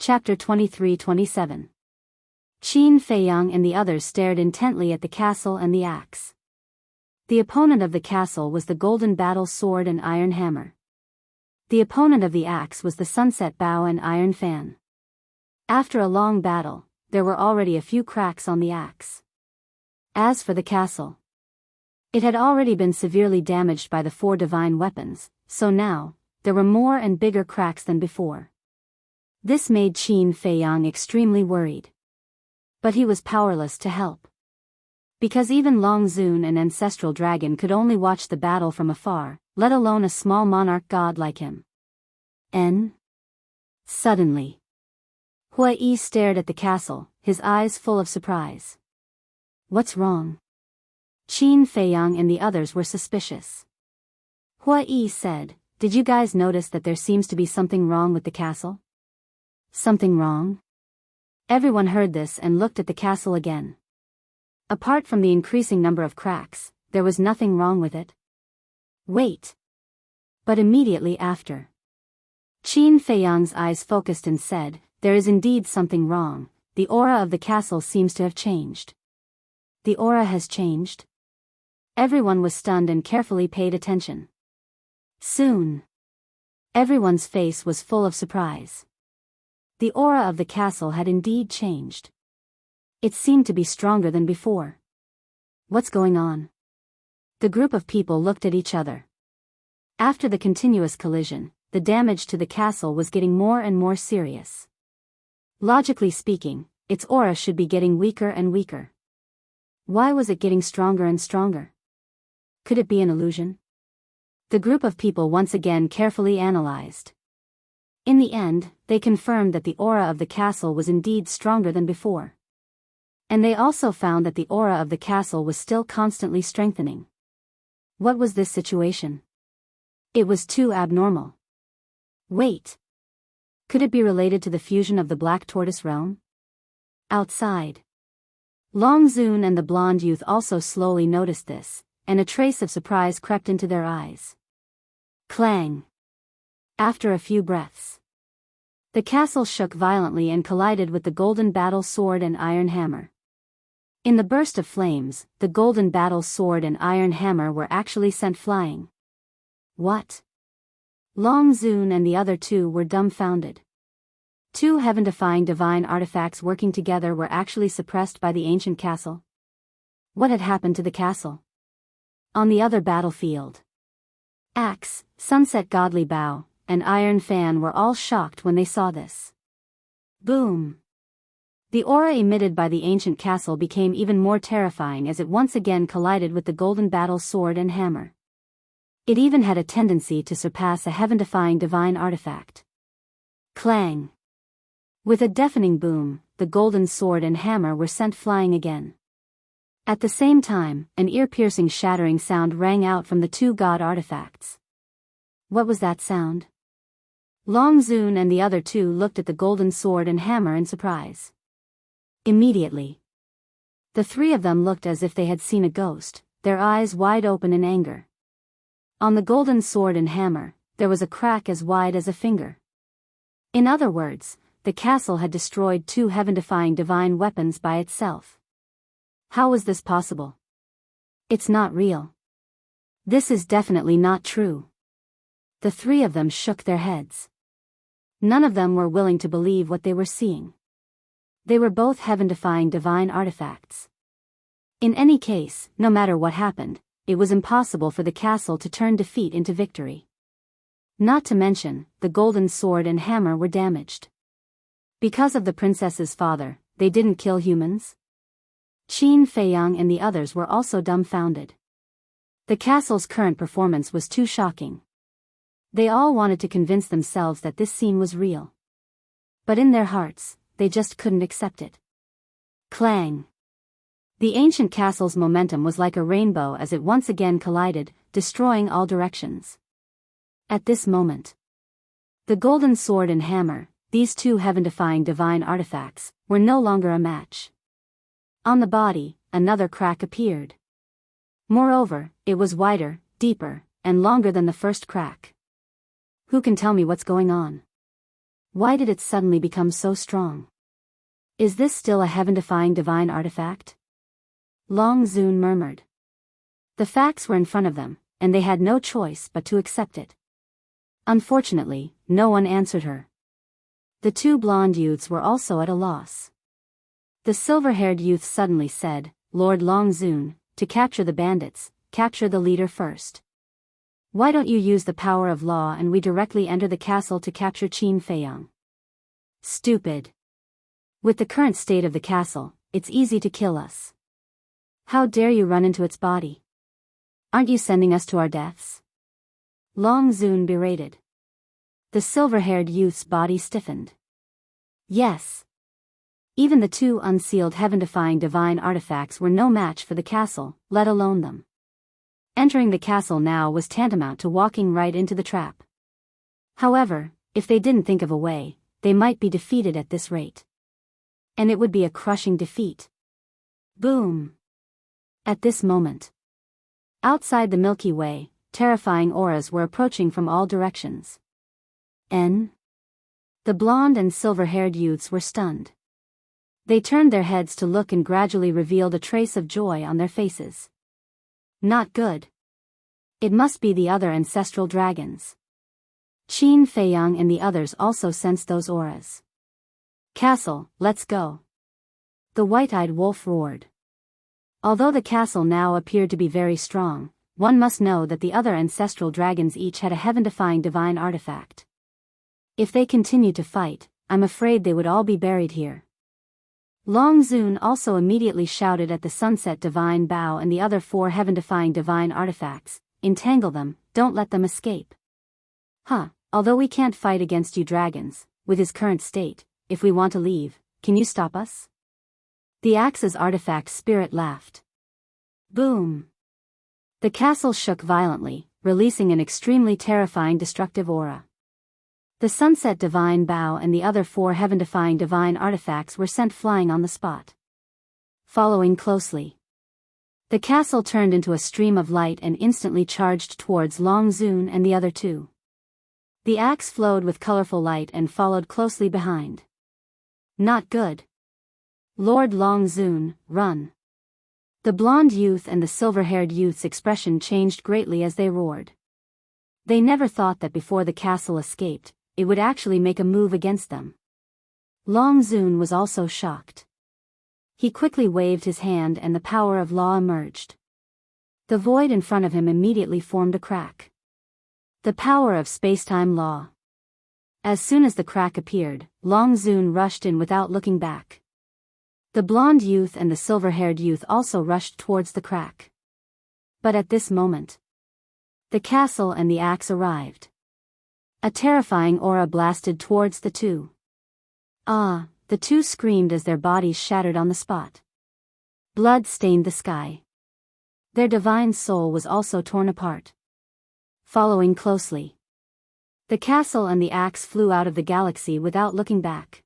Chapter 23-27. Qin Feiyang and the others stared intently at the castle and the axe. The opponent of the castle was the golden battle sword and iron hammer. The opponent of the axe was the sunset bow and iron fan. After a long battle, there were already a few cracks on the axe. As for the castle, it had already been severely damaged by the 4 divine weapons, so now, there were more and bigger cracks than before. This made Qin Feiyang extremely worried. But he was powerless to help. Because even Long Zun and Ancestral Dragon could only watch the battle from afar, let alone a small monarch god like him. Suddenly, Hua Yi stared at the castle, his eyes full of surprise. What's wrong? Qin Feiyang and the others were suspicious. Hua Yi said, "Did you guys notice that there seems to be something wrong with the castle?" Something wrong? Everyone heard this and looked at the castle again. Apart from the increasing number of cracks, there was nothing wrong with it. Wait. But immediately after, Qin Feiyang's eyes focused and said, "There is indeed something wrong. The aura of the castle seems to have changed." The aura has changed? Everyone was stunned and carefully paid attention. Soon, everyone's face was full of surprise. The aura of the castle had indeed changed. It seemed to be stronger than before. What's going on? The group of people looked at each other. After the continuous collision, the damage to the castle was getting more and more serious. Logically speaking, its aura should be getting weaker and weaker. Why was it getting stronger and stronger? Could it be an illusion? The group of people once again carefully analyzed. In the end, they confirmed that the aura of the castle was indeed stronger than before. And they also found that the aura of the castle was still constantly strengthening. What was this situation? It was too abnormal. Wait. Could it be related to the fusion of the Black Tortoise realm? Outside, Long Zun and the blonde youth also slowly noticed this, and a trace of surprise crept into their eyes. Clang. After a few breaths, the castle shook violently and collided with the golden battle sword and iron hammer. In the burst of flames, the golden battle sword and iron hammer were actually sent flying. What? Long Zun and the other two were dumbfounded. 2 heaven-defying divine artifacts working together were actually suppressed by the ancient castle. What had happened to the castle? On the other battlefield, axe, sunset godly bow, and iron fan were all shocked when they saw this. Boom! The aura emitted by the ancient castle became even more terrifying as it once again collided with the golden battle sword and hammer. It even had a tendency to surpass a heaven-defying divine artifact. Clang! With a deafening boom, the golden sword and hammer were sent flying again. At the same time, an ear-piercing shattering sound rang out from the 2 god artifacts. What was that sound? Long Zun and the other 2 looked at the golden sword and hammer in surprise. Immediately, the 3 of them looked as if they had seen a ghost, their eyes wide open in anger. On the golden sword and hammer, there was a crack as wide as a finger. In other words, the castle had destroyed 2 heaven-defying divine weapons by itself. How was this possible? It's not real. This is definitely not true. The 3 of them shook their heads. None of them were willing to believe what they were seeing. They were both heaven-defying divine artifacts. In any case, no matter what happened, it was impossible for the castle to turn defeat into victory. Not to mention, the golden sword and hammer were damaged. Because of the princess's father, they didn't kill humans? Qin Feiyang and the others were also dumbfounded. The castle's current performance was too shocking. They all wanted to convince themselves that this scene was real. But in their hearts, they just couldn't accept it. Clang! The ancient castle's momentum was like a rainbow as it once again collided, destroying all directions. At this moment, the golden sword and hammer, these 2 heaven-defying divine artifacts, were no longer a match. On the body, another crack appeared. Moreover, it was wider, deeper, and longer than the first crack. Who can tell me what's going on? Why did it suddenly become so strong? Is this still a heaven-defying divine artifact? Long Zun murmured. The facts were in front of them, and they had no choice but to accept it. Unfortunately, no one answered her. The two blonde youths were also at a loss. The silver-haired youth suddenly said, Lord Long Zun, to capture the bandits, capture the leader first. Why don't you use the power of law and we directly enter the castle to capture Qin Feiyang? Stupid. With the current state of the castle, it's easy to kill us. How dare you run into its body? Aren't you sending us to our deaths? Long Zun berated. The silver-haired youth's body stiffened. Yes. Even the two unsealed heaven-defying divine artifacts were no match for the castle, let alone them. Entering the castle now was tantamount to walking right into the trap. However, if they didn't think of a way, they might be defeated at this rate. And it would be a crushing defeat. Boom! At this moment, outside the Milky Way, terrifying auras were approaching from all directions. The blonde and silver-haired youths were stunned. They turned their heads to look and gradually revealed a trace of joy on their faces. Not good. It must be the other ancestral dragons. Qin Feiyang and the others also sensed those auras. Castle, let's go. The white-eyed wolf roared. Although the castle now appeared to be very strong, one must know that the other ancestral dragons each had a heaven-defying divine artifact. If they continued to fight, I'm afraid they would all be buried here. Long Zun also immediately shouted at the Sunset Divine Bow and the other 4 heaven-defying divine artifacts, entangle them, don't let them escape. Although we can't fight against you dragons, with his current state, if we want to leave, can you stop us? The Axe's artifact spirit laughed. Boom! The castle shook violently, releasing an extremely terrifying destructive aura. The Sunset Divine Bow and the other 4 heaven-defying divine artifacts were sent flying on the spot. Following closely, the castle turned into a stream of light and instantly charged towards Long Zun and the other 2. The axe flowed with colorful light and followed closely behind. Not good. Lord Long Zun, run. The blonde youth and the silver-haired youth's expression changed greatly as they roared. They never thought that before the castle escaped, it would actually make a move against them. Long Zun was also shocked. He quickly waved his hand and the power of law emerged. The void in front of him immediately formed a crack. The power of space-time law. As soon as the crack appeared, Long Zun rushed in without looking back. The blonde youth and the silver-haired youth also rushed towards the crack. But at this moment, the castle and the axe arrived. A terrifying aura blasted towards the two. The two screamed as their bodies shattered on the spot. Blood stained the sky. Their divine soul was also torn apart. Following closely, the castle and the axe flew out of the galaxy without looking back.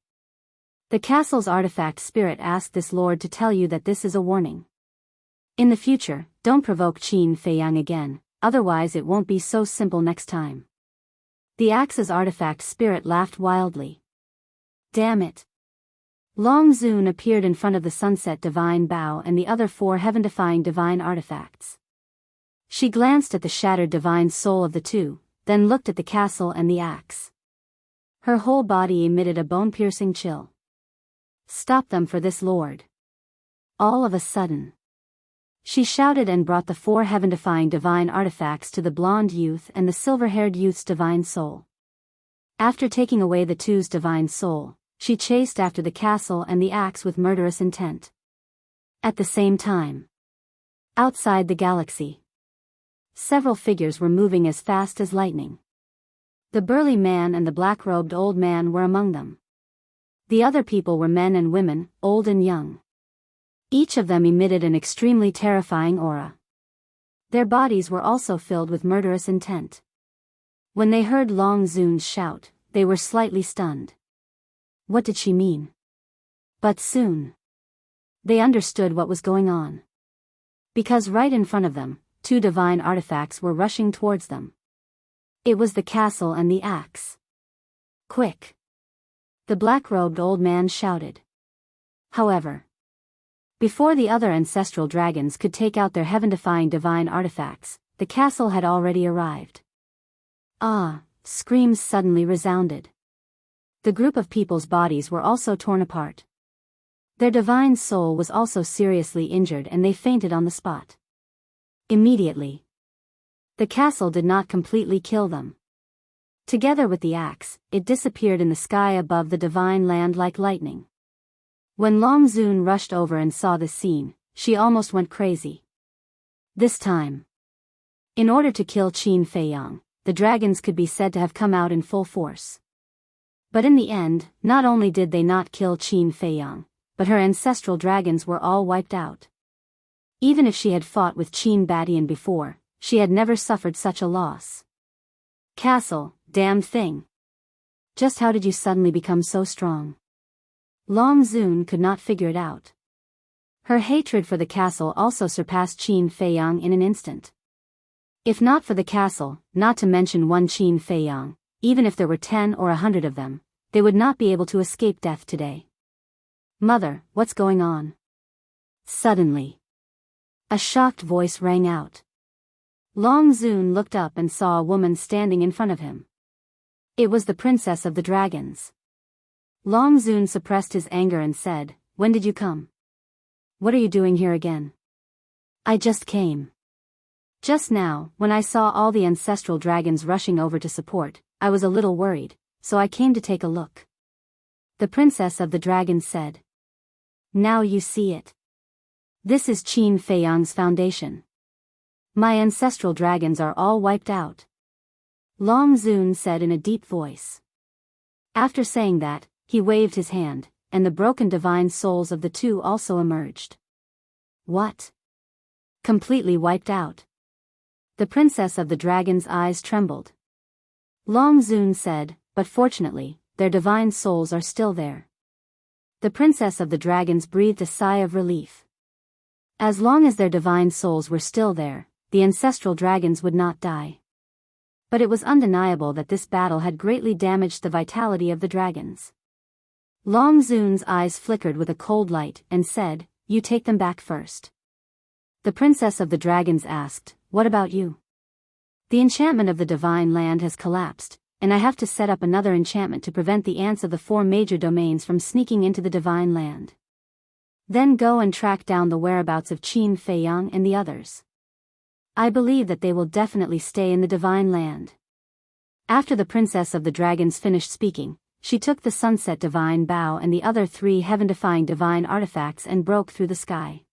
The castle's artifact spirit asked this lord to tell you that this is a warning. In the future, don't provoke Qin Feiyang again, otherwise it won't be so simple next time. The axe's artifact spirit laughed wildly. Damn it. Long Zun appeared in front of the Sunset Divine Bow and the other 4 heaven-defying divine artifacts. She glanced at the shattered divine soul of the two, then looked at the castle and the axe. Her whole body emitted a bone-piercing chill. Stop them for this lord. All of a sudden, she shouted and brought the 4 heaven-defying divine artifacts to the blonde youth and the silver-haired youth's divine soul. After taking away the two's divine soul, she chased after the castle and the axe with murderous intent. At the same time, outside the galaxy, several figures were moving as fast as lightning. The burly man and the black-robed old man were among them. The other people were men and women, old and young. Each of them emitted an extremely terrifying aura. Their bodies were also filled with murderous intent. When they heard Long Zun's shout, they were slightly stunned. What did she mean? But soon, they understood what was going on. Because right in front of them, 2 divine artifacts were rushing towards them. It was the castle and the axe. Quick! the black-robed old man shouted. However, before the other ancestral dragons could take out their heaven-defying divine artifacts, the castle had already arrived. Ah! Screams suddenly resounded. The group of people's bodies were also torn apart. Their divine soul was also seriously injured and they fainted on the spot. Immediately, the castle did not completely kill them. Together with the axe, it disappeared in the sky above the divine land like lightning. When Long Zun rushed over and saw this scene, she almost went crazy. This time, in order to kill Qin Feiyang, the dragons could be said to have come out in full force. But in the end, not only did they not kill Qin Feiyang, but her ancestral dragons were all wiped out. Even if she had fought with Qin Badian before, she had never suffered such a loss. Castle, damned thing. Just how did you suddenly become so strong? Long Zun could not figure it out. Her hatred for the castle also surpassed Qin Feiyang in an instant. If not for the castle, not to mention one Qin Feiyang, even if there were 10 or 100 of them, they would not be able to escape death today. Mother, what's going on? Suddenly, a shocked voice rang out. Long Zun looked up and saw a woman standing in front of him. It was the princess of the dragons. Long Zun suppressed his anger and said, "When did you come? What are you doing here again?" "I just came. Just now, when I saw all the ancestral dragons rushing over to support, I was a little worried, so I came to take a look." The princess of the dragons said. "Now you see it. This is Qin Feiyang's foundation. My ancestral dragons are all wiped out," Long Zun said in a deep voice. After saying that, he waved his hand, and the broken divine souls of the two also emerged. What? Completely wiped out? The princess of the dragon's eyes trembled. Long Zun said, "But fortunately, their divine souls are still there." The princess of the dragons breathed a sigh of relief. As long as their divine souls were still there, the ancestral dragons would not die. But it was undeniable that this battle had greatly damaged the vitality of the dragons. Long Zun's eyes flickered with a cold light and said, "You take them back first." The princess of the dragons asked, "What about you?" "The enchantment of the divine land has collapsed, and I have to set up another enchantment to prevent the ants of the 4 major domains from sneaking into the divine land. Then go and track down the whereabouts of Qin Feiyang and the others. I believe that they will definitely stay in the divine land." After the princess of the dragons finished speaking, she took the sunset divine bow and the other 3 heaven-defying divine artifacts and broke through the sky.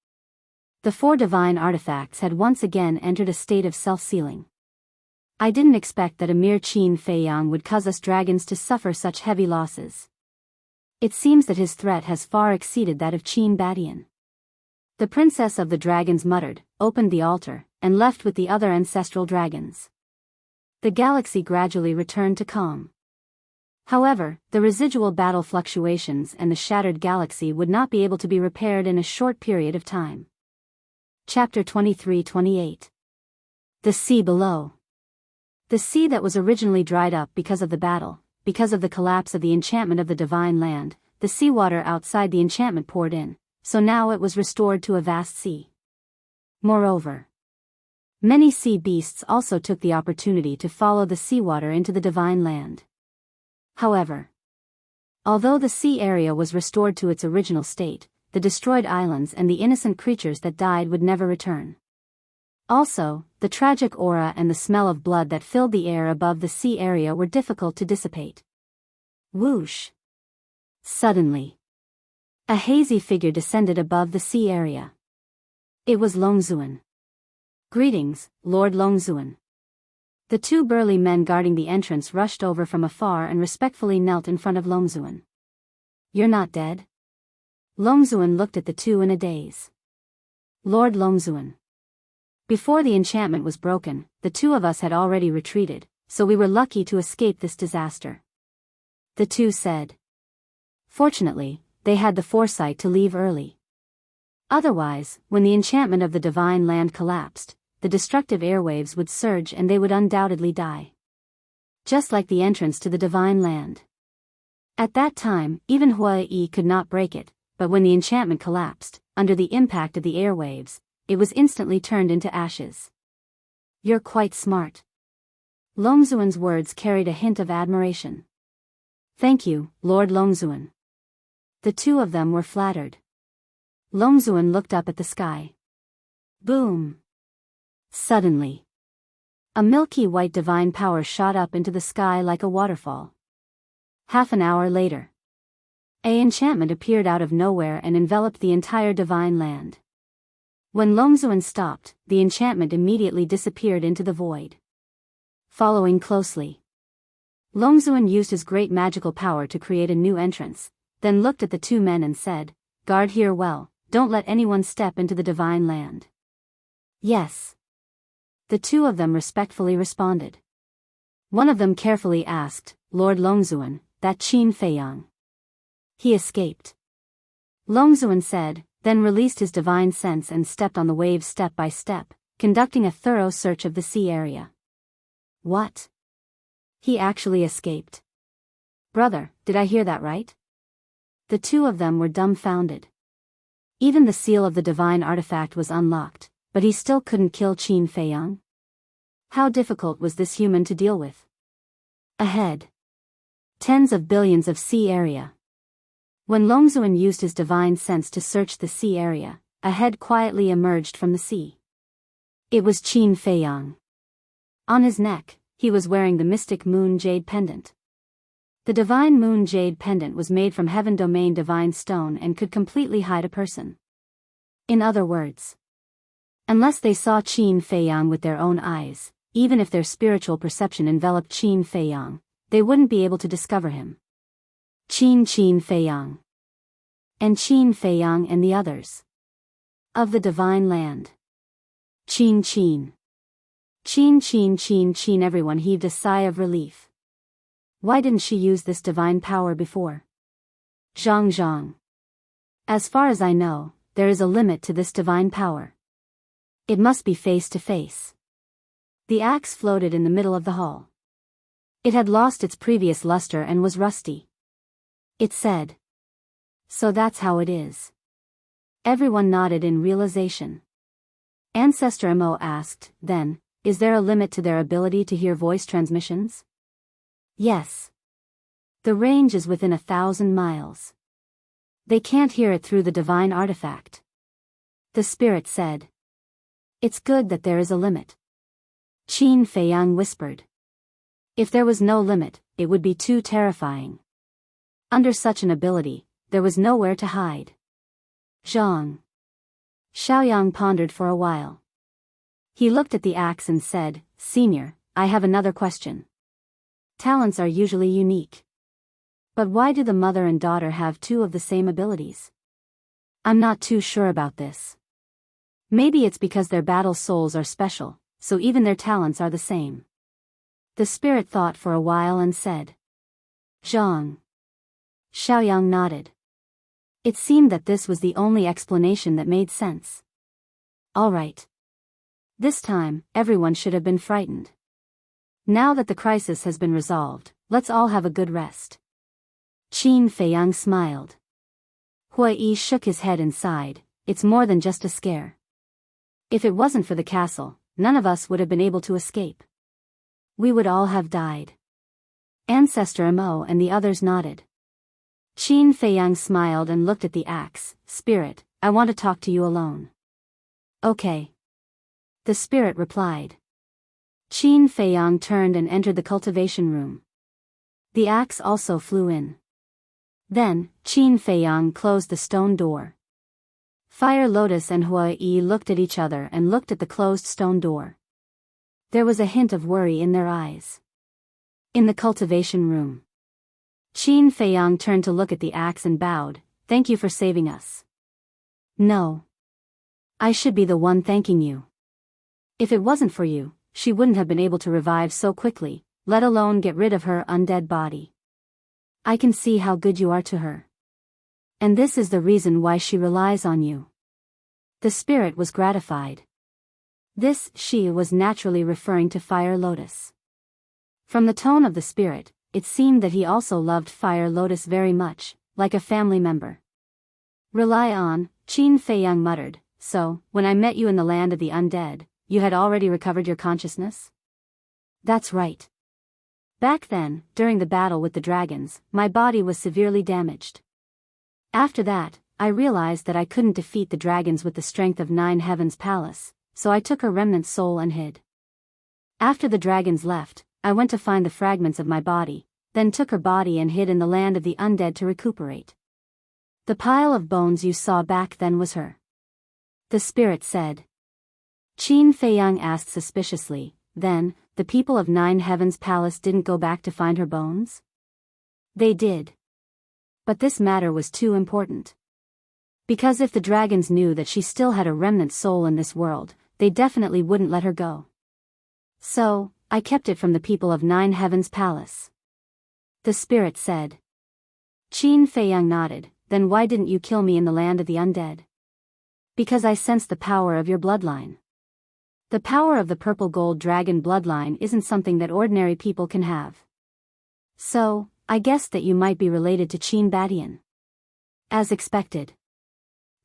The 4 divine artifacts had once again entered a state of self-sealing. I didn't expect that a mere Qin Feiyang would cause us dragons to suffer such heavy losses. It seems that his threat has far exceeded that of Qin Badian. The princess of the dragons muttered, opened the altar, and left with the other ancestral dragons. The galaxy gradually returned to calm. However, the residual battle fluctuations and the shattered galaxy would not be able to be repaired in a short period of time. Chapter 23-28. The Sea Below. The sea that was originally dried up because of the battle, because of the collapse of the enchantment of the divine land, the seawater outside the enchantment poured in, so now it was restored to a vast sea. Moreover, many sea beasts also took the opportunity to follow the seawater into the divine land. However, although the sea area was restored to its original state, the destroyed islands and the innocent creatures that died would never return. Also, the tragic aura and the smell of blood that filled the air above the sea area were difficult to dissipate. Whoosh! Suddenly, a hazy figure descended above the sea area. It was Longzuan. "Greetings, Lord Longzuan." The 2 burly men guarding the entrance rushed over from afar and respectfully knelt in front of Longzuan. "You're not dead?" Longzuan looked at the 2 in a daze. "Lord Longzuan. Before the enchantment was broken, the 2 of us had already retreated, so we were lucky to escape this disaster," the 2 said. Fortunately, they had the foresight to leave early. Otherwise, when the enchantment of the divine land collapsed, the destructive airwaves would surge and they would undoubtedly die. Just like the entrance to the divine land. At that time, even Huai could not break it, but when the enchantment collapsed, under the impact of the airwaves, it was instantly turned into ashes. You're quite smart. Longzuan's words carried a hint of admiration. Thank you, Lord Longzuan. The two of them were flattered. Longzuan looked up at the sky. Boom! Suddenly, a milky white divine power shot up into the sky like a waterfall. Half an hour later, an enchantment appeared out of nowhere and enveloped the entire divine land. When Longzuan stopped, the enchantment immediately disappeared into the void. Following closely, Longzuan used his great magical power to create a new entrance, then looked at the two men and said, "Guard here well, don't let anyone step into the divine land." Yes. The two of them respectfully responded. One of them carefully asked, "Lord Longzuan, that Qin Feiyang. He escaped?" Longzuan said, then released his divine sense and stepped on the waves step by step, conducting a thorough search of the sea area. What? He actually escaped? Brother, did I hear that right? The two of them were dumbfounded. Even the seal of the divine artifact was unlocked, but he still couldn't kill Qin Feiyang? How difficult was this human to deal with? Ahead. Tens of billions of sea area. When Longzuan used his divine sense to search the sea area, a head quietly emerged from the sea. It was Qin Feiyang. On his neck, he was wearing the mystic moon jade pendant. The divine moon jade pendant was made from heaven domain divine stone and could completely hide a person. In other words, unless they saw Qin Feiyang with their own eyes, even if their spiritual perception enveloped Qin Feiyang, they wouldn't be able to discover him. Qin Feiyang. And Qin Feiyang and the others. Of the divine land. Qin. Qin. Everyone heaved a sigh of relief. Why didn't she use this divine power before? Zhang. As far as I know, there is a limit to this divine power. It must be face to face. The axe floated in the middle of the hall. It had lost its previous luster and was rusty. It said. So that's how it is. Everyone nodded in realization. Ancestor Mo asked, then, is there a limit to their ability to hear voice transmissions? Yes. The range is within 1,000 miles. They can't hear it through the divine artifact. The spirit said. It's good that there is a limit. Qin Feiyang whispered. If there was no limit, it would be too terrifying. Under such an ability, there was nowhere to hide. Zhang. Xiaoyang pondered for a while. He looked at the axe and said, Senior, I have another question. Talents are usually unique. But why do the mother and daughter have two of the same abilities? I'm not too sure about this. Maybe it's because their battle souls are special, so even their talents are the same. The spirit thought for a while and said. Zhang. Xiaoyang nodded. It seemed that this was the only explanation that made sense. All right. This time, everyone should have been frightened. Now that the crisis has been resolved, let's all have a good rest. Qin Feiyang smiled. Huai shook his head and sighed, it's more than just a scare. If it wasn't for the castle, none of us would have been able to escape. We would all have died. Ancestor Mo and the others nodded. Qin Feiyang smiled and looked at the axe. Spirit, I want to talk to you alone. Okay. The spirit replied. Qin Feiyang turned and entered the cultivation room. The axe also flew in. Then, Qin Feiyang closed the stone door. Fire Lotus and Huai looked at each other and looked at the closed stone door. There was a hint of worry in their eyes. In the cultivation room, Qin Feiyang turned to look at the axe and bowed, Thank you for saving us. No. I should be the one thanking you. If it wasn't for you, she wouldn't have been able to revive so quickly, let alone get rid of her undead body. I can see how good you are to her. And this is the reason why she relies on you. The spirit was gratified. This she was naturally referring to Fire Lotus. From the tone of the spirit, it seemed that he also loved Fire Lotus very much, like a family member. Rely on, Qin Feiyang muttered, so, when I met you in the land of the undead, you had already recovered your consciousness? That's right. Back then, during the battle with the dragons, my body was severely damaged. After that, I realized that I couldn't defeat the dragons with the strength of 9 Heavens Palace, so I took her remnant soul and hid. After the dragons left, I went to find the fragments of my body, then took her body and hid in the land of the undead to recuperate. The pile of bones you saw back then was her. The spirit said. Qin Feiyang asked suspiciously, then, the people of 9 Heavens Palace didn't go back to find her bones? They did. But this matter was too important. Because if the dragons knew that she still had a remnant soul in this world, they definitely wouldn't let her go. So, I kept it from the people of 9 Heavens Palace. The spirit said. Qin Feiyang nodded, then why didn't you kill me in the land of the undead? Because I sensed the power of your bloodline. The power of the purple gold dragon bloodline isn't something that ordinary people can have. So, I guessed that you might be related to Qin Badian. As expected.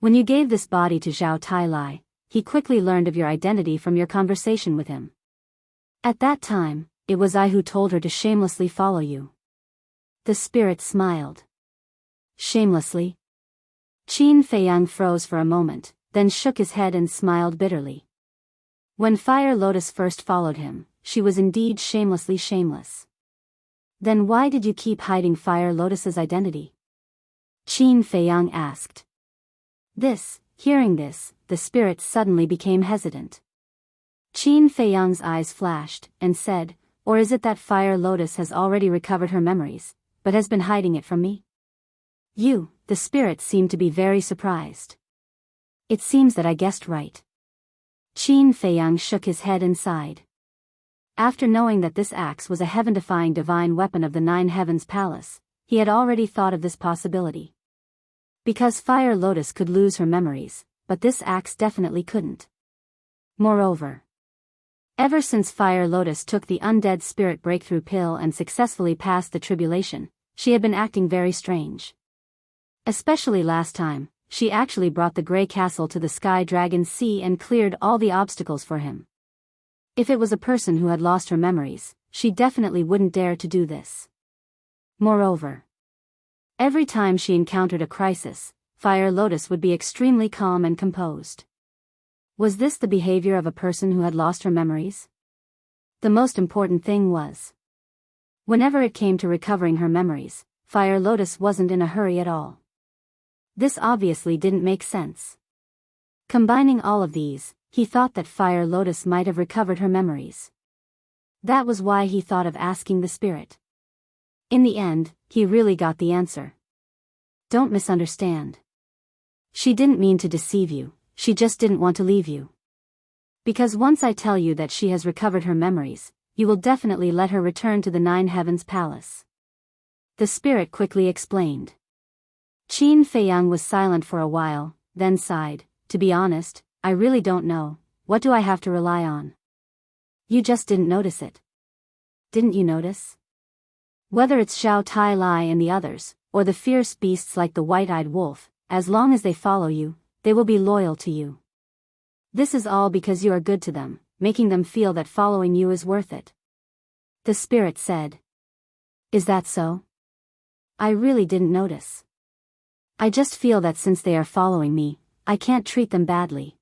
When you gave this body to Zhao Tai, he quickly learned of your identity from your conversation with him. At that time, it was I who told her to shamelessly follow you. The spirit smiled. Shamelessly? Qin Feiyang froze for a moment, then shook his head and smiled bitterly. When Fire Lotus first followed him, she was indeed shamelessly shameless. Then why did you keep hiding Fire Lotus's identity? Qin Feiyang asked. Hearing this, the spirit suddenly became hesitant. Qin Feiyang's eyes flashed, and said, or is it that Fire Lotus has already recovered her memories, but has been hiding it from me? The spirit seemed to be very surprised. It seems that I guessed right. Qin Feiyang shook his head and sighed. After knowing that this axe was a heaven-defying divine weapon of the 9 Heavens Palace, he had already thought of this possibility. Because Fire Lotus could lose her memories, but this axe definitely couldn't. Moreover, ever since Fire Lotus took the undead spirit breakthrough pill and successfully passed the tribulation, she had been acting very strange. Especially last time, she actually brought the Grey Castle to the Sky Dragon's Sea and cleared all the obstacles for him. If it was a person who had lost her memories, she definitely wouldn't dare to do this. Moreover, every time she encountered a crisis, Fire Lotus would be extremely calm and composed. Was this the behavior of a person who had lost her memories? The most important thing was, whenever it came to recovering her memories, Fire Lotus wasn't in a hurry at all. This obviously didn't make sense. Combining all of these, he thought that Fire Lotus might have recovered her memories. That was why he thought of asking the spirit. In the end, he really got the answer. Don't misunderstand. She didn't mean to deceive you, she just didn't want to leave you. Because once I tell you that she has recovered her memories, you will definitely let her return to the 9 Heavens Palace. The spirit quickly explained. Qin Feiyang was silent for a while, then sighed, to be honest, I really don't know, what do I have to rely on? You just didn't notice it. Didn't you notice? Whether it's Zhao Tai and the others, or the fierce beasts like the white-eyed wolf, as long as they follow you, they will be loyal to you. This is all because you are good to them, making them feel that following you is worth it. The spirit said. Is that so? I really didn't notice. I just feel that since they are following me, I can't treat them badly.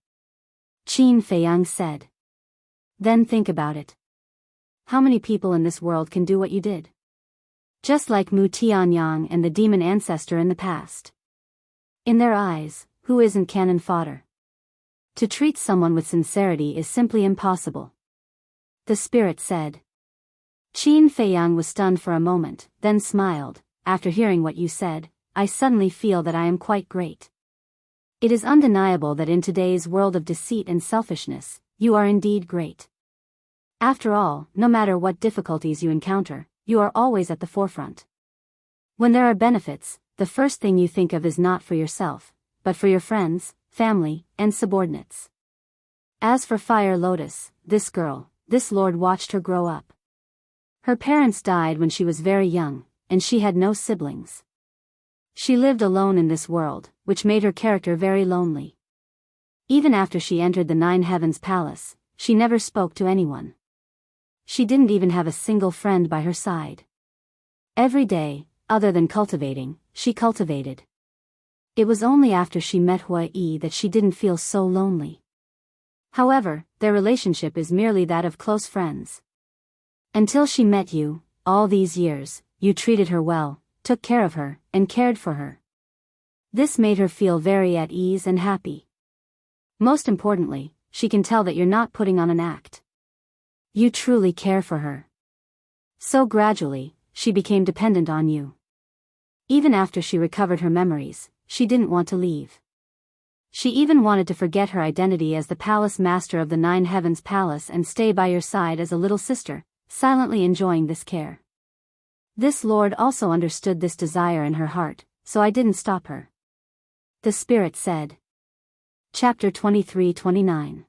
Qin Feiyang said. Then think about it. How many people in this world can do what you did? Just like Mu Tianyang and the demon ancestor in the past. In their eyes, who isn't cannon fodder? To treat someone with sincerity is simply impossible. The spirit said. Qin Feiyang was stunned for a moment, then smiled. After hearing what you said, I suddenly feel that I am quite great. It is undeniable that in today's world of deceit and selfishness, you are indeed great. After all, no matter what difficulties you encounter, you are always at the forefront. When there are benefits, the first thing you think of is not for yourself, but for your friends, family, and subordinates. As for Fire Lotus, this girl, this lord watched her grow up. Her parents died when she was very young, and she had no siblings. She lived alone in this world, which made her character very lonely. Even after she entered the Nine Heavens Palace, she never spoke to anyone. She didn't even have a single friend by her side. Every day, other than cultivating, she cultivated. It was only after she met Hua-yi that she didn't feel so lonely. However, their relationship is merely that of close friends. Until she met you, all these years, you treated her well, took care of her, and cared for her. This made her feel very at ease and happy. Most importantly, she can tell that you're not putting on an act. You truly care for her. So gradually, she became dependent on you. Even after she recovered her memories, she didn't want to leave. She even wanted to forget her identity as the palace master of the Nine Heavens Palace and stay by your side as a little sister, silently enjoying this care. This lord also understood this desire in her heart, so I didn't stop her. The spirit said. Chapter 23-29.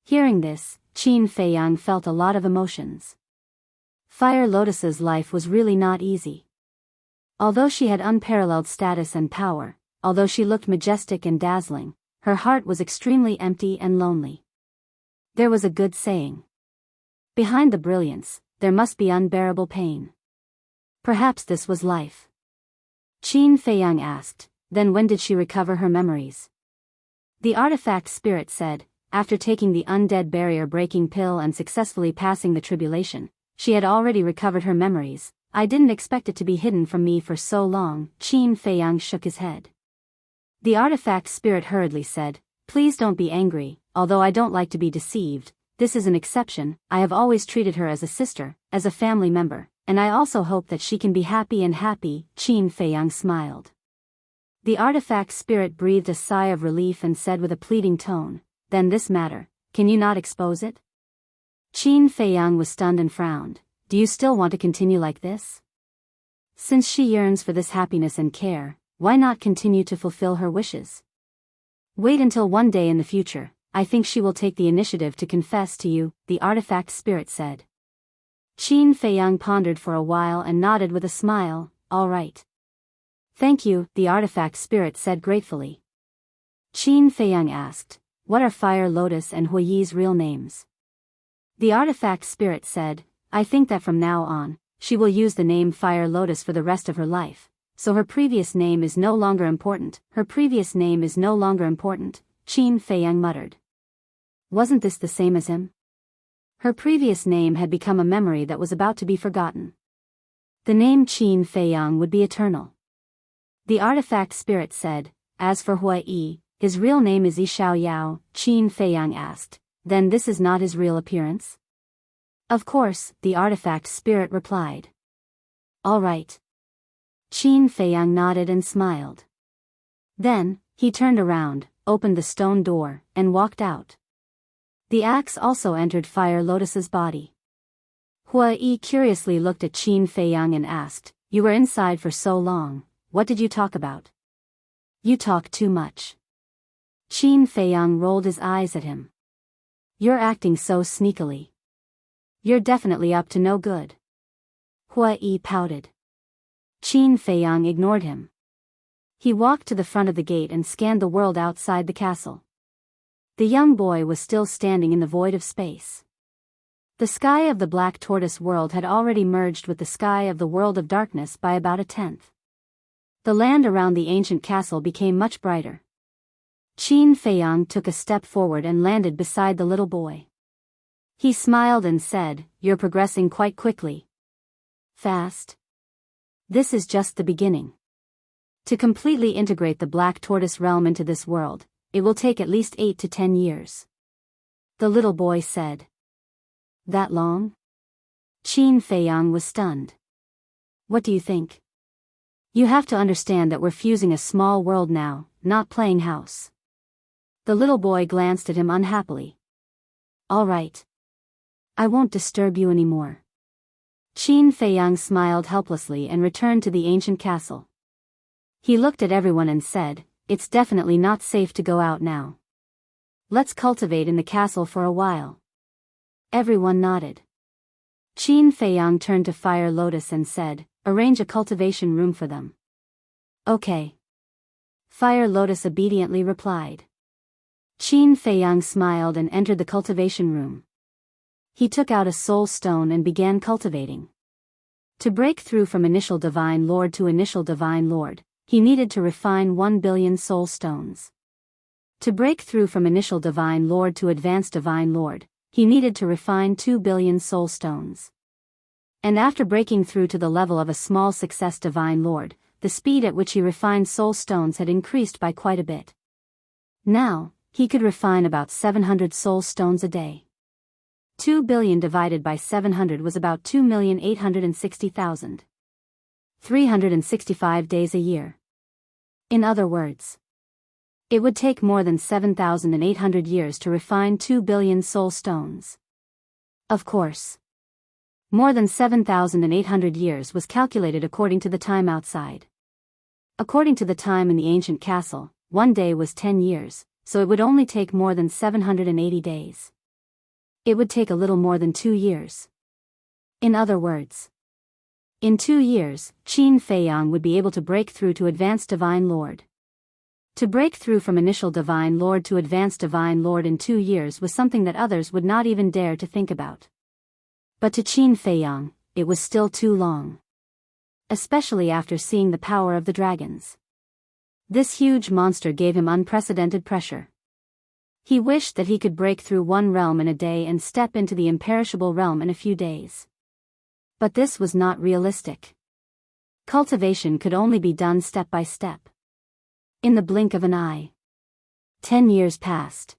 Hearing this, Qin Feiyang felt a lot of emotions. Fire Lotus's life was really not easy. Although she had unparalleled status and power, although she looked majestic and dazzling, her heart was extremely empty and lonely. There was a good saying. Behind the brilliance, there must be unbearable pain. Perhaps this was life. Qin Feiyang asked, then when did she recover her memories? The artifact spirit said, after taking the undead barrier breaking pill and successfully passing the tribulation, she had already recovered her memories. I didn't expect it to be hidden from me for so long. Qin Feiyang shook his head. The artifact spirit hurriedly said, please don't be angry, although I don't like to be deceived, this is an exception. I have always treated her as a sister, as a family member, and I also hope that she can be happy and happy. Qin Feiyang smiled. The artifact spirit breathed a sigh of relief and said with a pleading tone, then this matter, can you not expose it? Qin Feiyang was stunned and frowned. Do you still want to continue like this? Since she yearns for this happiness and care, why not continue to fulfill her wishes? Wait until one day in the future, I think she will take the initiative to confess to you, the artifact spirit said. Qin Feiyang pondered for a while and nodded with a smile, all right. Thank you, the artifact spirit said gratefully. Qin Feiyang asked, what are Fire Lotus and Hua-yi's real names? The artifact spirit said, I think that from now on, she will use the name Fire Lotus for the rest of her life, so her previous name is no longer important. Her previous name is no longer important, Qin Feiyang muttered. Wasn't this the same as him? Her previous name had become a memory that was about to be forgotten. The name Qin Feiyang would be eternal. The artifact spirit said, as for Hua-yi, his real name is Yi Xiaoyao. Qin Feiyang asked, then this is not his real appearance? Of course, the artifact spirit replied. All right. Qin Feiyang nodded and smiled. Then, he turned around, opened the stone door, and walked out. The axe also entered Fire Lotus's body. Hua-yi curiously looked at Qin Feiyang and asked, you were inside for so long, what did you talk about? You talk too much. Qin Feiyang rolled his eyes at him. You're acting so sneakily. You're definitely up to no good. Hua-yi pouted. Qin Feiyang ignored him. He walked to the front of the gate and scanned the world outside the castle. The young boy was still standing in the void of space. The sky of the Black Tortoise world had already merged with the sky of the world of darkness by about a tenth. The land around the ancient castle became much brighter. Qin Feiyang took a step forward and landed beside the little boy. He smiled and said, you're progressing quite quickly. Fast? This is just the beginning. To completely integrate the Black Tortoise realm into this world, it will take at least 8 to 10 years. The little boy said. That long? Qin Feiyang was stunned. What do you think? You have to understand that we're fusing a small world now, not playing house. The little boy glanced at him unhappily. All right. I won't disturb you anymore. Qin Feiyang smiled helplessly and returned to the ancient castle. He looked at everyone and said, it's definitely not safe to go out now. Let's cultivate in the castle for a while. Everyone nodded. Qin Feiyang turned to Fire Lotus and said, "Arrange a cultivation room for them." "Okay." Fire Lotus obediently replied. Qin Feiyang smiled and entered the cultivation room. He took out a soul stone and began cultivating. To break through from initial Divine Lord to initial Divine Lord, he needed to refine 1 billion soul stones. To break through from initial Divine Lord to advanced Divine Lord, he needed to refine 2 billion soul stones. And after breaking through to the level of a small success Divine Lord, the speed at which he refined soul stones had increased by quite a bit. Now, he could refine about 700 soul stones a day. 2 billion divided by 700 was about 2,860,000. 365 days a year. In other words, it would take more than 7,800 years to refine 2 billion soul stones. Of course, more than 7,800 years was calculated according to the time outside. According to the time in the ancient castle, 1 day was 10 years, so it would only take more than 780 days. It would take a little more than 2 years. In other words, in 2 years, Qin Feiyang would be able to break through to advanced Divine Lord. To break through from initial Divine Lord to advanced Divine Lord in 2 years was something that others would not even dare to think about. But to Qin Feiyang, it was still too long. Especially after seeing the power of the dragons. This huge monster gave him unprecedented pressure. He wished that he could break through one realm in a day and step into the imperishable realm in a few days. But this was not realistic. Cultivation could only be done step by step. In the blink of an eye. 10 years passed.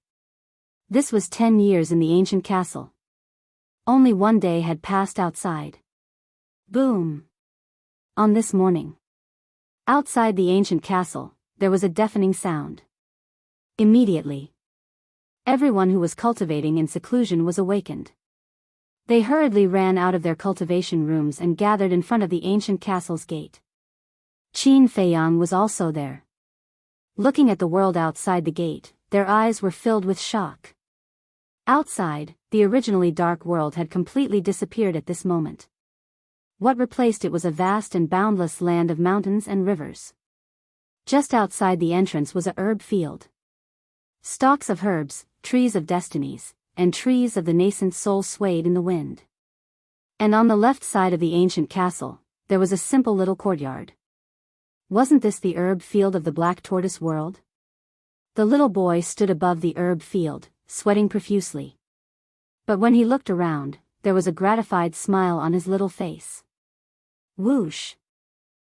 This was 10 years in the ancient castle. Only 1 day had passed outside. Boom! On this morning, outside the ancient castle, there was a deafening sound. Immediately, everyone who was cultivating in seclusion was awakened. They hurriedly ran out of their cultivation rooms and gathered in front of the ancient castle's gate. Qin Feiyang was also there. Looking at the world outside the gate, their eyes were filled with shock. Outside, the originally dark world had completely disappeared at this moment. What replaced it was a vast and boundless land of mountains and rivers. Just outside the entrance was a herb field. Stalks of herbs, trees of destinies, and trees of the nascent soul swayed in the wind. And on the left side of the ancient castle, there was a simple little courtyard. Wasn't this the herb field of the Black Tortoise world? The little boy stood above the herb field, sweating profusely. But when he looked around, there was a gratified smile on his little face. Whoosh!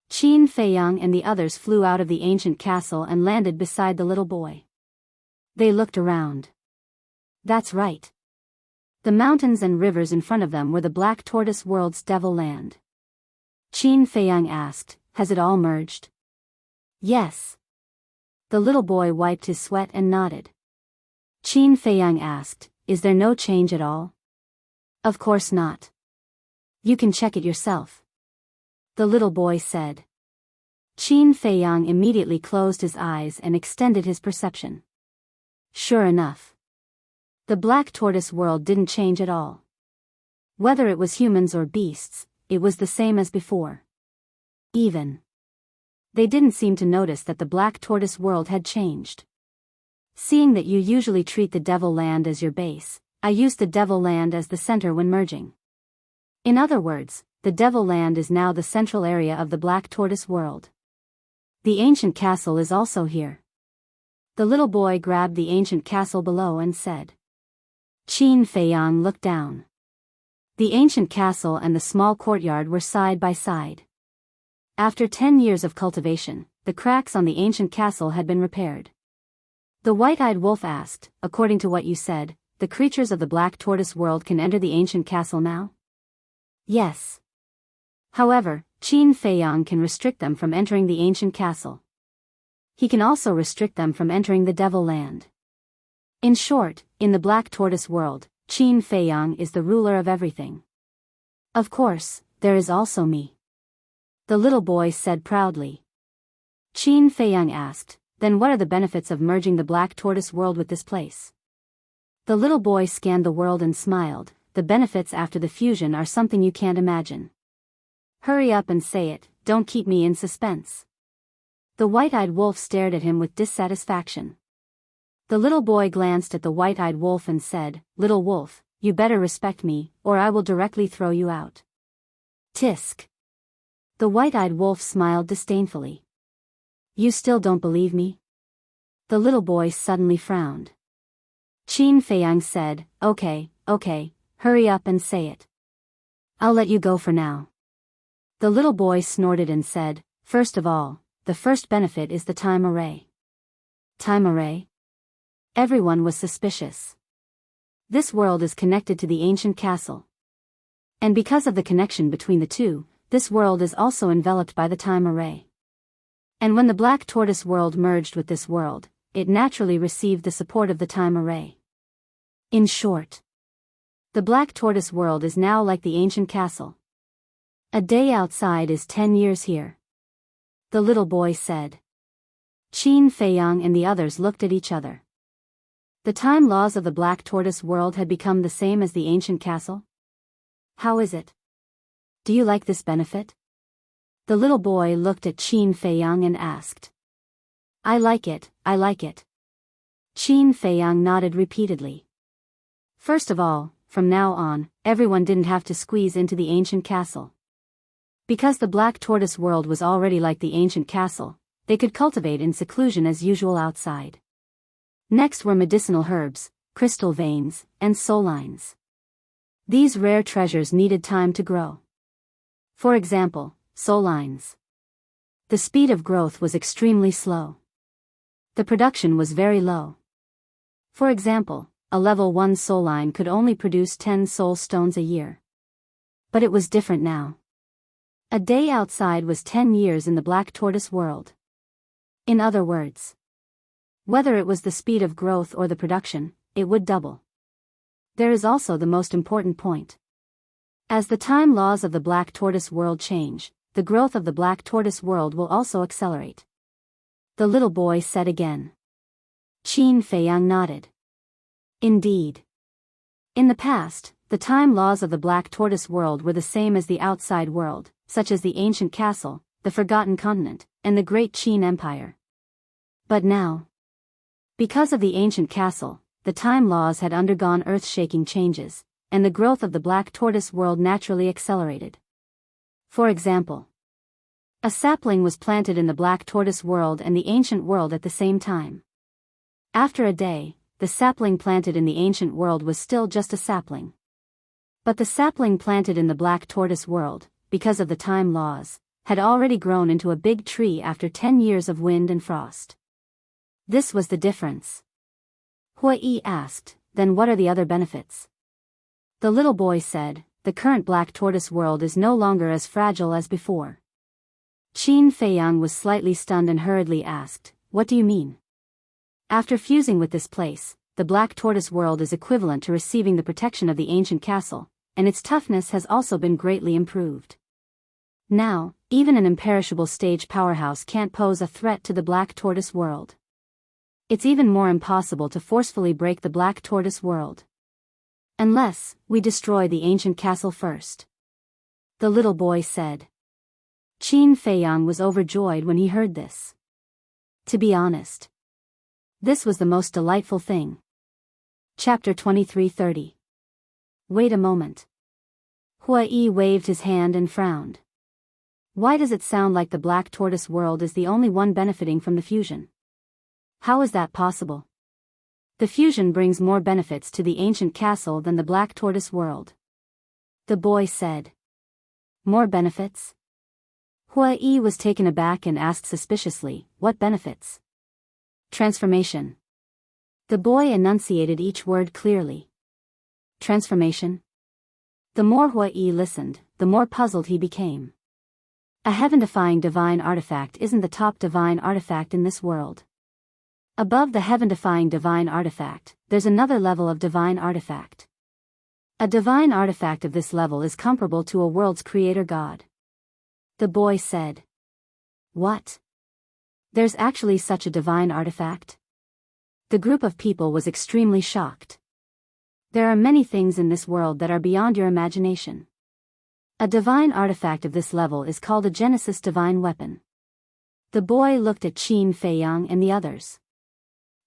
Qin Feiyang and the others flew out of the ancient castle and landed beside the little boy. They looked around. That's right. The mountains and rivers in front of them were the Black Tortoise world's devil land. Qin Feiyang asked, "Has it all merged?" "Yes." The little boy wiped his sweat and nodded. Qin Feiyang asked, "Is there no change at all?" "Of course not. You can check it yourself," the little boy said. Qin Feiyang immediately closed his eyes and extended his perception. Sure enough, the Black Tortoise world didn't change at all. Whether it was humans or beasts, it was the same as before. Even they didn't seem to notice that the Black Tortoise world had changed. Seeing that you usually treat the Devil Land as your base, I used the Devil Land as the center when merging. In other words, the Devil Land is now the central area of the Black Tortoise world. The ancient castle is also here. The little boy grabbed the ancient castle below and said. Qin Feiyang looked down. The ancient castle and the small courtyard were side by side. After 10 years of cultivation, the cracks on the ancient castle had been repaired. The white-eyed wolf asked, "According to what you said, the creatures of the Black Tortoise world can enter the ancient castle now?" "Yes. However, Qin Feiyang can restrict them from entering the ancient castle. He can also restrict them from entering the Devil Land. In short, in the Black Tortoise world, Qin Feiyang is the ruler of everything. Of course, there is also me," the little boy said proudly. Qin Feiyang asked, "Then what are the benefits of merging the Black Tortoise world with this place?" The little boy scanned the world and smiled. the benefits after the fusion are something you can't imagine. Hurry up and say it, don't keep me in suspense. The white-eyed wolf stared at him with dissatisfaction. The little boy glanced at the white-eyed wolf and said, "Little wolf, you better respect me, or I will directly throw you out." Tisk. The white-eyed wolf smiled disdainfully. "You still don't believe me?" The little boy suddenly frowned. Qin Feiyang said, Okay, hurry up and say it. I'll let you go for now." The little boy snorted and said, "First of all, the first benefit is the time array." Time array? Everyone was suspicious. This world is connected to the ancient castle. And because of the connection between the two, this world is also enveloped by the time array. And when the black tortoise world merged with this world, it naturally received the support of the time array. In short, the black tortoise world is now like the ancient castle. A day outside is 10 years here. The little boy said. Qin Feiyang and the others looked at each other. The time laws of the black tortoise world had become the same as the ancient castle? How is it? Do you like this benefit? The little boy looked at Qin Feiyang and asked. I like it. Qin Feiyang nodded repeatedly. First of all, from now on, everyone didn't have to squeeze into the ancient castle. Because the black tortoise world was already like the ancient castle, they could cultivate in seclusion as usual outside. Next were medicinal herbs, crystal veins, and soul lines. These rare treasures needed time to grow. For example, soul lines. The speed of growth was extremely slow. The production was very low. For example, a level 1 soul line could only produce 10 soul stones a year. But it was different now. A day outside was 10 years in the black tortoise world. In other words, whether it was the speed of growth or the production, it would double. There is also the most important point. As the time laws of the black tortoise world change, the growth of the black tortoise world will also accelerate. The little boy said again. Qin Feiyang nodded. Indeed. In the past, the time laws of the black tortoise world were the same as the outside world, such as the ancient castle, the forgotten continent, and the great Qin Empire. But now, because of the ancient castle, the time laws had undergone earth-shaking changes, and the growth of the black tortoise world naturally accelerated. For example, a sapling was planted in the black tortoise world and the ancient world at the same time. After a day, the sapling planted in the ancient world was still just a sapling. But the sapling planted in the black tortoise world, because of the time laws, had already grown into a big tree after 10 years of wind and frost. This was the difference. Hui asked, then what are the other benefits? The little boy said, the current black tortoise world is no longer as fragile as before. Qin Feiyang was slightly stunned and hurriedly asked, what do you mean? After fusing with this place, the black tortoise world is equivalent to receiving the protection of the ancient castle, and its toughness has also been greatly improved. Now, even an imperishable stage powerhouse can't pose a threat to the black tortoise world. It's even more impossible to forcefully break the black tortoise world. Unless we destroy the ancient castle first. The little boy said. Qin Feiyang was overjoyed when he heard this. To be honest, this was the most delightful thing. Chapter 23:30. Wait a moment. Hui waved his hand and frowned. Why does it sound like the black tortoise world is the only one benefiting from the fusion? How is that possible? The fusion brings more benefits to the ancient castle than the black tortoise world. The boy said. More benefits? Hui was taken aback and asked suspiciously, what benefits? Transformation. The boy enunciated each word clearly. Transformation? The more Hui listened, the more puzzled he became. A heaven-defying divine artifact isn't the top divine artifact in this world. Above the heaven-defying divine artifact, there's another level of divine artifact. A divine artifact of this level is comparable to a world's creator god. The boy said. What? There's actually such a divine artifact? The group of people was extremely shocked. There are many things in this world that are beyond your imagination. A divine artifact of this level is called a Genesis divine weapon. The boy looked at Qin Feiyang and the others.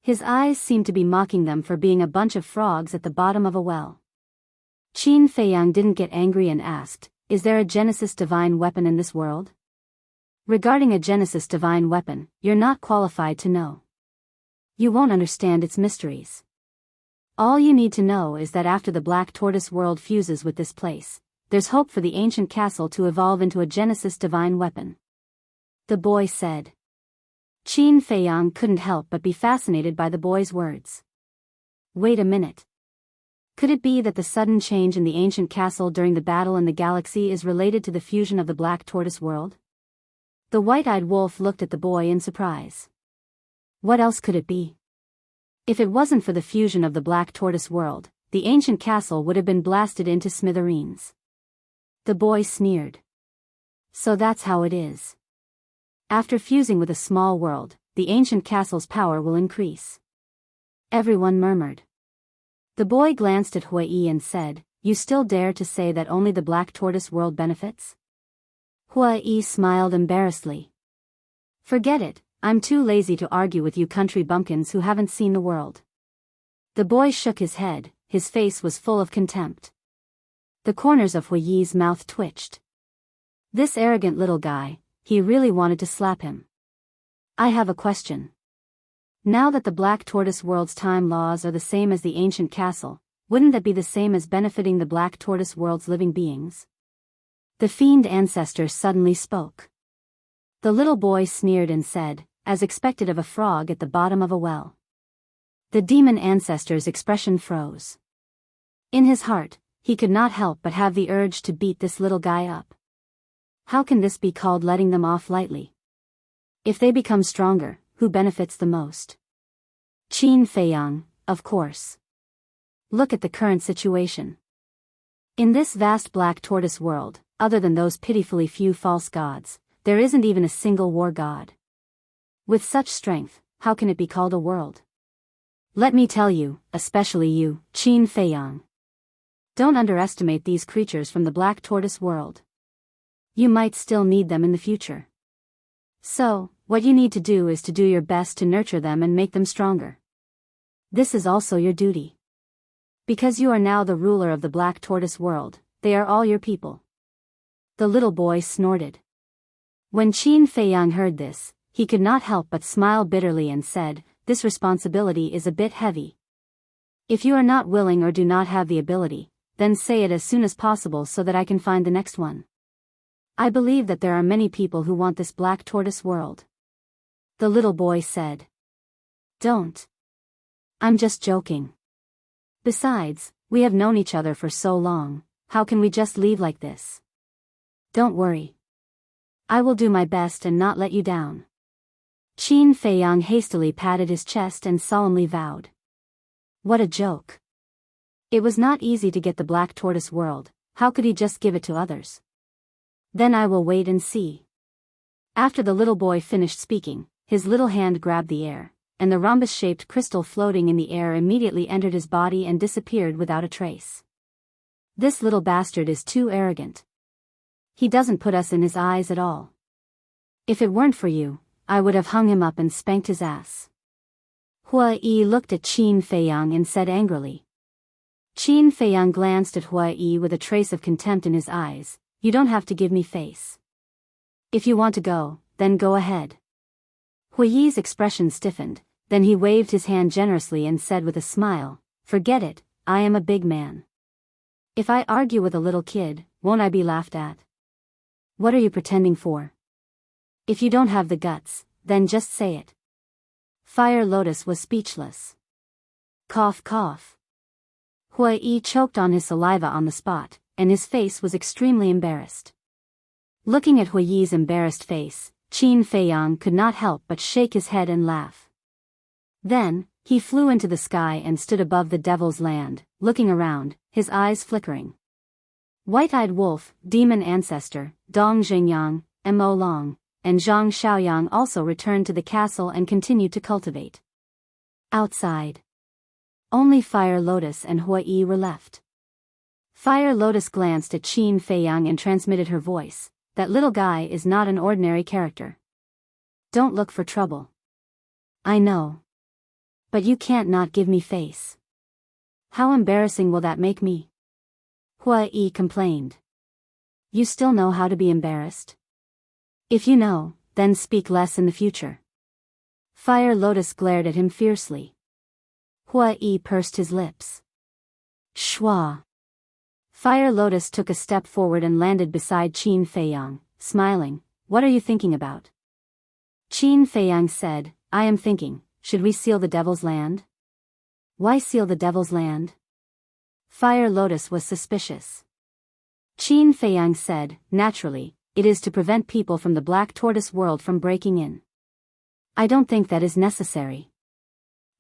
His eyes seemed to be mocking them for being a bunch of frogs at the bottom of a well. Qin Feiyang didn't get angry and asked, "Is there a Genesis divine weapon in this world?" Regarding a Genesis divine weapon, you're not qualified to know. You won't understand its mysteries. All you need to know is that after the Black Tortoise world fuses with this place, there's hope for the ancient castle to evolve into a Genesis divine weapon. The boy said. Qin Feiyang couldn't help but be fascinated by the boy's words. Wait a minute. Could it be that the sudden change in the ancient castle during the battle in the galaxy is related to the fusion of the Black Tortoise world? The white-eyed wolf looked at the boy in surprise. What else could it be? If it wasn't for the fusion of the Black Tortoise world, the ancient castle would have been blasted into smithereens. The boy sneered. So that's how it is. After fusing with a small world, the ancient castle's power will increase. Everyone murmured. The boy glanced at Hui and said, "You still dare to say that only the Black Tortoise world benefits?" Hui smiled embarrassedly. Forget it, I'm too lazy to argue with you country bumpkins who haven't seen the world. The boy shook his head, his face was full of contempt. The corners of Hui's mouth twitched. This arrogant little guy, he really wanted to slap him. I have a question. Now that the Black Tortoise world's time laws are the same as the ancient castle, wouldn't that be the same as benefiting the Black Tortoise world's living beings? The fiend ancestor suddenly spoke. The little boy sneered and said, as expected of a frog at the bottom of a well. The demon ancestor's expression froze. In his heart, he could not help but have the urge to beat this little guy up. How can this be called letting them off lightly? If they become stronger, who benefits the most? Qin Feiyang, of course. Look at the current situation. In this vast Black Tortoise world, other than those pitifully few false gods, there isn't even a single war god. With such strength, how can it be called a world? Let me tell you, especially you, Qin Feiyang. Don't underestimate these creatures from the Black Tortoise world. You might still need them in the future. So, what you need to do is to do your best to nurture them and make them stronger. This is also your duty. Because you are now the ruler of the Black Tortoise world, they are all your people. The little boy snorted. When Qin Feiyang heard this, he could not help but smile bitterly and said, "This responsibility is a bit heavy. If you are not willing or do not have the ability, then say it as soon as possible so that I can find the next one. I believe that there are many people who want this Black Tortoise world." The little boy said. Don't. I'm just joking. Besides, we have known each other for so long, how can we just leave like this? Don't worry. I will do my best and not let you down. Qin Feiyang hastily patted his chest and solemnly vowed. What a joke. It was not easy to get the Black Tortoise world, how could he just give it to others? Then I will wait and see. After the little boy finished speaking, his little hand grabbed the air, and the rhombus-shaped crystal floating in the air immediately entered his body and disappeared without a trace. This little bastard is too arrogant. He doesn't put us in his eyes at all. If it weren't for you, I would have hung him up and spanked his ass. Hui looked at Qin Feiyang and said angrily. Qin Feiyang glanced at Hui with a trace of contempt in his eyes. You don't have to give me face. If you want to go, then go ahead. Hui's expression stiffened, then he waved his hand generously and said with a smile, "Forget it, I am a big man. If I argue with a little kid, won't I be laughed at? What are you pretending for? If you don't have the guts, then just say it." Fire Lotus was speechless. Cough cough. Hui choked on his saliva on the spot, and his face was extremely embarrassed. Looking at Hui's embarrassed face, Qin Feiyang could not help but shake his head and laugh. Then, he flew into the sky and stood above the Devil's Land, looking around, his eyes flickering. White-eyed Wolf, Demon Ancestor, Dong Xingyang, Mo Long, and Zhang Xiaoyang also returned to the castle and continued to cultivate. Outside. Only Fire Lotus and Huai were left. Fire Lotus glanced at Qin Feiyang and transmitted her voice. That little guy is not an ordinary character. Don't look for trouble. I know. But you can't not give me face. How embarrassing will that make me? Huai complained. You still know how to be embarrassed? If you know, then speak less in the future. Fire Lotus glared at him fiercely. Huai pursed his lips. Schwa. Fire Lotus took a step forward and landed beside Qin Feiyang, smiling. What are you thinking about? Qin Feiyang said, I am thinking, should we seal the Devil's Land? Why seal the Devil's Land? Fire Lotus was suspicious. Qin Feiyang said, naturally, it is to prevent people from the Black Tortoise world from breaking in. I don't think that is necessary.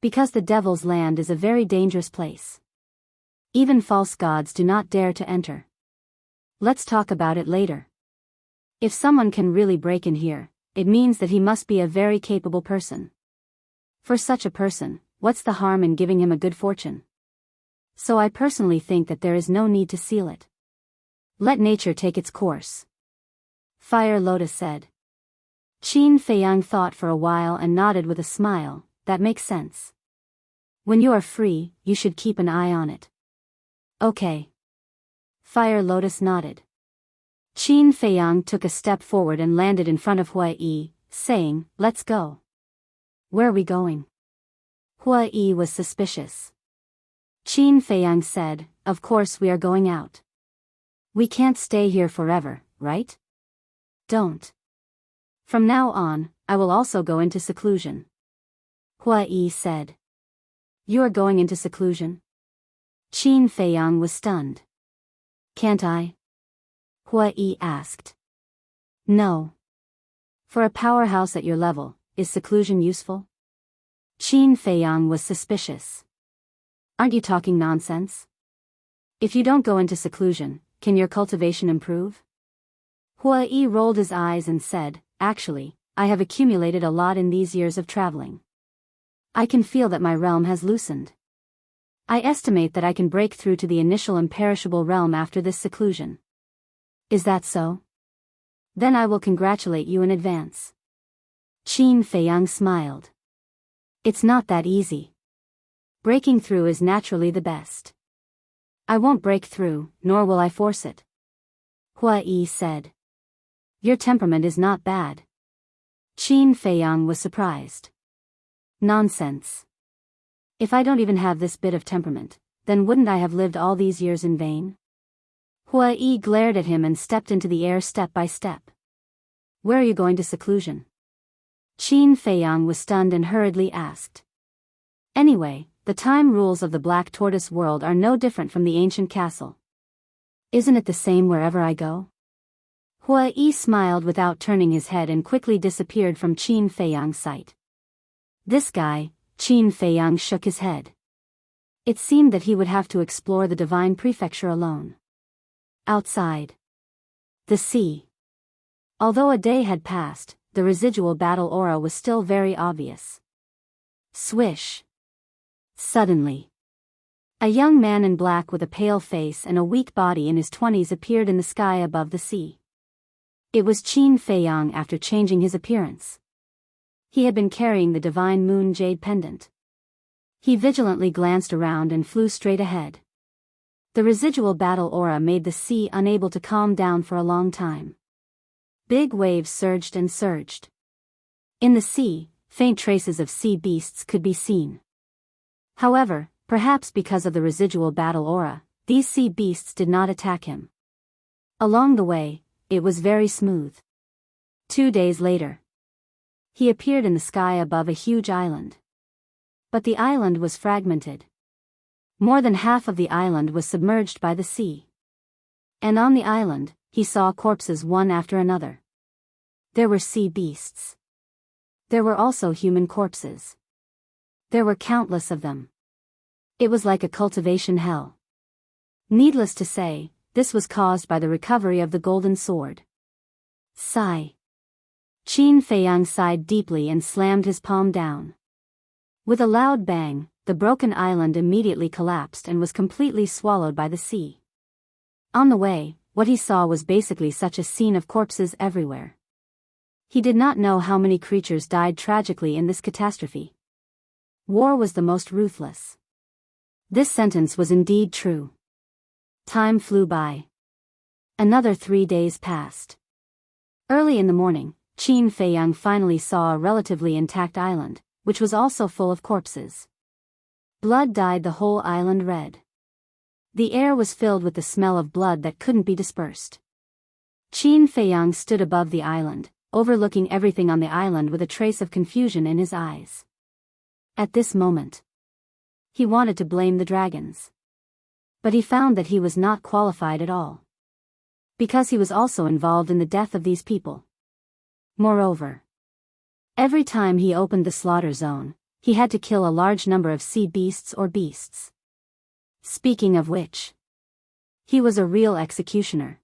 Because the Devil's Land is a very dangerous place. Even false gods do not dare to enter. Let's talk about it later. If someone can really break in here, it means that he must be a very capable person. For such a person, what's the harm in giving him a good fortune? So I personally think that there is no need to seal it. Let nature take its course. Fire Lotus said. Qin Feiyang thought for a while and nodded with a smile. That makes sense. When you are free, you should keep an eye on it. Okay. Fire Lotus nodded. Qin Feiyang took a step forward and landed in front of Huai, saying, let's go. Where are we going? Huai was suspicious. Qin Feiyang said, of course we are going out. We can't stay here forever, right? Don't. From now on, I will also go into seclusion. Huai said. You are going into seclusion? Qin Feiyang was stunned. Can't I? Huai asked. No. For a powerhouse at your level, is seclusion useful? Qin Feiyang was suspicious. Aren't you talking nonsense? If you don't go into seclusion, can your cultivation improve? Huai rolled his eyes and said, actually, I have accumulated a lot in these years of traveling. I can feel that my realm has loosened. I estimate that I can break through to the initial imperishable realm after this seclusion. Is that so? Then I will congratulate you in advance. Qin Feiyang smiled. It's not that easy. Breaking through is naturally the best. I won't break through, nor will I force it. Huai said. Your temperament is not bad. Qin Feiyang was surprised. Nonsense. If I don't even have this bit of temperament, then wouldn't I have lived all these years in vain? Huai glared at him and stepped into the air step by step. Where are you going to seclusion? Qin Feiyang was stunned and hurriedly asked. Anyway, the time rules of the Black Tortoise world are no different from the ancient castle. Isn't it the same wherever I go? Huai smiled without turning his head and quickly disappeared from Qin Feiyang's sight. This guy, Qin Feiyang shook his head. It seemed that he would have to explore the divine prefecture alone. Outside. The sea. Although a day had passed, the residual battle aura was still very obvious. Swish. Suddenly. A young man in black with a pale face and a weak body in his 20s appeared in the sky above the sea. It was Qin Feiyang after changing his appearance. He had been carrying the divine moon jade pendant. He vigilantly glanced around and flew straight ahead. The residual battle aura made the sea unable to calm down for a long time. Big waves surged and surged. In the sea, faint traces of sea beasts could be seen. However, perhaps because of the residual battle aura, these sea beasts did not attack him. Along the way, it was very smooth. 2 days later, he appeared in the sky above a huge island. But the island was fragmented. More than half of the island was submerged by the sea. And on the island, he saw corpses one after another. There were sea beasts. There were also human corpses. There were countless of them. It was like a cultivation hell. Needless to say, this was caused by the recovery of the golden sword. Sigh. Qin Feiyang sighed deeply and slammed his palm down. With a loud bang, the broken island immediately collapsed and was completely swallowed by the sea. On the way, what he saw was basically such a scene of corpses everywhere. He did not know how many creatures died tragically in this catastrophe. War was the most ruthless. This sentence was indeed true. Time flew by. Another 3 days passed. Early in the morning, Qin Feiyang finally saw a relatively intact island, which was also full of corpses. Blood dyed the whole island red. The air was filled with the smell of blood that couldn't be dispersed. Qin Feiyang stood above the island, overlooking everything on the island with a trace of confusion in his eyes. At this moment, he wanted to blame the dragons. But he found that he was not qualified at all. Because he was also involved in the death of these people. Moreover, every time he opened the slaughter zone, he had to kill a large number of sea beasts or beasts. Speaking of which, he was a real executioner.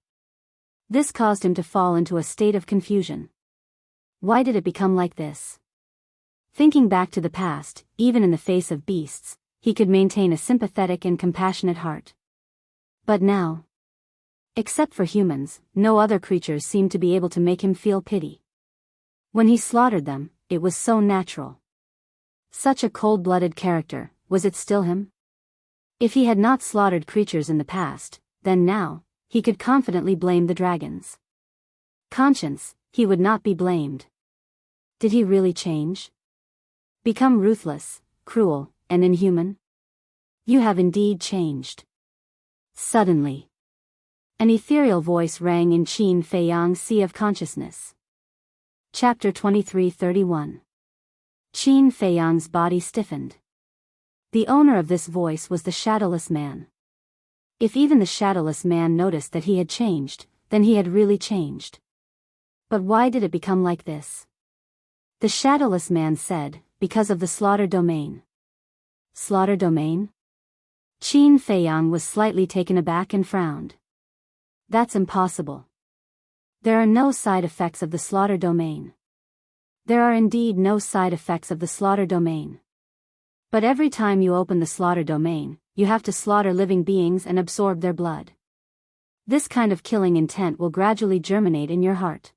This caused him to fall into a state of confusion. Why did it become like this? Thinking back to the past, even in the face of beasts, he could maintain a sympathetic and compassionate heart. But now, except for humans, no other creatures seemed to be able to make him feel pity. When he slaughtered them, it was so natural. Such a cold-blooded character, was it still him? If he had not slaughtered creatures in the past, then now, he could confidently blame the dragons. Conscience, he would not be blamed. Did he really change? Become ruthless, cruel, and inhuman? You have indeed changed. Suddenly, an ethereal voice rang in Qin Feiyang's sea of consciousness. Chapter 23:31. Qin Feiyang's body stiffened. The owner of this voice was the shadowless man. If even the shadowless man noticed that he had changed, then he had really changed. But why did it become like this? The shadowless man said, because of the slaughter domain. Slaughter domain? Qin Feiyang was slightly taken aback and frowned. That's impossible. There are no side effects of the slaughter domain. There are indeed no side effects of the slaughter domain. But every time you open the slaughter domain, you have to slaughter living beings and absorb their blood. This kind of killing intent will gradually germinate in your heart.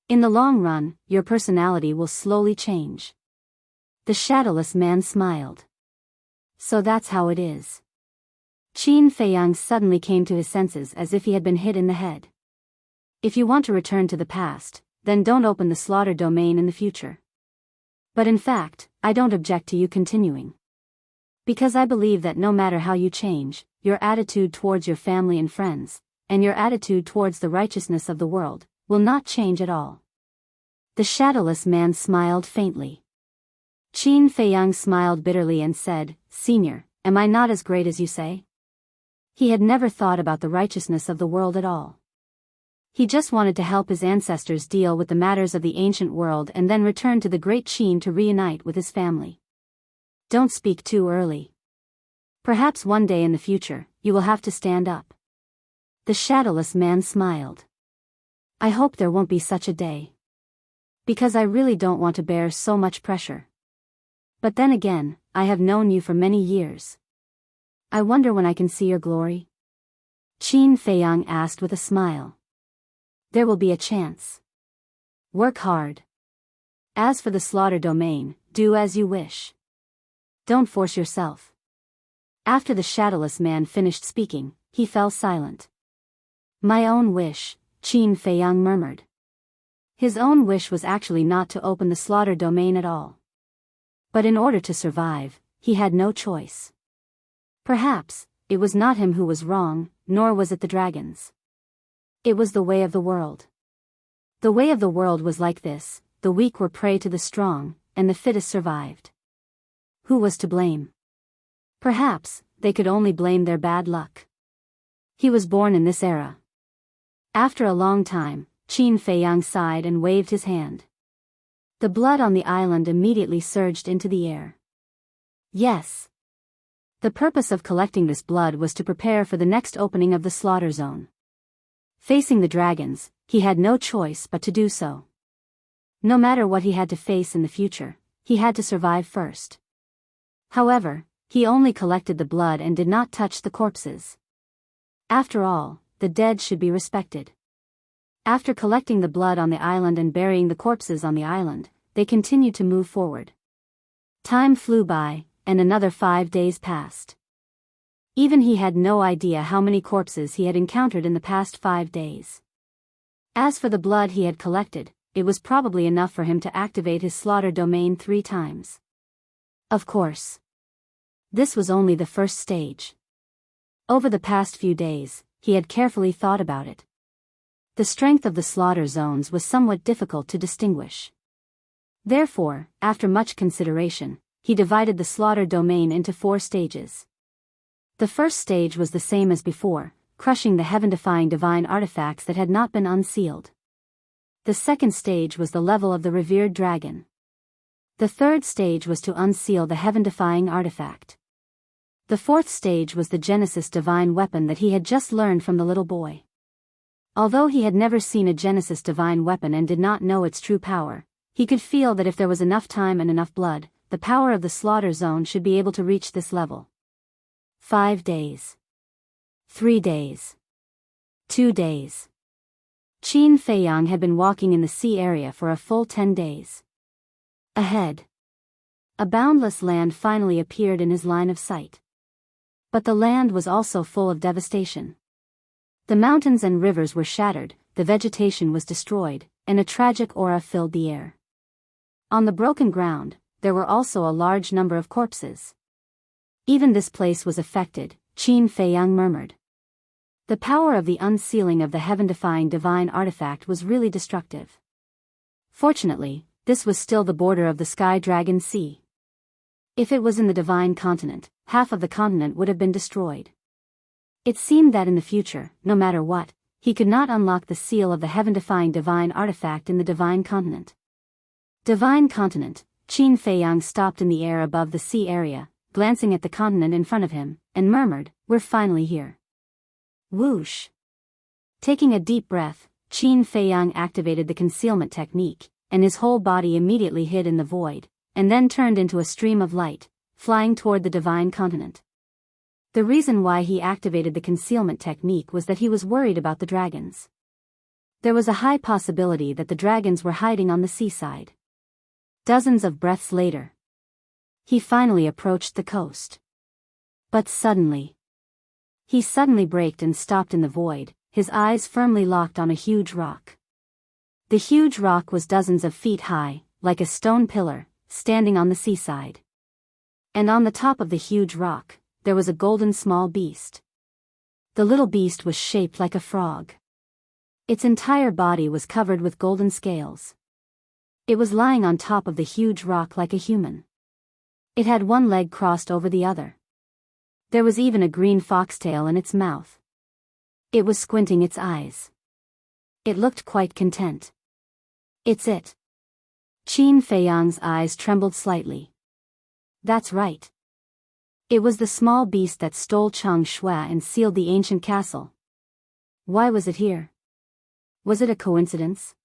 In the long run, your personality will slowly change. The shadowless man smiled. So that's how it is. Qin Feiyang suddenly came to his senses as if he had been hit in the head. If you want to return to the past, then don't open the slaughter domain in the future. But in fact, I don't object to you continuing. Because I believe that no matter how you change, your attitude towards your family and friends, and your attitude towards the righteousness of the world, will not change at all. The shadowless man smiled faintly. Qin Feiyang smiled bitterly and said, "Senior, am I not as great as you say?" He had never thought about the righteousness of the world at all. He just wanted to help his ancestors deal with the matters of the ancient world and then return to the great Qin to reunite with his family. Don't speak too early. Perhaps one day in the future, you will have to stand up. The shadowless man smiled. I hope there won't be such a day. Because I really don't want to bear so much pressure. But then again, I have known you for many years. I wonder when I can see your glory? Qin Feiyang asked with a smile. There will be a chance. Work hard. As for the slaughter domain, do as you wish. Don't force yourself. After the shadowless man finished speaking, he fell silent. My own wish, Qin Feiyang murmured. His own wish was actually not to open the slaughter domain at all. But in order to survive, he had no choice. Perhaps, it was not him who was wrong, nor was it the dragons. It was the way of the world. The way of the world was like this: the weak were prey to the strong, and the fittest survived. Who was to blame? Perhaps, they could only blame their bad luck. He was born in this era. After a long time, Qin Feiyang sighed and waved his hand. The blood on the island immediately surged into the air. Yes. The purpose of collecting this blood was to prepare for the next opening of the slaughter zone. Facing the dragons, he had no choice but to do so. No matter what he had to face in the future, he had to survive first. However, he only collected the blood and did not touch the corpses. After all, the dead should be respected. After collecting the blood on the island and burying the corpses on the island, they continued to move forward. Time flew by, and another 5 days passed. Even he had no idea how many corpses he had encountered in the past 5 days. As for the blood he had collected, it was probably enough for him to activate his slaughter domain 3 times. Of course. This was only the first stage. Over the past few days, he had carefully thought about it. The strength of the slaughter zones was somewhat difficult to distinguish. Therefore, after much consideration, he divided the slaughter domain into 4 stages. The first stage was the same as before, crushing the heaven-defying divine artifacts that had not been unsealed. The second stage was the level of the revered dragon. The third stage was to unseal the heaven-defying artifact. The fourth stage was the Genesis divine weapon that he had just learned from the little boy. Although he had never seen a Genesis divine weapon and did not know its true power, he could feel that if there was enough time and enough blood, the power of the slaughter zone should be able to reach this level. 5 days. 3 days. 2 days. Qin Feiyang had been walking in the sea area for a full 10 days. Ahead, a boundless land finally appeared in his line of sight. But the land was also full of devastation. The mountains and rivers were shattered, the vegetation was destroyed, and a tragic aura filled the air. On the broken ground, there were also a large number of corpses. Even this place was affected, Qin Feiyang murmured. The power of the unsealing of the heaven-defying divine artifact was really destructive. Fortunately, this was still the border of the Sky Dragon Sea. If it was in the divine continent, half of the continent would have been destroyed. It seemed that in the future, no matter what, he could not unlock the seal of the heaven-defying divine artifact in the divine continent. Divine continent, Qin Feiyang stopped in the air above the sea area, glancing at the continent in front of him, and murmured, "We're finally here." Whoosh! Taking a deep breath, Qin Feiyang activated the concealment technique, and his whole body immediately hid in the void, and then turned into a stream of light, flying toward the divine continent. The reason why he activated the concealment technique was that he was worried about the dragons. There was a high possibility that the dragons were hiding on the seaside. Dozens of breaths later, he finally approached the coast. But suddenly, he braked and stopped in the void, his eyes firmly locked on a huge rock. The huge rock was dozens of feet high, like a stone pillar, standing on the seaside. And on the top of the huge rock, there was a golden small beast. The little beast was shaped like a frog. Its entire body was covered with golden scales. It was lying on top of the huge rock like a human. It had one leg crossed over the other. There was even a green foxtail in its mouth. It was squinting its eyes. It looked quite content. "It's it." Qin Feiyang's eyes trembled slightly. That's right. It was the small beast that stole Chang Shui and sealed the ancient castle. Why was it here? Was it a coincidence?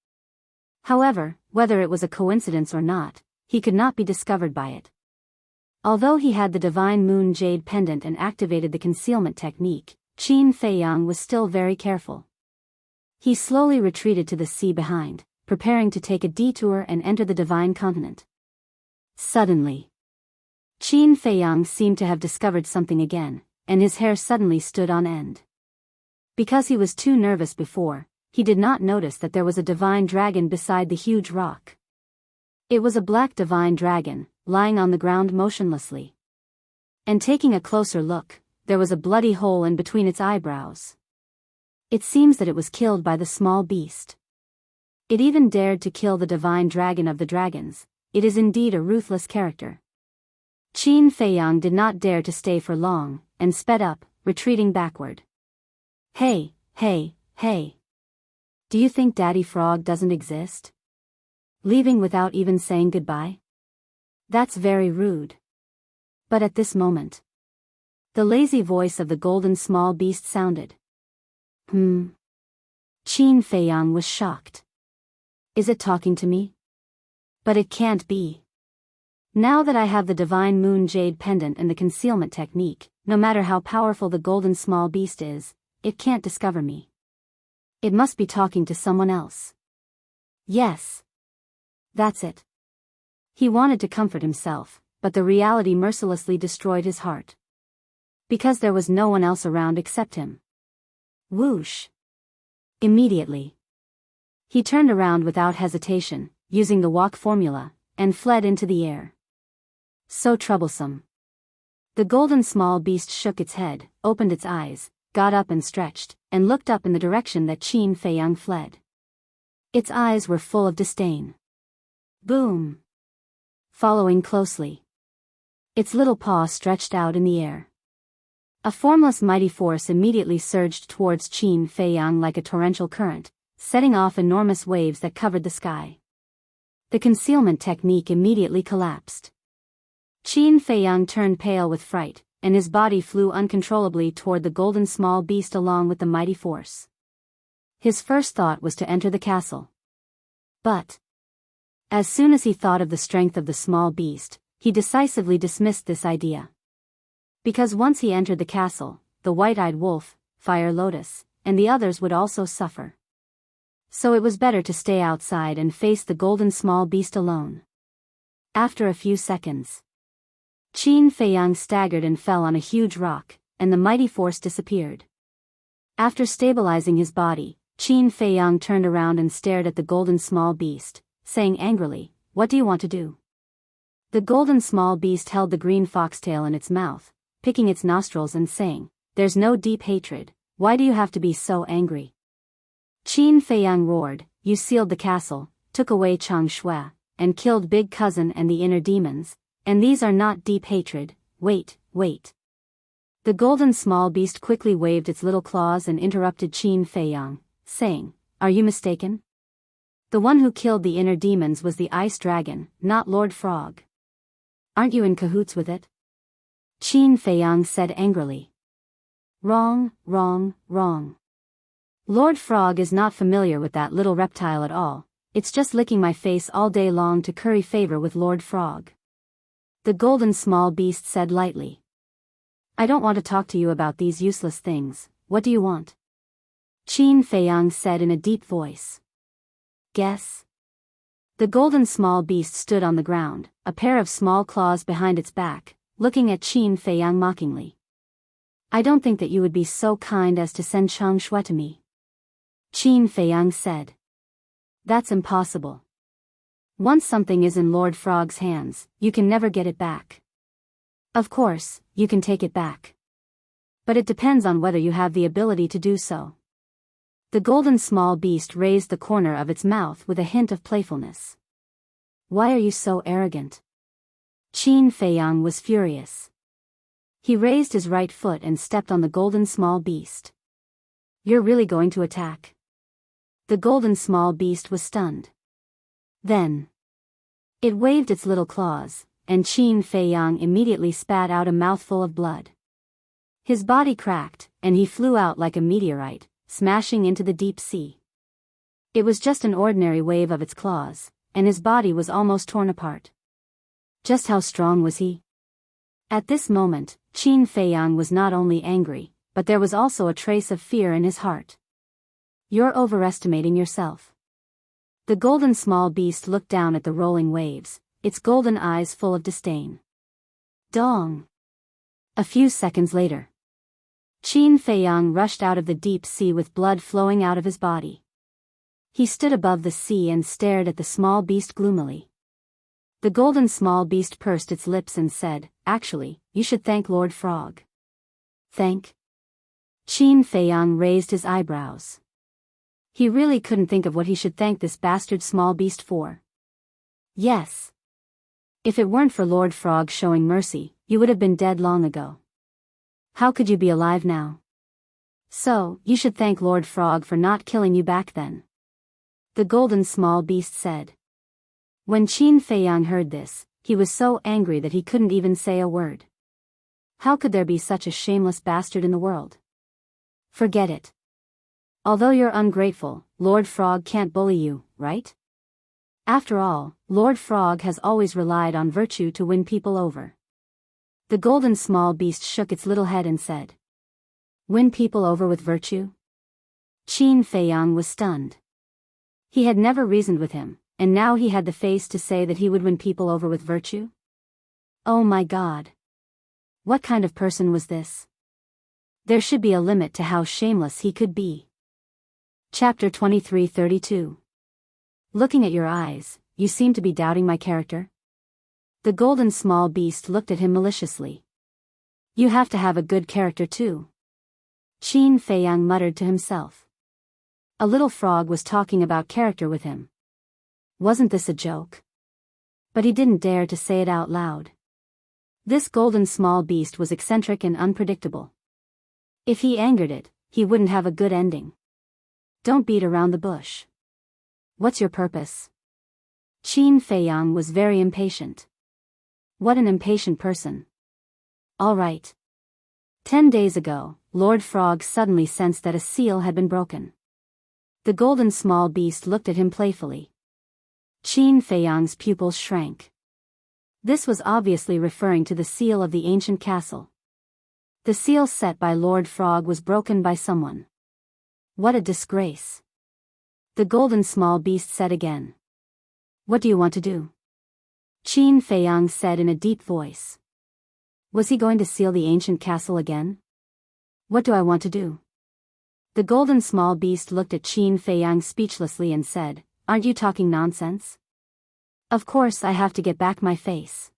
However, whether it was a coincidence or not, he could not be discovered by it. Although he had the divine moon jade pendant and activated the concealment technique, Qin Feiyang was still very careful. He slowly retreated to the sea behind, preparing to take a detour and enter the divine continent. Suddenly, Qin Feiyang seemed to have discovered something again, and his hair suddenly stood on end. Because he was too nervous before, he did not notice that there was a divine dragon beside the huge rock. It was a black divine dragon, lying on the ground motionlessly. And taking a closer look, there was a bloody hole in between its eyebrows. It seems that it was killed by the small beast. It even dared to kill the divine dragon of the dragons. It is indeed a ruthless character. Qin Feiyang did not dare to stay for long, and sped up, retreating backward. Hey, hey, hey. Do you think Daddy Frog doesn't exist? Leaving without even saying goodbye? That's very rude. But at this moment, the lazy voice of the golden small beast sounded. Qin Feiyang was shocked. Is it talking to me? But it can't be. Now that I have the divine moon jade pendant and the concealment technique, no matter how powerful the golden small beast is, it can't discover me. It must be talking to someone else. Yes. That's it. He wanted to comfort himself, but the reality mercilessly destroyed his heart. Because there was no one else around except him. Whoosh. Immediately. He turned around without hesitation, using the walk formula, and fled into the air. So troublesome. The golden small beast shook its head, opened its eyes, got up and stretched, and looked up in the direction that Qin Feiyang fled. Its eyes were full of disdain. Boom. Following closely. Its little paw stretched out in the air. A formless mighty force immediately surged towards Qin Feiyang like a torrential current, setting off enormous waves that covered the sky. The concealment technique immediately collapsed. Qin Feiyang turned pale with fright, and his body flew uncontrollably toward the golden small beast along with the mighty force. His first thought was to enter the castle. But as soon as he thought of the strength of the small beast, he decisively dismissed this idea. Because once he entered the castle, the white-eyed wolf, Fire Lotus, and the others would also suffer. So it was better to stay outside and face the golden small beast alone. After a few seconds, Qin Feiyang staggered and fell on a huge rock, and the mighty force disappeared. After stabilizing his body, Qin Feiyang turned around and stared at the golden small beast, saying angrily, "What do you want to do?" The golden small beast held the green foxtail in its mouth, picking its nostrils and saying, "There's no deep hatred, why do you have to be so angry?" Qin Feiyang roared, "You sealed the castle, took away Chang Shui, and killed Big Cousin and the inner demons, and these are not deep hatred, wait. The golden small beast quickly waved its little claws and interrupted Qin Feiyang, saying, "Are you mistaken? The one who killed the inner demons was the ice dragon, not Lord Frog. Aren't you in cahoots with it?" Qin Feiyang said angrily. Wrong. Lord Frog is not familiar with that little reptile at all, it's just licking my face all day long to curry favor with Lord Frog. The golden small beast said lightly. "I don't want to talk to you about these useless things, what do you want?" Qin Feiyang said in a deep voice. "Guess." The golden small beast stood on the ground, a pair of small claws behind its back, looking at Qin Feiyang mockingly. "I don't think that you would be so kind as to send Chang Shui to me," Qin Feiyang said. "That's impossible. Once something is in Lord Frog's hands, you can never get it back. Of course, you can take it back. But it depends on whether you have the ability to do so." The golden small beast raised the corner of its mouth with a hint of playfulness. "Why are you so arrogant?" Qin Feiyang was furious. He raised his right foot and stepped on the golden small beast. "You're really going to attack?" The golden small beast was stunned. Then it waved its little claws, and Qin Feiyang immediately spat out a mouthful of blood. His body cracked, and he flew out like a meteorite, smashing into the deep sea. It was just an ordinary wave of its claws, and his body was almost torn apart. Just how strong was he? At this moment, Qin Feiyang was not only angry, but there was also a trace of fear in his heart. "You're overestimating yourself." The golden small beast looked down at the rolling waves, its golden eyes full of disdain. Dong! A few seconds later, Qin Feiyang rushed out of the deep sea with blood flowing out of his body. He stood above the sea and stared at the small beast gloomily. The golden small beast pursed its lips and said, "Actually, you should thank Lord Frog." "Thank?" Qin Feiyang raised his eyebrows. He really couldn't think of what he should thank this bastard small beast for. "Yes. If it weren't for Lord Frog showing mercy, you would have been dead long ago. How could you be alive now? So, you should thank Lord Frog for not killing you back then," the golden small beast said. When Qin Feiyang heard this, he was so angry that he couldn't even say a word. How could there be such a shameless bastard in the world? Forget it. Although you're ungrateful, Lord Frog can't bully you, right? After all, Lord Frog has always relied on virtue to win people over. The golden small beast shook its little head and said, "Win people over with virtue?" Qin Feiyang was stunned. He had never reasoned with him, and now he had the face to say that he would win people over with virtue? Oh my God! What kind of person was this? There should be a limit to how shameless he could be. Chapter 23:32. Looking at your eyes, you seem to be doubting my character? The golden small beast looked at him maliciously. You have to have a good character too. Qin Feiyang muttered to himself. A little frog was talking about character with him. Wasn't this a joke? But he didn't dare to say it out loud. This golden small beast was eccentric and unpredictable. If he angered it, he wouldn't have a good ending. Don't beat around the bush. What's your purpose? Qin Feiyang was very impatient. What an impatient person. All right. 10 days ago, Lord Frog suddenly sensed that a seal had been broken. The golden small beast looked at him playfully. Qin Feiyang's pupils shrank. This was obviously referring to the seal of the ancient castle. The seal set by Lord Frog was broken by someone. What a disgrace. The golden small beast said again. What do you want to do? Qin Feiyang said in a deep voice. Was he going to seal the ancient castle again? What do I want to do? The golden small beast looked at Qin Feiyang speechlessly and said, Aren't you talking nonsense? Of course I have to get back my face.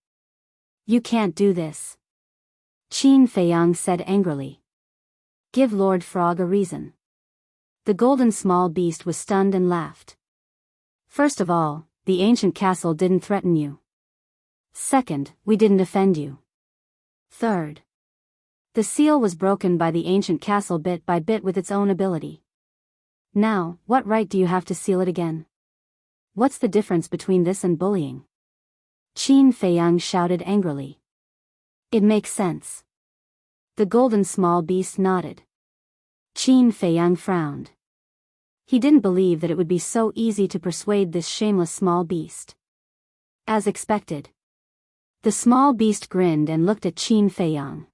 You can't do this. Qin Feiyang said angrily. Give Lord Frog a reason. The golden small beast was stunned and laughed. First of all, the ancient castle didn't threaten you. Second, we didn't offend you. Third, the seal was broken by the ancient castle bit by bit with its own ability. Now, what right do you have to seal it again? What's the difference between this and bullying? Qin Feiyang shouted angrily. It makes sense. The golden small beast nodded. Qin Feiyang frowned. He didn't believe that it would be so easy to persuade this shameless small beast. As expected, the small beast grinned and looked at Qin Feiyang.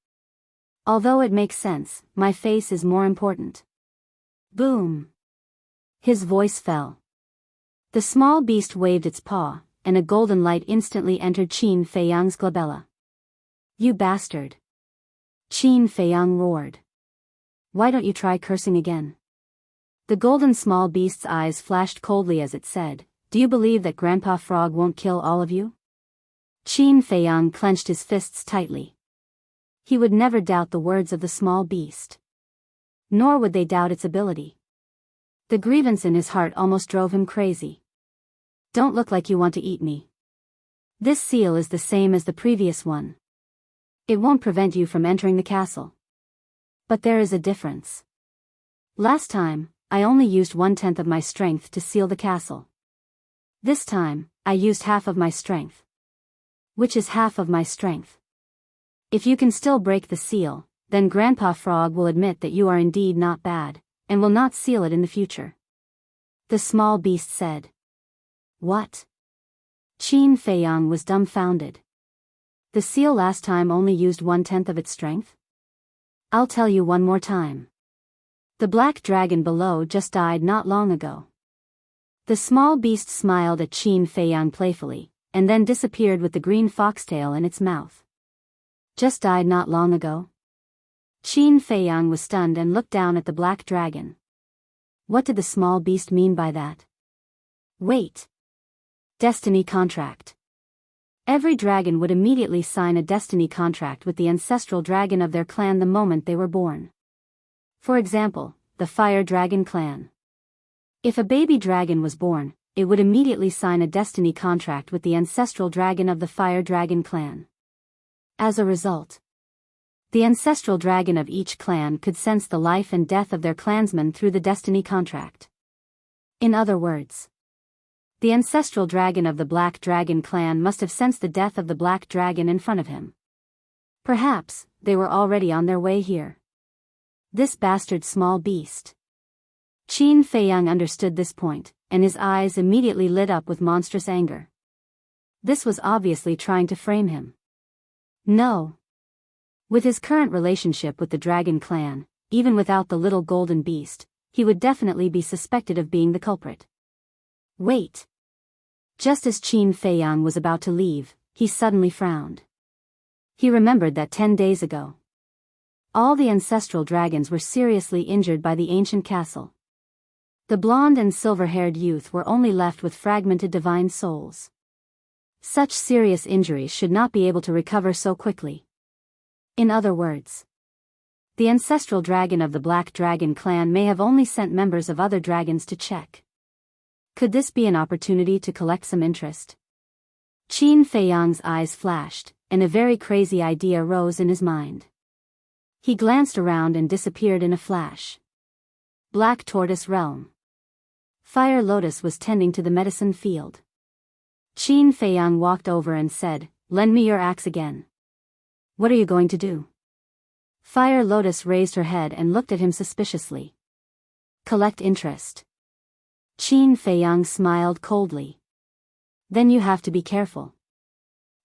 Although it makes sense, my face is more important. Boom! His voice fell. The small beast waved its paw, and a golden light instantly entered Qin Feiyang's glabella. You bastard! Qin Feiyang roared. Why don't you try cursing again? The golden small beast's eyes flashed coldly as it said, Do you believe that Grandpa Frog won't kill all of you? Qin Feiyang clenched his fists tightly. He would never doubt the words of the small beast. Nor would they doubt its ability. The grievance in his heart almost drove him crazy. Don't look like you want to eat me. This seal is the same as the previous one. It won't prevent you from entering the castle. But there is a difference. Last time, I only used 1/10 of my strength to seal the castle. This time, I used half of my strength. Which is half of my strength. If you can still break the seal, then Grandpa Frog will admit that you are indeed not bad, and will not seal it in the future. The small beast said. What? Qin Feiyang was dumbfounded. The seal last time only used 1/10 of its strength? I'll tell you one more time. The black dragon below just died not long ago. The small beast smiled at Qin Feiyang playfully, and then disappeared with the green foxtail in its mouth. Just died not long ago? Qin Feiyang was stunned and looked down at the black dragon. What did the small beast mean by that? Wait. Destiny contract. Every dragon would immediately sign a destiny contract with the ancestral dragon of their clan the moment they were born. For example, the Fire Dragon clan. If a baby dragon was born, it would immediately sign a destiny contract with the ancestral dragon of the Fire Dragon clan. As a result, the ancestral dragon of each clan could sense the life and death of their clansman through the destiny contract. In other words, the ancestral dragon of the Black Dragon clan must have sensed the death of the Black Dragon in front of him. Perhaps, they were already on their way here. This bastard small beast. Qin Feiyang understood this point, and his eyes immediately lit up with monstrous anger. This was obviously trying to frame him. No. With his current relationship with the dragon clan, even without the little golden beast, he would definitely be suspected of being the culprit. Wait. Just as Qin Feiyang was about to leave, he suddenly frowned. He remembered that 10 days ago, all the ancestral dragons were seriously injured by the ancient castle. The blonde and silver-haired youth were only left with fragmented divine souls. Such serious injuries should not be able to recover so quickly. In other words, the ancestral dragon of the Black Dragon clan may have only sent members of other dragons to check. Could this be an opportunity to collect some interest? Qin Feiyang's eyes flashed, and a very crazy idea rose in his mind. He glanced around and disappeared in a flash. Black Tortoise Realm. Fire Lotus was tending to the medicine field. Qin Feiyang walked over and said, "Lend me your axe again." "What are you going to do?" Fire Lotus raised her head and looked at him suspiciously. "Collect interest." Qin Feiyang smiled coldly. "Then you have to be careful."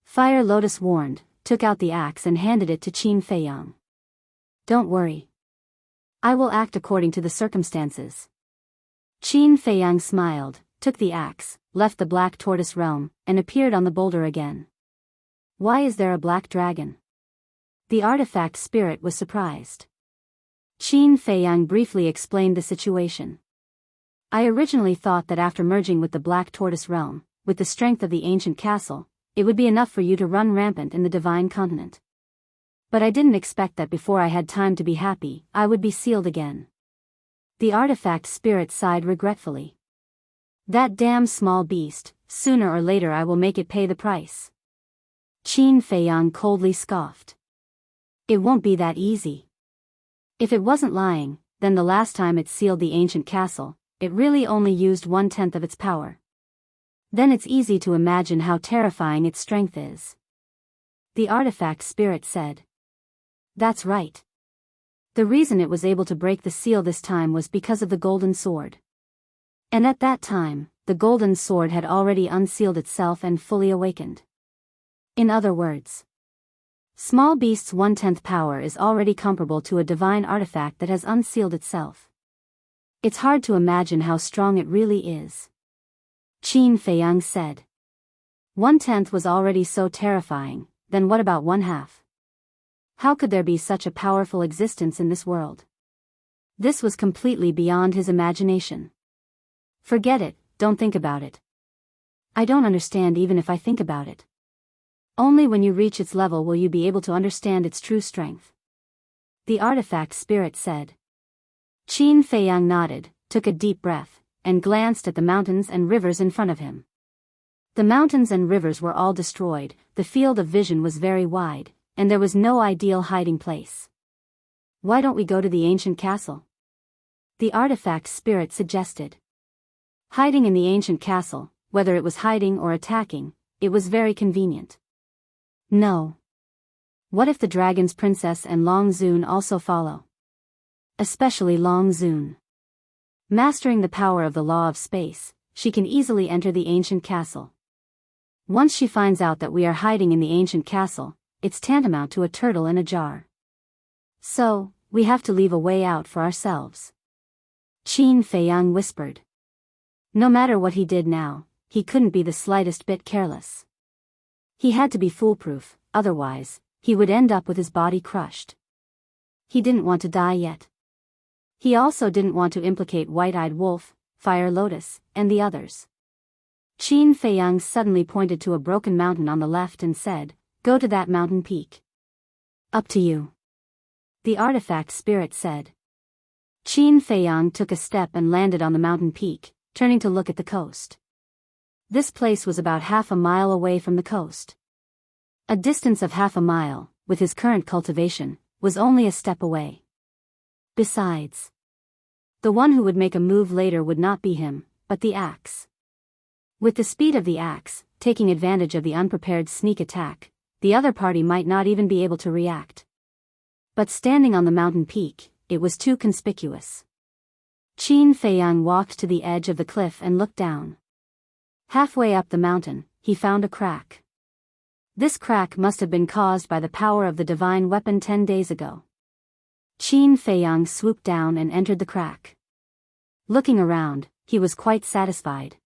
Fire Lotus warned, took out the axe and handed it to Qin Feiyang. "Don't worry. I will act according to the circumstances." Qin Feiyang smiled, took the axe, left the Black Tortoise Realm, and appeared on the boulder again. "Why is there a black dragon?" The artifact spirit was surprised. Qin Feiyang briefly explained the situation. "I originally thought that after merging with the Black Tortoise Realm, with the strength of the ancient castle, it would be enough for you to run rampant in the divine continent. But I didn't expect that before I had time to be happy, I would be sealed again." The artifact spirit sighed regretfully. "That damn small beast, sooner or later I will make it pay the price." Qin Feiyang coldly scoffed. "It won't be that easy. If it wasn't lying, then the last time it sealed the ancient castle, it really only used 1/10 of its power. Then it's easy to imagine how terrifying its strength is." The artifact spirit said. "That's right. The reason it was able to break the seal this time was because of the golden sword. And at that time, the golden sword had already unsealed itself and fully awakened. In other words, small beast's 1/10 power is already comparable to a divine artifact that has unsealed itself. It's hard to imagine how strong it really is." Qin Feiyang said. 1/10 was already so terrifying, then what about 1/2? How could there be such a powerful existence in this world? This was completely beyond his imagination. "Forget it, don't think about it." "I don't understand even if I think about it." "Only when you reach its level will you be able to understand its true strength," the artifact spirit said. Qin Feiyang nodded, took a deep breath, and glanced at the mountains and rivers in front of him. The mountains and rivers were all destroyed, the field of vision was very wide, and there was no ideal hiding place. "Why don't we go to the ancient castle?" the artifact spirit suggested. Hiding in the ancient castle, whether it was hiding or attacking, it was very convenient. No. What if the dragon's princess and Long Zun also follow? Especially Long Zun. Mastering the power of the law of space, she can easily enter the ancient castle. Once she finds out that we are hiding in the ancient castle, it's tantamount to a turtle in a jar. So, we have to leave a way out for ourselves. Qin Feiyang whispered. No matter what he did now, he couldn't be the slightest bit careless. He had to be foolproof, otherwise, he would end up with his body crushed. He didn't want to die yet. He also didn't want to implicate White-Eyed Wolf, Fire Lotus, and the others. Qin Feiyang suddenly pointed to a broken mountain on the left and said, "Go to that mountain peak." "Up to you," the artifact spirit said. Qin Feiyang took a step and landed on the mountain peak, turning to look at the coast. This place was about half a mile away from the coast. A distance of half a mile, with his current cultivation, was only a step away. Besides, the one who would make a move later would not be him, but the axe. With the speed of the axe, taking advantage of the unprepared sneak attack, the other party might not even be able to react. But standing on the mountain peak, it was too conspicuous. Qin Feiyang walked to the edge of the cliff and looked down. Halfway up the mountain, he found a crack. This crack must have been caused by the power of the divine weapon 10 days ago. Qin Feiyang swooped down and entered the crack. Looking around, he was quite satisfied.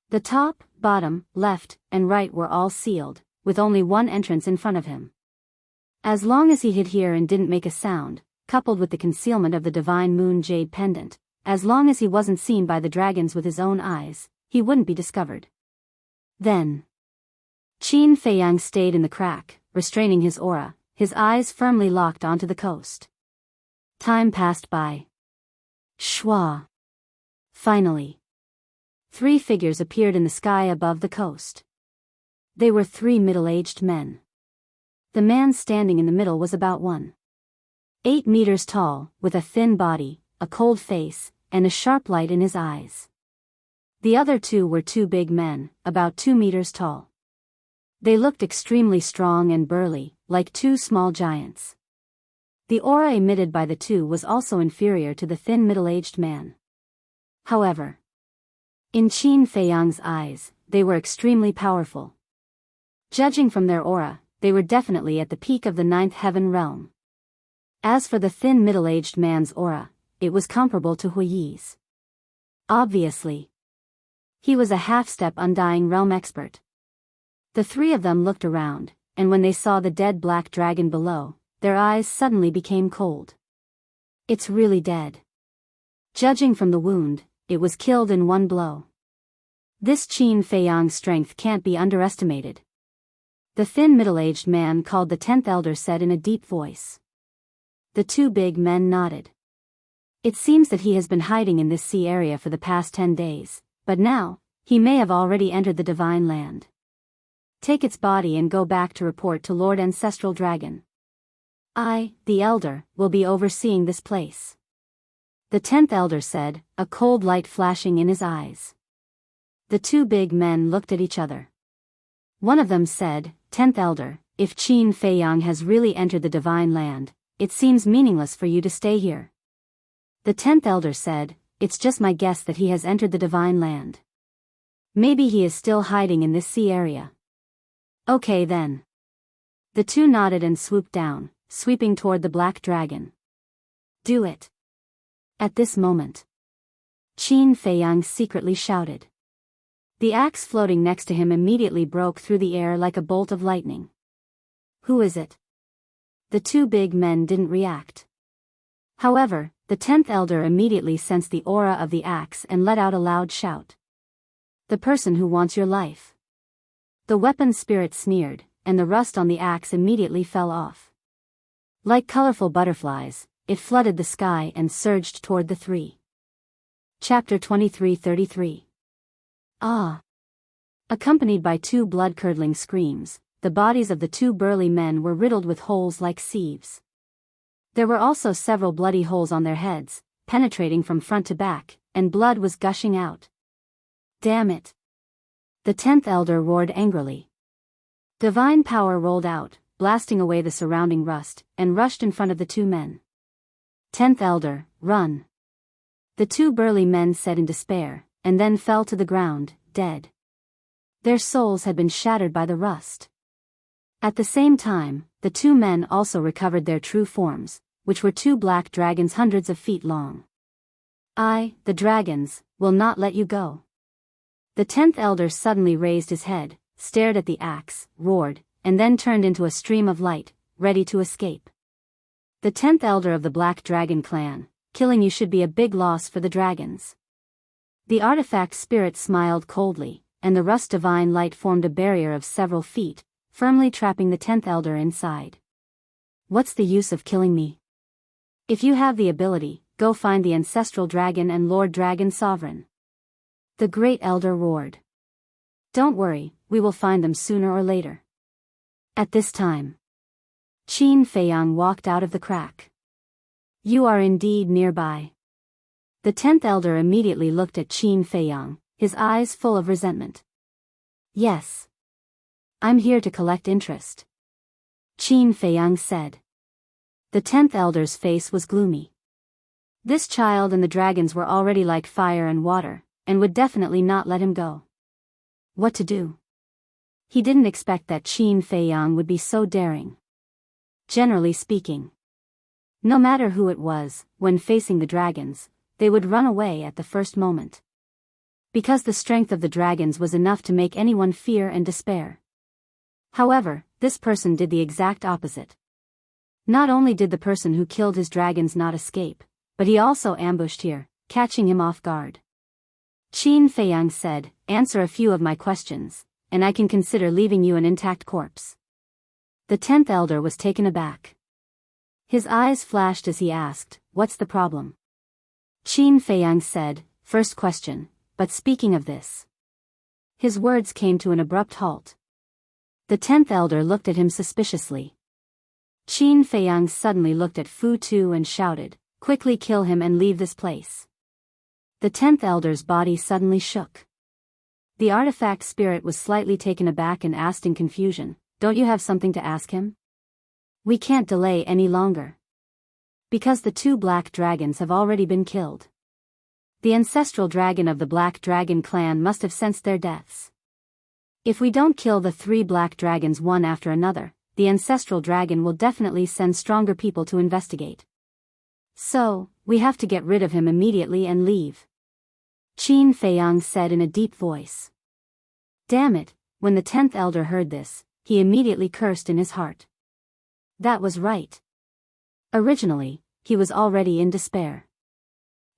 The top, bottom, left, and right were all sealed, with only one entrance in front of him. As long as he hid here and didn't make a sound, coupled with the concealment of the divine moon jade pendant, as long as he wasn't seen by the dragons with his own eyes, he wouldn't be discovered. Then, Qin Feiyang stayed in the crack, restraining his aura, his eyes firmly locked onto the coast. Time passed by. Shwa. Finally, 3 figures appeared in the sky above the coast. They were 3 middle-aged men. The man standing in the middle was about 1.8 meters tall, with a thin body, a cold face, and a sharp light in his eyes. The other 2 were 2 big men, about 2 meters tall. They looked extremely strong and burly, like 2 small giants. The aura emitted by the 2 was also inferior to the thin middle-aged man. However, in Qin Feiyang's eyes, they were extremely powerful. Judging from their aura, they were definitely at the peak of the 9th heaven realm. As for the thin middle-aged man's aura, it was comparable to Hui's. Obviously, he was a half-step undying realm expert. The 3 of them looked around, and when they saw the dead black dragon below, their eyes suddenly became cold. It's really dead. Judging from the wound, it was killed in 1 blow. This Qin Feiyang's strength can't be underestimated. The thin middle-aged man called the 10th elder said in a deep voice. The 2 big men nodded. It seems that he has been hiding in this sea area for the past 10 days, but now, he may have already entered the divine land. Take its body and go back to report to Lord Ancestral Dragon. I, the elder, will be overseeing this place. The 10th elder said, a cold light flashing in his eyes. The 2 big men looked at each other. One of them said, 10th elder, if Qin Feiyang has really entered the divine land, it seems meaningless for you to stay here. The 10th elder said, it's just my guess that he has entered the divine land. Maybe he is still hiding in this sea area. Okay then. The 2 nodded and swooped down, sweeping toward the black dragon. Do it. At this moment, Qin Feiyang secretly shouted. The axe floating next to him immediately broke through the air like a bolt of lightning. Who is it? The 2 big men didn't react. However, the 10th elder immediately sensed the aura of the axe and let out a loud shout. The person who wants your life. The weapon spirit sneered, and the rust on the axe immediately fell off. Like colorful butterflies, it flooded the sky and surged toward the 3. Chapter 23:33. Ah! Accompanied by 2 blood-curdling screams, the bodies of the 2 burly men were riddled with holes like sieves. There were also several bloody holes on their heads, penetrating from front to back, and blood was gushing out. Damn it! The 10th elder roared angrily. Divine power rolled out, blasting away the surrounding rust, and rushed in front of the 2 men. 10th elder, run! The 2 burly men said in despair, and then fell to the ground, dead. Their souls had been shattered by the rust. At the same time, the 2 men also recovered their true forms, which were 2 black dragons hundreds of feet long. I, the dragons, will not let you go. The 10th elder suddenly raised his head, stared at the axe, roared, and then turned into a stream of light, ready to escape. The 10th elder of the Black Dragon clan, killing you should be a big loss for the dragons. The artifact spirit smiled coldly, and the rust divine light formed a barrier of several feet, firmly trapping the 10th elder inside. What's the use of killing me? If you have the ability, go find the Ancestral Dragon and Lord Dragon Sovereign. The Great Elder roared. Don't worry, we will find them sooner or later. At this time, Qin Feiyang walked out of the crack. You are indeed nearby. The 10th elder immediately looked at Qin Feiyang, his eyes full of resentment. Yes. I'm here to collect interest. Qin Feiyang said. The 10th elder's face was gloomy. This child and the dragons were already like fire and water, and would definitely not let him go. What to do? He didn't expect that Qin Feiyang would be so daring. Generally speaking, no matter who it was, when facing the dragons, they would run away at the first moment. Because the strength of the dragons was enough to make anyone fear and despair. However, this person did the exact opposite. Not only did the person who killed his dragons not escape, but he also ambushed here, catching him off guard. Qin Feiyang said, "Answer a few of my questions, and I can consider leaving you an intact corpse." The 10th elder was taken aback. His eyes flashed as he asked, "What's the problem?" Qin Feiyang said, "First question, but speaking of this." His words came to an abrupt halt. The 10th elder looked at him suspiciously. Qin Feiyang suddenly looked at Fu Tu and shouted, "Quickly kill him and leave this place." The 10th elder's body suddenly shook. The artifact spirit was slightly taken aback and asked in confusion, "Don't you have something to ask him?" "We can't delay any longer. Because the 2 black dragons have already been killed. The ancestral dragon of the Black Dragon clan must have sensed their deaths. If we don't kill the 3 black dragons one after another, the ancestral dragon will definitely send stronger people to investigate. So, we have to get rid of him immediately and leave." Qin Feiyang said in a deep voice. Damn it, when the 10th elder heard this, he immediately cursed in his heart. That was right. Originally, he was already in despair.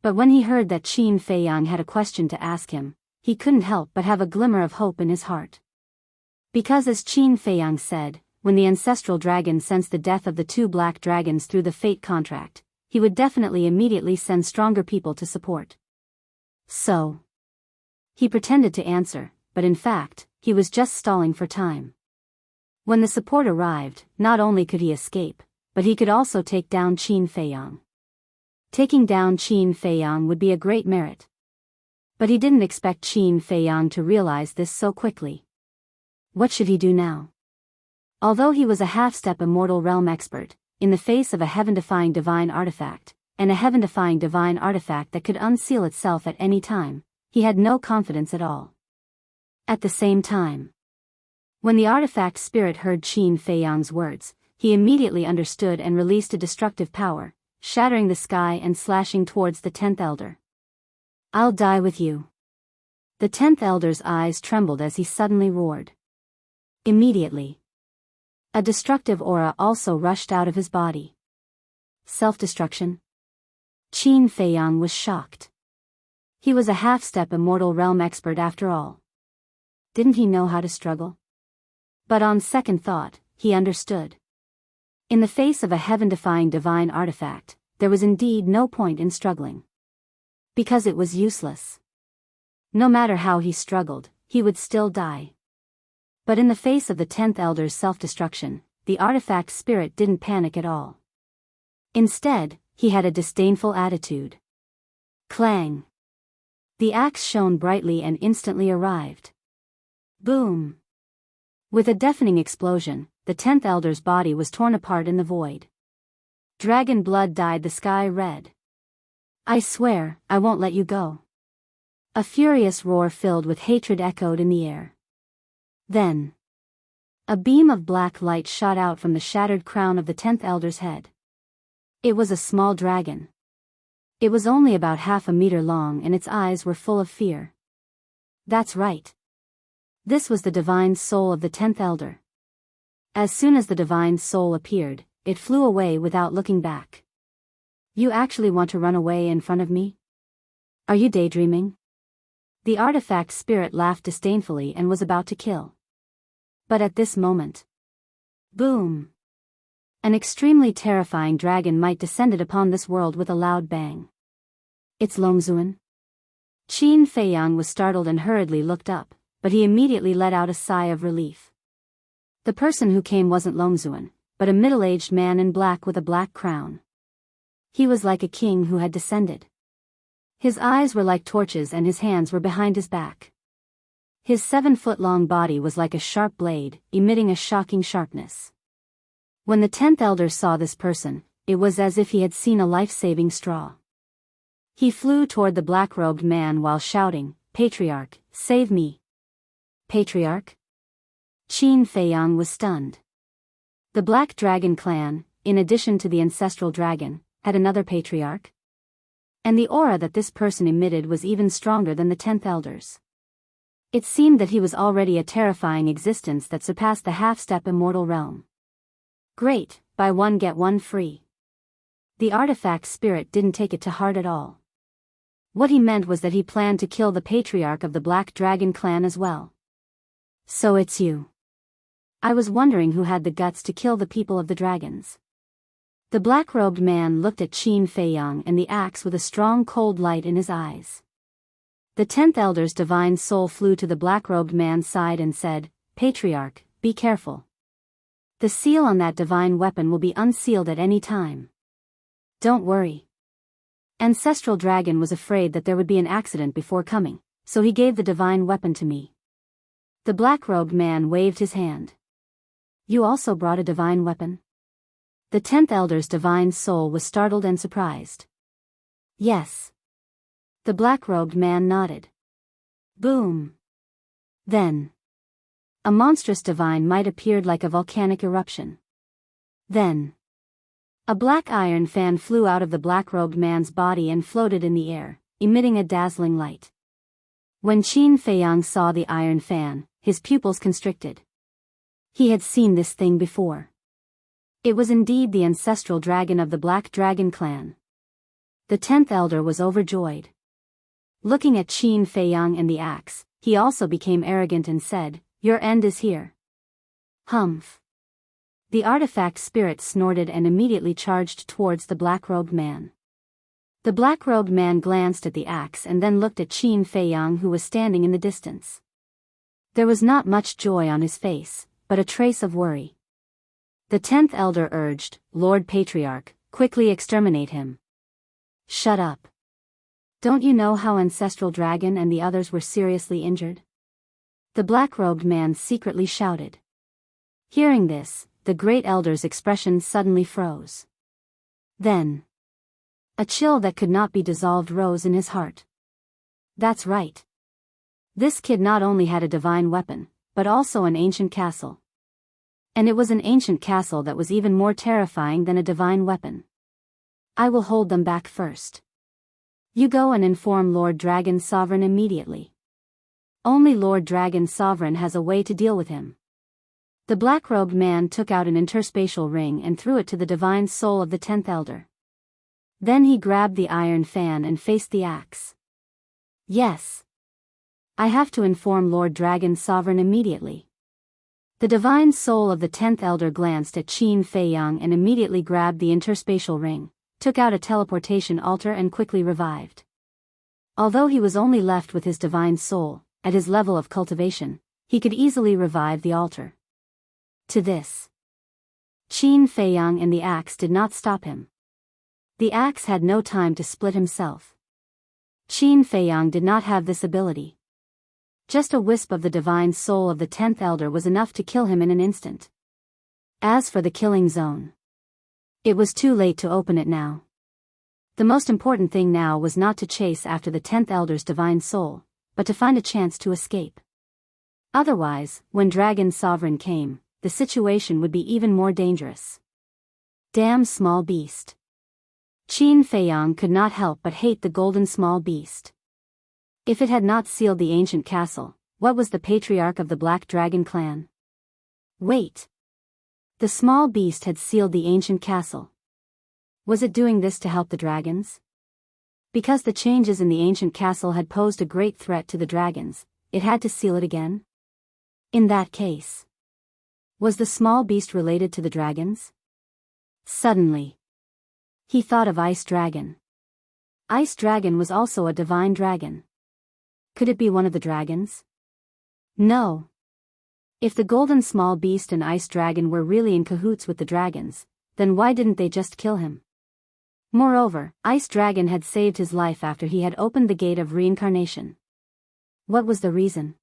But when he heard that Qin Feiyang had a question to ask him, he couldn't help but have a glimmer of hope in his heart. Because as Qin Feiyang said, when the ancestral dragon sensed the death of the 2 black dragons through the fate contract, he would definitely immediately send stronger people to support. So, he pretended to answer, but in fact, he was just stalling for time. When the support arrived, not only could he escape, but he could also take down Qin Feiyang. Taking down Qin Feiyang would be a great merit. But he didn't expect Qin Feiyang to realize this so quickly. What should he do now? Although he was a half-step immortal realm expert, in the face of a heaven-defying divine artifact, and a heaven-defying divine artifact that could unseal itself at any time, he had no confidence at all. At the same time, when the artifact spirit heard Qin Feiyang's words, he immediately understood and released a destructive power, shattering the sky and slashing towards the 10th elder. "I'll die with you." The 10th elder's eyes trembled as he suddenly roared. Immediately, a destructive aura also rushed out of his body. Self-destruction? Qin Feiyang was shocked. He was a half-step immortal realm expert after all. Didn't he know how to struggle? But on second thought, he understood. In the face of a heaven-defying divine artifact, there was indeed no point in struggling. Because it was useless. No matter how he struggled, he would still die. But in the face of the 10th elder's self-destruction, the artifact spirit didn't panic at all. Instead, he had a disdainful attitude. Clang! The axe shone brightly and instantly arrived. Boom! With a deafening explosion, the 10th elder's body was torn apart in the void. Dragon blood dyed the sky red. "I swear, I won't let you go." A furious roar filled with hatred echoed in the air. Then, a beam of black light shot out from the shattered crown of the 10th elder's head. It was a small dragon. It was only about half a meter long and its eyes were full of fear. That's right. This was the divine soul of the 10th elder. As soon as the divine soul appeared, it flew away without looking back. "You actually want to run away in front of me? Are you daydreaming?" The artifact spirit laughed disdainfully and was about to kill. But at this moment, boom! An extremely terrifying dragon might descended upon this world with a loud bang. "It's Longzuan?" Qin Feiyang was startled and hurriedly looked up, but he immediately let out a sigh of relief. The person who came wasn't Longzuan, but a middle-aged man in black with a black crown. He was like a king who had descended. His eyes were like torches and his hands were behind his back. His 7-foot-long body was like a sharp blade, emitting a shocking sharpness. When the 10th elder saw this person, it was as if he had seen a life-saving straw. He flew toward the black-robed man while shouting, "Patriarch, save me!" Patriarch? Qin Feiyang was stunned. The Black Dragon clan, in addition to the ancestral dragon, had another patriarch? And the aura that this person emitted was even stronger than the 10th elders. It seemed that he was already a terrifying existence that surpassed the half-step immortal realm. Great, buy one get one free. The artifact spirit didn't take it to heart at all. What he meant was that he planned to kill the patriarch of the Black Dragon clan as well. So it's you. I was wondering who had the guts to kill the people of the dragons. The black-robed man looked at Qin Feiyang and the axe with a strong cold light in his eyes. The 10th elder's divine soul flew to the black-robed man's side and said, "Patriarch, be careful. The seal on that divine weapon will be unsealed at any time. Don't worry." Ancestral Dragon was afraid that there would be an accident before coming, so he gave the divine weapon to me. The black-robed man waved his hand. "You also brought a divine weapon?" The 10th elder's divine soul was startled and surprised. "Yes." The black-robed man nodded. Boom. Then a monstrous divine might appeared like a volcanic eruption. Then a black iron fan flew out of the black-robed man's body and floated in the air, emitting a dazzling light. When Qin Feiyang saw the iron fan, his pupils constricted. He had seen this thing before. It was indeed the ancestral dragon of the Black Dragon clan. The 10th elder was overjoyed. Looking at Qin Feiyang and the axe, he also became arrogant and said, "Your end is here." Humph. The artifact spirit snorted and immediately charged towards the black-robed man. The black-robed man glanced at the axe and then looked at Qin Feiyang, who was standing in the distance. There was not much joy on his face, but a trace of worry. The 10th elder urged, "Lord Patriarch, quickly exterminate him." "Shut up. Don't you know how Ancestral Dragon and the others were seriously injured?" The black-robed man secretly shouted. Hearing this, the great elder's expression suddenly froze. Then a chill that could not be dissolved rose in his heart. That's right. This kid not only had a divine weapon, but also an ancient castle. And it was an ancient castle that was even more terrifying than a divine weapon. I will hold them back first. You go and inform Lord Dragon Sovereign immediately. Only Lord Dragon Sovereign has a way to deal with him. The black-robed man took out an interspatial ring and threw it to the divine soul of the 10th elder. Then he grabbed the iron fan and faced the axe. Yes. I have to inform Lord Dragon Sovereign immediately. The divine soul of the 10th elder glanced at Qin Feiyang and immediately grabbed the interspatial ring, took out a teleportation altar and quickly revived. Although he was only left with his divine soul, at his level of cultivation, he could easily revive the altar. To this, Qin Feiyang and the axe did not stop him. The axe had no time to split himself. Qin Feiyang did not have this ability. Just a wisp of the divine soul of the 10th elder was enough to kill him in an instant. As for the killing zone, it was too late to open it now. The most important thing now was not to chase after the 10th elder's divine soul, but to find a chance to escape. Otherwise, when Dragon Sovereign came, the situation would be even more dangerous. Damn small beast. Qin Feiyang could not help but hate the golden small beast. If it had not sealed the ancient castle, what was the patriarch of the Black Dragon clan? Wait. The small beast had sealed the ancient castle. Was it doing this to help the dragons? Because the changes in the ancient castle had posed a great threat to the dragons, it had to seal it again? In that case, was the small beast related to the dragons? Suddenly, he thought of Ice Dragon. Ice Dragon was also a divine dragon. Could it be one of the dragons? No. If the golden small beast and Ice Dragon were really in cahoots with the dragons, then why didn't they just kill him? Moreover, Ice Dragon had saved his life after he had opened the gate of reincarnation. What was the reason?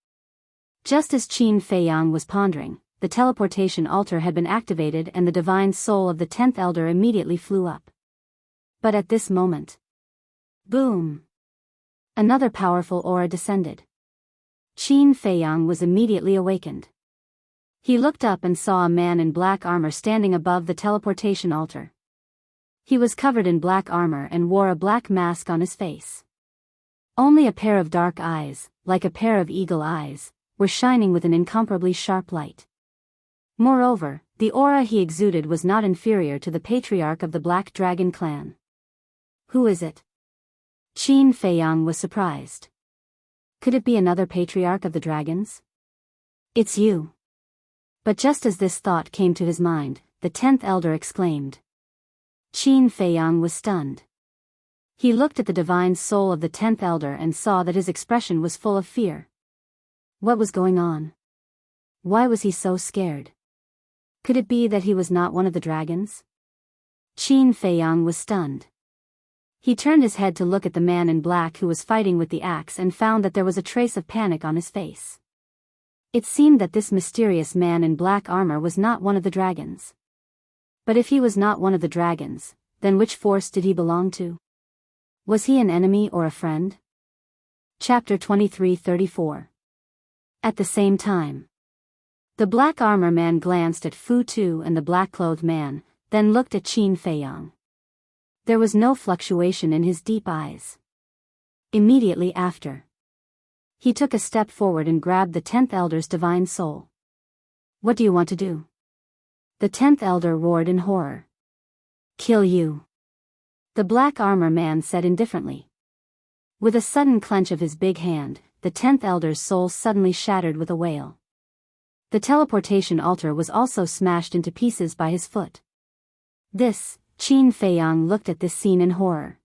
Just as Qin Feiyang was pondering, the teleportation altar had been activated and the divine soul of the 10th elder immediately flew up. But at this moment, Boom! Another powerful aura descended. Qin Feiyang was immediately awakened. He looked up and saw a man in black armor standing above the teleportation altar. He was covered in black armor and wore a black mask on his face. Only a pair of dark eyes, like a pair of eagle eyes, were shining with an incomparably sharp light. Moreover, the aura he exuded was not inferior to the patriarch of the Black Dragon clan. Who is it? Qin Feiyang was surprised. Could it be another patriarch of the dragons? It's you. But just as this thought came to his mind, the 10th elder exclaimed. Qin Feiyang was stunned. He looked at the divine soul of the 10th elder and saw that his expression was full of fear. What was going on? Why was he so scared? Could it be that he was not one of the dragons? Qin Feiyang was stunned. He turned his head to look at the man in black who was fighting with the axe and found that there was a trace of panic on his face. It seemed that this mysterious man in black armor was not one of the dragons. But if he was not one of the dragons, then which force did he belong to? Was he an enemy or a friend? Chapter 23:34. At the same time. The black armor man glanced at Fu Tu and the black-clothed man, then looked at Qin Feiyang. There was no fluctuation in his deep eyes. Immediately after, he took a step forward and grabbed the 10th elder's divine soul. What do you want to do? The 10th elder roared in horror. Kill you. The black armor man said indifferently. With a sudden clench of his big hand, the 10th elder's soul suddenly shattered with a wail. The teleportation altar was also smashed into pieces by his foot. Qin Feiyang looked at this scene in horror.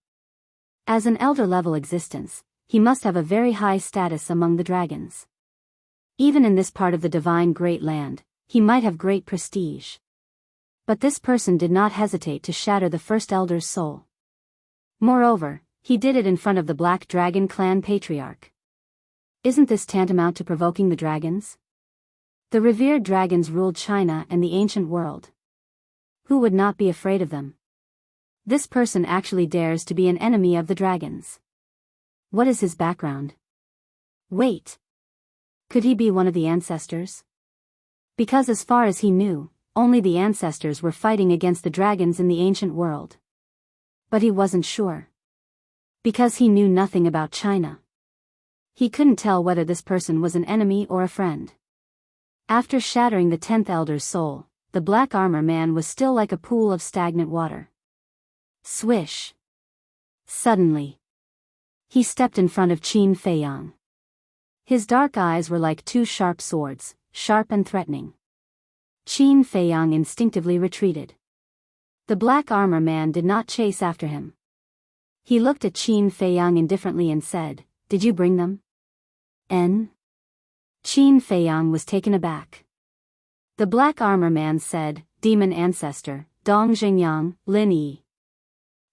As an elder-level existence, he must have a very high status among the dragons. Even in this part of the divine Great Land, he might have great prestige. But this person did not hesitate to shatter the first elder's soul. Moreover, he did it in front of the Black Dragon clan patriarch. Isn't this tantamount to provoking the dragons? The revered dragons ruled China and the ancient world. Who would not be afraid of them? This person actually dares to be an enemy of the dragons. What is his background? Wait. Could he be one of the ancestors? Because as far as he knew, only the ancestors were fighting against the dragons in the ancient world. But he wasn't sure. Because he knew nothing about China. He couldn't tell whether this person was an enemy or a friend. After shattering the 10th elder's soul, the black armor man was still like a pool of stagnant water. Swish. Suddenly, he stepped in front of Qin Feiyang. His dark eyes were like two sharp swords, sharp and threatening. Qin Feiyang instinctively retreated. The black armor man did not chase after him. He looked at Qin Feiyang indifferently and said, "Did you bring them?" Qin Feiyang was taken aback. The black armor man said, "Demon ancestor, Dong Jingyang, Lin Yi."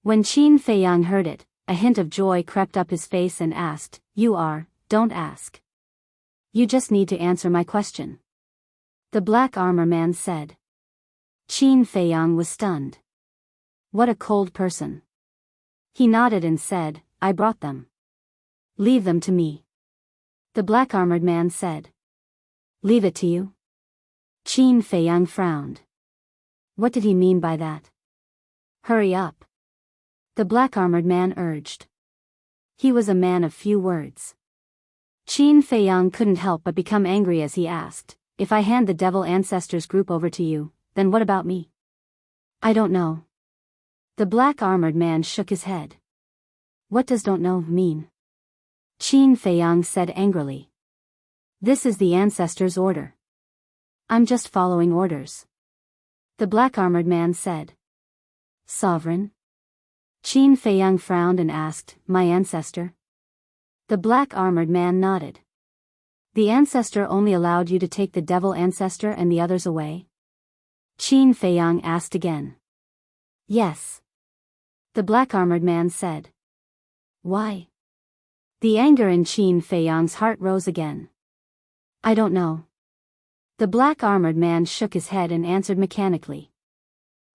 When Qin Feiyang heard it, a hint of joy crept up his face and asked, "Don't ask. You just need to answer my question." The black armor man said. Qin Feiyang was stunned. What a cold person. He nodded and said, "I brought them. Leave them to me." The black-armored man said. "Leave it to you?" Qin Feiyang frowned. What did he mean by that? "Hurry up," the black-armored man urged. He was a man of few words. Qin Feiyang couldn't help but become angry as he asked, "If I hand the Devil Ancestors group over to you, then what about me?" "I don't know." The black-armored man shook his head. "What does don't know mean?" Qin Feiyang said angrily. "This is the Ancestors' order. I'm just following orders." The black-armored man said. "Sovereign?" Qin Feiyang frowned and asked, "My ancestor?" The black-armored man nodded. "The ancestor only allowed you to take the Devil Ancestor and the others away?" Qin Feiyang asked again. "Yes." The black-armored man said. "Why?" The anger in Qin Feiyang's heart rose again. "I don't know." The black-armored man shook his head and answered mechanically.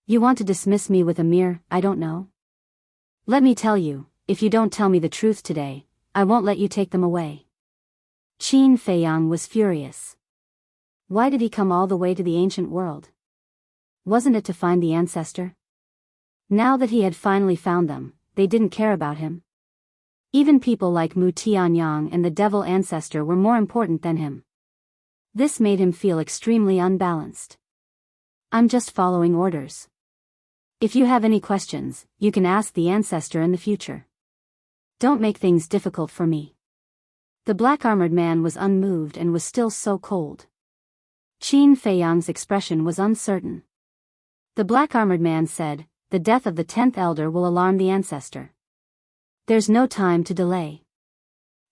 "You want to dismiss me with a mere, 'I don't know'? Let me tell you, if you don't tell me the truth today, I won't let you take them away. Qin Feiyang was furious. Why did he come all the way to the ancient world? Wasn't it to find the ancestor? Now that he had finally found them, they didn't care about him. Even people like Mu Tianyang and the devil ancestor were more important than him. This made him feel extremely unbalanced. I'm just following orders. If you have any questions, you can ask the ancestor in the future. Don't make things difficult for me. The black-armored man was unmoved and was still so cold. Qin Feiyang's expression was uncertain. The black-armored man said, "The death of the 10th elder will alarm the ancestor. There's no time to delay."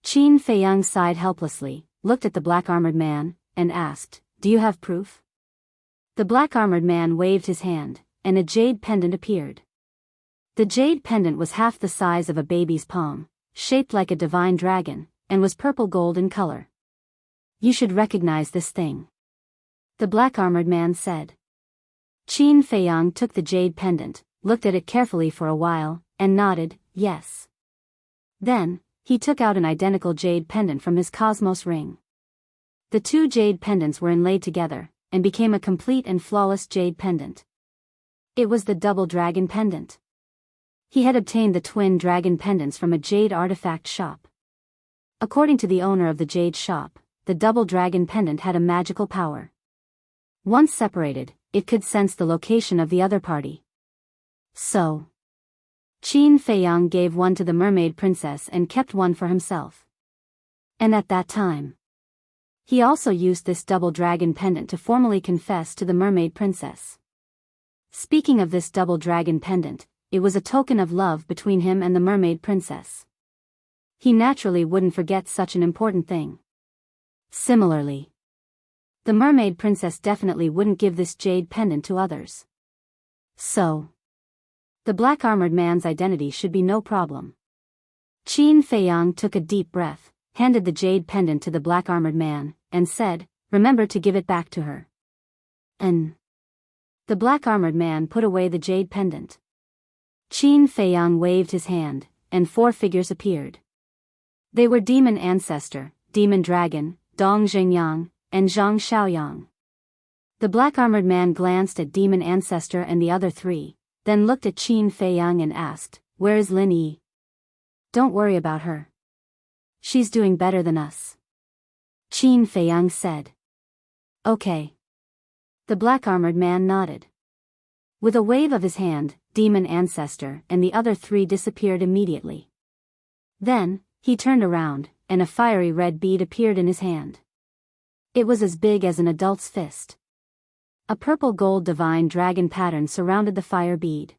Qin Feiyang sighed helplessly, looked at the black-armored man, and asked, "Do you have proof?" The black-armored man waved his hand, and a jade pendant appeared. The jade pendant was half the size of a baby's palm, shaped like a divine dragon, and was purple gold in color. "You should recognize this thing," the black-armored man said. Qin Feiyang took the jade pendant, looked at it carefully for a while, and nodded, yes. Then, he took out an identical jade pendant from his cosmos ring. The two jade pendants were inlaid together, and became a complete and flawless jade pendant. It was the double dragon pendant. He had obtained the twin dragon pendants from a jade artifact shop. According to the owner of the jade shop, the double dragon pendant had a magical power. Once separated, it could sense the location of the other party. So, Qin Feiyang gave one to the mermaid princess and kept one for himself. And at that time, he also used this double dragon pendant to formally confess to the mermaid princess. Speaking of this double dragon pendant, it was a token of love between him and the mermaid princess. He naturally wouldn't forget such an important thing. Similarly, the mermaid princess definitely wouldn't give this jade pendant to others. So, the black-armored man's identity should be no problem. Qin Feiyang took a deep breath, handed the jade pendant to the black-armored man, and said, "Remember to give it back to her." And the black-armored man put away the jade pendant. Qin Feiyang waved his hand, and 4 figures appeared. They were Demon Ancestor, Demon Dragon, Dong Zhengyang, and Zhang Xiaoyang. The black-armored man glanced at Demon Ancestor and the other 3, then looked at Qin Feiyang and asked, "Where is Lin Yi?" "Don't worry about her. She's doing better than us," Qin Feiyang said. "Okay." The black-armored man nodded. With a wave of his hand, Demon Ancestor and the other 3 disappeared immediately. Then, he turned around, and a fiery red bead appeared in his hand. It was as big as an adult's fist. A purple gold divine dragon pattern surrounded the fire bead.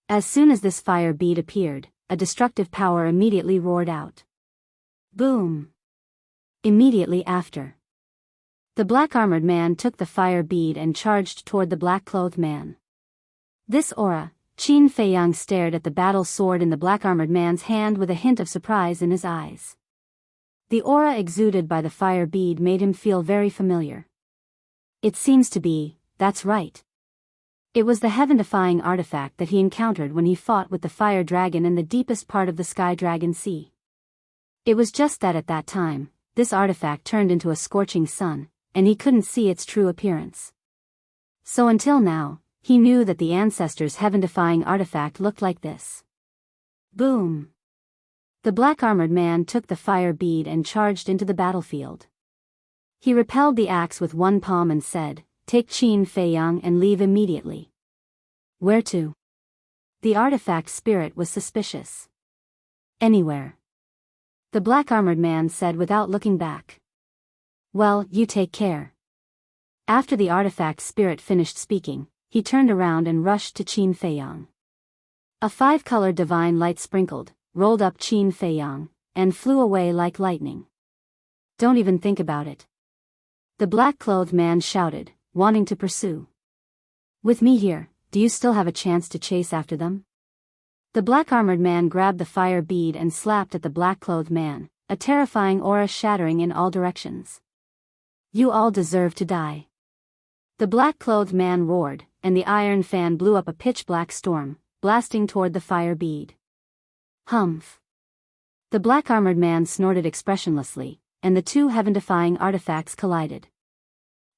As soon as this fire bead appeared, a destructive power immediately roared out. Boom! Immediately after, the black-armored man took the fire bead and charged toward the black-clothed man. This aura, Qin Feiyang stared at the battle sword in the black-armored man's hand with a hint of surprise in his eyes. The aura exuded by the fire bead made him feel very familiar. It seems to be, that's right. It was the heaven-defying artifact that he encountered when he fought with the fire dragon in the deepest part of the Sky Dragon Sea. It was just that at that time, this artifact turned into a scorching sun, and he couldn't see its true appearance. So until now, he knew that the ancestors' heaven-defying artifact looked like this. Boom! The black-armored man took the fire bead and charged into the battlefield. He repelled the axe with one palm and said, "Take Qin Feiyang and leave immediately." "Where to?" The artifact spirit was suspicious. "Anywhere," the black-armored man said without looking back. "Well, you take care." After the artifact spirit finished speaking, he turned around and rushed to Qin Feiyang. A 5-colored divine light sprinkled, rolled up Qin Feiyang, and flew away like lightning. "Don't even think about it," the black-clothed man shouted, wanting to pursue. "With me here, do you still have a chance to chase after them?" The black-armored man grabbed the fire bead and slapped at the black-clothed man, a terrifying aura shattering in all directions. "You all deserve to die." The black-clothed man roared, and the iron fan blew up a pitch-black storm, blasting toward the fire bead. Humph. The black-armored man snorted expressionlessly, and the two heaven-defying artifacts collided.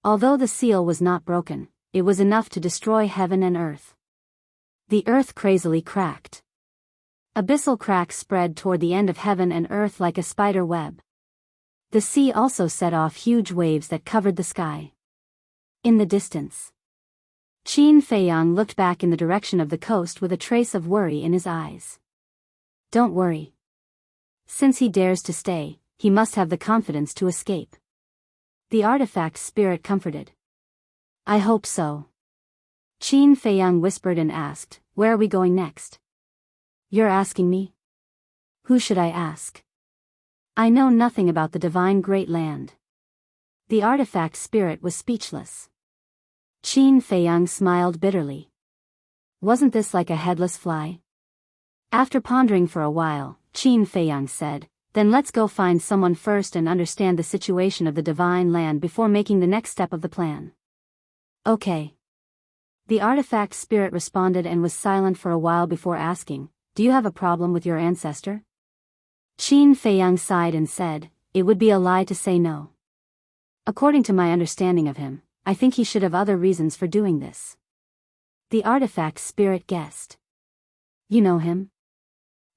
Although the seal was not broken, it was enough to destroy heaven and earth. The earth crazily cracked. Abyssal cracks spread toward the end of heaven and earth like a spider web. The sea also set off huge waves that covered the sky. In the distance, Qin Feiyang looked back in the direction of the coast with a trace of worry in his eyes. Don't worry. Since he dares to stay, he must have the confidence to escape. The artifact's spirit comforted. I hope so. Qin Feiyang whispered and asked, where are we going next? You're asking me? Who should I ask? I know nothing about the divine great land. The artifact spirit was speechless. Qin Feiyang smiled bitterly. Wasn't this like a headless fly? After pondering for a while, Qin Feiyang said, then let's go find someone first and understand the situation of the divine land before making the next step of the plan. Okay. The artifact spirit responded and was silent for a while before asking, do you have a problem with your ancestor? Qin Feiyang sighed and said, it would be a lie to say no. According to my understanding of him, I think he should have other reasons for doing this. The artifact spirit guessed. You know him?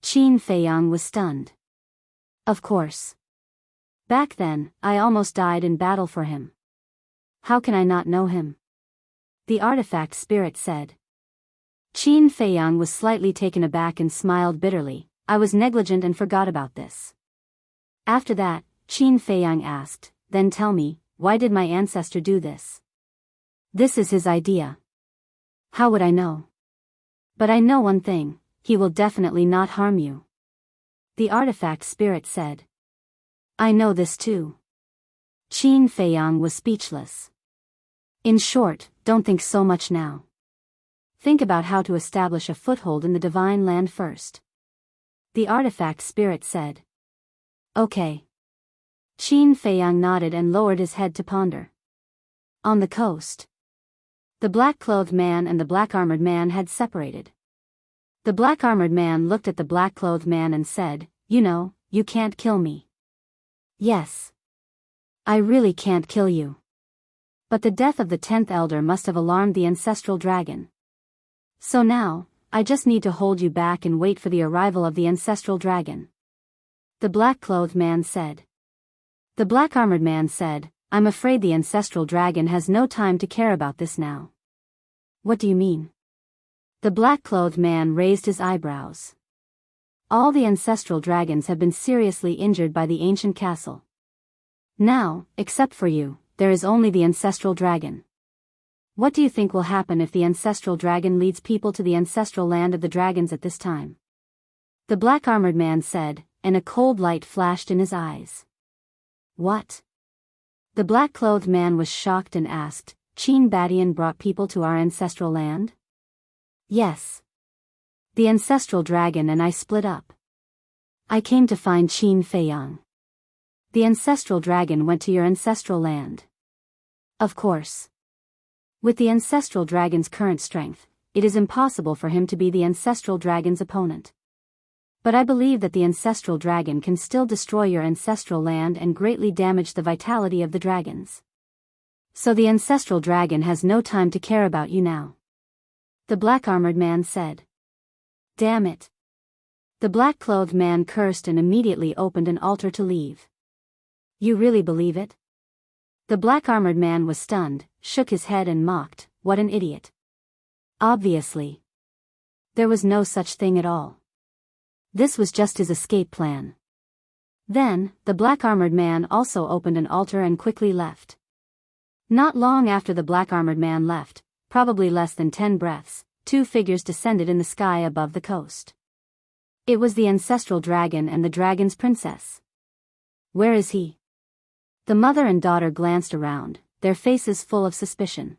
Qin Feiyang was stunned. Of course. Back then, I almost died in battle for him. How can I not know him? The artifact spirit said. Qin Feiyang was slightly taken aback and smiled bitterly. I was negligent and forgot about this. After that, Qin Feiyang asked, then tell me, why did my ancestor do this? This is his idea. How would I know? But I know one thing, he will definitely not harm you. The artifact spirit said. I know this too. Qin Feiyang was speechless. In short, don't think so much now. Think about how to establish a foothold in the divine land first. The artifact spirit said. Okay. Qin Feiyang nodded and lowered his head to ponder. On the coast, the black-clothed man and the black-armored man had separated. The black-armored man looked at the black-clothed man and said, you know, you can't kill me. Yes. I really can't kill you. But the death of the 10th elder must have alarmed the ancestral dragon. So now, I just need to hold you back and wait for the arrival of the ancestral dragon. The black-clothed man said. The black-armored man said, I'm afraid the ancestral dragon has no time to care about this now. What do you mean? The black-clothed man raised his eyebrows. All the ancestral dragons have been seriously injured by the ancient castle. Now, except for you, there is only the ancestral dragon. What do you think will happen if the ancestral dragon leads people to the ancestral land of the dragons at this time? The black-armored man said, and a cold light flashed in his eyes. What? The black-clothed man was shocked and asked, Qin Badian brought people to our ancestral land? Yes. The ancestral dragon and I split up. I came to find Qin Feiyang. The ancestral dragon went to your ancestral land. Of course. With the ancestral dragon's current strength, it is impossible for him to be the ancestral dragon's opponent. But I believe that the ancestral dragon can still destroy your ancestral land and greatly damage the vitality of the dragons. So the ancestral dragon has no time to care about you now. The black-armored man said. Damn it. The black-clothed man cursed and immediately opened an altar to leave. You really believe it? The black-armored man was stunned, shook his head and mocked, what an idiot. Obviously. There was no such thing at all. This was just his escape plan. Then, the black-armored man also opened an altar and quickly left. Not long after the black-armored man left, probably less than 10 breaths, two figures descended in the sky above the coast. It was the ancestral dragon and the dragon's princess. Where is he? The mother and daughter glanced around, their faces full of suspicion.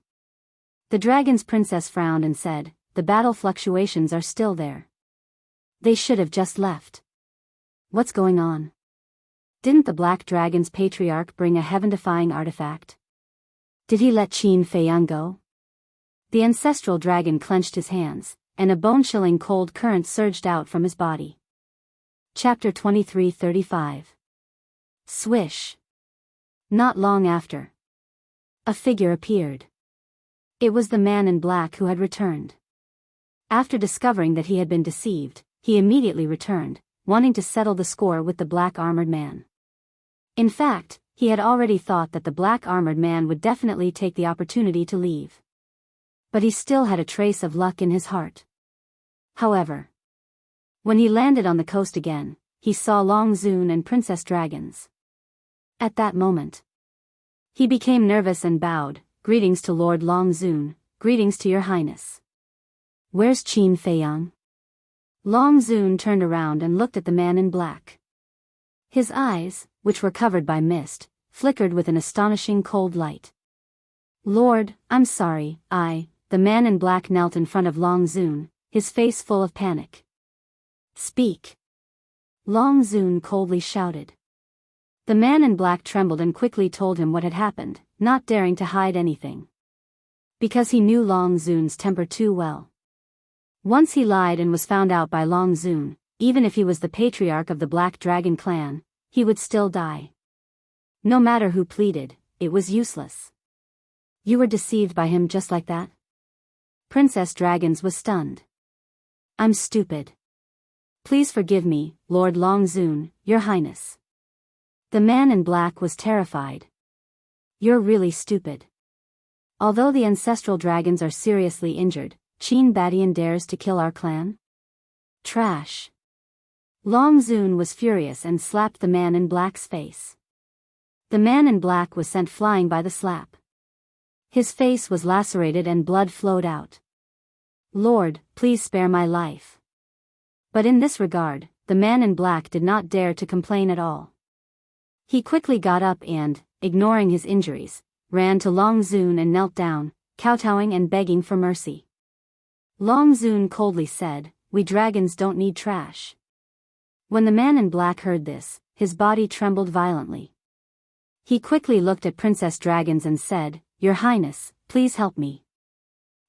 The dragon's princess frowned and said, the battle fluctuations are still there. They should have just left. What's going on? Didn't the black dragon's patriarch bring a heaven-defying artifact? Did he let Qin Feiyang go? The ancestral dragon clenched his hands, and a bone-chilling cold current surged out from his body. Chapter 23:35. Swish. Not long after, a figure appeared. It was the man in black who had returned. After discovering that he had been deceived, he immediately returned, wanting to settle the score with the black armored man. In fact, he had already thought that the black armored man would definitely take the opportunity to leave. But he still had a trace of luck in his heart. However, when he landed on the coast again, he saw Long Zun and Princess Dragons. At that moment, he became nervous and bowed. "Greetings to Lord Long Zun, greetings to your highness. Where's Qin Feiyang?" Long Zun turned around and looked at the man in black. His eyes, which were covered by mist, flickered with an astonishing cold light. "Lord, I'm sorry, The man in black knelt in front of Long Zun, his face full of panic. "Speak!" Long Zun coldly shouted. The man in black trembled and quickly told him what had happened, not daring to hide anything. Because he knew Long Zun's temper too well. Once he lied and was found out by Long Zun, even if he was the patriarch of the Black Dragon clan, he would still die. No matter who pleaded, it was useless. "You were deceived by him just like that?" Princess Dragons was stunned. "I'm stupid. Please forgive me, Lord Long Zun, your highness." The man in black was terrified. "You're really stupid. Although the ancestral dragons are seriously injured, Qin Badian dares to kill our clan? Trash." Long Zun was furious and slapped the man in black's face. The man in black was sent flying by the slap. His face was lacerated and blood flowed out. "Lord, please spare my life." But in this regard, the man in black did not dare to complain at all. He quickly got up and, ignoring his injuries, ran to Long Zun and knelt down, kowtowing and begging for mercy. Long Zun coldly said, "We dragons don't need trash." When the man in black heard this, his body trembled violently. He quickly looked at Princess Dragons and said, "Your Highness, please help me."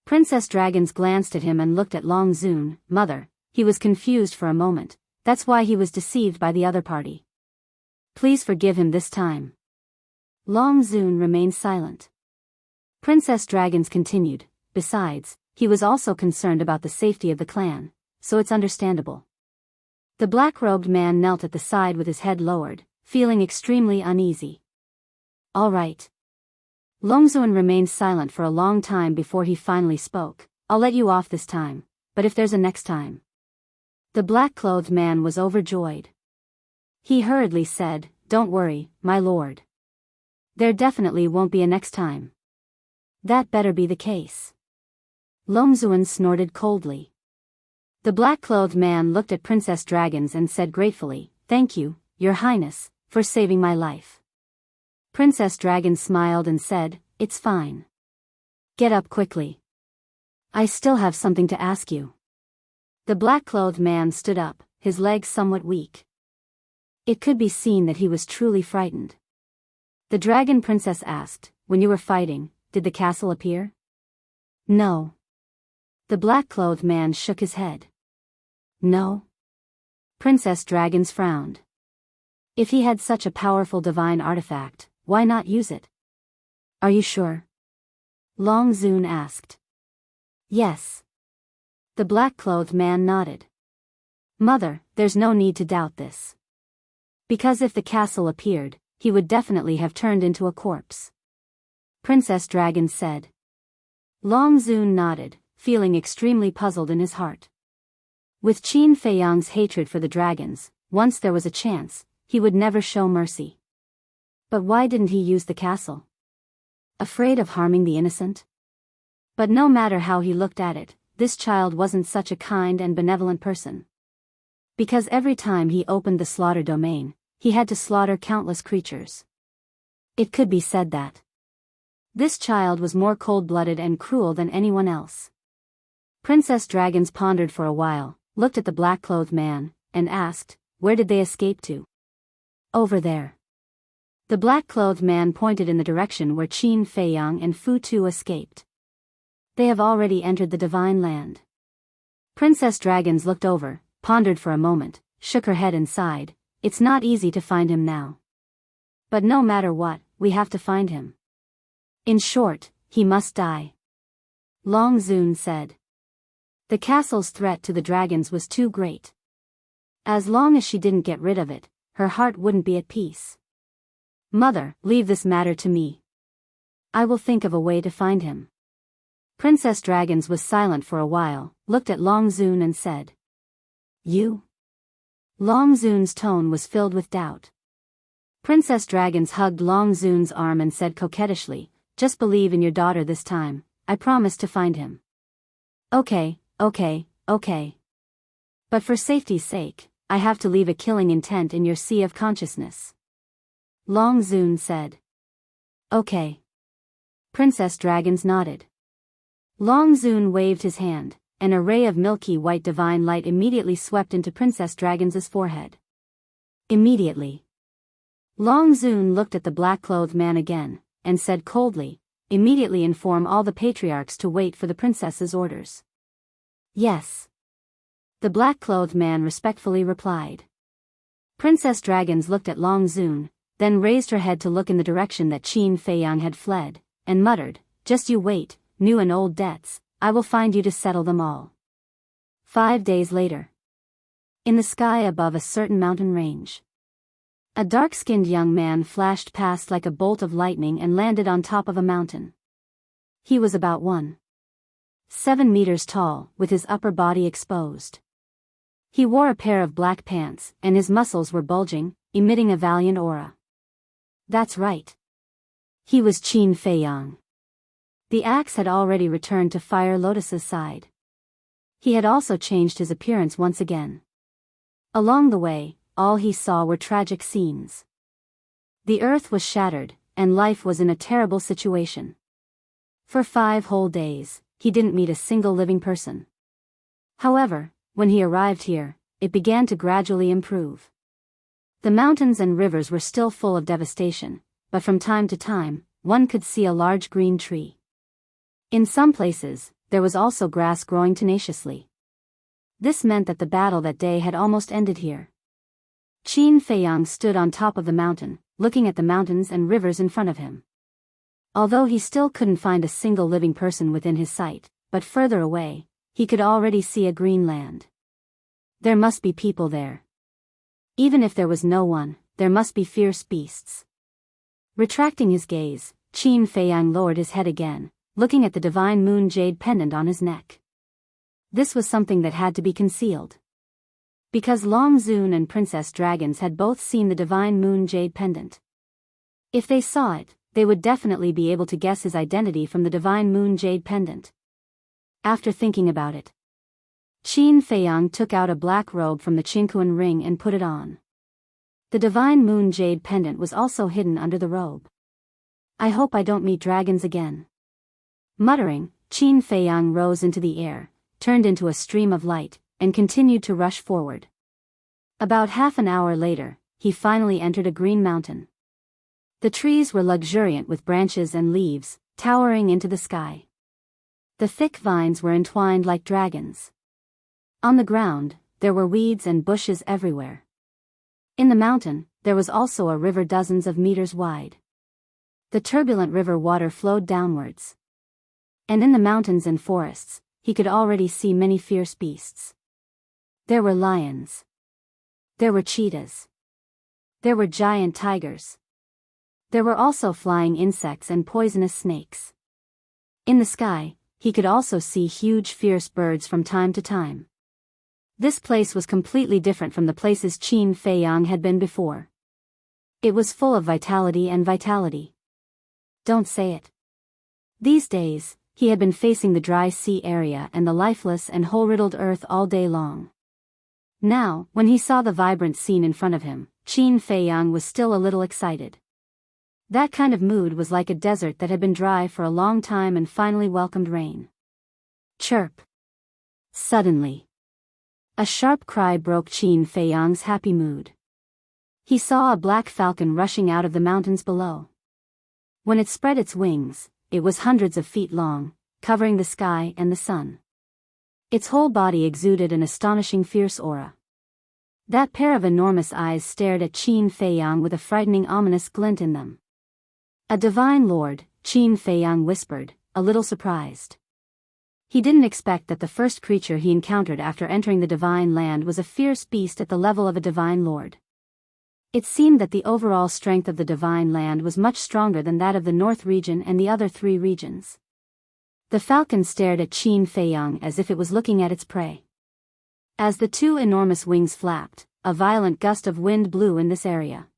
Princess Dragons glanced at him and looked at Long Zun. "Mother," he was confused for a moment, "that's why he was deceived by the other party. Please forgive him this time." Long Zun remained silent. Princess Dragons continued, "Besides, he was also concerned about the safety of the clan, so it's understandable." The black-robed man knelt at the side with his head lowered, feeling extremely uneasy. "All right." Long Zun remained silent for a long time before he finally spoke. "I'll let you off this time, but if there's a next time." The black-clothed man was overjoyed. He hurriedly said, "Don't worry, my lord. There definitely won't be a next time." "That better be the case." Long Zun snorted coldly. The black-clothed man looked at Princess Dragons and said gratefully, "Thank you, your highness, for saving my life." Princess Dragon smiled and said, "It's fine. Get up quickly. I still have something to ask you." The black-clothed man stood up, his legs somewhat weak. It could be seen that he was truly frightened. The dragon princess asked, "When you were fighting, did the castle appear?" "No." The black-clothed man shook his head. "No?" Princess Dragons frowned. If he had such a powerful divine artifact, why not use it? "Are you sure?" Long Zun asked. "Yes." The black-clothed man nodded. "Mother, there's no need to doubt this. Because if the castle appeared, he would definitely have turned into a corpse." Princess Dragon said. Long Zun nodded, feeling extremely puzzled in his heart. With Qin Feiyang's hatred for the dragons, once there was a chance, he would never show mercy. But why didn't he use the castle? Afraid of harming the innocent? But no matter how he looked at it, this child wasn't such a kind and benevolent person. Because every time he opened the slaughter domain, he had to slaughter countless creatures. It could be said that this child was more cold-blooded and cruel than anyone else. Princess Dragons pondered for a while, looked at the black-clothed man, and asked, "Where did they escape to?" "Over there." The black-clothed man pointed in the direction where Qin Feiyang and Fu Tu escaped. "They have already entered the divine land." Princess Dragons looked over, pondered for a moment, shook her head and sighed. It's not easy to find him now. But no matter what, we have to find him. In short, he must die. Long Zun said. The castle's threat to the dragons was too great. As long as she didn't get rid of it, her heart wouldn't be at peace. Mother, leave this matter to me. I will think of a way to find him. Princess Dragons was silent for a while, looked at Long Zun and said. You? Long Zun's tone was filled with doubt. Princess Dragons hugged Long Zun's arm and said coquettishly, just believe in your daughter this time, I promise to find him. Okay. But for safety's sake, I have to leave a killing intent in your sea of consciousness. Long Zun said. Okay. Princess Dragons nodded. Long Zun waved his hand. An array of milky white divine light immediately swept into Princess Dragons' forehead. Immediately. Long Zun looked at the black-clothed man again, and said coldly, immediately inform all the patriarchs to wait for the princess's orders. Yes. The black-clothed man respectfully replied. Princess Dragons looked at Long Zun, then raised her head to look in the direction that Qin Feiyang had fled, and muttered, just you wait, new and old debts, I will find you to settle them all. 5 days later. In the sky above a certain mountain range. A dark-skinned young man flashed past like a bolt of lightning and landed on top of a mountain. He was about 1.7 meters tall, with his upper body exposed. He wore a pair of black pants, and his muscles were bulging, emitting a valiant aura. That's right. He was Qin Feiyang. The axe had already returned to Fire Lotus's side. He had also changed his appearance once again. Along the way, all he saw were tragic scenes. The earth was shattered, and life was in a terrible situation. For 5 whole days, he didn't meet a single living person. However, when he arrived here, it began to gradually improve. The mountains and rivers were still full of devastation, but from time to time, one could see a large green tree. In some places, there was also grass growing tenaciously. This meant that the battle that day had almost ended here. Qin Feiyang stood on top of the mountain, looking at the mountains and rivers in front of him. Although he still couldn't find a single living person within his sight, but further away, he could already see a green land. There must be people there. Even if there was no one, there must be fierce beasts. Retracting his gaze, Qin Feiyang lowered his head again, looking at the divine moon jade pendant on his neck. This was something that had to be concealed. Because Long Zun and Princess Dragons had both seen the divine moon jade pendant. If they saw it, they would definitely be able to guess his identity from the divine moon jade pendant. After thinking about it, Qin Feiyang took out a black robe from the Qinquan ring and put it on. The divine moon jade pendant was also hidden under the robe. I hope I don't meet dragons again. Muttering, Qin Feiyang rose into the air, turned into a stream of light, and continued to rush forward. About half an hour later, he finally entered a green mountain. The trees were luxuriant with branches and leaves, towering into the sky. The thick vines were entwined like dragons. On the ground, there were weeds and bushes everywhere. In the mountain, there was also a river dozens of meters wide. The turbulent river water flowed downwards. And in the mountains and forests, he could already see many fierce beasts. There were lions. There were cheetahs. There were giant tigers. There were also flying insects and poisonous snakes. In the sky, he could also see huge fierce birds from time to time. This place was completely different from the places Qin Feiyang had been before. It was full of vitality and vitality. Don't say it. These days, he had been facing the dry sea area and the lifeless and hole-riddled earth all day long. Now, when he saw the vibrant scene in front of him, Qin Feiyang was still a little excited. That kind of mood was like a desert that had been dry for a long time and finally welcomed rain. Chirp. Suddenly, a sharp cry broke Qin Feiyang's happy mood. He saw a black falcon rushing out of the mountains below. When it spread its wings, it was hundreds of feet long, covering the sky and the sun. Its whole body exuded an astonishing fierce aura. That pair of enormous eyes stared at Qin Feiyang with a frightening ominous glint in them. "A divine lord," Qin Feiyang whispered, a little surprised. He didn't expect that the first creature he encountered after entering the divine land was a fierce beast at the level of a divine lord. It seemed that the overall strength of the divine land was much stronger than that of the North region and the other 3 regions. The falcon stared at Qin Feiyang as if it was looking at its prey. As the 2 enormous wings flapped, a violent gust of wind blew in this area.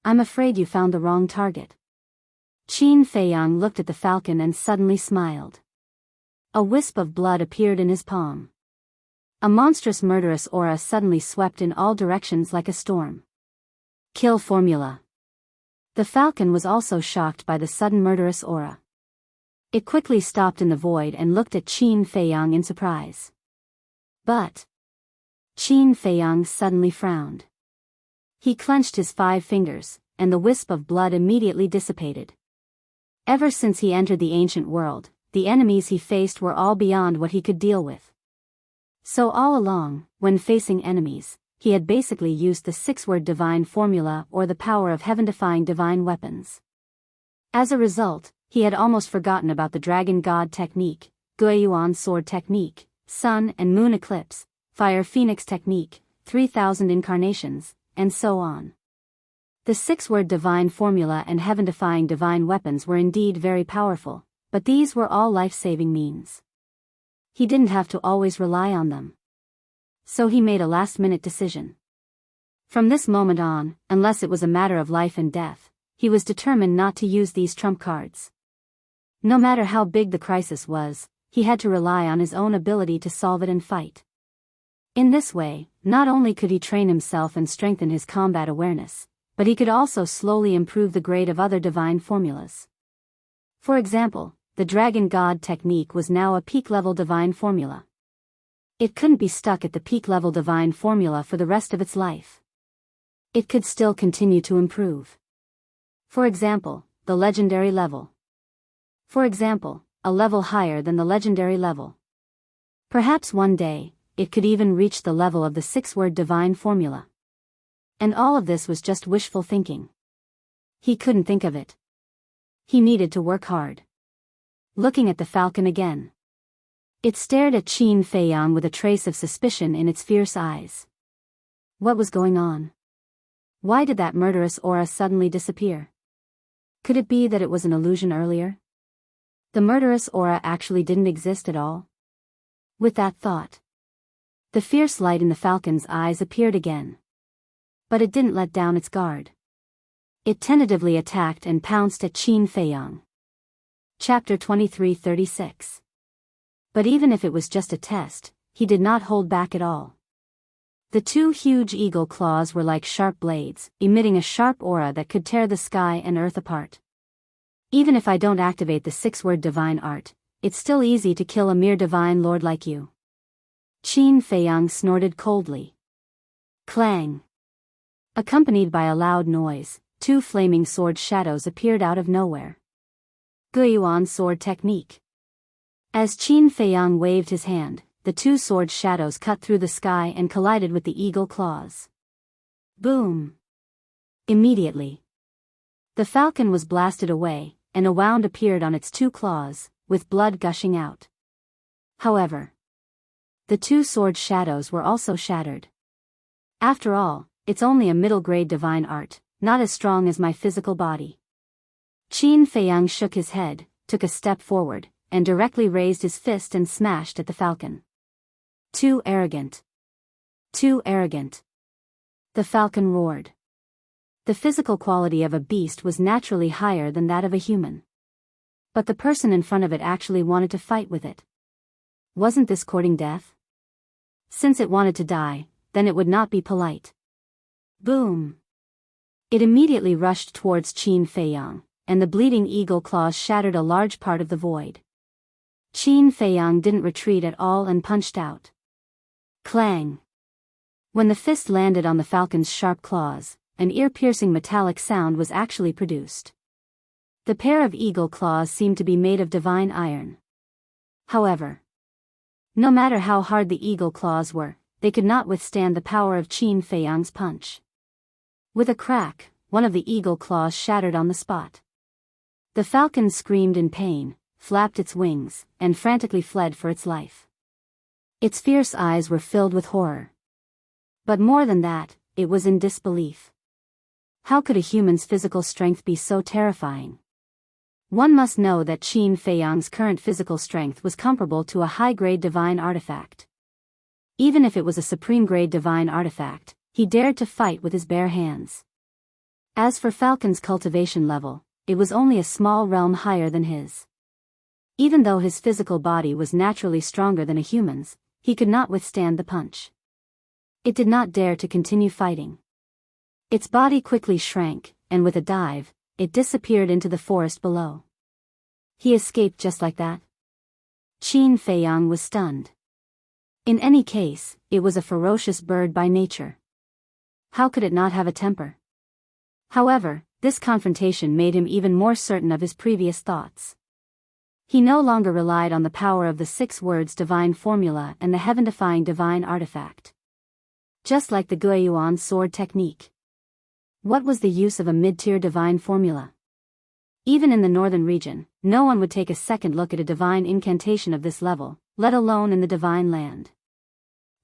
"I'm afraid you found the wrong target." Qin Feiyang looked at the falcon and suddenly smiled. A wisp of blood appeared in his palm. A monstrous murderous aura suddenly swept in all directions like a storm. Kill formula. The falcon was also shocked by the sudden murderous aura. It quickly stopped in the void and looked at Qin Feiyang in surprise. But Qin Feiyang suddenly frowned. He clenched his 5 fingers, and the wisp of blood immediately dissipated. Ever since he entered the ancient world, the enemies he faced were all beyond what he could deal with. So all along, when facing enemies, he had basically used the 6-word divine formula or the power of heaven-defying divine weapons. As a result, he had almost forgotten about the dragon god technique, Guiyuan sword technique, sun and moon eclipse, fire phoenix technique, 3,000 incarnations, and so on. The 6-word divine formula and heaven-defying divine weapons were indeed very powerful, but these were all life-saving means. He didn't have to always rely on them. So he made a last-minute decision. From this moment on, unless it was a matter of life and death, he was determined not to use these trump cards. No matter how big the crisis was, he had to rely on his own ability to solve it and fight. In this way, not only could he train himself and strengthen his combat awareness, but he could also slowly improve the grade of other divine formulas. For example, the Dragon God technique was now a peak-level divine formula. It couldn't be stuck at the peak-level divine formula for the rest of its life. It could still continue to improve. For example, the legendary level. For example, a level higher than the legendary level. Perhaps one day, it could even reach the level of the 6-word divine formula. And all of this was just wishful thinking. He couldn't think of it. He needed to work hard. Looking at the falcon again. It stared at Qin Feiyang with a trace of suspicion in its fierce eyes. What was going on? Why did that murderous aura suddenly disappear? Could it be that it was an illusion earlier? The murderous aura actually didn't exist at all? With that thought, the fierce light in the falcon's eyes appeared again. But it didn't let down its guard. It tentatively attacked and pounced at Qin Feiyang. Chapter 23:36. But even if it was just a test, he did not hold back at all. The 2 huge eagle claws were like sharp blades, emitting a sharp aura that could tear the sky and earth apart. Even if I don't activate the 6-word divine art, it's still easy to kill a mere divine lord like you. Qin Feiyang snorted coldly. Clang! Accompanied by a loud noise, 2 flaming sword shadows appeared out of nowhere. Guiyuan sword technique. As Qin Feiyang waved his hand, the 2 sword shadows cut through the sky and collided with the eagle claws. Boom! Immediately, the falcon was blasted away, and a wound appeared on its 2 claws, with blood gushing out. However, the 2 sword shadows were also shattered. After all, it's only a middle-grade divine art, not as strong as my physical body. Qin Feiyang shook his head, took a step forward, and directly raised his fist and smashed at the falcon. Too arrogant. Too arrogant. The falcon roared. The physical quality of a beast was naturally higher than that of a human. But the person in front of it actually wanted to fight with it. Wasn't this courting death? Since it wanted to die, then it would not be polite. Boom! It immediately rushed towards Qin Feiyang, and the bleeding eagle claws shattered a large part of the void. Qin Feiyang didn't retreat at all and punched out. Clang! When the fist landed on the falcon's sharp claws, an ear-piercing metallic sound was actually produced. The pair of eagle claws seemed to be made of divine iron. However, no matter how hard the eagle claws were, they could not withstand the power of Qin Feiyang's punch. With a crack, one of the eagle claws shattered on the spot. The falcon screamed in pain, flapped its wings, and frantically fled for its life. Its fierce eyes were filled with horror. But more than that, it was in disbelief. How could a human's physical strength be so terrifying? One must know that Qin Feiyang's current physical strength was comparable to a high-grade divine artifact. Even if it was a supreme-grade divine artifact, he dared to fight with his bare hands. As for Falcon's cultivation level, it was only a small realm higher than his. Even though his physical body was naturally stronger than a human's, he could not withstand the punch. It did not dare to continue fighting. Its body quickly shrank, and with a dive, it disappeared into the forest below. He escaped just like that? Qin Feiyang was stunned. In any case, it was a ferocious bird by nature. How could it not have a temper? However, this confrontation made him even more certain of his previous thoughts. He no longer relied on the power of the 6 words divine formula and the heaven-defying divine artifact. Just like the Guiyuan sword technique. What was the use of a mid-tier divine formula? Even in the northern region, no one would take a second look at a divine incantation of this level, let alone in the divine land.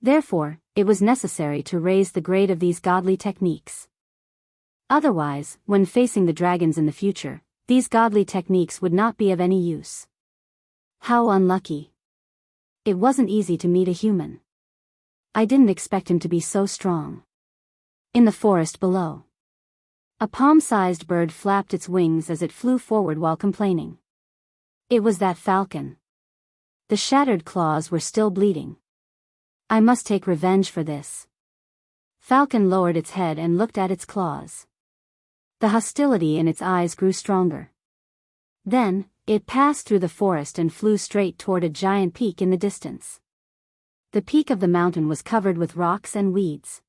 Therefore, it was necessary to raise the grade of these godly techniques. Otherwise, when facing the dragons in the future, these godly techniques would not be of any use. How unlucky. It wasn't easy to meet a human. I didn't expect him to be so strong. In the forest below, a palm-sized bird flapped its wings as it flew forward while complaining. It was that falcon. The shattered claws were still bleeding. I must take revenge for this. Falcon lowered its head and looked at its claws. The hostility in its eyes grew stronger. Then, it passed through the forest and flew straight toward a giant peak in the distance. The peak of the mountain was covered with rocks and weeds.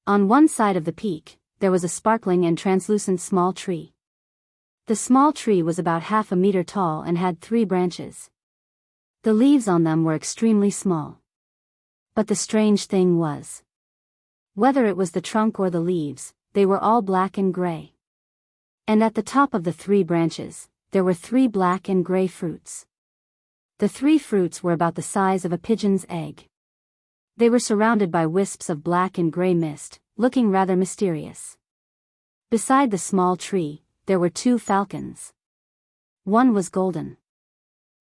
On one side of the peak, there was a sparkling and translucent small tree. The small tree was about half a meter tall and had 3 branches. The leaves on them were extremely small. But the strange thing was, whether it was the trunk or the leaves, they were all black and gray. And at the top of the 3 branches, there were 3 black and gray fruits. The 3 fruits were about the size of a pigeon's egg. They were surrounded by wisps of black and gray mist, looking rather mysterious. Beside the small tree, there were 2 falcons. One was golden.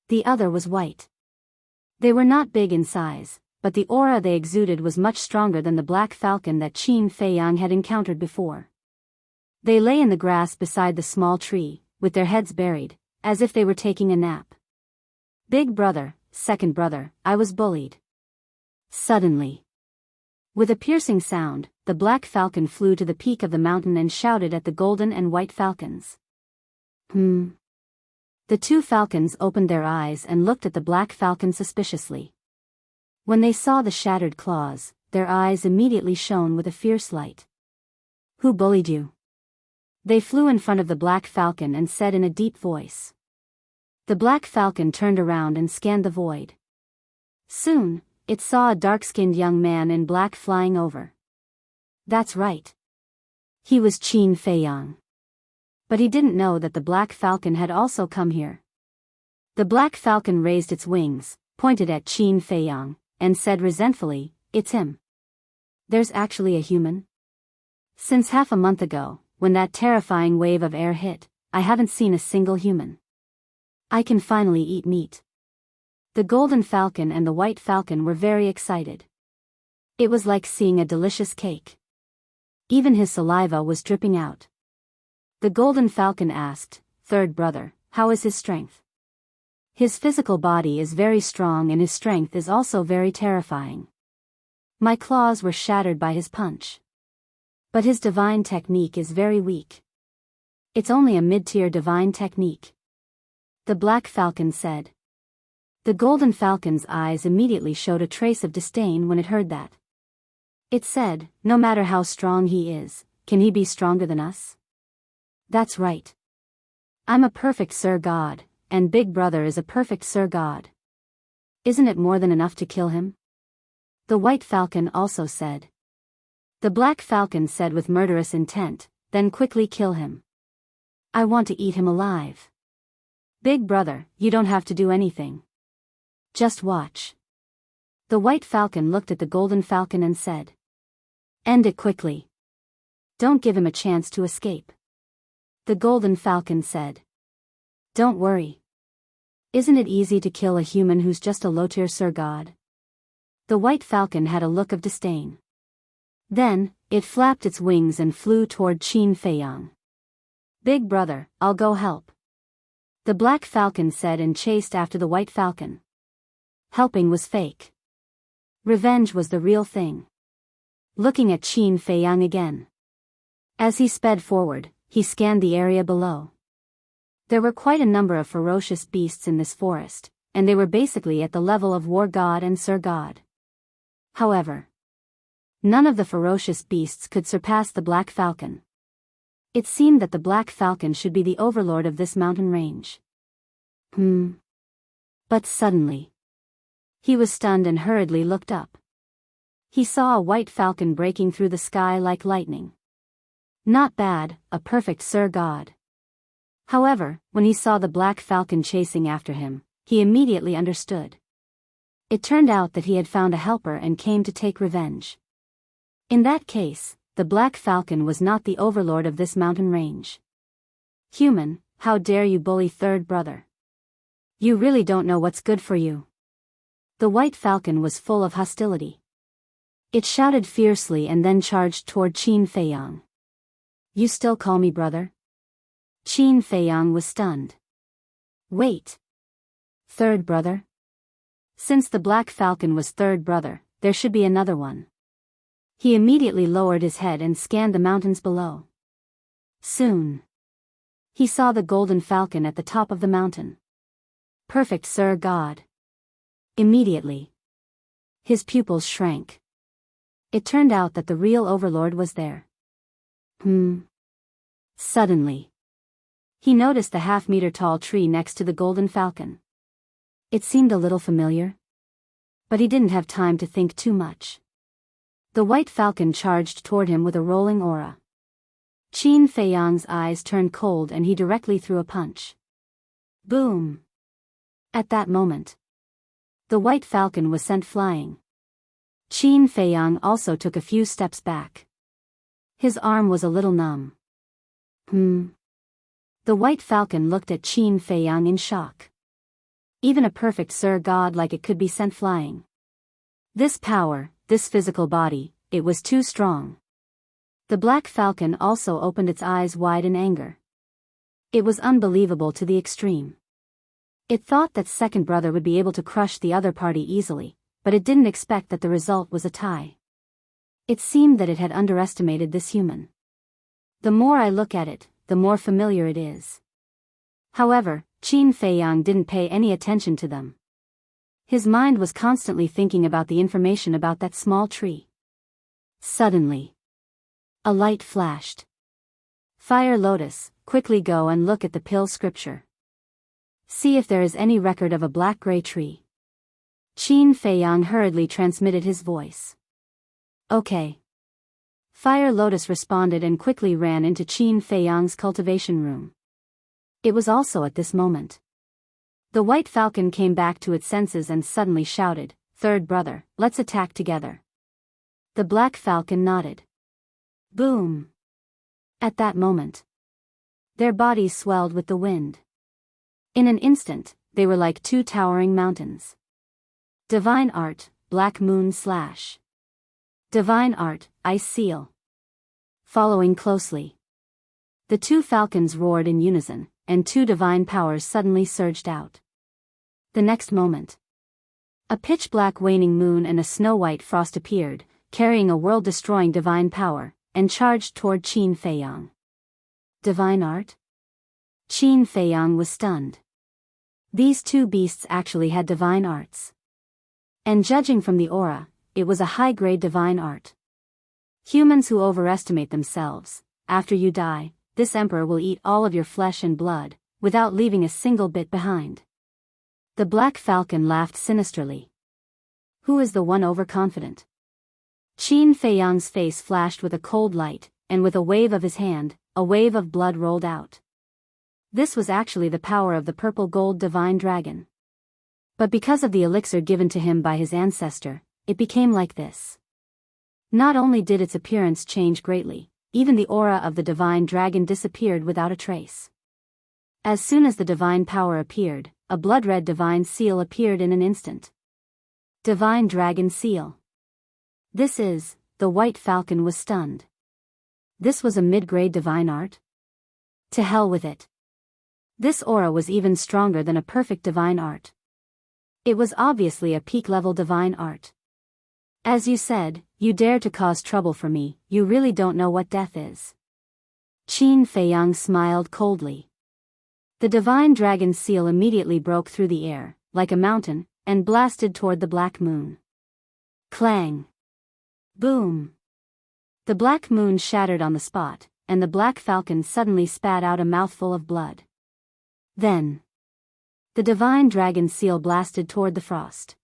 The other was white. They were not big in size, but the aura they exuded was much stronger than the black falcon that Qin Feiyang had encountered before. They lay in the grass beside the small tree, with their heads buried, as if they were taking a nap. Big brother, second brother, I was bullied. Suddenly, with a piercing sound, the black falcon flew to the peak of the mountain and shouted at the golden and white falcons. The 2 falcons opened their eyes and looked at the black falcon suspiciously. When they saw the shattered claws, their eyes immediately shone with a fierce light. Who bullied you? They flew in front of the black falcon and said in a deep voice. The black falcon turned around and scanned the void. Soon, it saw a dark-skinned young man in black flying over. That's right. He was Qin Feiyang. But he didn't know that the black falcon had also come here. The black falcon raised its wings, pointed at Qin Feiyang, and said resentfully, "It's him. There's actually a human? Since half a month ago, when that terrifying wave of air hit, I haven't seen a single human. I can finally eat meat." The golden falcon and the white falcon were very excited. It was like seeing a delicious cake. Even his saliva was dripping out. The golden falcon asked, "Third brother, how is his strength?" "His physical body is very strong and his strength is also very terrifying. My claws were shattered by his punch. But his divine technique is very weak. It's only a mid-tier divine technique," the black falcon said. The golden falcon's eyes immediately showed a trace of disdain when it heard that. It said, "No matter how strong he is, can he be stronger than us? That's right. I'm a perfect Sir God, and Big Brother is a perfect Sir God. Isn't it more than enough to kill him?" The white falcon also said. The black falcon said with murderous intent, then quickly kill him. I want to eat him alive. Big brother, you don't have to do anything. Just watch. The white falcon looked at the golden falcon and said. End it quickly. Don't give him a chance to escape. The golden falcon said. Don't worry. Isn't it easy to kill a human who's just a low-tier Sir God? The white falcon had a look of disdain. Then, it flapped its wings and flew toward Qin Feiyang. Big brother, I'll go help. The black falcon said and chased after the white falcon. Helping was fake. Revenge was the real thing. Looking at Qin Feiyang again. As he sped forward, he scanned the area below. There were quite a number of ferocious beasts in this forest, and they were basically at the level of War God and Sir God. However, none of the ferocious beasts could surpass the black falcon. It seemed that the black falcon should be the overlord of this mountain range. But suddenly, he was stunned and hurriedly looked up. He saw a white falcon breaking through the sky like lightning. Not bad, a perfect Sir God. However, when he saw the black falcon chasing after him, he immediately understood. It turned out that he had found a helper and came to take revenge. In that case, the black falcon was not the overlord of this mountain range. Human, how dare you bully third brother? You really don't know what's good for you. The white falcon was full of hostility. It shouted fiercely and then charged toward Qin Feiyang. You still call me brother? Qin Feiyang was stunned. Wait. Third brother? Since the black falcon was third brother, there should be another one. He immediately lowered his head and scanned the mountains below. Soon, he saw the golden falcon at the top of the mountain. Perfect Sir God. Immediately, his pupils shrank. It turned out that the real overlord was there. Suddenly, he noticed the half-meter-tall tree next to the golden falcon. It seemed a little familiar, but he didn't have time to think too much. The white falcon charged toward him with a rolling aura. Qin Feiyang's eyes turned cold and he directly threw a punch. Boom! At that moment, the white falcon was sent flying. Qin Feiyang also took a few steps back. His arm was a little numb. The white falcon looked at Qin Feiyang in shock. Even a perfect Sir God like it could be sent flying. This power, this physical body, it was too strong. The black falcon also opened its eyes wide in anger. It was unbelievable to the extreme. It thought that second brother would be able to crush the other party easily, but it didn't expect that the result was a tie. It seemed that it had underestimated this human. The more I look at it, the more familiar it is. However, Qin Feiyang didn't pay any attention to them. His mind was constantly thinking about the information about that small tree. Suddenly, a light flashed. Fire Lotus, quickly go and look at the pill scripture. See if there is any record of a black-gray tree. Qin Feiyang hurriedly transmitted his voice. Okay. Fire Lotus responded and quickly ran into Qin Feiyang's cultivation room. It was also at this moment. The white falcon came back to its senses and suddenly shouted, "Third brother, let's attack together." The black falcon nodded. Boom! At that moment, their bodies swelled with the wind. In an instant, they were like two towering mountains. Divine Art, Black Moon Slash. Divine Art, Ice Seal. Following closely, the two falcons roared in unison, and two divine powers suddenly surged out. The next moment, a pitch-black waning moon and a snow-white frost appeared, carrying a world-destroying divine power, and charged toward Qin Feiyang. Divine Art? Qin Feiyang was stunned. These two beasts actually had divine arts. And judging from the aura, it was a high-grade divine art. Humans who overestimate themselves, after you die, this emperor will eat all of your flesh and blood, without leaving a single bit behind. The black falcon laughed sinisterly. Who is the one overconfident? Qin Feiyang's face flashed with a cold light, and with a wave of his hand, a wave of blood rolled out. This was actually the power of the purple gold divine dragon. But because of the elixir given to him by his ancestor, it became like this. Not only did its appearance change greatly, even the aura of the divine dragon disappeared without a trace. As soon as the divine power appeared, a blood-red divine seal appeared in an instant. Divine Dragon Seal. This is, the White Falcon was stunned. This was a mid-grade divine art? To hell with it. This aura was even stronger than a perfect divine art. It was obviously a peak-level divine art. As you said, you dare to cause trouble for me, you really don't know what death is. Qin Feiyang smiled coldly. The divine dragon seal immediately broke through the air, like a mountain, and blasted toward the black moon. Clang! Boom! The black moon shattered on the spot, and the black falcon suddenly spat out a mouthful of blood. Then, the divine dragon seal blasted toward the frost.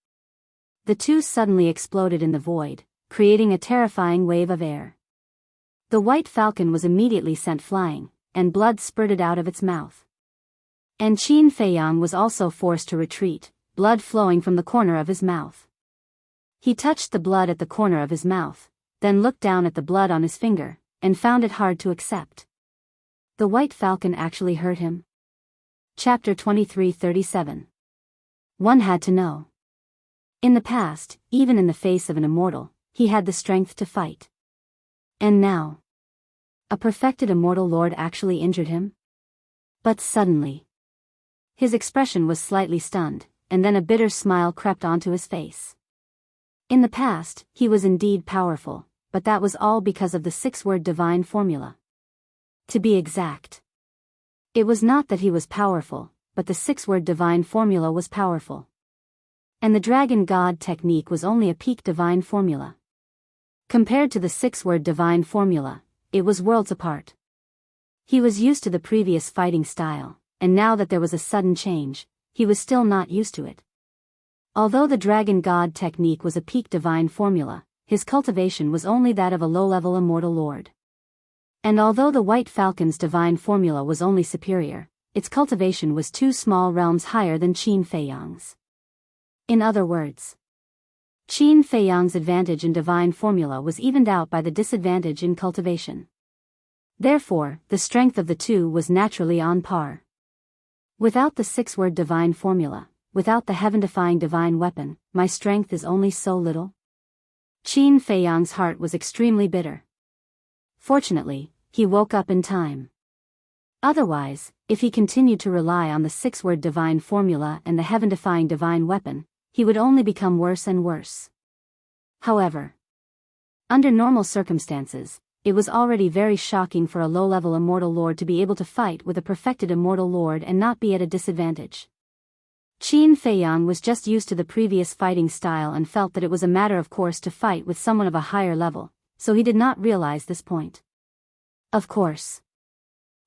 The two suddenly exploded in the void, creating a terrifying wave of air. The white falcon was immediately sent flying, and blood spurted out of its mouth. And Qin Feiyang was also forced to retreat, blood flowing from the corner of his mouth. He touched the blood at the corner of his mouth, then looked down at the blood on his finger, and found it hard to accept. The white falcon actually hurt him? Chapter 23:37. One had to know. In the past, even in the face of an immortal, he had the strength to fight. And now, a perfected immortal lord actually injured him? But suddenly, his expression was slightly stunned, and then a bitter smile crept onto his face. In the past, he was indeed powerful, but that was all because of the six-word divine formula. To be exact, it was not that he was powerful, but the six-word divine formula was powerful. And the dragon god technique was only a peak divine formula. Compared to the six-word divine formula, it was worlds apart. He was used to the previous fighting style, and now that there was a sudden change, he was still not used to it. Although the dragon god technique was a peak divine formula, his cultivation was only that of a low-level immortal lord. And although the white falcon's divine formula was only superior, its cultivation was two small realms higher than Qin Feiyang's. In other words, Qin Feiyang's advantage in divine formula was evened out by the disadvantage in cultivation. Therefore, the strength of the two was naturally on par. Without the six-word divine formula, without the heaven-defying divine weapon, my strength is only so little. Qin Feiyang's heart was extremely bitter. Fortunately, he woke up in time. Otherwise, if he continued to rely on the six-word divine formula and the heaven-defying divine weapon, he would only become worse and worse. However, under normal circumstances, it was already very shocking for a low-level immortal lord to be able to fight with a perfected immortal lord and not be at a disadvantage. Qin Feiyang was just used to the previous fighting style and felt that it was a matter of course to fight with someone of a higher level, so he did not realize this point. Of course,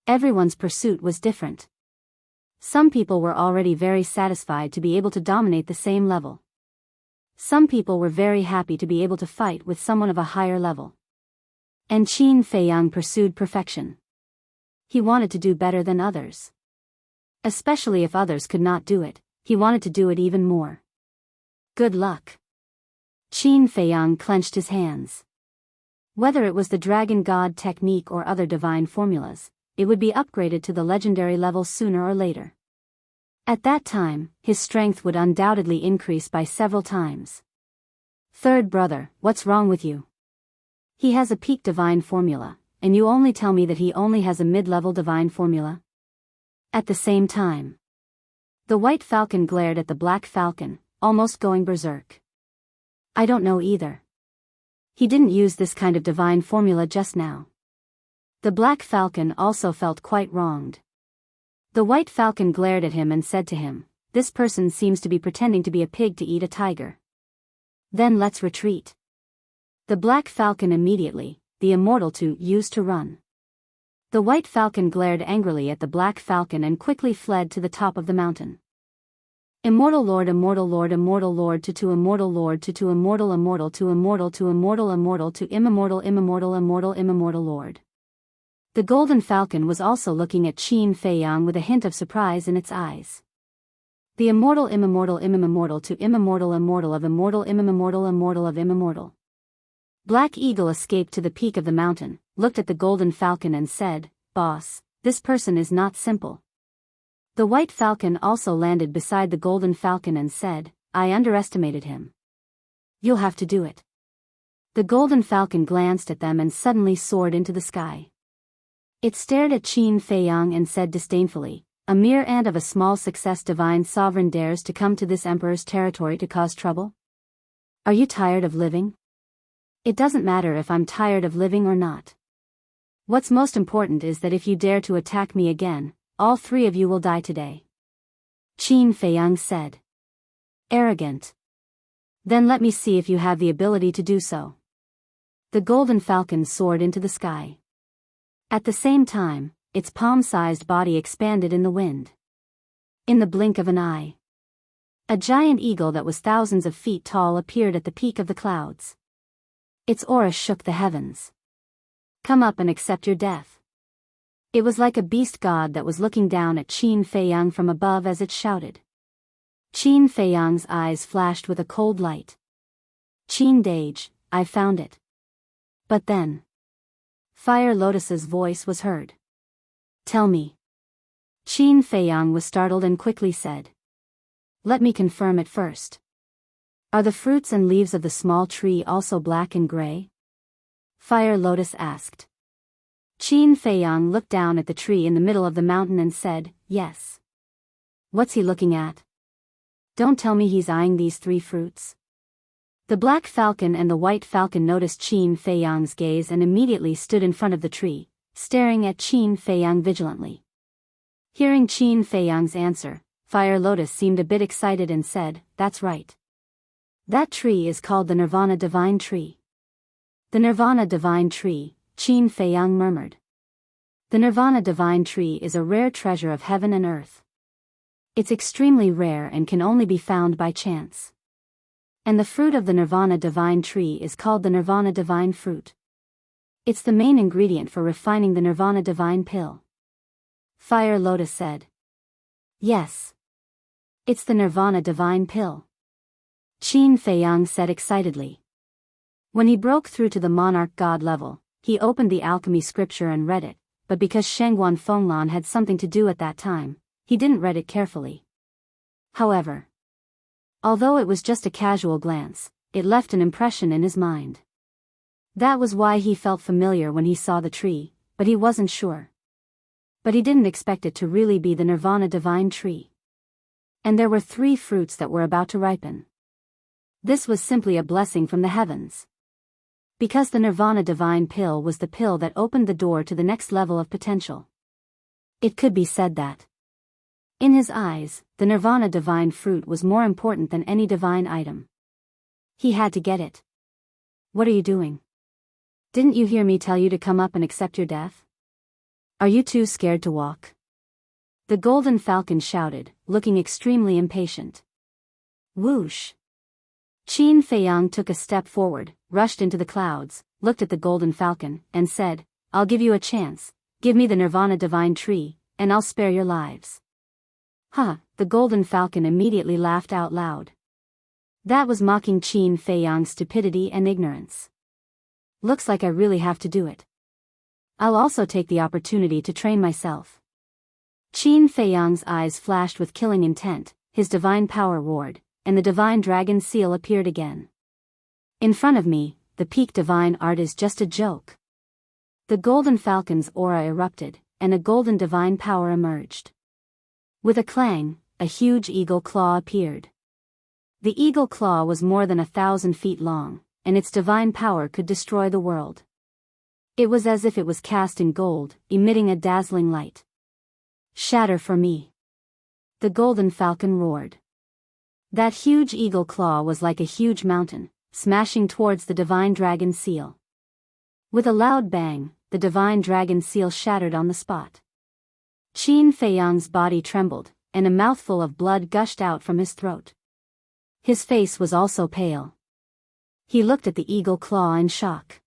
everyone's pursuit was different. Some people were already very satisfied to be able to dominate the same level. Some people were very happy to be able to fight with someone of a higher level. And Qin Feiyang pursued perfection. He wanted to do better than others. Especially if others could not do it, he wanted to do it even more. Good luck. Qin Feiyang clenched his hands. Whether it was the dragon god technique or other divine formulas, it would be upgraded to the legendary level sooner or later. At that time, his strength would undoubtedly increase by several times. Third brother, what's wrong with you? He has a peak divine formula, and you only tell me that he only has a mid-level divine formula? At the same time, the white falcon glared at the black falcon, almost going berserk. I don't know either. He didn't use this kind of divine formula just now. The black falcon also felt quite wronged. The white falcon glared at him and said to him, "This person seems to be pretending to be a pig to eat a tiger. Then let's retreat." The black falcon immediately, the immortal two, used to run. The white falcon glared angrily at the black falcon and quickly fled to the top of the mountain. Immortal Lord, Immortal Lord, Immortal Lord to Immortal Lord to Immortal, Immortal to Immortal to Immortal, Immortal to Immortal, Immortal, Immortal, Immortal Lord. The golden falcon was also looking at Qin Fei Yang with a hint of surprise in its eyes. The immortal, immortal, immortal to immortal, immortal of immortal, immortal, immortal of immortal. Black Eagle escaped to the peak of the mountain, looked at the golden falcon and said, "Boss, this person is not simple." The white falcon also landed beside the golden falcon and said, "I underestimated him. You'll have to do it." The golden falcon glanced at them and suddenly soared into the sky. It stared at Qin Fei Yang and said disdainfully, "A mere ant of a small success, divine sovereign dares to come to this emperor's territory to cause trouble? Are you tired of living? It doesn't matter if I'm tired of living or not. What's most important is that if you dare to attack me again, all three of you will die today." Qin Fei Yang said. "Arrogant. Then let me see if you have the ability to do so." The golden falcon soared into the sky. At the same time, its palm-sized body expanded in the wind. In the blink of an eye, a giant eagle that was thousands of feet tall appeared at the peak of the clouds. Its aura shook the heavens. "Come up and accept your death." It was like a beast god that was looking down at Qin Fei Yang from above as it shouted. Qin Fei Yang's eyes flashed with a cold light. "Qin Dage, I found it." But then, Fire Lotus's voice was heard. "Tell me." Qin Fei Yang was startled and quickly said, "Let me confirm it first. Are the fruits and leaves of the small tree also black and gray?" Fire Lotus asked. Qin Fei Yang looked down at the tree in the middle of the mountain and said, "Yes." "What's he looking at? Don't tell me he's eyeing these three fruits." The black falcon and the white falcon noticed Qin Fei Yang's gaze and immediately stood in front of the tree, staring at Qin Fei Yang vigilantly. Hearing Qin Fei Yang's answer, Fire Lotus seemed a bit excited and said, "That's right. That tree is called the Nirvana Divine Tree." "The Nirvana Divine Tree," Qin Fei Yang murmured. "The Nirvana Divine Tree is a rare treasure of heaven and earth. It's extremely rare and can only be found by chance. And the fruit of the Nirvana Divine Tree is called the Nirvana Divine Fruit. It's the main ingredient for refining the Nirvana Divine Pill." Fire Lotus said. "Yes. It's the Nirvana Divine Pill," Qin Fei Yang said excitedly. When he broke through to the monarch god level, he opened the alchemy scripture and read it, but because Shengguan Fenglan had something to do at that time, he didn't read it carefully. However, although it was just a casual glance, it left an impression in his mind. That was why he felt familiar when he saw the tree, but he wasn't sure. But he didn't expect it to really be the Nirvana Divine Tree. And there were three fruits that were about to ripen. This was simply a blessing from the heavens. Because the Nirvana Divine Pill was the pill that opened the door to the next level of potential. It could be said that, in his eyes, the Nirvana Divine Fruit was more important than any divine item. He had to get it. "What are you doing? Didn't you hear me tell you to come up and accept your death? Are you too scared to walk?" The golden falcon shouted, looking extremely impatient. Whoosh! Qin Fei Yang took a step forward, rushed into the clouds, looked at the golden falcon, and said, "I'll give you a chance. Give me the Nirvana Divine Tree, and I'll spare your lives." "Huh," the golden falcon immediately laughed out loud. That was mocking Qin Fei Yang's stupidity and ignorance. "Looks like I really have to do it. I'll also take the opportunity to train myself." Qin Fei Yang's eyes flashed with killing intent, his divine power roared, and the divine dragon seal appeared again. "In front of me, the peak divine art is just a joke." The golden falcon's aura erupted, and a golden divine power emerged. With a clang, a huge eagle claw appeared. The eagle claw was more than 1,000 feet long, and its divine power could destroy the world. It was as if it was cast in gold, emitting a dazzling light. "Shatter for me!" the golden falcon roared. That huge eagle claw was like a huge mountain, smashing towards the divine dragon seal. With a loud bang, the divine dragon seal shattered on the spot. Qin Fei Yang's body trembled, and a mouthful of blood gushed out from his throat. His face was also pale. He looked at the eagle claw in shock.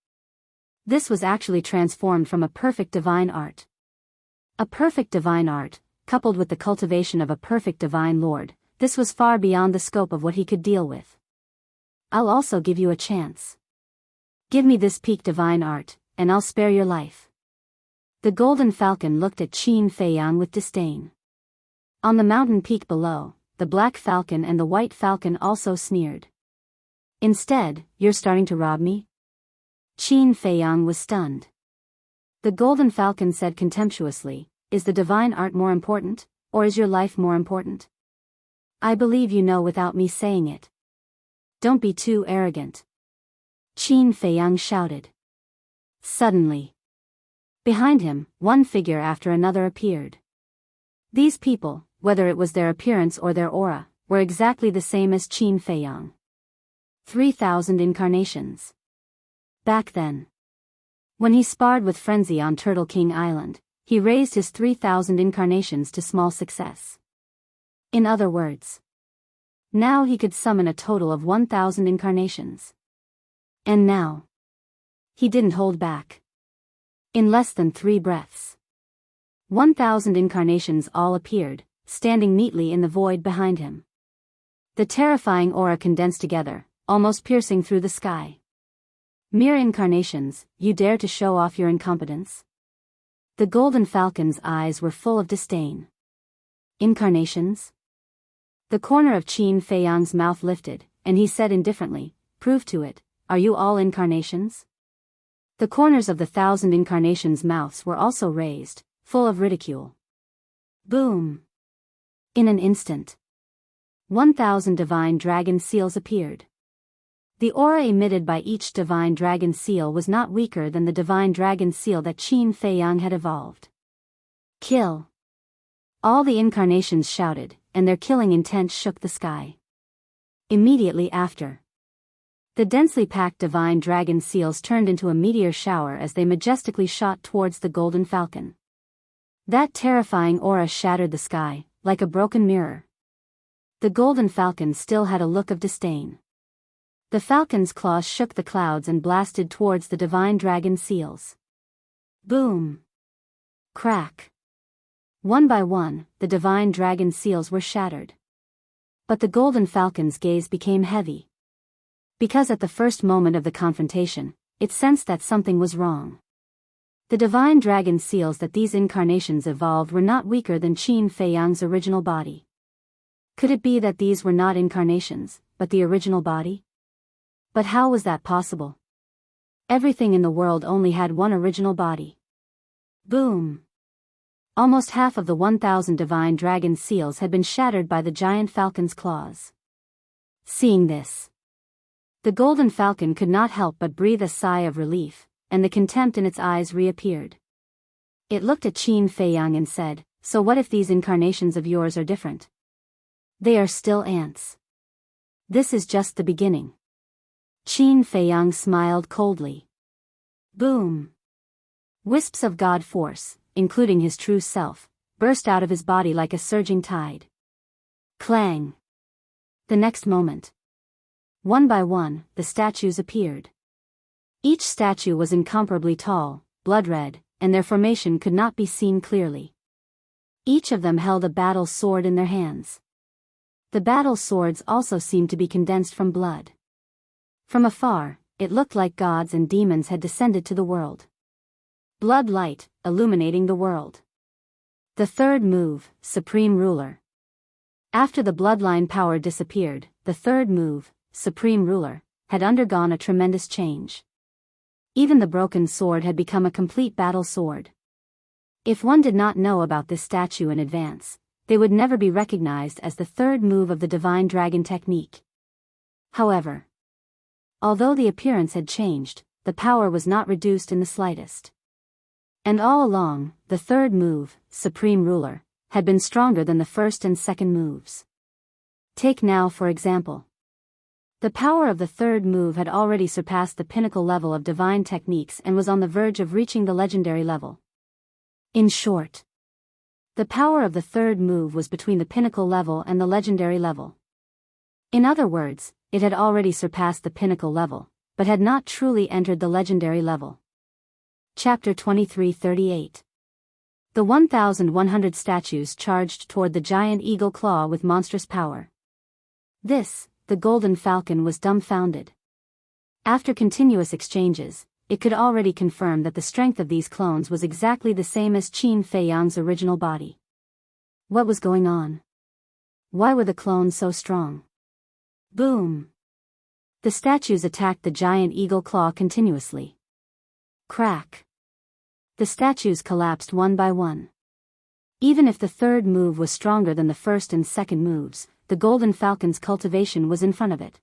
This was actually transformed from a perfect divine art. A perfect divine art, coupled with the cultivation of a perfect divine lord, this was far beyond the scope of what he could deal with. I'll also give you a chance. Give me this peak divine art, and I'll spare your life. The golden falcon looked at Qin Feiyang with disdain. On the mountain peak below, the black falcon and the white falcon also sneered. Instead, you're starting to rob me? Qin Feiyang was stunned. The golden falcon said contemptuously, is the divine art more important, or is your life more important? I believe you know without me saying it. Don't be too arrogant. Qin Feiyang shouted. Suddenly, behind him, one figure after another appeared. These people, whether it was their appearance or their aura, were exactly the same as Qin Feiyang. 3,000 incarnations. Back then, when he sparred with Frenzy on Turtle King Island, he raised his 3,000 incarnations to small success. In other words, now he could summon a total of 1,000 incarnations. And now, he didn't hold back. In less than 3 breaths, 1,000 incarnations all appeared, standing neatly in the void behind him. The terrifying aura condensed together, almost piercing through the sky. Mere incarnations, you dare to show off your incompetence? The golden falcon's eyes were full of disdain. Incarnations? The corner of Qin Feiyang's mouth lifted, and he said indifferently, prove to it, are you all incarnations? The corners of the 1,000 incarnations' mouths were also raised, full of ridicule. Boom! In an instant, 1,000 divine dragon seals appeared. The aura emitted by each divine dragon seal was not weaker than the divine dragon seal that Qin Feiyang had evolved. Kill! All the incarnations shouted, and their killing intent shook the sky. Immediately after, the densely packed divine dragon seals turned into a meteor shower as they majestically shot towards the golden falcon. That terrifying aura shattered the sky, like a broken mirror. The golden falcon still had a look of disdain. The falcon's claws shook the clouds and blasted towards the divine dragon seals. Boom! Crack! One by one, the divine dragon seals were shattered. But the golden falcon's gaze became heavy. Because at the first moment of the confrontation, it sensed that something was wrong. The divine dragon seals that these incarnations evolved were not weaker than Qin Feiyang's original body. Could it be that these were not incarnations, but the original body? But how was that possible? Everything in the world only had one original body. Boom! Almost half of the 1,000 divine dragon seals had been shattered by the giant falcon's claws. Seeing this, the golden falcon could not help but breathe a sigh of relief, and the contempt in its eyes reappeared. It looked at Qin Feiyang and said, so what if these incarnations of yours are different? They are still ants. This is just the beginning. Qin Feiyang smiled coldly. Boom! Wisps of God force, including his true self, burst out of his body like a surging tide. Clang! The next moment, one by one, the statues appeared. Each statue was incomparably tall, blood-red, and their formation could not be seen clearly. Each of them held a battle sword in their hands. The battle swords also seemed to be condensed from blood. From afar, it looked like gods and demons had descended to the world. Blood light, illuminating the world. The third move, Supreme Ruler. After the bloodline power disappeared, the third move, Supreme Ruler, had undergone a tremendous change. Even the broken sword had become a complete battle sword. If one did not know about this statue in advance, they would never be recognized as the third move of the Divine Dragon technique. However, although the appearance had changed, the power was not reduced in the slightest. And all along, the third move, Supreme Ruler, had been stronger than the first and second moves. Take now for example. The power of the third move had already surpassed the pinnacle level of divine techniques and was on the verge of reaching the legendary level. In short, The power of the third move was between the pinnacle level and the legendary level. In other words, it had already surpassed the pinnacle level, but had not truly entered the legendary level. Chapter 23:38. The 1,100 statues charged toward the giant eagle claw with monstrous power. The golden falcon was dumbfounded. After continuous exchanges, it could already confirm that the strength of these clones was exactly the same as Qin Feiyang's original body. What was going on? Why were the clones so strong? Boom! The statues attacked the giant eagle claw continuously. Crack! The statues collapsed one by one. Even if the third move was stronger than the first and second moves, the golden falcon's cultivation was in front of it.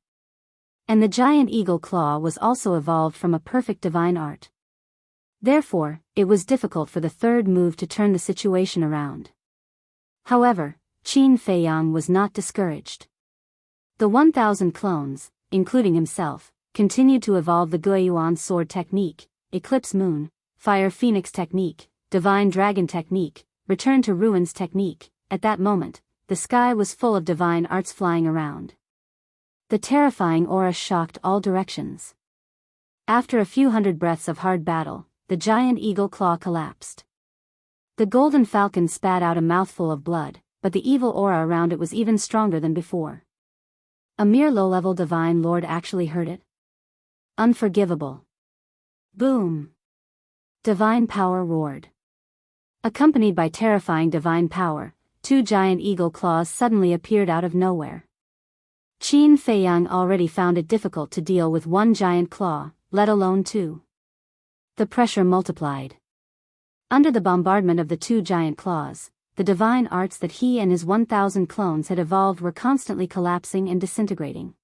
And the giant eagle claw was also evolved from a perfect divine art. Therefore, it was difficult for the third move to turn the situation around. However, Qin Feiyang was not discouraged. The 1,000 clones, including himself, continued to evolve the Guiyuan sword technique, Eclipse Moon, Fire Phoenix technique, Divine Dragon technique, Return to Ruins technique. At that moment, the sky was full of divine arts flying around. The terrifying aura shocked all directions. After a few hundred breaths of hard battle, the giant eagle claw collapsed. The golden falcon spat out a mouthful of blood, but the evil aura around it was even stronger than before. A mere low-level divine lord actually heard it? Unforgivable. Boom! Divine power roared. Accompanied by terrifying divine power, two giant eagle claws suddenly appeared out of nowhere. Qin Feiyang already found it difficult to deal with one giant claw, let alone two. The pressure multiplied. Under the bombardment of the two giant claws, the divine arts that he and his 1,000 clones had evolved were constantly collapsing and disintegrating.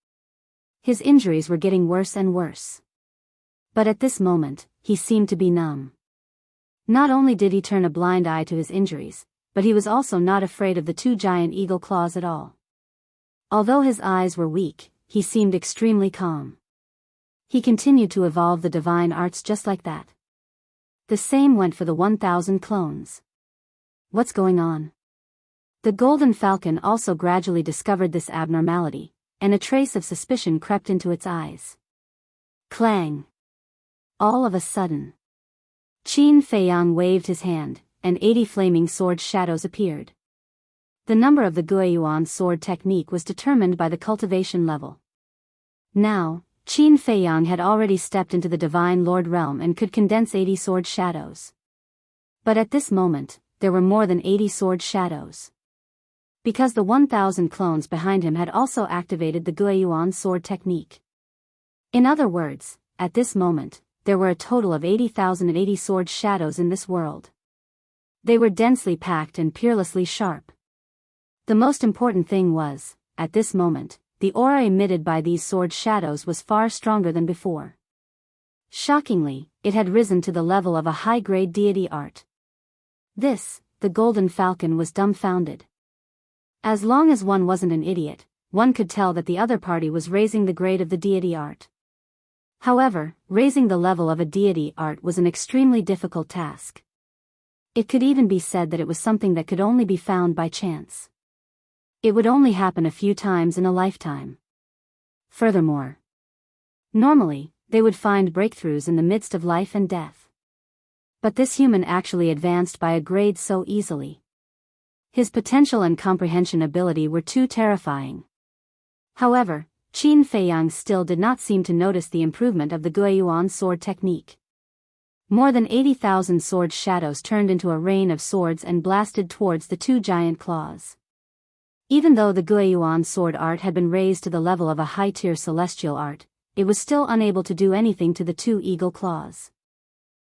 His injuries were getting worse and worse. But at this moment, he seemed to be numb. Not only did he turn a blind eye to his injuries, but he was also not afraid of the two giant eagle claws at all. Although his eyes were weak, he seemed extremely calm. He continued to evolve the divine arts just like that. The same went for the 1,000 clones. What's going on? The golden falcon also gradually discovered this abnormality, and a trace of suspicion crept into its eyes. Clang! All of a sudden, Qin Feiyang waved his hand, and 80 flaming sword shadows appeared. The number of the Guiyuan sword technique was determined by the cultivation level. Now, Qin Feiyang had already stepped into the Divine Lord realm and could condense 80 sword shadows. But at this moment, there were more than 80 sword shadows. Because the 1,000 clones behind him had also activated the Guiyuan sword technique. In other words, at this moment, there were a total of 80,080 sword shadows in this world. They were densely packed and peerlessly sharp. The most important thing was, at this moment, the aura emitted by these sword shadows was far stronger than before. Shockingly, it had risen to the level of a high-grade deity art. The golden falcon was dumbfounded. As long as one wasn't an idiot, one could tell that the other party was raising the grade of the deity art. However, raising the level of a deity art was an extremely difficult task. It could even be said that it was something that could only be found by chance. It would only happen a few times in a lifetime. Furthermore, normally, they would find breakthroughs in the midst of life and death. But this human actually advanced by a grade so easily. His potential and comprehension ability were too terrifying. However, Qin Feiyang still did not seem to notice the improvement of the Guiyuan sword technique. More than 80,000 sword shadows turned into a rain of swords and blasted towards the two giant claws. Even though the Guiyuan sword art had been raised to the level of a high-tier celestial art, it was still unable to do anything to the two eagle claws.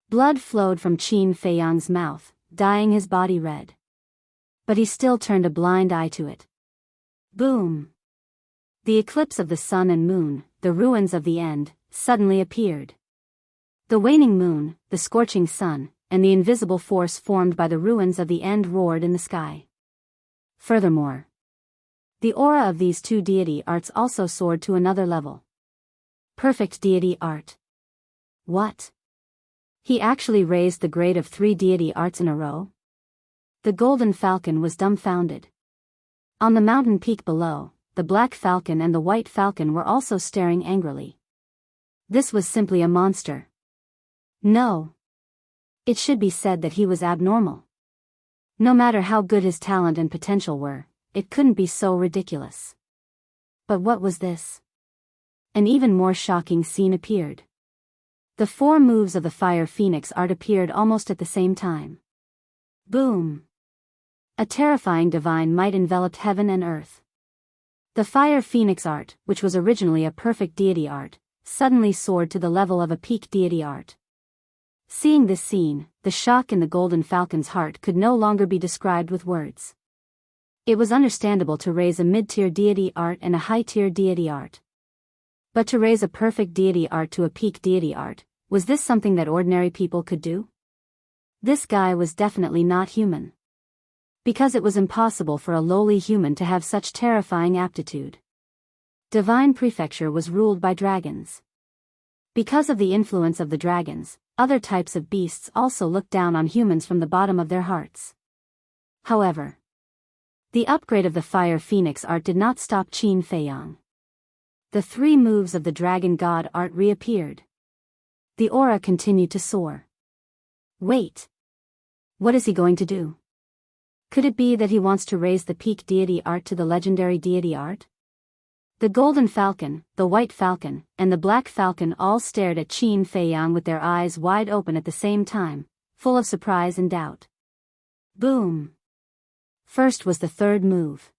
Blood flowed from Qin Feiyang's mouth, dyeing his body red. But he still turned a blind eye to it. Boom! The eclipse of the sun and moon, the ruins of the end, suddenly appeared. The waning moon, the scorching sun, and the invisible force formed by the ruins of the end roared in the sky. Furthermore, the aura of these two deity arts also soared to another level. Perfect deity art. What? He actually raised the grade of 3 deity arts in a row? The golden falcon was dumbfounded. On the mountain peak below, the black falcon and the white falcon were also staring angrily. This was simply a monster. No. It should be said that he was abnormal. No matter how good his talent and potential were, it couldn't be so ridiculous. But what was this? An even more shocking scene appeared. The 4 moves of the Fire Phoenix art appeared almost at the same time. Boom! A terrifying divine might enveloped heaven and earth. The Fire Phoenix art, which was originally a perfect deity art, suddenly soared to the level of a peak deity art. Seeing this scene, the shock in the golden falcon's heart could no longer be described with words. It was understandable to raise a mid-tier deity art and a high-tier deity art. But to raise a perfect deity art to a peak deity art, was this something that ordinary people could do? This guy was definitely not human. Because it was impossible for a lowly human to have such terrifying aptitude. Divine Prefecture was ruled by dragons. Because of the influence of the dragons, other types of beasts also looked down on humans from the bottom of their hearts. However, the upgrade of the Fire Phoenix art did not stop Qin Feiyang. The 3 moves of the Dragon God art reappeared. The aura continued to soar. Wait. What is he going to do? Could it be that he wants to raise the peak deity art to the legendary deity art? The golden falcon, the white falcon, and the black falcon all stared at Qin Feiyang with their eyes wide open at the same time, full of surprise and doubt. Boom! First was the 3rd move.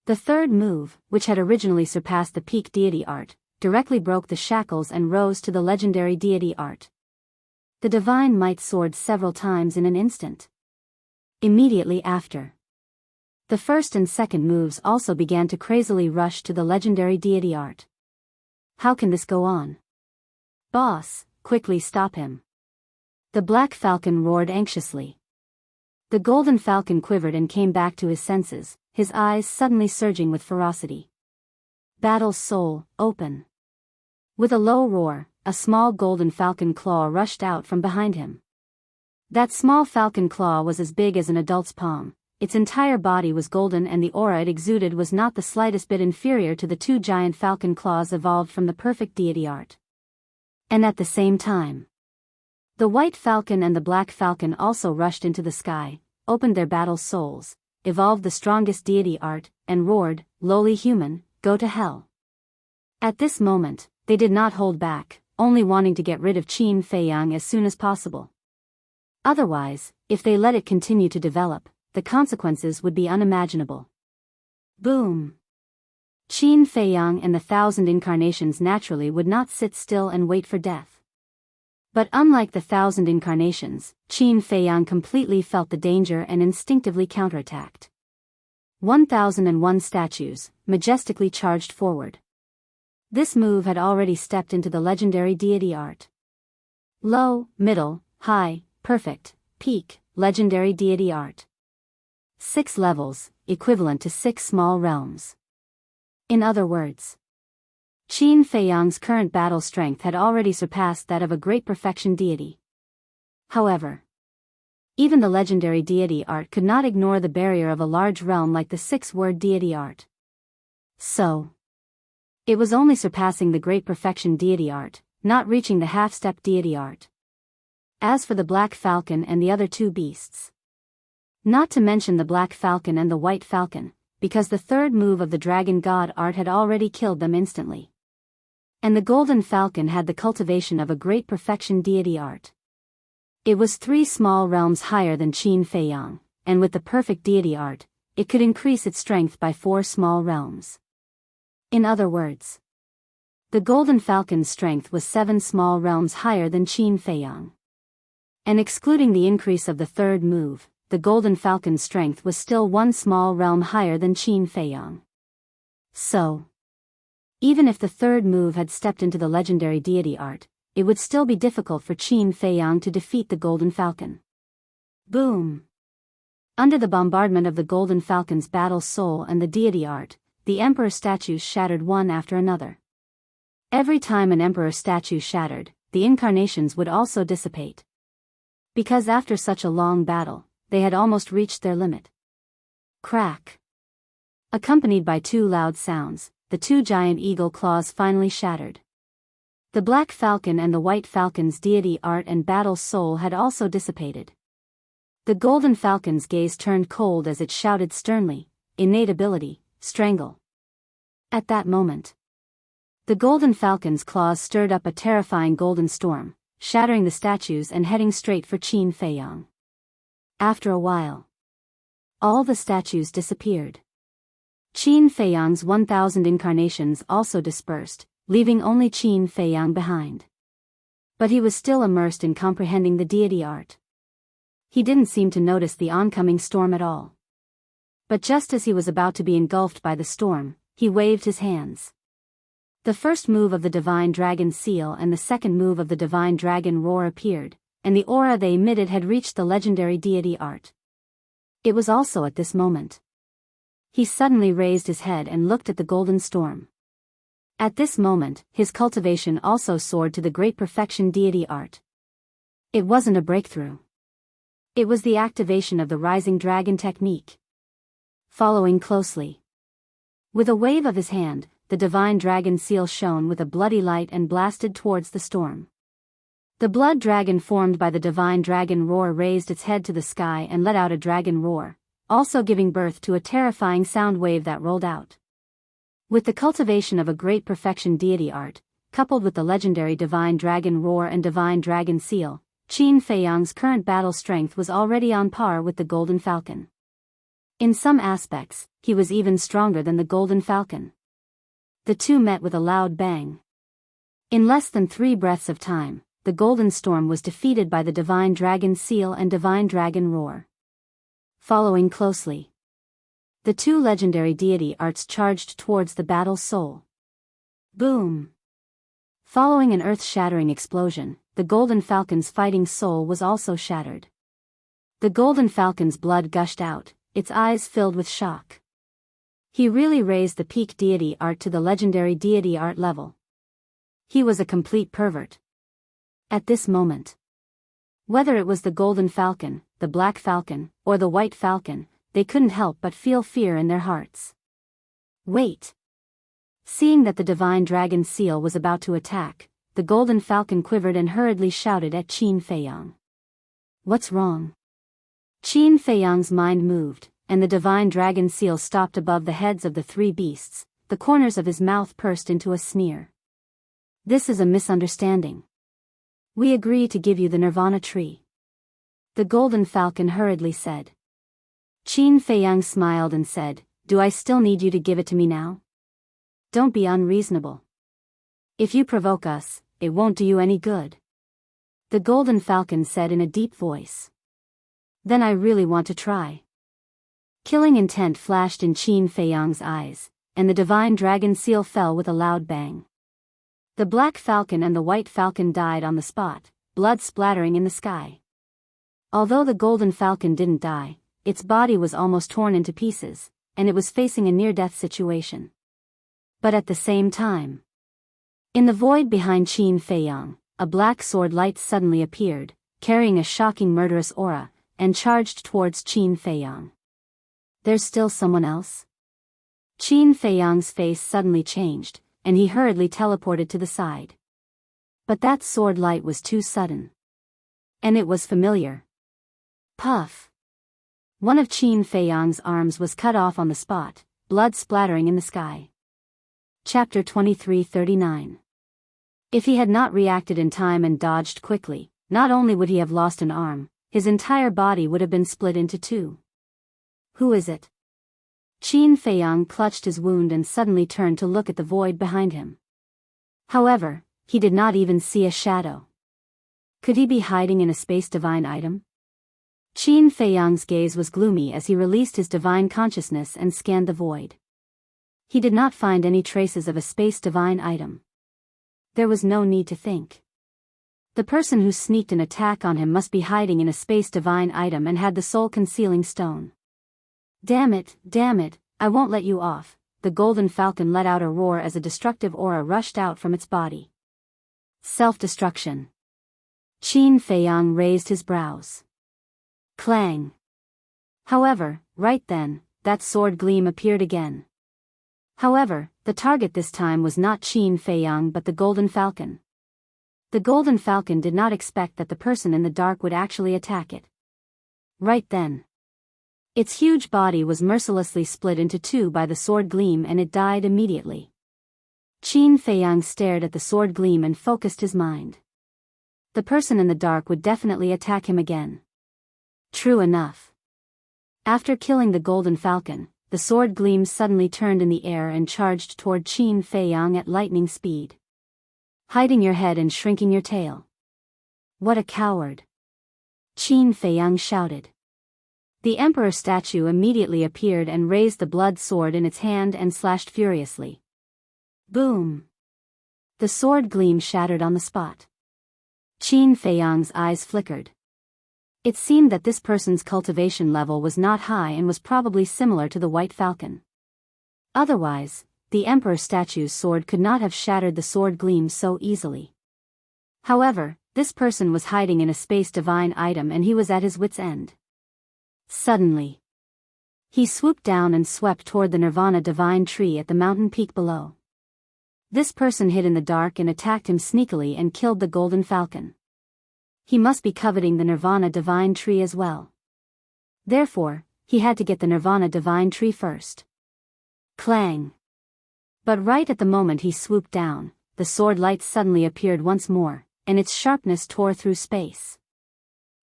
The 3rd move, which had originally surpassed the peak deity art, directly broke the shackles and rose to the legendary deity art. The divine might soared several times in an instant. Immediately after, the 1st and 2nd moves also began to crazily rush to the legendary deity art. How can this go on? Boss, quickly stop him. The black falcon roared anxiously. The golden falcon quivered and came back to his senses, his eyes suddenly surging with ferocity. Battle soul, open. With a low roar, a small golden falcon claw rushed out from behind him. That small falcon claw was as big as an adult's palm, its entire body was golden and the aura it exuded was not the slightest bit inferior to the 2 giant falcon claws evolved from the perfect deity art. And at the same time, the white falcon and the black falcon also rushed into the sky, opened their battle souls, evolved the strongest deity art, and roared, "Lowly human, go to hell." At this moment, they did not hold back, only wanting to get rid of Qin Feiyang as soon as possible. Otherwise, if they let it continue to develop, the consequences would be unimaginable. Boom! Qin Feiyang and the 1,000 incarnations naturally would not sit still and wait for death. But unlike the 1,000 incarnations, Qin Feiyang completely felt the danger and instinctively counterattacked. 1,001 statues, majestically charged forward. This move had already stepped into the legendary deity art. Low, middle, high, perfect, peak, legendary deity art. 6 levels, equivalent to 6 small realms. In other words, Qin Feiyang's current battle strength had already surpassed that of a great perfection deity. However, even the legendary deity art could not ignore the barrier of a large realm like the 6-word deity art. So, it was only surpassing the great perfection deity art, not reaching the half-step deity art. As for the black falcon and the other 2 beasts, not to mention the black falcon and the white falcon, because the 3rd move of the dragon god art had already killed them instantly. And the golden falcon had the cultivation of a great perfection deity art. It was 3 small realms higher than Qin Feiyang, and with the perfect deity art, it could increase its strength by 4 small realms. In other words, the golden falcon's strength was 7 small realms higher than Qin Feiyang. And excluding the increase of the 3rd move, the golden falcon's strength was still 1 small realm higher than Qin Feiyang. So, even if the 3rd move had stepped into the legendary deity art, it would still be difficult for Qin Feiyang to defeat the golden falcon. Boom! Under the bombardment of the golden falcon's battle soul and the deity art, the emperor statues shattered one after another. Every time an emperor statue shattered, the incarnations would also dissipate. Because after such a long battle, they had almost reached their limit. Crack! Accompanied by two loud sounds, the two giant eagle claws finally shattered. The black falcon and the white falcon's deity art and battle soul had also dissipated. The golden falcon's gaze turned cold as it shouted sternly, "Innate ability, strangle." At that moment, the golden falcon's claws stirred up a terrifying golden storm, shattering the statues and heading straight for Qin Feiyang. After a while, all the statues disappeared. Qin Feiyang's 1,000 incarnations also dispersed, leaving only Qin Feiyang behind. But he was still immersed in comprehending the deity art. He didn't seem to notice the oncoming storm at all. But just as he was about to be engulfed by the storm, he waved his hands. The first move of the divine dragon seal and the second move of the divine dragon roar appeared, and the aura they emitted had reached the legendary deity art. It was also at this moment he suddenly raised his head and looked at the golden storm. At this moment, his cultivation also soared to the great perfection deity art. It wasn't a breakthrough. It was the activation of the rising dragon technique. Following closely, with a wave of his hand, the divine dragon seal shone with a bloody light and blasted towards the storm. The blood dragon formed by the divine dragon roar raised its head to the sky and let out a dragon roar, also giving birth to a terrifying sound wave that rolled out. With the cultivation of a great perfection deity art, coupled with the legendary divine dragon roar and divine dragon seal, Qin Feiyang's current battle strength was already on par with the golden falcon. In some aspects, he was even stronger than the golden falcon. The two met with a loud bang. In less than 3 breaths of time, the golden storm was defeated by the divine dragon seal and divine dragon roar. Following closely, the two legendary deity arts charged towards the battle soul. Boom! Following an earth-shattering explosion, the golden falcon's fighting soul was also shattered. The golden falcon's blood gushed out, its eyes filled with shock. He really raised the peak deity art to the legendary deity art level. He was a complete pervert. At this moment, whether it was the golden falcon, the black falcon, or the white falcon, they couldn't help but feel fear in their hearts. Wait! Seeing that the divine dragon seal was about to attack, the golden falcon quivered and hurriedly shouted at Qin Feiyang. What's wrong? Qin Feiyang's mind moved, and the divine dragon seal stopped above the heads of the 3 beasts. The corners of his mouth pursed into a sneer. This is a misunderstanding. We agree to give you the Nirvana tree. The golden falcon hurriedly said. Qin Feiyang smiled and said, Do I still need you to give it to me now? Don't be unreasonable. If you provoke us, it won't do you any good. The golden falcon said in a deep voice. Then I really want to try. Killing intent flashed in Qin Feiyang's eyes, and the divine dragon seal fell with a loud bang. The black falcon and the white falcon died on the spot, blood splattering in the sky. Although the golden falcon didn't die, its body was almost torn into pieces, and it was facing a near-death situation. But at the same time, in the void behind Qin Feiyang, a black sword light suddenly appeared, carrying a shocking murderous aura, and charged towards Qin Feiyang. There's still someone else? Qin Feiyang's face suddenly changed, and he hurriedly teleported to the side. But that sword light was too sudden. And it was familiar. Puff! One of Qin Feiyang's arms was cut off on the spot, blood splattering in the sky. Chapter 2339. If he had not reacted in time and dodged quickly, not only would he have lost an arm, his entire body would have been split into 2. Who is it? Qin Feiyang clutched his wound and suddenly turned to look at the void behind him. However, he did not even see a shadow. Could he be hiding in a space divine item? Qin Feiyang's gaze was gloomy as he released his divine consciousness and scanned the void. He did not find any traces of a space divine item. There was no need to think. The person who sneaked an attack on him must be hiding in a space divine item and had the soul concealing stone. Damn it, I won't let you off. The golden falcon let out a roar as a destructive aura rushed out from its body. Self-destruction. Qin Feiyang raised his brows. Clang. However, right then, that sword gleam appeared again. However, the target this time was not Qin Feiyang but the Golden Falcon. The Golden Falcon did not expect that the person in the dark would actually attack it. Right then, its huge body was mercilessly split into two by the sword gleam and it died immediately. Qin Feiyang stared at the sword gleam and focused his mind. The person in the dark would definitely attack him again. True enough. After killing the Golden Falcon, the sword gleam suddenly turned in the air and charged toward Qin Feiyang at lightning speed. Hiding your head and shrinking your tail. What a coward! Qin Feiyang shouted. The emperor statue immediately appeared and raised the blood sword in its hand and slashed furiously. Boom! The sword gleam shattered on the spot. Qin Feiyang's eyes flickered. It seemed that this person's cultivation level was not high and was probably similar to the White Falcon. Otherwise, the emperor statue's sword could not have shattered the sword gleam so easily. However, this person was hiding in a space divine item and he was at his wit's end. Suddenly, he swooped down and swept toward the Nirvana divine tree at the mountain peak below. This person hid in the dark and attacked him sneakily and killed the Golden Falcon. He must be coveting the Nirvana divine tree as well. Therefore, he had to get the Nirvana divine tree first. Clang! But right at the moment he swooped down, the sword light suddenly appeared once more, and its sharpness tore through space.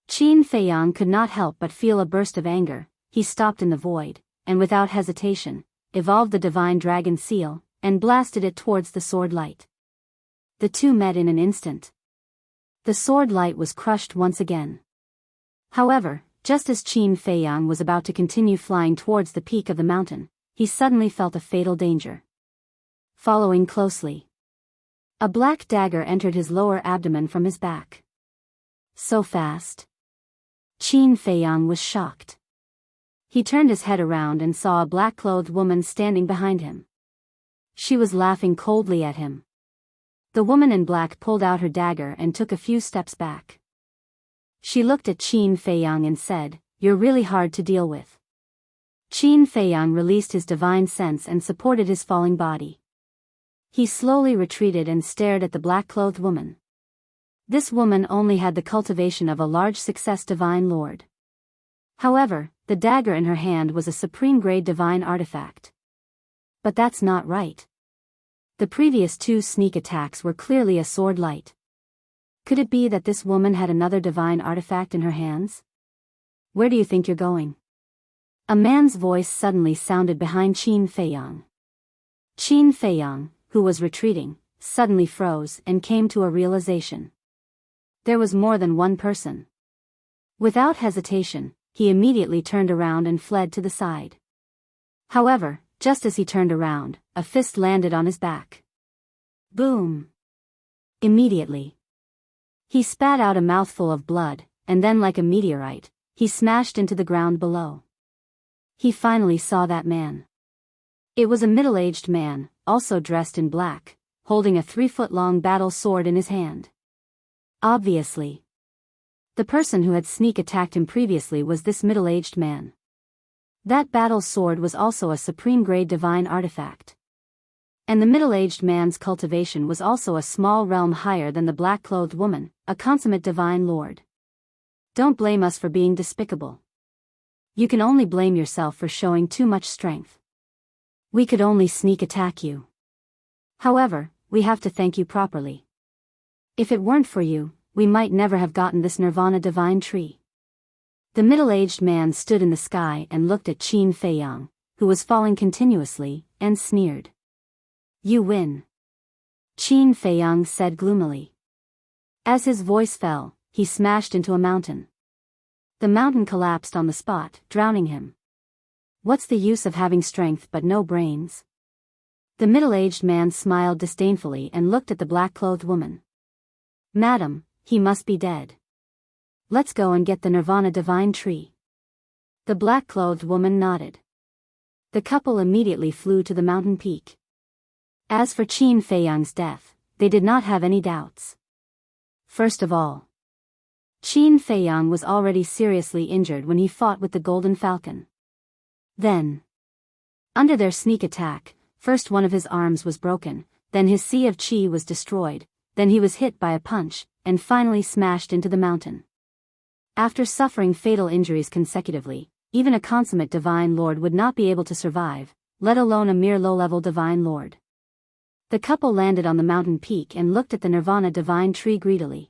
Qin Feiyang could not help but feel a burst of anger. He stopped in the void, and without hesitation, evolved the divine dragon seal, and blasted it towards the sword light. The two met in an instant. The sword light was crushed once again. However, just as Qin Feiyang was about to continue flying towards the peak of the mountain, he suddenly felt a fatal danger. Following closely, a black dagger entered his lower abdomen from his back. So fast. Qin Feiyang was shocked. He turned his head around and saw a black-clothed woman standing behind him. She was laughing coldly at him. The woman in black pulled out her dagger and took a few steps back. She looked at Qin Feiyang and said, "You're really hard to deal with." Qin Feiyang released his divine sense and supported his falling body. He slowly retreated and stared at the black-clothed woman. This woman only had the cultivation of a large success divine lord. However, the dagger in her hand was a supreme-grade divine artifact. But that's not right. The previous two sneak attacks were clearly a sword light. Could it be that this woman had another divine artifact in her hands? Where do you think you're going? A man's voice suddenly sounded behind Qin Feiyang. Qin Feiyang, who was retreating, suddenly froze and came to a realization. There was more than one person. Without hesitation, he immediately turned around and fled to the side. However, just as he turned around, a fist landed on his back. Boom! Immediately, he spat out a mouthful of blood, and then like a meteorite, he smashed into the ground below. He finally saw that man. It was a middle-aged man, also dressed in black, holding a 3-foot-long battle sword in his hand. Obviously, the person who had sneak attacked him previously was this middle-aged man. That battle sword was also a supreme-grade divine artifact. And the middle-aged man's cultivation was also a small realm higher than the black-clothed woman, a consummate divine lord. Don't blame us for being despicable. You can only blame yourself for showing too much strength. We could only sneak attack you. However, we have to thank you properly. If it weren't for you, we might never have gotten this Nirvana divine tree. The middle-aged man stood in the sky and looked at Qin Feiyang, who was falling continuously, and sneered. You win. Qin Feiyang said gloomily. As his voice fell, he smashed into a mountain. The mountain collapsed on the spot, drowning him. What's the use of having strength but no brains? The middle-aged man smiled disdainfully and looked at the black-clothed woman. Madam, he must be dead. Let's go and get the Nirvana divine tree. The black-clothed woman nodded. The couple immediately flew to the mountain peak. As for Qin Feiyang's death, they did not have any doubts. First of all, Qin Feiyang was already seriously injured when he fought with the Golden Falcon. Then, under their sneak attack, first one of his arms was broken, then his sea of qi was destroyed, then he was hit by a punch, and finally smashed into the mountain. After suffering fatal injuries consecutively, even a consummate divine lord would not be able to survive, let alone a mere low-level divine lord. The couple landed on the mountain peak and looked at the Nirvana divine tree greedily.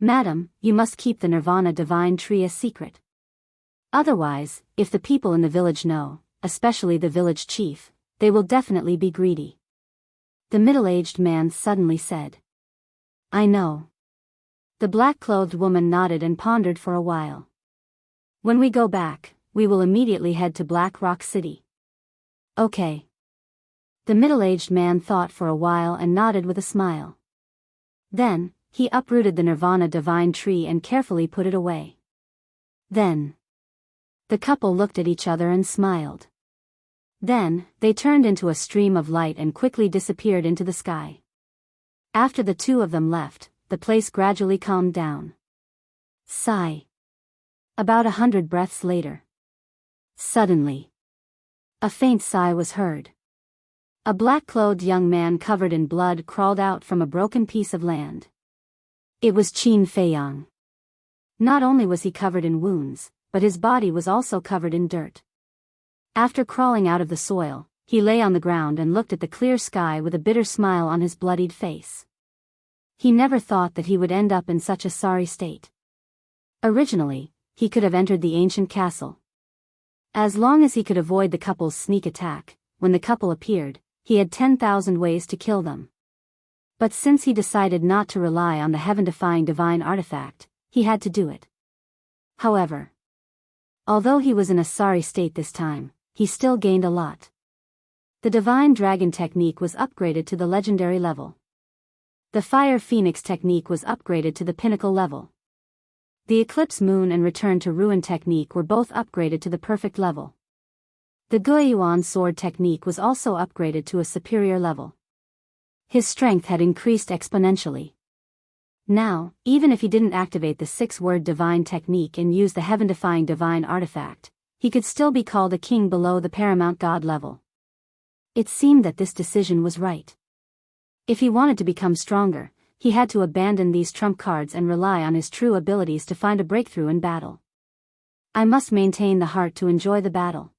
"Madam, you must keep the Nirvana divine tree a secret. Otherwise, if the people in the village know, especially the village chief, they will definitely be greedy." The middle-aged man suddenly said. "I know." The black-clothed woman nodded and pondered for a while. "When we go back, we will immediately head to Black Rock City." "Okay." The middle-aged man thought for a while and nodded with a smile. Then, he uprooted the Nirvana divine tree and carefully put it away. Then, the couple looked at each other and smiled. Then, they turned into a stream of light and quickly disappeared into the sky. After the two of them left, the place gradually calmed down. Sigh. About 100 breaths later. Suddenly, a faint sigh was heard. A black-clothed young man covered in blood crawled out from a broken piece of land. It was Qin Feiyang. Not only was he covered in wounds, but his body was also covered in dirt. After crawling out of the soil, he lay on the ground and looked at the clear sky with a bitter smile on his bloodied face. He never thought that he would end up in such a sorry state. Originally, he could have entered the ancient castle. As long as he could avoid the couple's sneak attack, when the couple appeared, he had 10,000 ways to kill them. But since he decided not to rely on the heaven-defying divine artifact, he had to do it. However, although he was in a sorry state this time, he still gained a lot. The divine dragon technique was upgraded to the legendary level. The fire phoenix technique was upgraded to the pinnacle level. The eclipse moon and return to ruin technique were both upgraded to the perfect level. The Guiyuan sword technique was also upgraded to a superior level. His strength had increased exponentially. Now, even if he didn't activate the 6-word divine technique and use the heaven-defying divine artifact, he could still be called a king below the paramount god level. It seemed that this decision was right. If he wanted to become stronger, he had to abandon these trump cards and rely on his true abilities to find a breakthrough in battle. "I must maintain the heart to enjoy the battle,"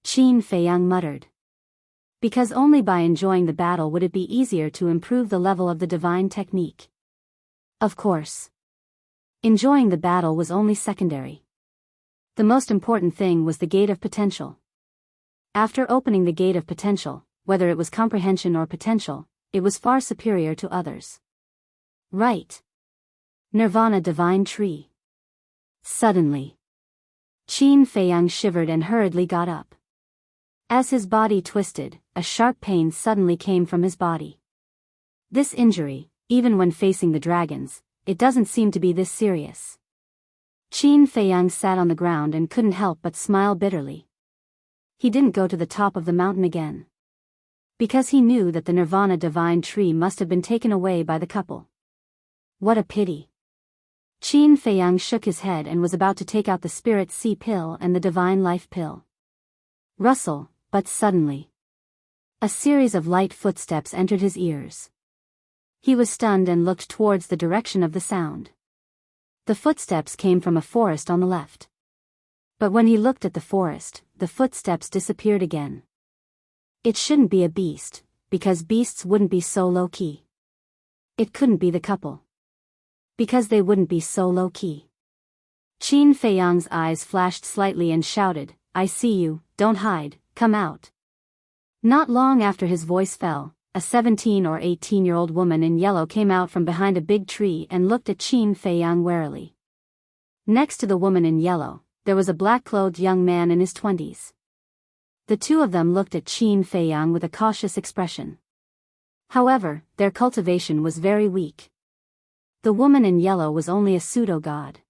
Qin Feiyang muttered. Because only by enjoying the battle would it be easier to improve the level of the divine technique. Of course, enjoying the battle was only secondary. The most important thing was the gate of potential. After opening the gate of potential, whether it was comprehension or potential, it was far superior to others. Right. Nirvana divine tree. Suddenly, Qin Feiyang shivered and hurriedly got up. As his body twisted, a sharp pain suddenly came from his body. This injury, even when facing the dragons, it doesn't seem to be this serious. Qin Feiyang sat on the ground and couldn't help but smile bitterly. He didn't go to the top of the mountain again. Because he knew that the Nirvana divine tree must have been taken away by the couple. What a pity. Qin Feiyang shook his head and was about to take out the Spirit Sea pill and the Divine Life pill. Rustle, but suddenly, a series of light footsteps entered his ears. He was stunned and looked towards the direction of the sound. The footsteps came from a forest on the left. But when he looked at the forest, the footsteps disappeared again. It shouldn't be a beast, because beasts wouldn't be so low-key. It couldn't be the couple, because they wouldn't be so low-key. Qin Feiyang's eyes flashed slightly and shouted, "I see you, don't hide, come out." Not long after his voice fell, a 17 or 18-year-old woman in yellow came out from behind a big tree and looked at Qin Feiyang warily. Next to the woman in yellow, there was a black-clothed young man in his 20s. The two of them looked at Qin Feiyang with a cautious expression. However, their cultivation was very weak. The woman in yellow was only a pseudo-god.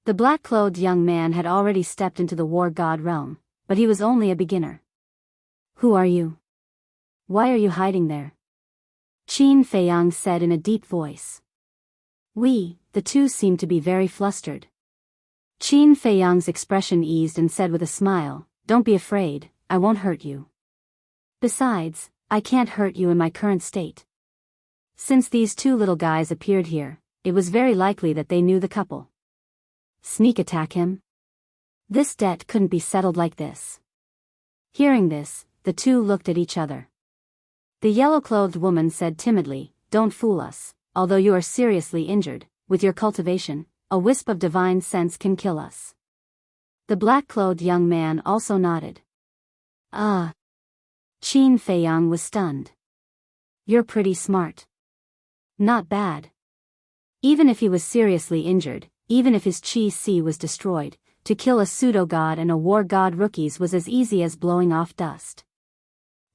The black-clothed young man had already stepped into the war god realm, but he was only a beginner. "Who are you? Why are you hiding there?" Qin Feiyang said in a deep voice. The two seemed to be very flustered. Qin Feiyang's expression eased and said with a smile, "Don't be afraid, I won't hurt you. Besides, I can't hurt you in my current state." Since these two little guys appeared here, it was very likely that they knew the couple. Sneak attack him? This debt couldn't be settled like this. Hearing this, the two looked at each other. The yellow-clothed woman said timidly, "Don't fool us, although you are seriously injured, with your cultivation, a wisp of divine sense can kill us." The black-clothed young man also nodded. Ah. Qin Feiyang was stunned. "You're pretty smart." Not bad. Even if he was seriously injured, even if his Qi was destroyed, to kill a pseudo-god and a war god rookies was as easy as blowing off dust.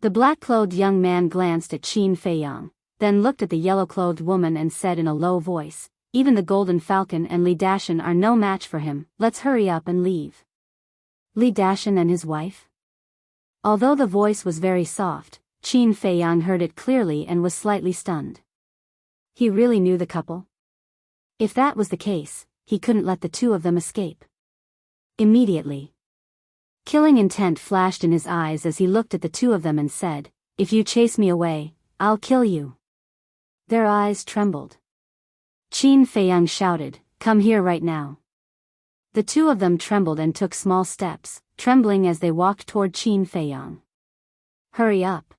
The black-clothed young man glanced at Qin Feiyang, then looked at the yellow-clothed woman and said in a low voice, "Even the Golden Falcon and Li Dashan are no match for him, let's hurry up and leave." Li Dashan and his wife? Although the voice was very soft, Qin Feiyang heard it clearly and was slightly stunned. He really knew the couple? If that was the case, he couldn't let the two of them escape. Immediately, killing intent flashed in his eyes as he looked at the two of them and said, "If you chase me away, I'll kill you." Their eyes trembled. Qin Feiyang shouted, "Come here right now." The two of them trembled and took small steps, trembling as they walked toward Qin Feiyang. "Hurry up!"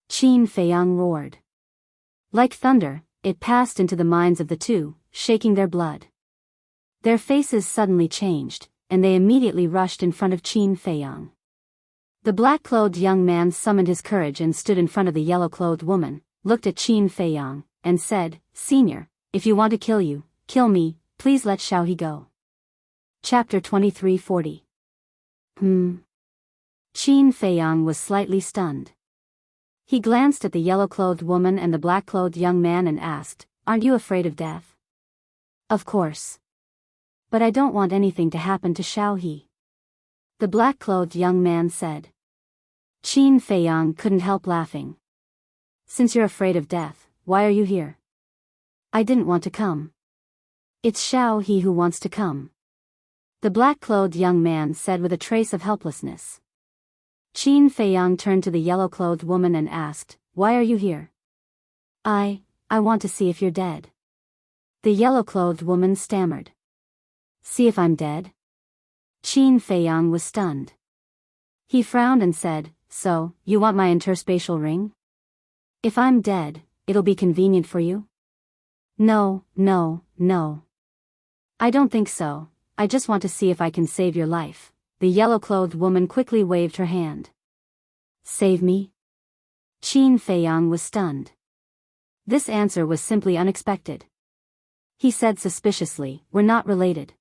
Qin Feiyang roared. Like thunder, it passed into the minds of the two, shaking their blood. Their faces suddenly changed, and they immediately rushed in front of Qin Feiyang. The black-clothed young man summoned his courage and stood in front of the yellow-clothed woman, looked at Qin Feiyang, and said, "Senior, if you want to kill me, please let Xiaohe go." Chapter 2340. Qin Feiyang was slightly stunned. He glanced at the yellow-clothed woman and the black-clothed young man and asked, "Aren't you afraid of death?" "Of course. But I don't want anything to happen to Xiaohe," the black-clothed young man said. Qin Feiyang couldn't help laughing. "Since you're afraid of death, why are you here?" "I didn't want to come. It's Xiaohe who wants to come," the black-clothed young man said with a trace of helplessness. Qin Feiyang turned to the yellow-clothed woman and asked, "Why are you here?" I want to see if you're dead," the yellow-clothed woman stammered. "See if I'm dead?" Qin Feiyang was stunned. He frowned and said, "So, you want my interspatial ring? If I'm dead, it'll be convenient for you?" No. "I don't think so, I just want to see if I can save your life." The yellow-clothed woman quickly waved her hand. "Save me?" Qin Feiyang was stunned. This answer was simply unexpected. He said suspiciously, "We're not related."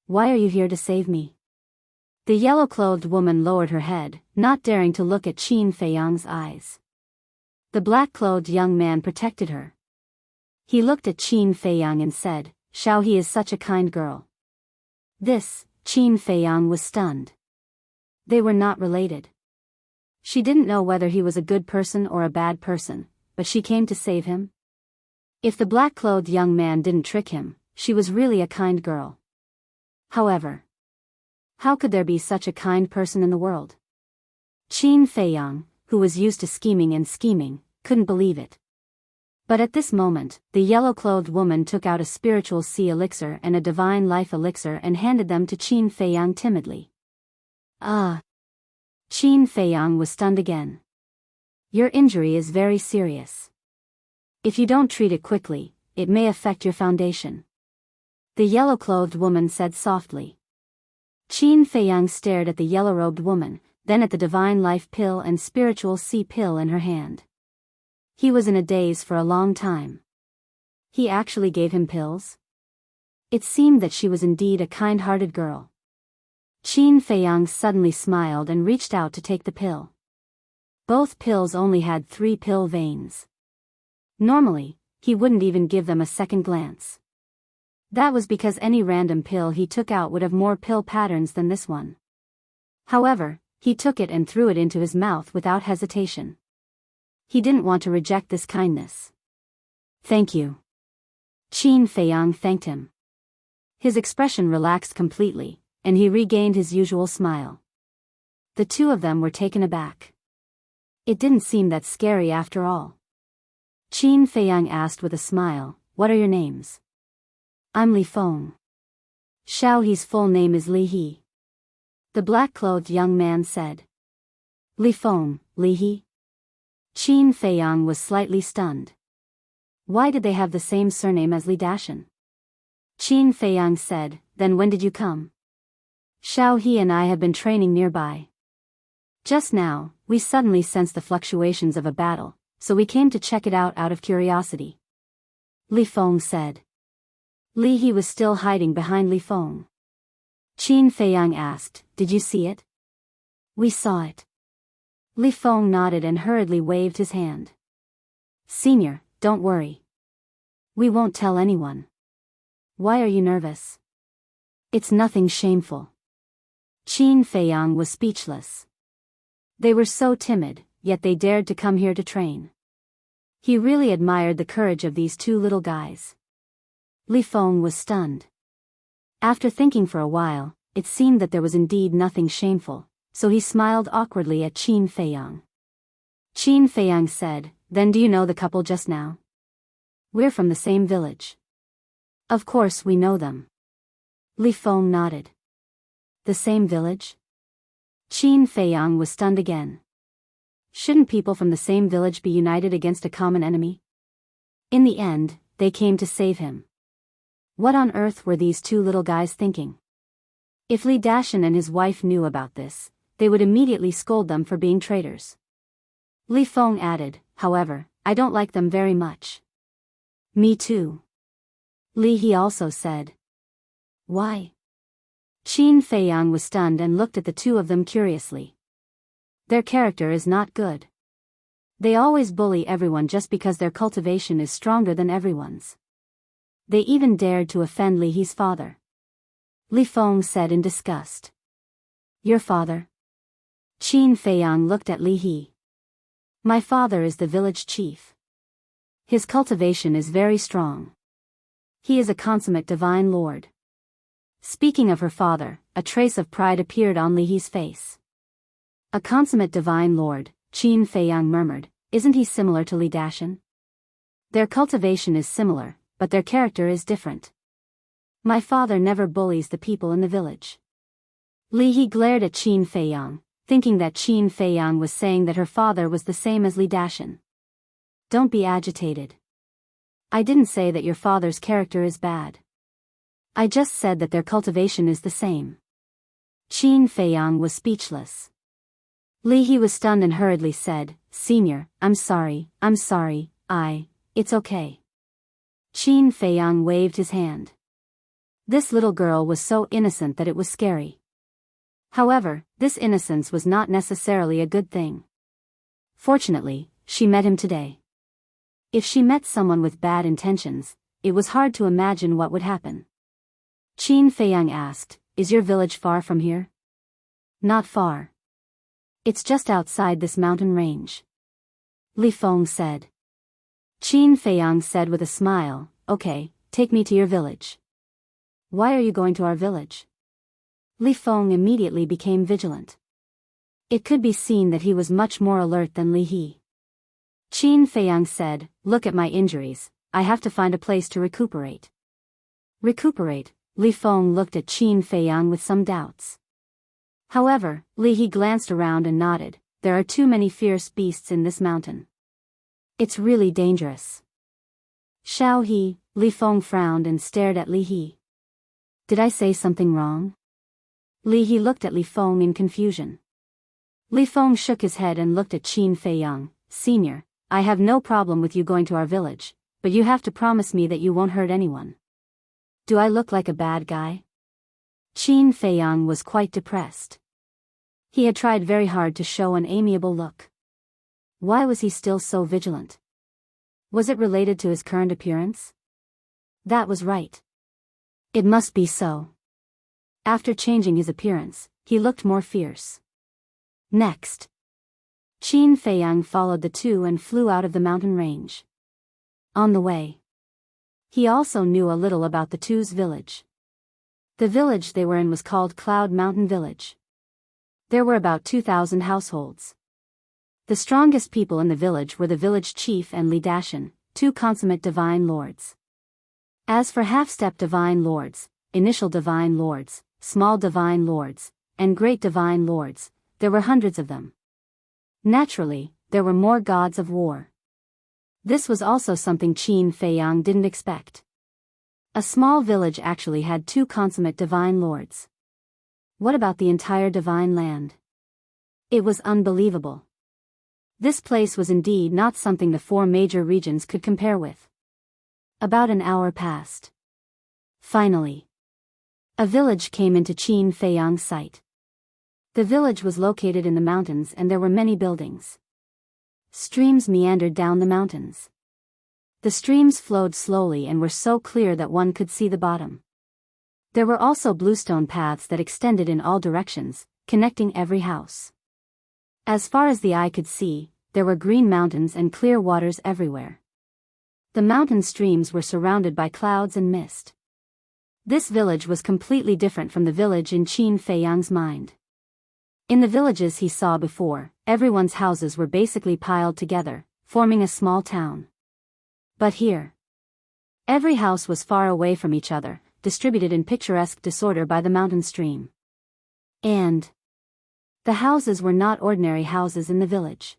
"Why are you here to save me?" The yellow-clothed woman lowered her head, not daring to look at Qin Feiyang's eyes. The black-clothed young man protected her. He looked at Qin Feiyang and said, "Xiaohe is such a kind girl." Qin Feiyang was stunned. They were not related. She didn't know whether he was a good person or a bad person, but she came to save him. If the black-clothed young man didn't trick him, she was really a kind girl. However, how could there be such a kind person in the world? Qin Feiyang, who was used to scheming, couldn't believe it. But at this moment, the yellow-clothed woman took out a spiritual sea elixir and a divine life elixir and handed them to Qin Feiyang timidly. "Ah." Qin Feiyang was stunned again. "Your injury is very serious. If you don't treat it quickly, it may affect your foundation," the yellow-clothed woman said softly. Qin Feiyang stared at the yellow-robed woman, then at the divine life pill and spiritual sea pill in her hand. He was in a daze for a long time. He actually gave him pills? It seemed that she was indeed a kind-hearted girl. Qin Feiyang suddenly smiled and reached out to take the pill. Both pills only had 3 pill veins. Normally, he wouldn't even give them a second glance. That was because any random pill he took out would have more pill patterns than this one. However, he took it and threw it into his mouth without hesitation. He didn't want to reject this kindness. "Thank you." Qin Feiyang thanked him. His expression relaxed completely, and he regained his usual smile. The two of them were taken aback. It didn't seem that scary after all. Qin Feiyang asked with a smile, "What are your names?" "I'm Li Feng." Xiao He's full name is Li He. The black-clothed young man said. Li Feng, Li He? Qin Feiyang was slightly stunned. Why did they have the same surname as Li Dashan? Qin Feiyang said, "Then when did you come?" "Xiao He and I have been training nearby. Just now, we suddenly sensed the fluctuations of a battle, so we came to check it out of curiosity," Li Feng said. Li He was still hiding behind Li Feng. Qin Feiyang asked, "Did you see it?" "We saw it." Li Feng nodded and hurriedly waved his hand. "Senior, don't worry. We won't tell anyone." "Why are you nervous?" "It's nothing shameful." Qin Feiyang was speechless. They were so timid, yet they dared to come here to train. He really admired the courage of these two little guys. Li Feng was stunned. After thinking for a while, it seemed that there was indeed nothing shameful, so he smiled awkwardly at Qin Feiyang. Qin Feiyang said, "Then do you know the couple just now?" "We're from the same village." "Of course we know them." Li Feng nodded. "The same village?" Qin Feiyang was stunned again. Shouldn't people from the same village be united against a common enemy? In the end, they came to save him. What on earth were these two little guys thinking? If Li Dashan and his wife knew about this, they would immediately scold them for being traitors. Li Feng added, "However, I don't like them very much." "Me too." Li He also said. "Why?" Qin Feiyang was stunned and looked at the two of them curiously. Their character is not good. They always bully everyone just because their cultivation is stronger than everyone's. They even dared to offend Li He's father. Li Feng said in disgust. "Your father?" Qin Feiyang looked at Li He. "My father is the village chief. His cultivation is very strong. He is a consummate divine lord." Speaking of her father, a trace of pride appeared on Li He's face. "A consummate divine lord," Qin Feiyang murmured, "isn't he similar to Li Dashan?" "Their cultivation is similar, but their character is different. My father never bullies the people in the village." Li He glared at Qin Feiyang, thinking that Qin Feiyang was saying that her father was the same as Li Dashan. "Don't be agitated. I didn't say that your father's character is bad. I just said that their cultivation is the same." Qin Feiyang was speechless. Li He was stunned and hurriedly said, "Senior, I'm sorry, it's okay." Qin Feiyang waved his hand. This little girl was so innocent that it was scary. However, this innocence was not necessarily a good thing. Fortunately, she met him today. If she met someone with bad intentions, it was hard to imagine what would happen. Qin Feiyang asked, "Is your village far from here?" "Not far. It's just outside this mountain range," Li Feng said. Qin Feiyang said with a smile, "Okay, take me to your village." "Why are you going to our village?" Li Feng immediately became vigilant. It could be seen that he was much more alert than Li He. Qin Feiyang said, "Look at my injuries, I have to find a place to recuperate." "Recuperate?" Li Feng looked at Qin Feiyang with some doubts. However, Li He glanced around and nodded, "There are too many fierce beasts in this mountain. It's really dangerous." "Xiao He," Li Feng frowned and stared at Li He. "Did I say something wrong?" Li He looked at Li Feng in confusion. Li Feng shook his head and looked at Qin Feiyang. "Senior, I have no problem with you going to our village, but you have to promise me that you won't hurt anyone." "Do I look like a bad guy?" Qin Feiyang was quite depressed. He had tried very hard to show an amiable look. Why was he still so vigilant? Was it related to his current appearance? That was right. It must be so. After changing his appearance, he looked more fierce. Next, Qin Feiyang followed the two and flew out of the mountain range. On the way, He also knew a little about the two's village. The village they were in was called Cloud Mountain Village. There were about 2,000 households. The strongest people in the village were the village chief and Li Dashan, two consummate divine lords. As for half-step divine lords, initial divine lords, small divine lords, and great divine lords, there were hundreds of them. Naturally, there were more gods of war. This was also something Qin Feiyang didn't expect. A small village actually had two consummate divine lords. What about the entire divine land? It was unbelievable. This place was indeed not something the four major regions could compare with. About an hour passed. Finally, a village came into Qin Feiyang's sight. The village was located in the mountains and there were many buildings. Streams meandered down the mountains. The streams flowed slowly and were so clear that one could see the bottom. There were also bluestone paths that extended in all directions, connecting every house. As far as the eye could see, there were green mountains and clear waters everywhere. The mountain streams were surrounded by clouds and mist. This village was completely different from the village in Qin Feiyang's mind. In the villages he saw before, everyone's houses were basically piled together, forming a small town. But here, every house was far away from each other, distributed in picturesque disorder by the mountain stream. And the houses were not ordinary houses in the village.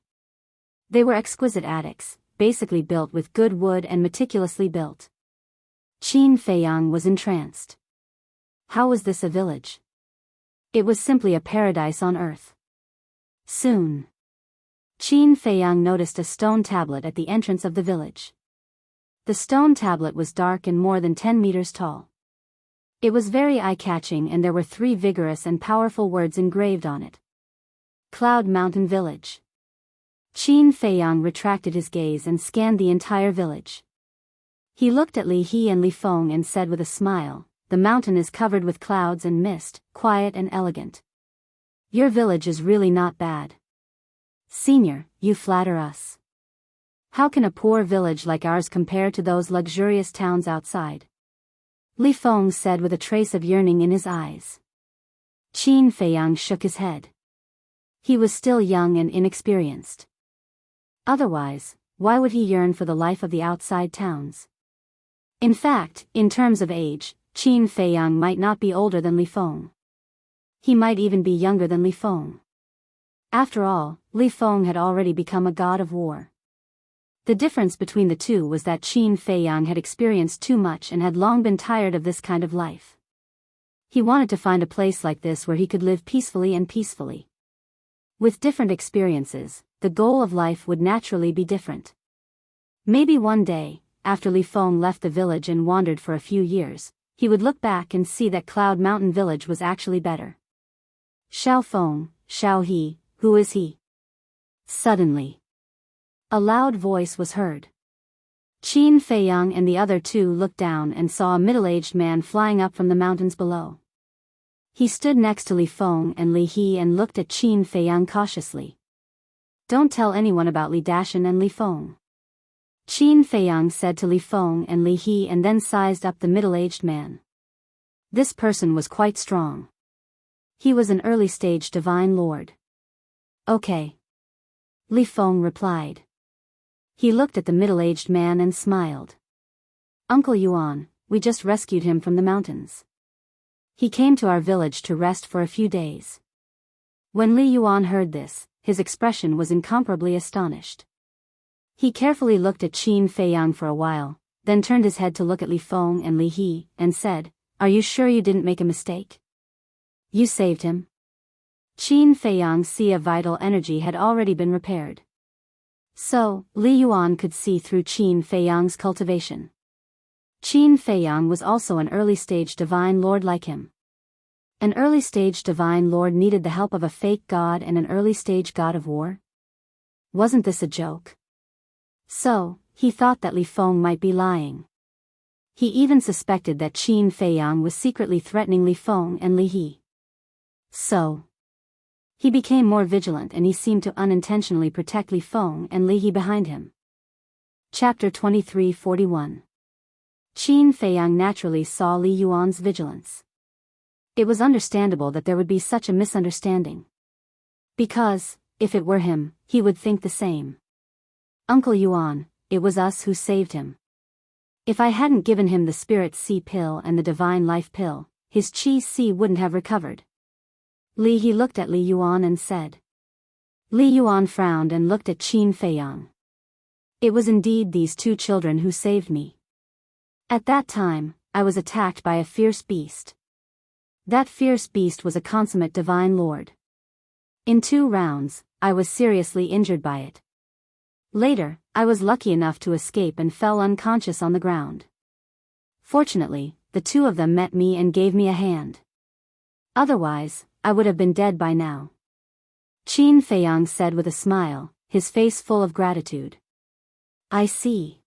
They were exquisite attics, basically built with good wood and meticulously built. Qin Feiyang was entranced. How was this a village? It was simply a paradise on earth. Soon, Qin Feiyang noticed a stone tablet at the entrance of the village. The stone tablet was dark and more than 10 meters tall. It was very eye-catching and there were 3 vigorous and powerful words engraved on it. Cloud Mountain Village. Qin Feiyang retracted his gaze and scanned the entire village. He looked at Li He and Li Feng and said with a smile, "The mountain is covered with clouds and mist, quiet and elegant. Your village is really not bad. Senior, you flatter us. How can a poor village like ours compare to those luxurious towns outside?" Li Feng said with a trace of yearning in his eyes. Qin Feiyang shook his head. He was still young and inexperienced. Otherwise, why would he yearn for the life of the outside towns? In fact, in terms of age, Qin Feiyang might not be older than Li Feng. He might even be younger than Li Feng. After all, Li Feng had already become a god of war. The difference between the two was that Qin Feiyang had experienced too much and had long been tired of this kind of life. He wanted to find a place like this where he could live peacefully. With different experiences, the goal of life would naturally be different. Maybe one day, after Li Feng left the village and wandered for a few years, he would look back and see that Cloud Mountain Village was actually better. Xiao Feng, Xiao He, who is he? Suddenly, a loud voice was heard. Qin Feiyang and the other two looked down and saw a middle-aged man flying up from the mountains below. He stood next to Li Feng and Li He and looked at Qin Feiyang cautiously. "Don't tell anyone about Li Dashan and Li Feng," Qin Feiyang said to Li Feng and Li He and then sized up the middle-aged man. This person was quite strong. He was an early-stage divine lord. "Okay," Li Feng replied. He looked at the middle-aged man and smiled. "Uncle Yuan, we just rescued him from the mountains. He came to our village to rest for a few days." When Li Yuan heard this, his expression was incomparably astonished. He carefully looked at Qin Feiyang for a while, then turned his head to look at Li Feng and Li He, and said, "Are you sure you didn't make a mistake? You saved him?" Qin Feiyang's sea of vital energy had already been repaired. So, Li Yuan could see through Qin Feiyang's cultivation. Qin Feiyang was also an early-stage divine lord like him. An early-stage divine lord needed the help of a fake god and an early-stage god of war? Wasn't this a joke? So, he thought that Li Feng might be lying. He even suspected that Qin Feiyang was secretly threatening Li Feng and Li He. So, he became more vigilant and he seemed to unintentionally protect Li Feng and Li He behind him. Chapter 23:41. Qin Feiyang naturally saw Li Yuan's vigilance. It was understandable that there would be such a misunderstanding. Because, if it were him, he would think the same. Uncle Yuan, it was us who saved him. If I hadn't given him the Spirit Sea pill and the Divine Life pill, his Qi Sea wouldn't have recovered. Li He looked at Li Yuan and said. Li Yuan frowned and looked at Qin Feiyang. It was indeed these two children who saved me. At that time, I was attacked by a fierce beast. That fierce beast was a consummate divine lord. In 2 rounds, I was seriously injured by it. Later, I was lucky enough to escape and fell unconscious on the ground. Fortunately, the 2 of them met me and gave me a hand. Otherwise, I would have been dead by now. Qin Feiyang said with a smile, his face full of gratitude. I see.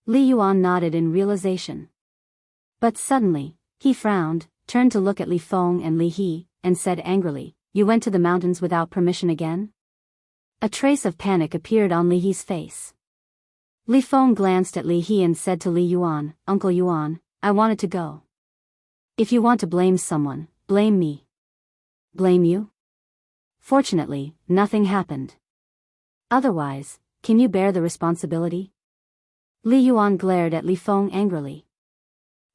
Li Yuan nodded in realization. But suddenly, he frowned, turned to look at Li Feng and Li He, and said angrily, You went to the mountains without permission again? A trace of panic appeared on Li He's face. Li Feng glanced at Li He and said to Li Yuan, Uncle Yuan, I wanted to go. If you want to blame someone, blame me. Blame you? Fortunately, nothing happened. Otherwise, can you bear the responsibility? Li Yuan glared at Li Feng angrily.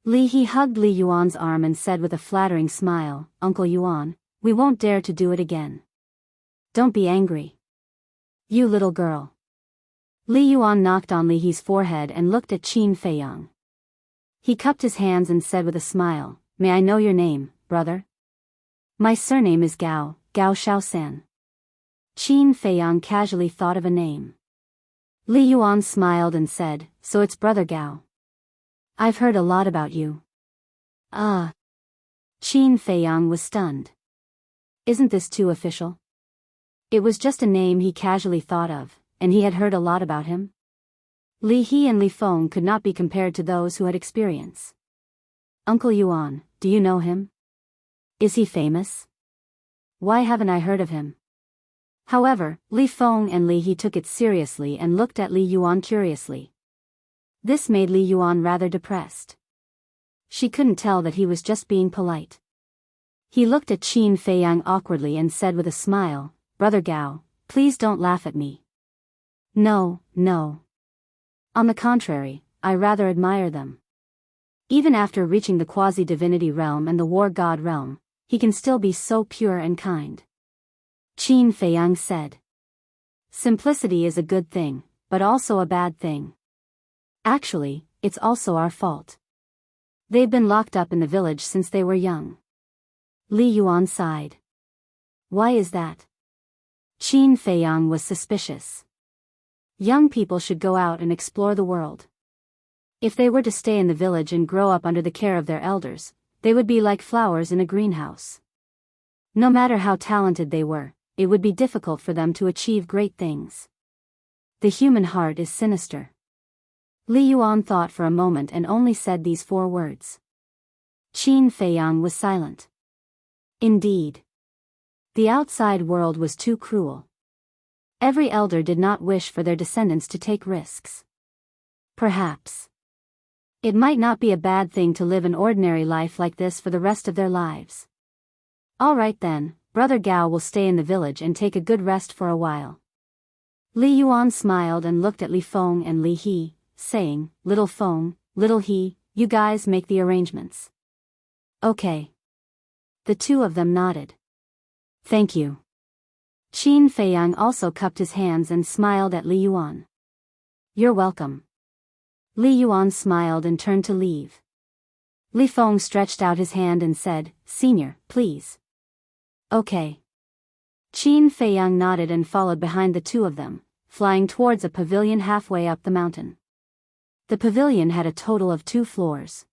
Li He hugged Li Yuan's arm and said with a flattering smile, Uncle Yuan, we won't dare to do it again. Don't be angry. You little girl. Li Yuan knocked on Li He's forehead and looked at Qin Feiyang. He cupped his hands and said with a smile, May I know your name, brother? My surname is Gao, Gao Shaosan. Qin Feiyang casually thought of a name. Li Yuan smiled and said, So it's Brother Gao. I've heard a lot about you. Ah. Qin Feiyang was stunned. Isn't this too official? It was just a name he casually thought of, and he had heard a lot about him. Li He and Li Feng could not be compared to those who had experience. Uncle Yuan, do you know him? Is he famous? Why haven't I heard of him? However, Li Feng and Li He took it seriously and looked at Li Yuan curiously. This made Li Yuan rather depressed. She couldn't tell that he was just being polite. He looked at Qin Feiyang awkwardly and said with a smile, Brother Gao, please don't laugh at me. No, no. On the contrary, I rather admire them. Even after reaching the quasi-divinity realm and the war god realm, he can still be so pure and kind. Qin Feiyang said. Simplicity is a good thing, but also a bad thing. Actually, it's also our fault. They've been locked up in the village since they were young. Li Yuan sighed. Why is that? Qin Feiyang was suspicious. Young people should go out and explore the world. If they were to stay in the village and grow up under the care of their elders, they would be like flowers in a greenhouse. No matter how talented they were, it would be difficult for them to achieve great things. The human heart is sinister. Li Yuan thought for a moment and only said these 4 words. Qin Feiyang was silent. Indeed. The outside world was too cruel. Every elder did not wish for their descendants to take risks. Perhaps. It might not be a bad thing to live an ordinary life like this for the rest of their lives. All right then, Brother Gao will stay in the village and take a good rest for a while. Li Yuan smiled and looked at Li Feng and Li He, saying, Little Feng, Little He, you guys make the arrangements. Okay. The 2 of them nodded. Thank you. Qin Feiyang also cupped his hands and smiled at Li Yuan. You're welcome. Li Yuan smiled and turned to leave. Li Feng stretched out his hand and said, Senior, please. Okay. Qin Feiyang nodded and followed behind the 2 of them, flying towards a pavilion halfway up the mountain. The pavilion had a total of 2 floors.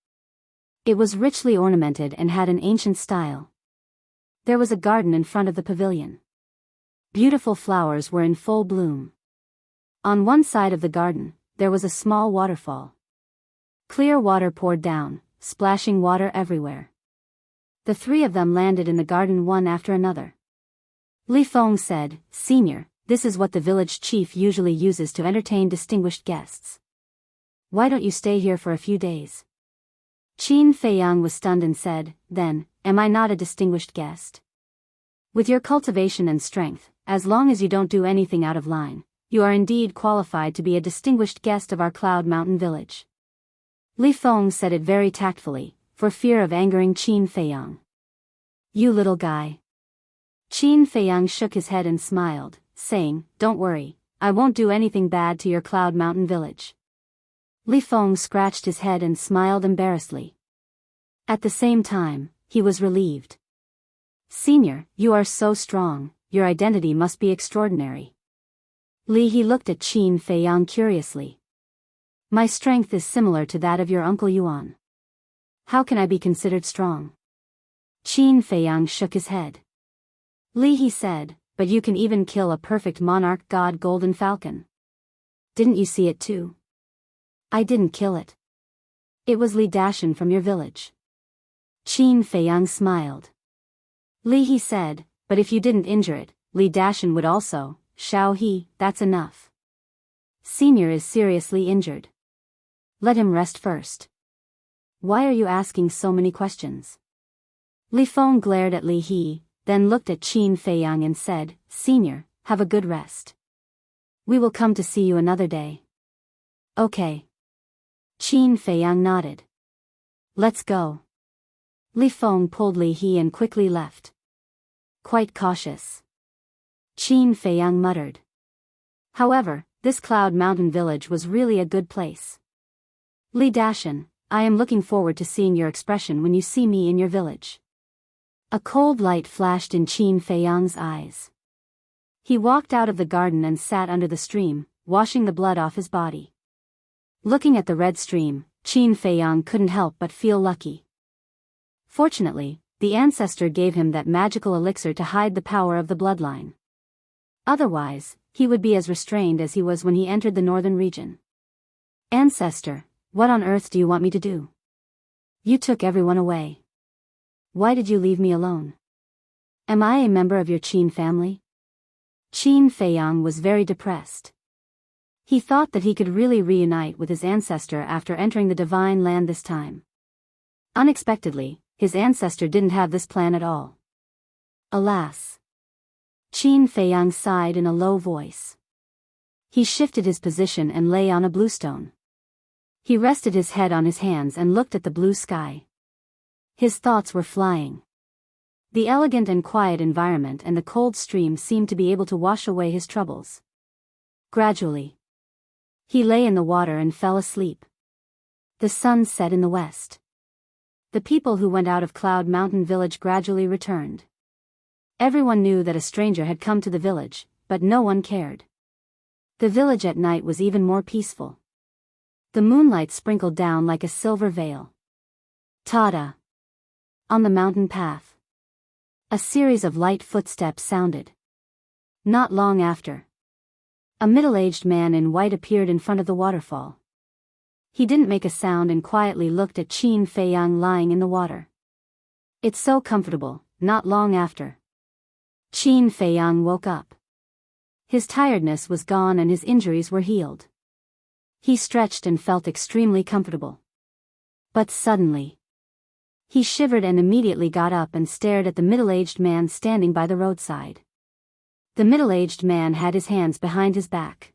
It was richly ornamented and had an ancient style. There was a garden in front of the pavilion. Beautiful flowers were in full bloom. On one side of the garden, there was a small waterfall. Clear water poured down, splashing water everywhere. The 3 of them landed in the garden one after another. Li Feng said, Senior, this is what the village chief usually uses to entertain distinguished guests. Why don't you stay here for a few days? Qin Feiyang was stunned and said, then, am I not a distinguished guest? With your cultivation and strength, as long as you don't do anything out of line, you are indeed qualified to be a distinguished guest of our Cloud Mountain village. Li Feng said it very tactfully, for fear of angering Qin Feiyang. You little guy. Qin Feiyang shook his head and smiled, saying, don't worry, I won't do anything bad to your Cloud Mountain village. Li Feng scratched his head and smiled embarrassedly. At the same time, he was relieved. Senior, you are so strong, your identity must be extraordinary. He looked at Qin Feiyang curiously. My strength is similar to that of your uncle Yuan. How can I be considered strong? Qin Feiyang shook his head. He said, but you can even kill a perfect monarch god golden falcon. Didn't you see it too? I didn't kill it. It was Li Dashan from your village. Qin Feiyang smiled. He said, but if you didn't injure it, Li Dashan would also, Shao He, that's enough. Senior is seriously injured. Let him rest first. Why are you asking so many questions? Li Feng glared at Li He, then looked at Qin Feiyang and said, Senior, have a good rest. We will come to see you another day. Okay. Qin Feiyang nodded. Let's go. Li Feng pulled Li He and quickly left. Quite cautious. Qin Feiyang muttered. However, this Cloud Mountain village was really a good place. Li Dashan, I am looking forward to seeing your expression when you see me in your village. A cold light flashed in Qin Feiyang's eyes. He walked out of the garden and sat under the stream, washing the blood off his body. Looking at the red stream, Qin Feiyang couldn't help but feel lucky. Fortunately, the ancestor gave him that magical elixir to hide the power of the bloodline. Otherwise, he would be as restrained as he was when he entered the northern region. Ancestor, what on earth do you want me to do? You took everyone away. Why did you leave me alone? Am I a member of your Qin family? Qin Feiyang was very depressed. He thought that he could really reunite with his ancestor after entering the divine land this time. Unexpectedly, his ancestor didn't have this plan at all. Alas. Qin Feiyang sighed in a low voice. He shifted his position and lay on a blue stone. He rested his head on his hands and looked at the blue sky. His thoughts were flying. The elegant and quiet environment and the cold stream seemed to be able to wash away his troubles. Gradually, he lay in the water and fell asleep. The sun set in the west. The people who went out of Cloud Mountain village gradually returned. Everyone knew that a stranger had come to the village, but no one cared. The village at night was even more peaceful. The moonlight sprinkled down like a silver veil. Ta-da! On the mountain path, a series of light footsteps sounded. Not long after, a middle-aged man in white appeared in front of the waterfall. He didn't make a sound and quietly looked at Qin Feiyang lying in the water. It's so comfortable. Not long after, Qin Feiyang woke up. His tiredness was gone and his injuries were healed. He stretched and felt extremely comfortable. But suddenly, he shivered and immediately got up and stared at the middle-aged man standing by the roadside. The middle-aged man had his hands behind his back.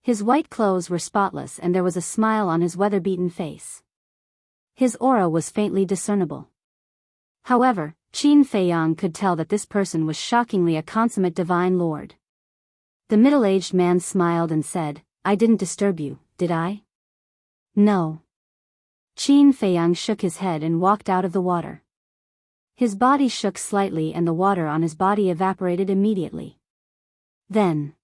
His white clothes were spotless and there was a smile on his weather-beaten face. His aura was faintly discernible. However, Qin Feiyang could tell that this person was shockingly a consummate divine lord. The middle-aged man smiled and said, I didn't disturb you, did I? No. Qin Feiyang shook his head and walked out of the water. His body shook slightly and the water on his body evaporated immediately. Then,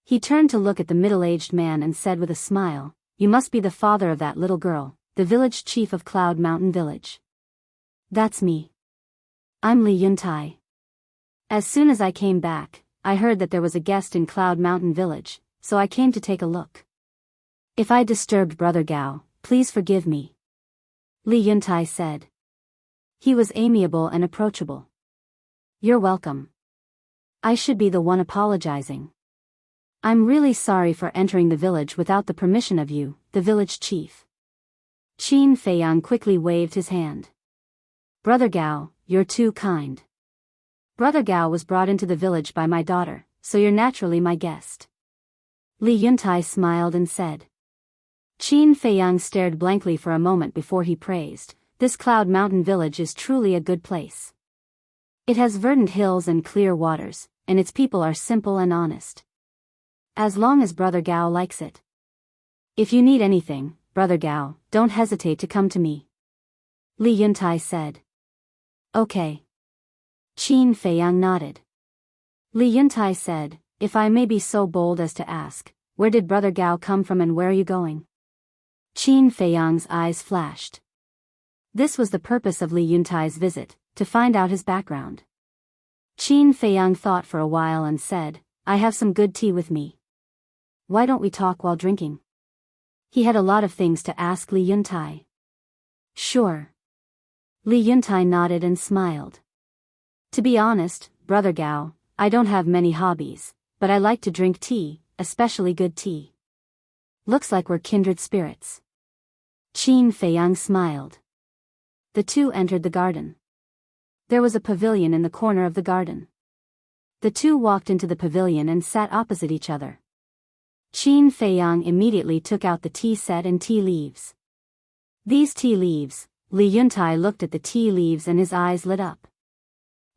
he turned to look at the middle-aged man and said with a smile, You must be the father of that little girl, the village chief of Cloud Mountain Village. That's me. I'm Li Yuntai. As soon as I came back, I heard that there was a guest in Cloud Mountain Village, so I came to take a look. If I disturbed Brother Gao, please forgive me. Li Yuntai said. He was amiable and approachable. You're welcome. I should be the one apologizing. I'm really sorry for entering the village without the permission of you, the village chief. Qin Feiyang quickly waved his hand. Brother Gao, you're too kind. Brother Gao was brought into the village by my daughter, so you're naturally my guest. Li Yuntai smiled and said. Qin Feiyang stared blankly for a moment before he praised, this Cloud Mountain village is truly a good place. It has verdant hills and clear waters, and its people are simple and honest. As long as Brother Gao likes it. If you need anything, Brother Gao, don't hesitate to come to me. Li Yuntai said. Okay. Qin Feiyang nodded. Li Yuntai said, if I may be so bold as to ask, where did Brother Gao come from and where are you going? Qin Feiyang's eyes flashed. This was the purpose of Li Yuntai's visit, to find out his background. Qin Feiyang thought for a while and said, I have some good tea with me. Why don't we talk while drinking? He had a lot of things to ask Li Yuntai. Sure. Li Yuntai nodded and smiled. To be honest, Brother Gao, I don't have many hobbies, but I like to drink tea, especially good tea. Looks like we're kindred spirits. Qin Feiyang smiled. The two entered the garden. There was a pavilion in the corner of the garden. The two walked into the pavilion and sat opposite each other. Qin Feiyang immediately took out the tea set and tea leaves. These tea leaves, Li Yuntai looked at the tea leaves and his eyes lit up.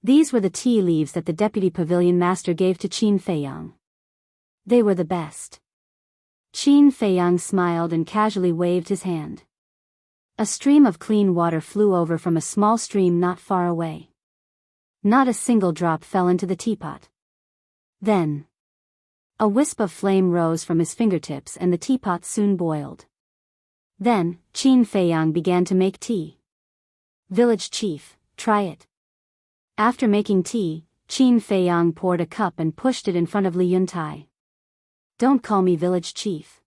These were the tea leaves that the deputy pavilion master gave to Qin Feiyang. They were the best. Qin Feiyang smiled and casually waved his hand. A stream of clean water flew over from a small stream not far away. Not a single drop fell into the teapot. Then, a wisp of flame rose from his fingertips and the teapot soon boiled. Then, Qin Feiyang began to make tea. Village chief, try it. After making tea, Qin Feiyang poured a cup and pushed it in front of Li Yuntai. Don't call me village chief.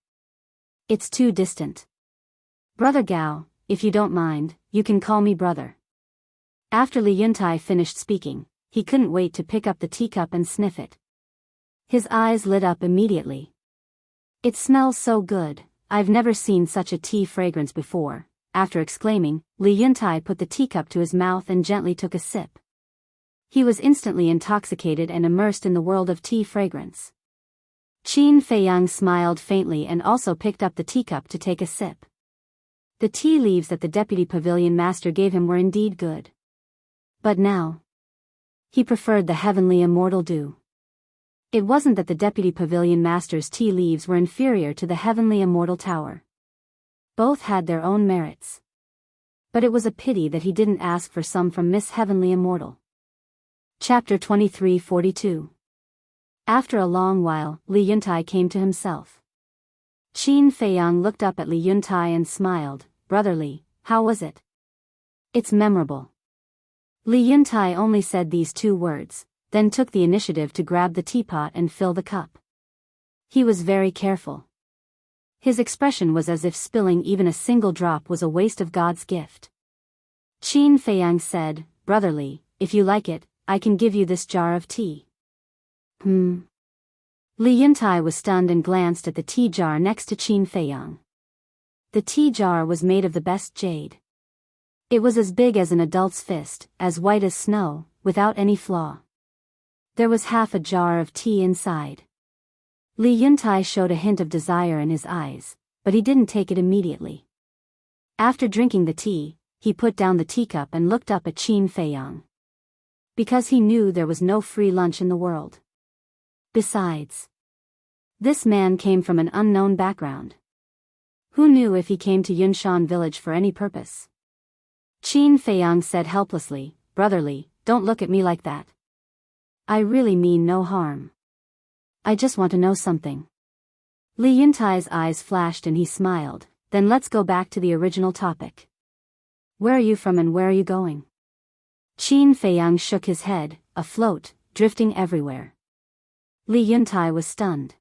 It's too distant. Brother Gao, if you don't mind, you can call me brother. After Li Yuntai finished speaking, he couldn't wait to pick up the teacup and sniff it. His eyes lit up immediately. It smells so good, I've never seen such a tea fragrance before. After exclaiming, Li Yuntai put the teacup to his mouth and gently took a sip. He was instantly intoxicated and immersed in the world of tea fragrance. Qin Feiyang smiled faintly and also picked up the teacup to take a sip. The tea leaves that the deputy pavilion master gave him were indeed good. But now, he preferred the heavenly immortal dew. It wasn't that the deputy pavilion master's tea leaves were inferior to the heavenly immortal tower. Both had their own merits. But it was a pity that he didn't ask for some from Miss Heavenly Immortal. Chapter 2342. After a long while, Li Yuntai came to himself. Qin Feiyang looked up at Li Yuntai and smiled. Brother Li, how was it? It's memorable. Li Yuntai only said these two words, then took the initiative to grab the teapot and fill the cup. He was very careful. His expression was as if spilling even a single drop was a waste of God's gift. Qin Feiyang said, Brother Li, if you like it, I can give you this jar of tea. Li Yuntai was stunned and glanced at the tea jar next to Qin Feiyang. The tea jar was made of the best jade. It was as big as an adult's fist, as white as snow, without any flaw. There was half a jar of tea inside. Li Yuntai showed a hint of desire in his eyes, but he didn't take it immediately. After drinking the tea, he put down the teacup and looked up at Qin Feiyang. Because he knew there was no free lunch in the world. Besides, this man came from an unknown background. Who knew if he came to Yunshan village for any purpose? Qin Feiyang said helplessly, Brother Li, don't look at me like that. I really mean no harm. I just want to know something. Li Yuntai's eyes flashed and he smiled, then let's go back to the original topic. Where are you from and where are you going? Qin Feiyang shook his head, afloat, drifting everywhere. Li Yuntai was stunned.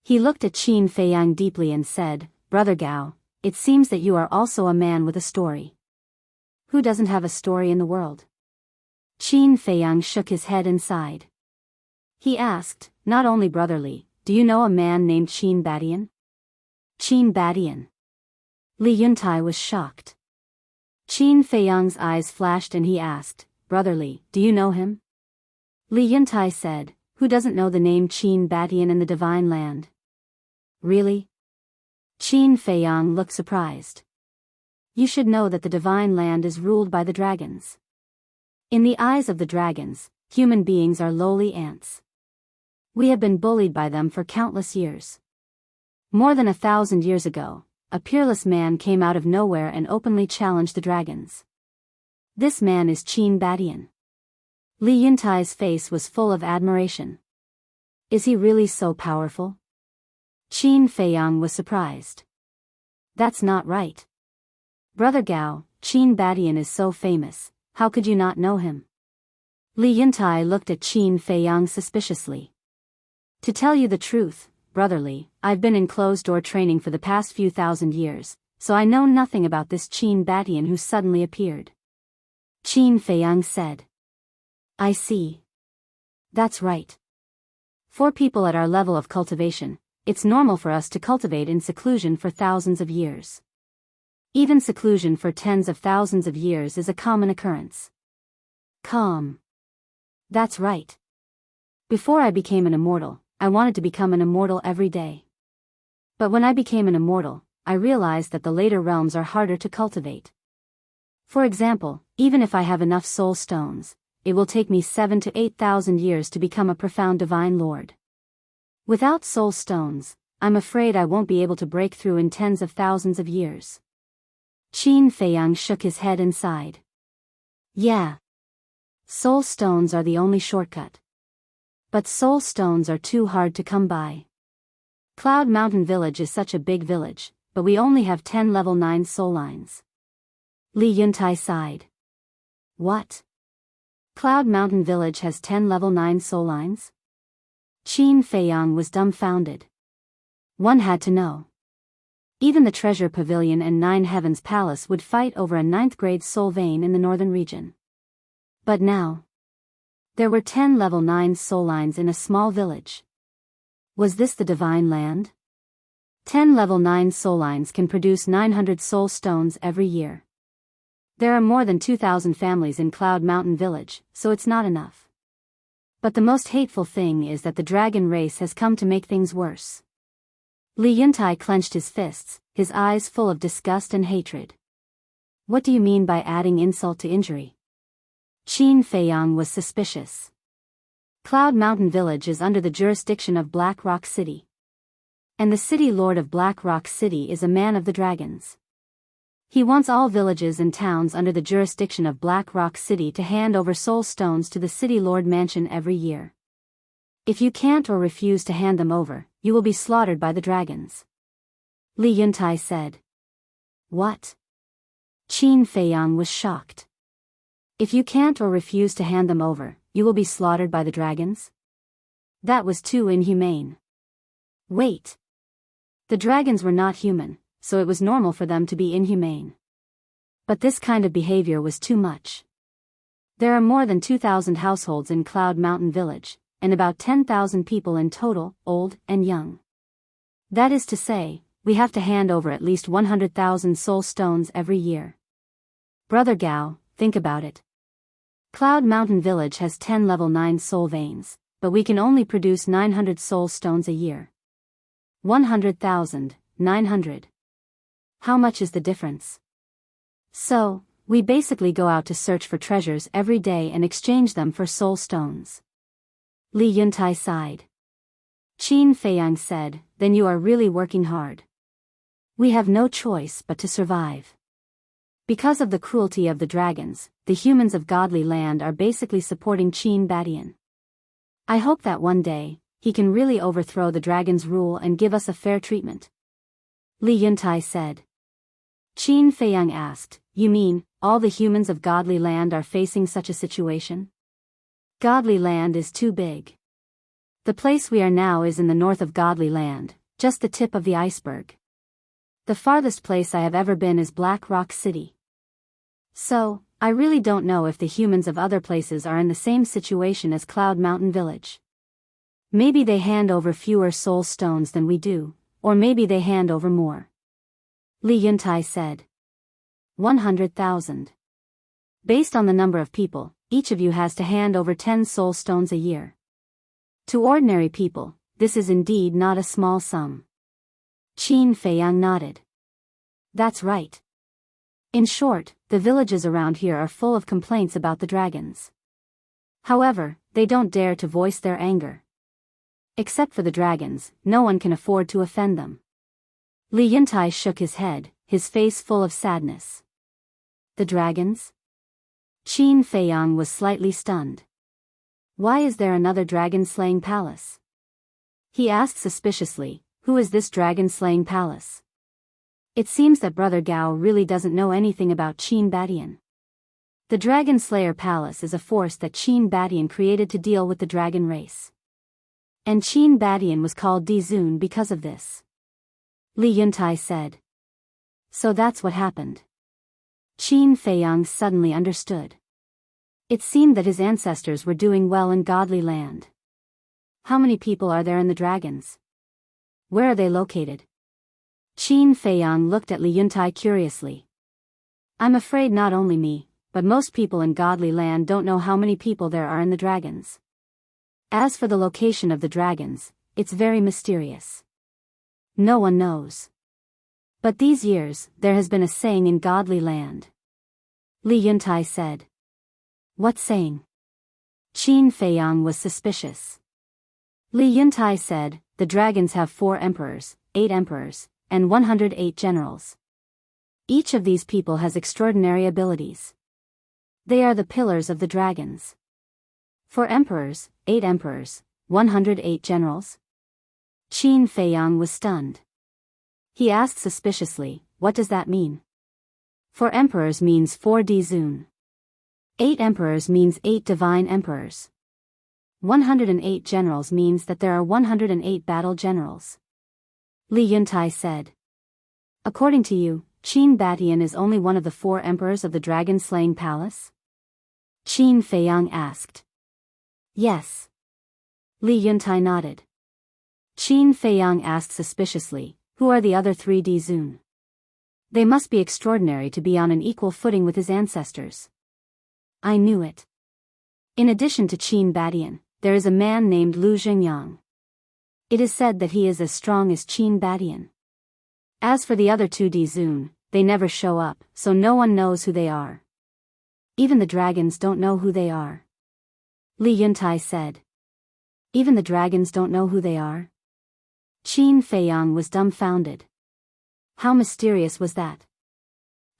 He looked at Qin Feiyang deeply and said, Brother Gao, it seems that you are also a man with a story. Who doesn't have a story in the world? Qin Feiyang shook his head and sighed. He asked, not only Brother Li, do you know a man named Qin Badian? Qin Badian. Li Yuntai was shocked. Qin Feiyang's eyes flashed and he asked, Brother Li, do you know him? Li Yuntai said, who doesn't know the name Qin Badian in the Divine Land? Really? Qin Feiyang looked surprised. You should know that the Divine Land is ruled by the dragons. In the eyes of the dragons, human beings are lowly ants. We have been bullied by them for countless years. More than 1,000 years ago, a peerless man came out of nowhere and openly challenged the dragons. This man is Qin Badian. Li Yuntai's face was full of admiration. Is he really so powerful? Qin Feiyang was surprised. That's not right. Brother Gao, Qin Badian is so famous, how could you not know him? Li Yuntai looked at Qin Feiyang suspiciously. To tell you the truth, Brother Li, I've been in closed-door training for the past few thousand years, so I know nothing about this Qin Badian who suddenly appeared. Qin Feiyang said. I see. That's right. For people at our level of cultivation, it's normal for us to cultivate in seclusion for thousands of years. Even seclusion for tens of thousands of years is a common occurrence. Calm. That's right. Before I became an immortal, I wanted to become an immortal every day. But when I became an immortal, I realized that the later realms are harder to cultivate. For example, even if I have enough soul stones, it will take me 7,000 to 8,000 years to become a profound divine lord. Without soul stones, I'm afraid I won't be able to break through in tens of thousands of years. Qin Feiyang shook his head and sighed. Yeah. Soul stones are the only shortcut. But soul stones are too hard to come by. Cloud Mountain Village is such a big village, but we only have 10 level 9 soul lines. Li Yuntai sighed. What? Cloud Mountain Village has 10 level 9 soul lines? Qin Feiyang was dumbfounded. One had to know. Even the Treasure Pavilion and Nine Heavens Palace would fight over a 9th grade soul vein in the northern region. But now, there were 10 level 9 soul lines in a small village. Was this the Divine Land? 10 level 9 soul lines can produce 900 soul stones every year. There are more than 2,000 families in Cloud Mountain Village, so it's not enough. But the most hateful thing is that the dragon race has come to make things worse. Li Yuntai clenched his fists, his eyes full of disgust and hatred. What do you mean by adding insult to injury? Qin Feiyang was suspicious. Cloud Mountain Village is under the jurisdiction of Black Rock City. And the city lord of Black Rock City is a man of the dragons. He wants all villages and towns under the jurisdiction of Black Rock City to hand over soul stones to the city lord mansion every year. If you can't or refuse to hand them over, you will be slaughtered by the dragons. Li Yuntai said. What? Qin Feiyang was shocked. If you can't or refuse to hand them over, you will be slaughtered by the dragons? That was too inhumane. Wait. The dragons were not human, so it was normal for them to be inhumane. But this kind of behavior was too much. There are more than 2,000 households in Cloud Mountain Village, and about 10,000 people in total, old and young. That is to say, we have to hand over at least 100,000 soul stones every year. Brother Gao, think about it. Cloud Mountain Village has 10 level 9 soul veins, but we can only produce 900 soul stones a year. 100,000, 900. How much is the difference? So, we basically go out to search for treasures every day and exchange them for soul stones. Li Yuntai sighed. Qin Feiyang said, then you are really working hard. We have no choice but to survive. Because of the cruelty of the dragons, the humans of Godly Land are basically supporting Qin Badian. I hope that one day, he can really overthrow the dragon's rule and give us a fair treatment. Li Yuntai said. Qin Feiyang asked, you mean, all the humans of Godly Land are facing such a situation? Godly Land is too big. The place we are now is in the north of Godly Land, just the tip of the iceberg. The farthest place I have ever been is Black Rock City. So, I really don't know if the humans of other places are in the same situation as Cloud Mountain Village. Maybe they hand over fewer soul stones than we do, Or maybe they hand over more. Li Yuntai said. 100,000. Based on the number of people, each of you has to hand over 10 soul stones a year. To ordinary people, this is indeed not a small sum. Qin Feiyang nodded. That's right. In short, the villages around here are full of complaints about the dragons. However, they don't dare to voice their anger. Except for the dragons, no one can afford to offend them. Li Yuntai shook his head, his face full of sadness. The dragons? Qin Feiyang was slightly stunned. Why is there another dragon-slaying palace? He asked suspiciously, who is this dragon-slaying palace? It seems that Brother Gao really doesn't know anything about Qin Badian. The Dragon Slayer Palace is a force that Qin Badian created to deal with the dragon race. And Qin Badian was called Dizun because of this. Li Yuntai said. So that's what happened. Qin Feiyang suddenly understood. It seemed that his ancestors were doing well in godly land. How many people are there in the dragons? Where are they located? Qin Feiyang looked at Li Yuntai curiously. I'm afraid not only me, but most people in godly land don't know how many people there are in the dragons. As for the location of the dragons, it's very mysterious. No one knows. But these years, there has been a saying in godly land. Li Yuntai said. What saying? Qin Feiyang was suspicious. Li Yuntai said, the dragons have 4 emperors, 8 emperors, and 108 generals. Each of these people has extraordinary abilities. They are the pillars of the dragons. 4 emperors, 8 emperors, 108 generals? Qin Feiyang was stunned. He asked suspiciously, what does that mean? 4 emperors means 4 Dizun. 8 emperors means 8 divine emperors. 108 generals means that there are 108 battle generals. Li Yuntai said. According to you, Qin Badian is only one of the 4 emperors of the dragon-slaying palace? Qin Feiyang asked. Yes. Li Yuntai nodded. Qin Feiyang asked suspiciously, who are the other 3 Dizun? They must be extraordinary to be on an equal footing with his ancestors. I knew it. In addition to Qin Badian, there is a man named Lu Xingyang. It is said that he is as strong as Qin Badian. As for the other 2 Dizun, they never show up, so no one knows who they are. Even the dragons don't know who they are. Li Yuntai said. Even the dragons don't know who they are? Qin Feiyang was dumbfounded. How mysterious was that?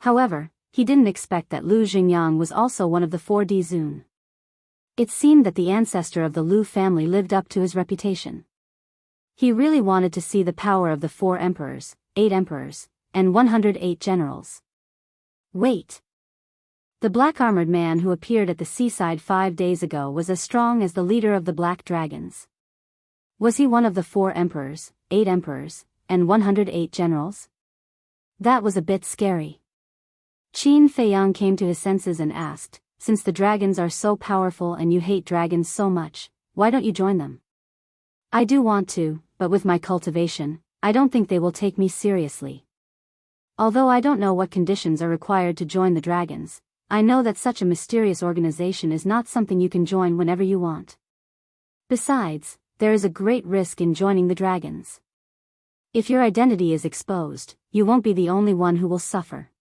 However, he didn't expect that Lu Xingyang was also one of the 4 Dizun. It seemed that the ancestor of the Lu family lived up to his reputation. He really wanted to see the power of the 4 emperors, 8 emperors, and 108 generals. Wait. The black-armored man who appeared at the seaside 5 days ago was as strong as the leader of the Black Dragons. Was he one of the 4 emperors, 8 emperors, and 108 generals? That was a bit scary. Qin Feiyang came to his senses and asked, since the dragons are so powerful and you hate dragons so much, why don't you join them? I do want to, but with my cultivation, I don't think they will take me seriously. Although I don't know what conditions are required to join the dragons, I know that such a mysterious organization is not something you can join whenever you want. Besides, there is a great risk in joining the dragons. If your identity is exposed, you won't be the only one who will suffer.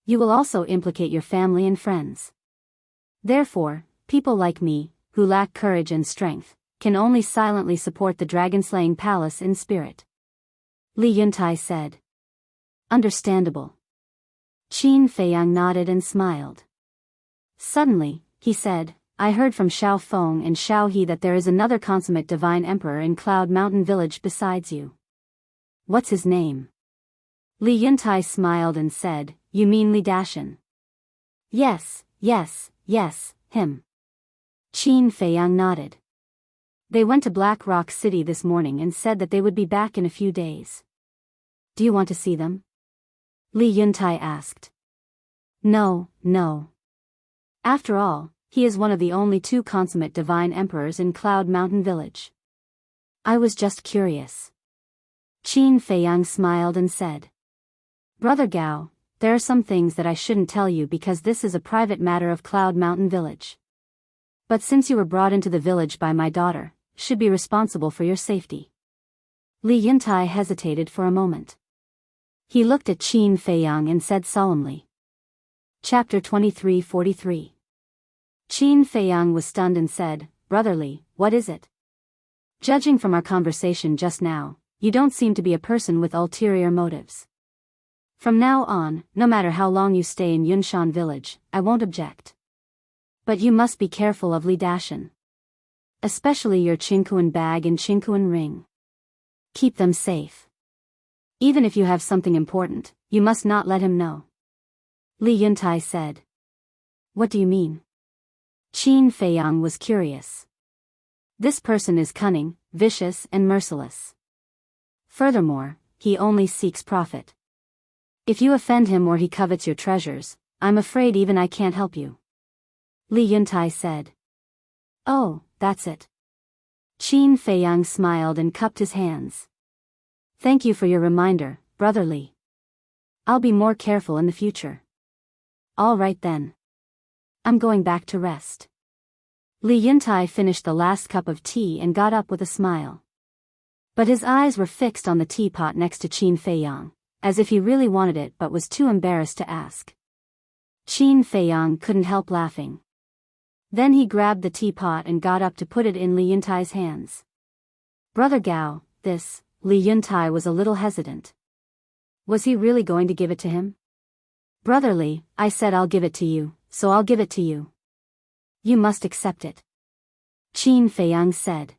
You will also implicate your family and friends. Therefore, people like me, who lack courage and strength, can only silently support the dragon-slaying palace in spirit. Li Yuntai said. Understandable. Qin Feiyang nodded and smiled. Suddenly, he said, I heard from Xiao Feng and Xiao He that there is another consummate divine emperor in Cloud Mountain Village besides you. What's his name? Li Yuntai smiled and said, you mean Li Dashan? Yes, him. Qin Feiyang nodded. They went to Black Rock City this morning and said that they would be back in a few days. Do you want to see them? Li Yuntai asked. No. After all, he is one of the only 2 consummate divine emperors in Cloud Mountain Village. I was just curious. Qin Feiyang smiled and said, Brother Gao, there are some things that I shouldn't tell you because this is a private matter of Cloud Mountain Village. But since you were brought into the village by my daughter, should be responsible for your safety. Li Yuntai hesitated for a moment. He looked at Qin Feiyang and said solemnly. Chapter 23:43. Qin Feiyang was stunned and said, Brother Li, what is it? Judging from our conversation just now, you don't seem to be a person with ulterior motives. From now on, no matter how long you stay in Yunshan village, I won't object. But you must be careful of Li Dashan. Especially your Qingkuan bag and Qingkuan ring. Keep them safe. Even if you have something important, you must not let him know. Li Yuntai said. What do you mean? Qin Feiyang was curious. This person is cunning, vicious and merciless. Furthermore, he only seeks profit. If you offend him or he covets your treasures, I'm afraid even I can't help you. Li Yuntai said. Oh, that's it. Qin Feiyang smiled and cupped his hands. Thank you for your reminder, Brother Li. I'll be more careful in the future. All right then. I'm going back to rest. Li Yuntai finished the last cup of tea and got up with a smile. But his eyes were fixed on the teapot next to Qin Feiyang, as if he really wanted it but was too embarrassed to ask. Qin Feiyang couldn't help laughing. Then he grabbed the teapot and got up to put it in Li Yuntai's hands. Brother Gao, this, Li Yuntai was a little hesitant. Was he really going to give it to him? Brother Li, I said I'll give it to you, so I'll give it to you. You must accept it. Qin Feiyang said.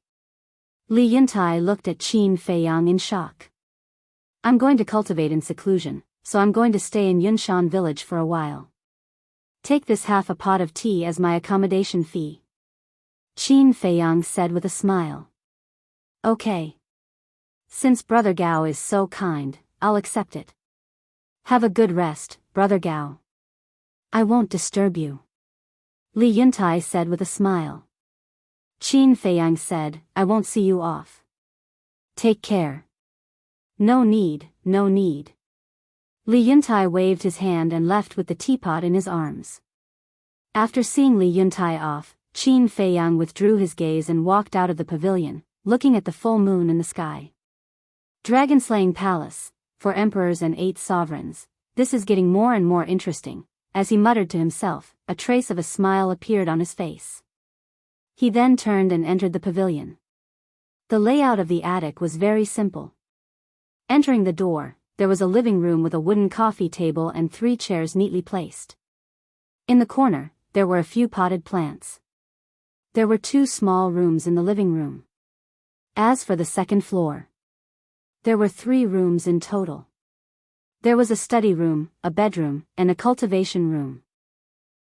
Li Yuntai looked at Qin Feiyang in shock. I'm going to cultivate in seclusion, so I'm going to stay in Yunshan village for a while. Take this half a pot of tea as my accommodation fee. Qin Feiyang said with a smile. Okay. Since Brother Gao is so kind, I'll accept it. Have a good rest, Brother Gao. I won't disturb you. Li Yuntai said with a smile. Qin Feiyang said, I won't see you off. Take care. No need, no need. Li Yuntai waved his hand and left with the teapot in his arms. After seeing Li Yuntai off, Qin Feiyang withdrew his gaze and walked out of the pavilion, looking at the full moon in the sky. Dragon-slaying palace, for emperors and 8 sovereigns, this is getting more and more interesting, as he muttered to himself, a trace of a smile appeared on his face. He then turned and entered the pavilion. The layout of the attic was very simple. Entering the door, there was a living room with a wooden coffee table and 3 chairs neatly placed. In the corner, there were a few potted plants. There were 2 small rooms in the living room. As for the second floor, there were 3 rooms in total. There was a study room, a bedroom, and a cultivation room.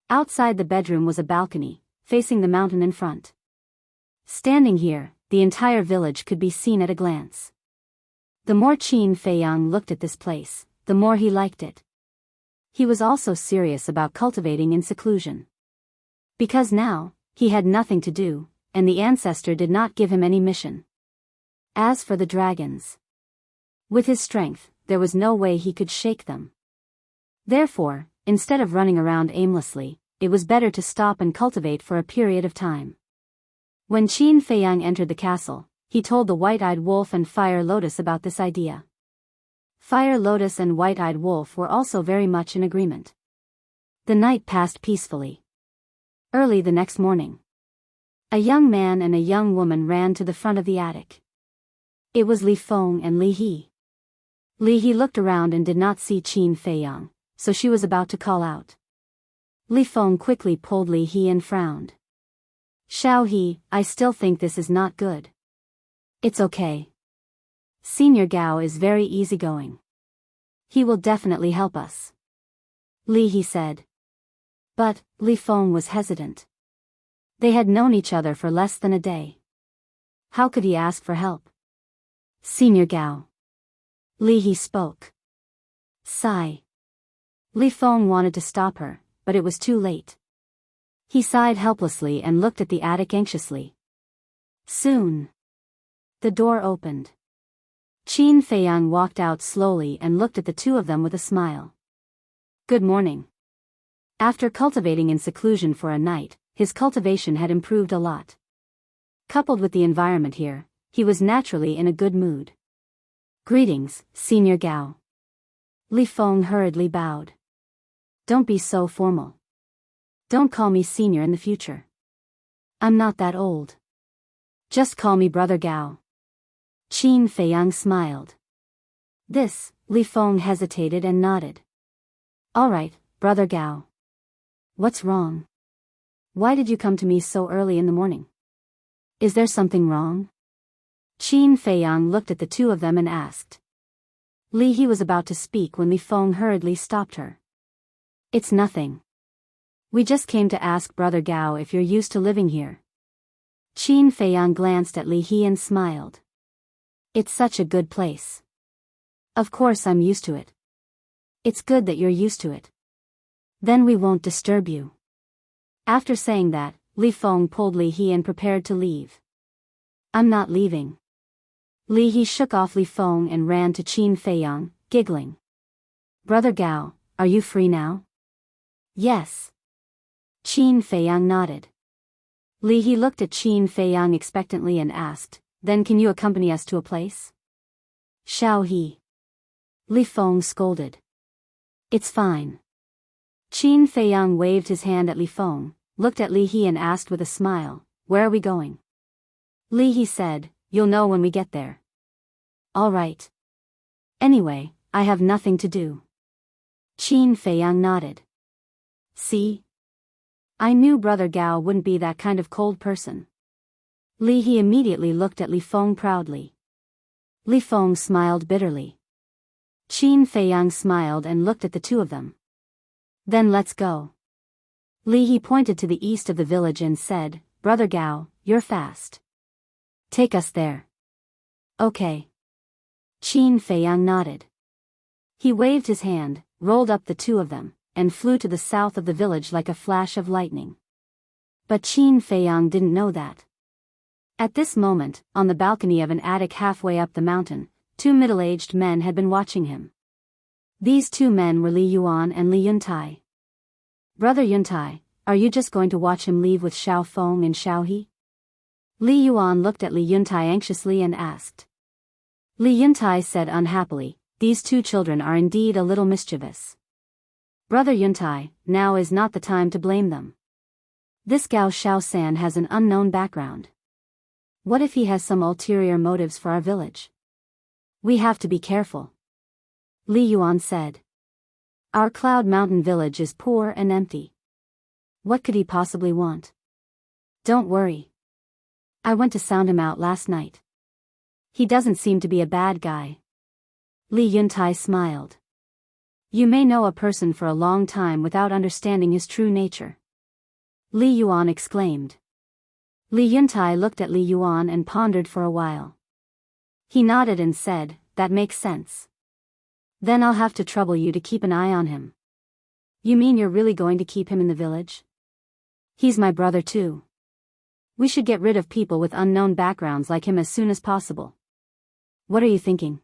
Outside the bedroom was a balcony, facing the mountain in front. Standing here, the entire village could be seen at a glance. The more Qin Feiyang looked at this place, the more he liked it. He was also serious about cultivating in seclusion. Because now, he had nothing to do, and the ancestor did not give him any mission. As for the dragons, with his strength, there was no way he could shake them. Therefore, instead of running around aimlessly, it was better to stop and cultivate for a period of time. When Qin Feiyang entered the castle, he told the White-Eyed Wolf and Fire Lotus about this idea. Fire Lotus and White-Eyed Wolf were also very much in agreement. The night passed peacefully. Early the next morning, a young man and a young woman ran to the front of the attic. It was Li Feng and Li He. Li He looked around and did not see Qin Feiyang, so she was about to call out. Li Feng quickly pulled Li He and frowned. Xiao He, I still think this is not good. It's okay. Senior Gao is very easygoing. He will definitely help us. Li He said. But, Li Feng was hesitant. They had known each other for less than a day. How could he ask for help? Senior Gao. Li He spoke. Sigh. Li Feng wanted to stop her, but it was too late. He sighed helplessly and looked at the attic anxiously. Soon, the door opened. Qin Feiyang walked out slowly and looked at the two of them with a smile. Good morning. After cultivating in seclusion for a night, his cultivation had improved a lot. Coupled with the environment here, he was naturally in a good mood. Greetings, Senior Gao. Li Feng hurriedly bowed. Don't be so formal. Don't call me senior in the future. I'm not that old. Just call me Brother Gao. Qin Feiyang smiled. This, Li Feng hesitated and nodded. All right, Brother Gao. What's wrong? Why did you come to me so early in the morning? Is there something wrong? Qin Feiyang looked at the two of them and asked. Li He was about to speak when Li Feng hurriedly stopped her. It's nothing. We just came to ask Brother Gao if you're used to living here. Qin Feiyang glanced at Li He and smiled. It's such a good place. Of course I'm used to it. It's good that you're used to it. Then we won't disturb you. After saying that, Li Feng pulled Li He and prepared to leave. I'm not leaving. Li He shook off Li Feng and ran to Qin Feiyang, giggling. Brother Gao, are you free now? Yes. Qin Feiyang nodded. Li He looked at Qin Feiyang expectantly and asked, then can you accompany us to a place? Shall he? Li Feng scolded. It's fine. Qin Feiyang waved his hand at Li Feng, looked at Li He and asked with a smile, where are we going? Li He said, you'll know when we get there. All right. Anyway, I have nothing to do. Qin Feiyang nodded. See? I knew Brother Gao wouldn't be that kind of cold person. Li He immediately looked at Li Feng proudly. Li Feng smiled bitterly. Qin Feiyang smiled and looked at the two of them. Then let's go. Li He pointed to the east of the village and said, Brother Gao, you're fast. Take us there. Okay. Qin Feiyang nodded. He waved his hand, rolled up the two of them, and flew to the south of the village like a flash of lightning. But Qin Feiyang didn't know that. At this moment, on the balcony of an attic halfway up the mountain, two middle-aged men had been watching him. These two men were Li Yuan and Li Yuntai. Brother Yuntai, are you just going to watch him leave with Xiao Feng and Xiao He? Li Yuan looked at Li Yuntai anxiously and asked. Li Yuntai said unhappily, these two children are indeed a little mischievous. Brother Yuntai, now is not the time to blame them. This Gao Xiaosan has an unknown background. What if he has some ulterior motives for our village? We have to be careful. Li Yuan said. Our Cloud Mountain village is poor and empty. What could he possibly want? Don't worry. I went to sound him out last night. He doesn't seem to be a bad guy. Li Yuntai smiled. You may know a person for a long time without understanding his true nature. Li Yuan exclaimed. Li Yuntai looked at Li Yuan and pondered for a while. He nodded and said, that makes sense. Then I'll have to trouble you to keep an eye on him. You mean you're really going to keep him in the village? He's my brother too. We should get rid of people with unknown backgrounds like him as soon as possible. What are you thinking?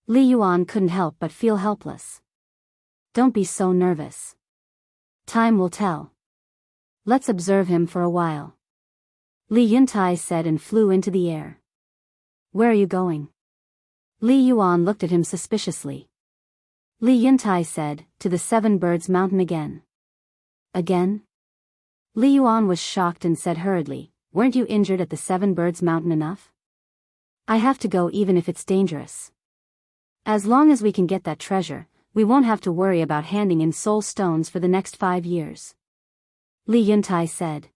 Li Yuan couldn't help but feel helpless. Don't be so nervous. Time will tell. Let's observe him for a while. Li Yuntai said and flew into the air. Where are you going? Li Yuan looked at him suspiciously. Li Yuntai said, to the Seven Birds Mountain again. Again? Li Yuan was shocked and said hurriedly, weren't you injured at the Seven Birds Mountain enough? I have to go even if it's dangerous. As long as we can get that treasure, we won't have to worry about handing in soul stones for the next 5 years. Li Yuntai said.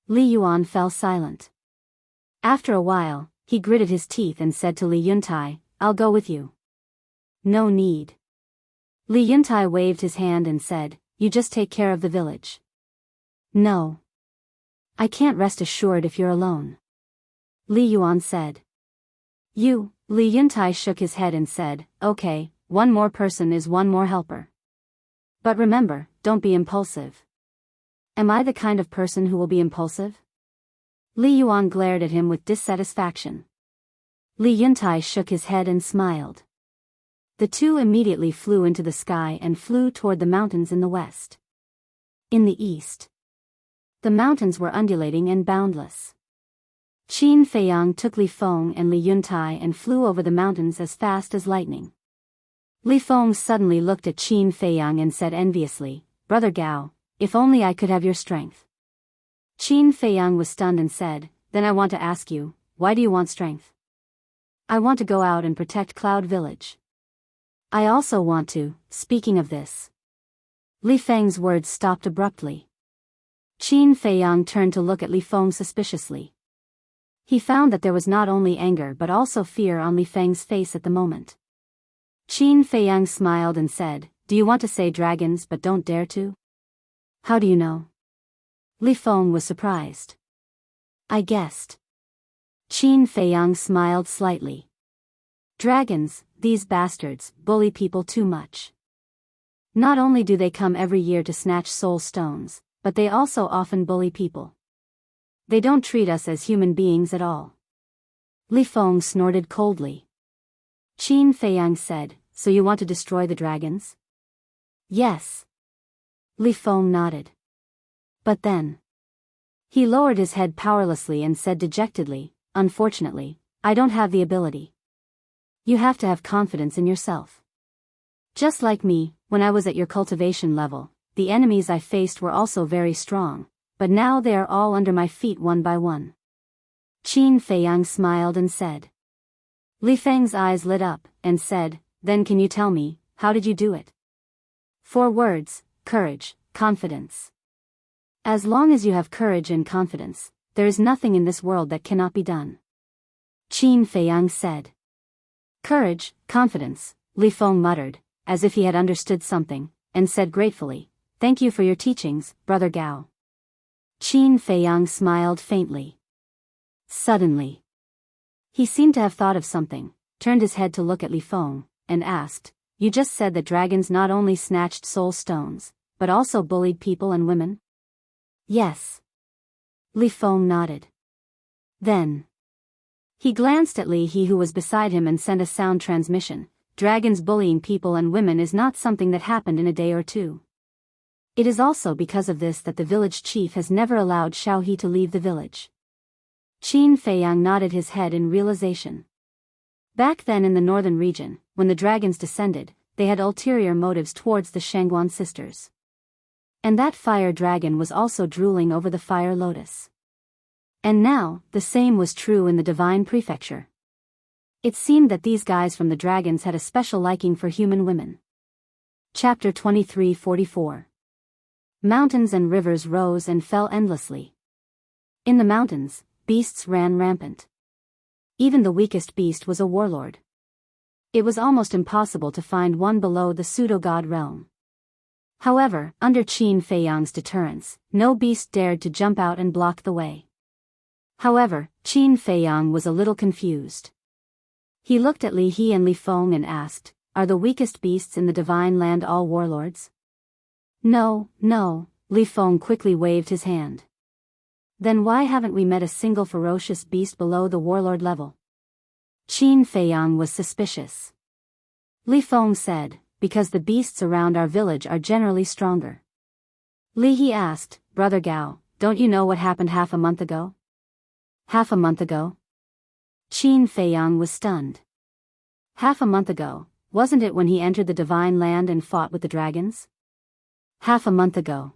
Li Yuan fell silent. After a while, he gritted his teeth and said to Li Yuntai, I'll go with you. No need. Li Yuntai waved his hand and said, you just take care of the village. No. I can't rest assured if you're alone. Li Yuan said. You, Li Yuntai shook his head and said, okay, one more person is one more helper. But remember, don't be impulsive. Am I the kind of person who will be impulsive? Li Yuan glared at him with dissatisfaction. Li Yuntai shook his head and smiled. The two immediately flew into the sky and flew toward the mountains in the west. In the east, the mountains were undulating and boundless. Qin Feiyang took Li Feng and Li Yuntai and flew over the mountains as fast as lightning. Li Feng suddenly looked at Qin Feiyang and said enviously, "Brother Gao, if only I could have your strength." Qin Feiyang was stunned and said, "Then I want to ask you, why do you want strength?" "I want to go out and protect Cloud Village. I also want to." Speaking of this, Li Feng's words stopped abruptly. Qin Feiyang turned to look at Li Feng suspiciously. He found that there was not only anger but also fear on Li Feng's face at the moment. Qin Feiyang smiled and said, "Do you want to say dragons but don't dare to?" "How do you know?" Li Feng was surprised. "I guessed." Qin Feiyang smiled slightly. "Dragons, these bastards, bully people too much. Not only do they come every year to snatch soul stones, but they also often bully people. They don't treat us as human beings at all." Li Feng snorted coldly. Qin Feiyang said, "So you want to destroy the dragons?" "Yes." Li Feng nodded. "But then..." He lowered his head powerlessly and said dejectedly, "Unfortunately, I don't have the ability. You have to have confidence in yourself. Just like me, when I was at your cultivation level, the enemies I faced were also very strong, but now they are all under my feet one by one." Qin Feiyang smiled and said. Li Feng's eyes lit up, and said, "Then can you tell me, how did you do it?" "4 words, courage, confidence. As long as you have courage and confidence, there is nothing in this world that cannot be done." Qin Feiyang said. "Courage, confidence," Li Feng muttered, as if he had understood something, and said gratefully, "Thank you for your teachings, Brother Gao." Qin Feiyang smiled faintly. Suddenly, he seemed to have thought of something, turned his head to look at Li Feng, and asked, "You just said that dragons not only snatched soul stones, but also bullied people and women?" "Yes." Li Feng nodded. Then he glanced at Li He who was beside him and sent a sound transmission. "Dragons bullying people and women is not something that happened in a day or two. It is also because of this that the village chief has never allowed Xiao He to leave the village." Qin Feiyang nodded his head in realization. Back then in the northern region, when the dragons descended, they had ulterior motives towards the Shangguan sisters. And that fire dragon was also drooling over the fire lotus. And now, the same was true in the divine prefecture. It seemed that these guys from the dragons had a special liking for human women. Chapter 23:44. Mountains and rivers rose and fell endlessly. In the mountains, beasts ran rampant. Even the weakest beast was a warlord. It was almost impossible to find one below the pseudo-god realm. However, under Qin Feiyang's deterrence, no beast dared to jump out and block the way. However, Qin Feiyang was a little confused. He looked at Li He and Li Feng and asked, "Are the weakest beasts in the divine land all warlords?" "No, no," Li Feng quickly waved his hand. "Then why haven't we met a single ferocious beast below the warlord level?" Qin Feiyang was suspicious. Li Feng said, "Because the beasts around our village are generally stronger." Li He asked, "Brother Gao, don't you know what happened half a month ago?" "Half a month ago?" Qin Feiyang was stunned. "Half a month ago, wasn't it when he entered the divine land and fought with the dragons?" "Half a month ago.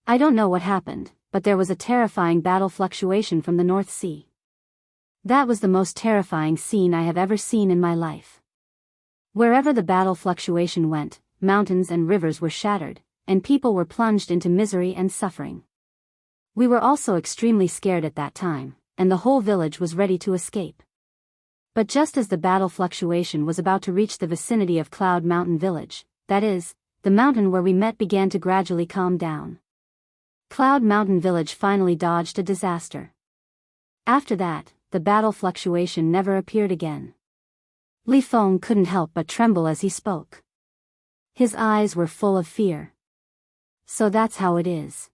I don't know what happened, but there was a terrifying battle fluctuation from the North Sea. That was the most terrifying scene I have ever seen in my life. Wherever the battle fluctuation went, mountains and rivers were shattered, and people were plunged into misery and suffering. We were also extremely scared at that time, and the whole village was ready to escape. But just as the battle fluctuation was about to reach the vicinity of Cloud Mountain Village, that is, the mountain where we met began to gradually calm down. Cloud Mountain Village finally dodged a disaster. After that, the battle fluctuation never appeared again." Li Feng couldn't help but tremble as he spoke. His eyes were full of fear. "So that's how it is."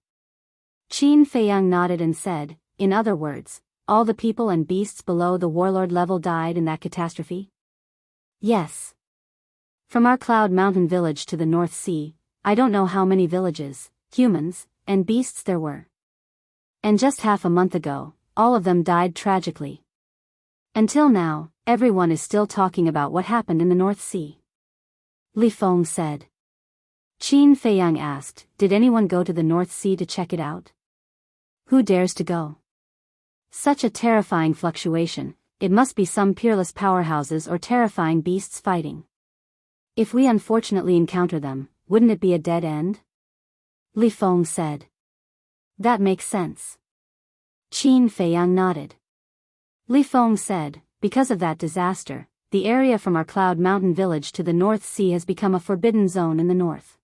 Qin Feiyang nodded and said, "In other words, all the people and beasts below the warlord level died in that catastrophe? Yes. From our Cloud Mountain village to the North Sea, I don't know how many villages, humans, and beasts there were. And just half a month ago, all of them died tragically. Until now, everyone is still talking about what happened in the North Sea. Li Feng said. Qin Feiyang asked, did anyone go to the North Sea to check it out? Who dares to go? Such a terrifying fluctuation, it must be some peerless powerhouses or terrifying beasts fighting. If we unfortunately encounter them, wouldn't it be a dead end? Li Feng said. That makes sense. Qin Feiyang nodded. Li Feng said, because of that disaster, the area from our Cloud Mountain village to the North Sea has become a forbidden zone in the north.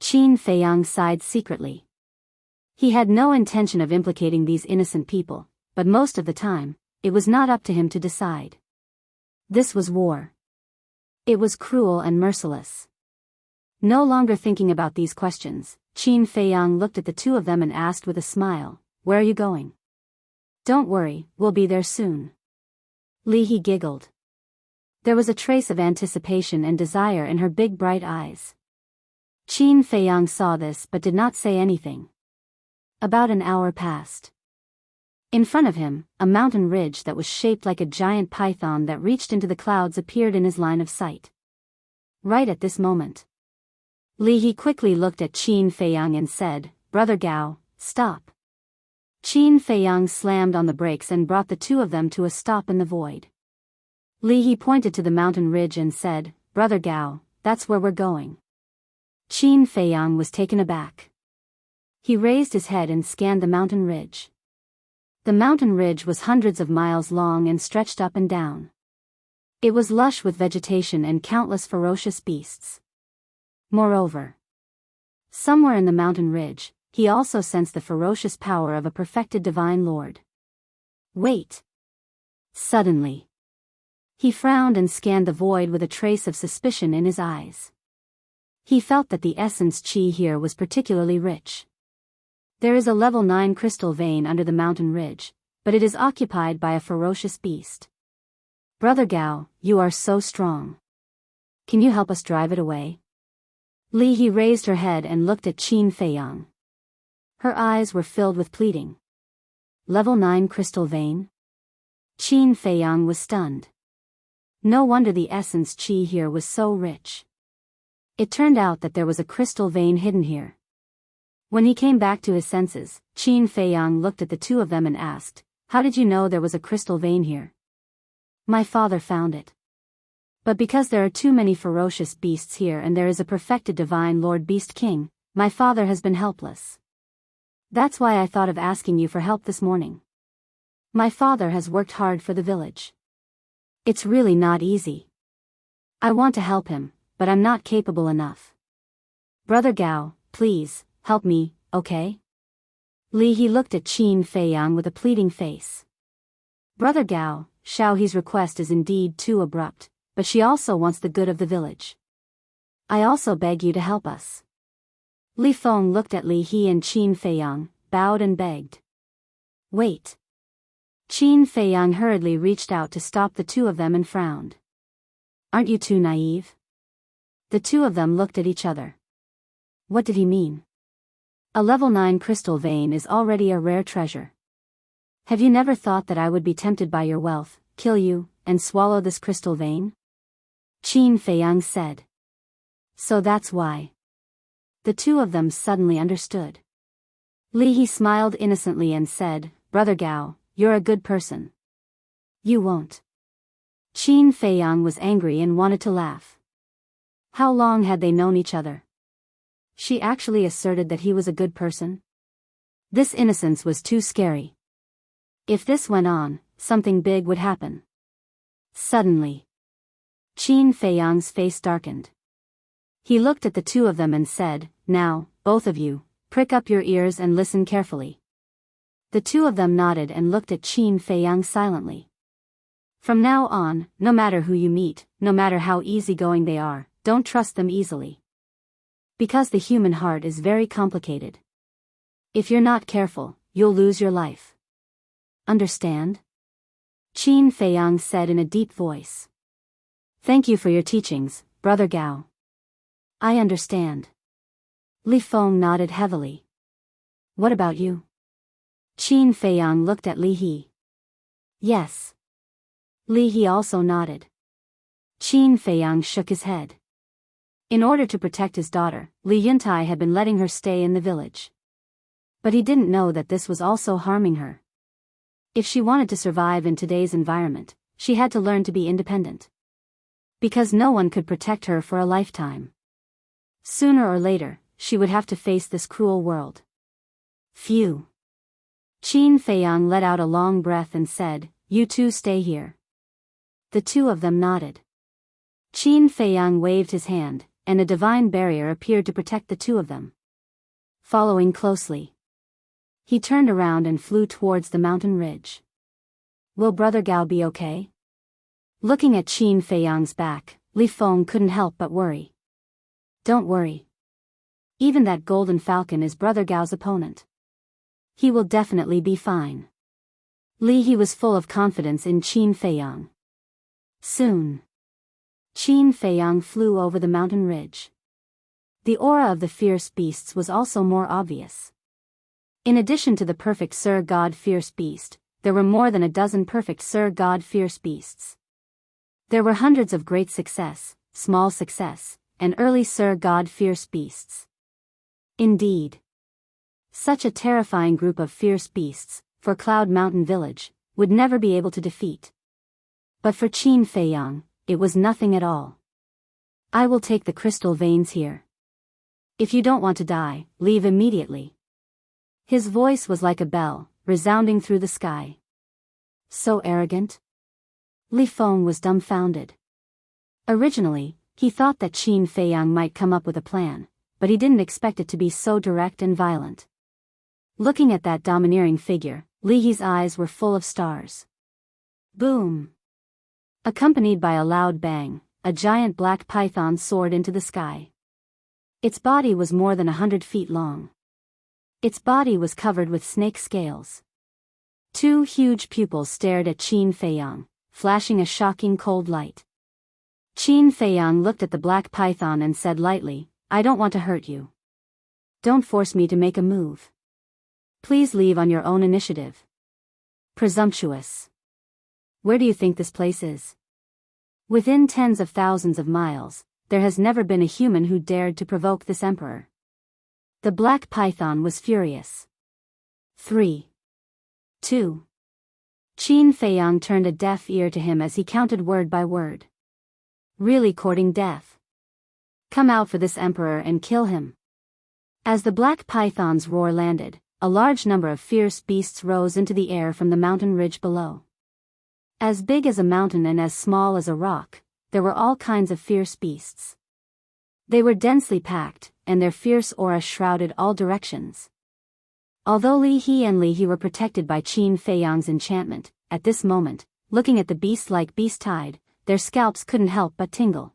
Qin Feiyang sighed secretly. He had no intention of implicating these innocent people, but most of the time, it was not up to him to decide. This was war. It was cruel and merciless. No longer thinking about these questions, Qin Feiyang looked at the two of them and asked with a smile, where are you going? Don't worry, we'll be there soon. Li He giggled. There was a trace of anticipation and desire in her big bright eyes. Qin Feiyang saw this but did not say anything. About an hour passed. In front of him, a mountain ridge that was shaped like a giant python that reached into the clouds appeared in his line of sight. Right at this moment, Li He quickly looked at Qin Feiyang and said, Brother Gao, stop. Qin Feiyang slammed on the brakes and brought the two of them to a stop in the void. Li He pointed to the mountain ridge and said, Brother Gao, that's where we're going. Qin Feiyang was taken aback. He raised his head and scanned the mountain ridge. The mountain ridge was hundreds of miles long and stretched up and down. It was lush with vegetation and countless ferocious beasts. Moreover, somewhere in the mountain ridge, he also sensed the ferocious power of a perfected divine lord. Wait! Suddenly, he frowned and scanned the void with a trace of suspicion in his eyes. He felt that the essence qi here was particularly rich. There is a level 9 crystal vein under the mountain ridge, but it is occupied by a ferocious beast. Brother Gao, you are so strong. Can you help us drive it away? Li He raised her head and looked at Qin Feiyang. Her eyes were filled with pleading. Level 9 crystal vein? Qin Feiyang was stunned. No wonder the essence qi here was so rich. It turned out that there was a crystal vein hidden here. When he came back to his senses, Qin Feiyang looked at the two of them and asked, how did you know there was a crystal vein here? My father found it. But because there are too many ferocious beasts here and there is a perfected divine Lord Beast King, my father has been helpless. That's why I thought of asking you for help this morning. My father has worked hard for the village. It's really not easy. I want to help him, but I'm not capable enough. Brother Gao, please, help me, okay? Li He looked at Qin Feiyang with a pleading face. Brother Gao, Xiao He's request is indeed too abrupt, but she also wants the good of the village. I also beg you to help us. Li Feng looked at Li He and Qin Feiyang, bowed and begged. Wait. Qin Feiyang hurriedly reached out to stop the two of them and frowned. Aren't you too naive? The two of them looked at each other. What did he mean? A level 9 crystal vein is already a rare treasure. Have you never thought that I would be tempted by your wealth, kill you, and swallow this crystal vein? Qin Feiyang said. So that's why. The two of them suddenly understood. Li He smiled innocently and said, Brother Gao, you're a good person. You won't. Qin Feiyang was angry and wanted to laugh. How long had they known each other? She actually asserted that he was a good person? This innocence was too scary. If this went on, something big would happen. Suddenly, Qin Feiyang's face darkened. He looked at the two of them and said, Now, both of you, prick up your ears and listen carefully. The two of them nodded and looked at Qin Feiyang silently. From now on, no matter who you meet, no matter how easygoing they are, don't trust them easily. Because the human heart is very complicated. If you're not careful, you'll lose your life. understand? Qin Feiyang said in a deep voice. Thank you for your teachings, Brother Gao. I understand. Li Feng nodded heavily. What about you? Qin Feiyang looked at Li He. Yes. Li He also nodded. Qin Feiyang shook his head. In order to protect his daughter, Li Yuntai had been letting her stay in the village. But he didn't know that this was also harming her. If she wanted to survive in today's environment, she had to learn to be independent. Because no one could protect her for a lifetime. Sooner or later, she would have to face this cruel world. Phew. Qin Feiyang let out a long breath and said, You two stay here. The two of them nodded. Qin Feiyang waved his hand, and a divine barrier appeared to protect the two of them. Following closely, he turned around and flew towards the mountain ridge. Will Brother Gao be okay? Looking at Qin Feiyang's back, Li Feng couldn't help but worry. Don't worry. Even that golden falcon is Brother Gao's opponent. He will definitely be fine. Li He was full of confidence in Qin Feiyang. Soon, Qin Feiyang flew over the mountain ridge. The aura of the fierce beasts was also more obvious. In addition to the perfect Sir God fierce beast, there were more than a dozen perfect Sir God fierce beasts. There were hundreds of great success, small success, and early Sir God fierce beasts. Indeed, such a terrifying group of fierce beasts, for Cloud Mountain Village, would never be able to defeat. But for Qin Feiyang, it was nothing at all. I will take the crystal veins here. If you don't want to die, leave immediately. His voice was like a bell, resounding through the sky. So arrogant? Li Feng was dumbfounded. Originally, he thought that Qin Feiyang might come up with a plan, but he didn't expect it to be so direct and violent. Looking at that domineering figure, Li He's eyes were full of stars. Boom! Accompanied by a loud bang, a giant black python soared into the sky. Its body was more than 100 feet long. Its body was covered with snake scales. Two huge pupils stared at Qin Feiyang, flashing a shocking cold light. Qin Feiyang looked at the black python and said lightly, I don't want to hurt you. Don't force me to make a move. Please leave on your own initiative. Presumptuous. Where do you think this place is? Within tens of thousands of miles, there has never been a human who dared to provoke this emperor. The black python was furious. 3. 2. Qin Feiyang turned a deaf ear to him as he counted word by word. Really courting death. Come out for this emperor and kill him. As the black python's roar landed, a large number of fierce beasts rose into the air from the mountain ridge below. As big as a mountain and as small as a rock, there were all kinds of fierce beasts. They were densely packed, and their fierce aura shrouded all directions. Although Li He and Li He were protected by Qin Feiyang's enchantment, at this moment, looking at the beast-like beast tide, their scalps couldn't help but tingle.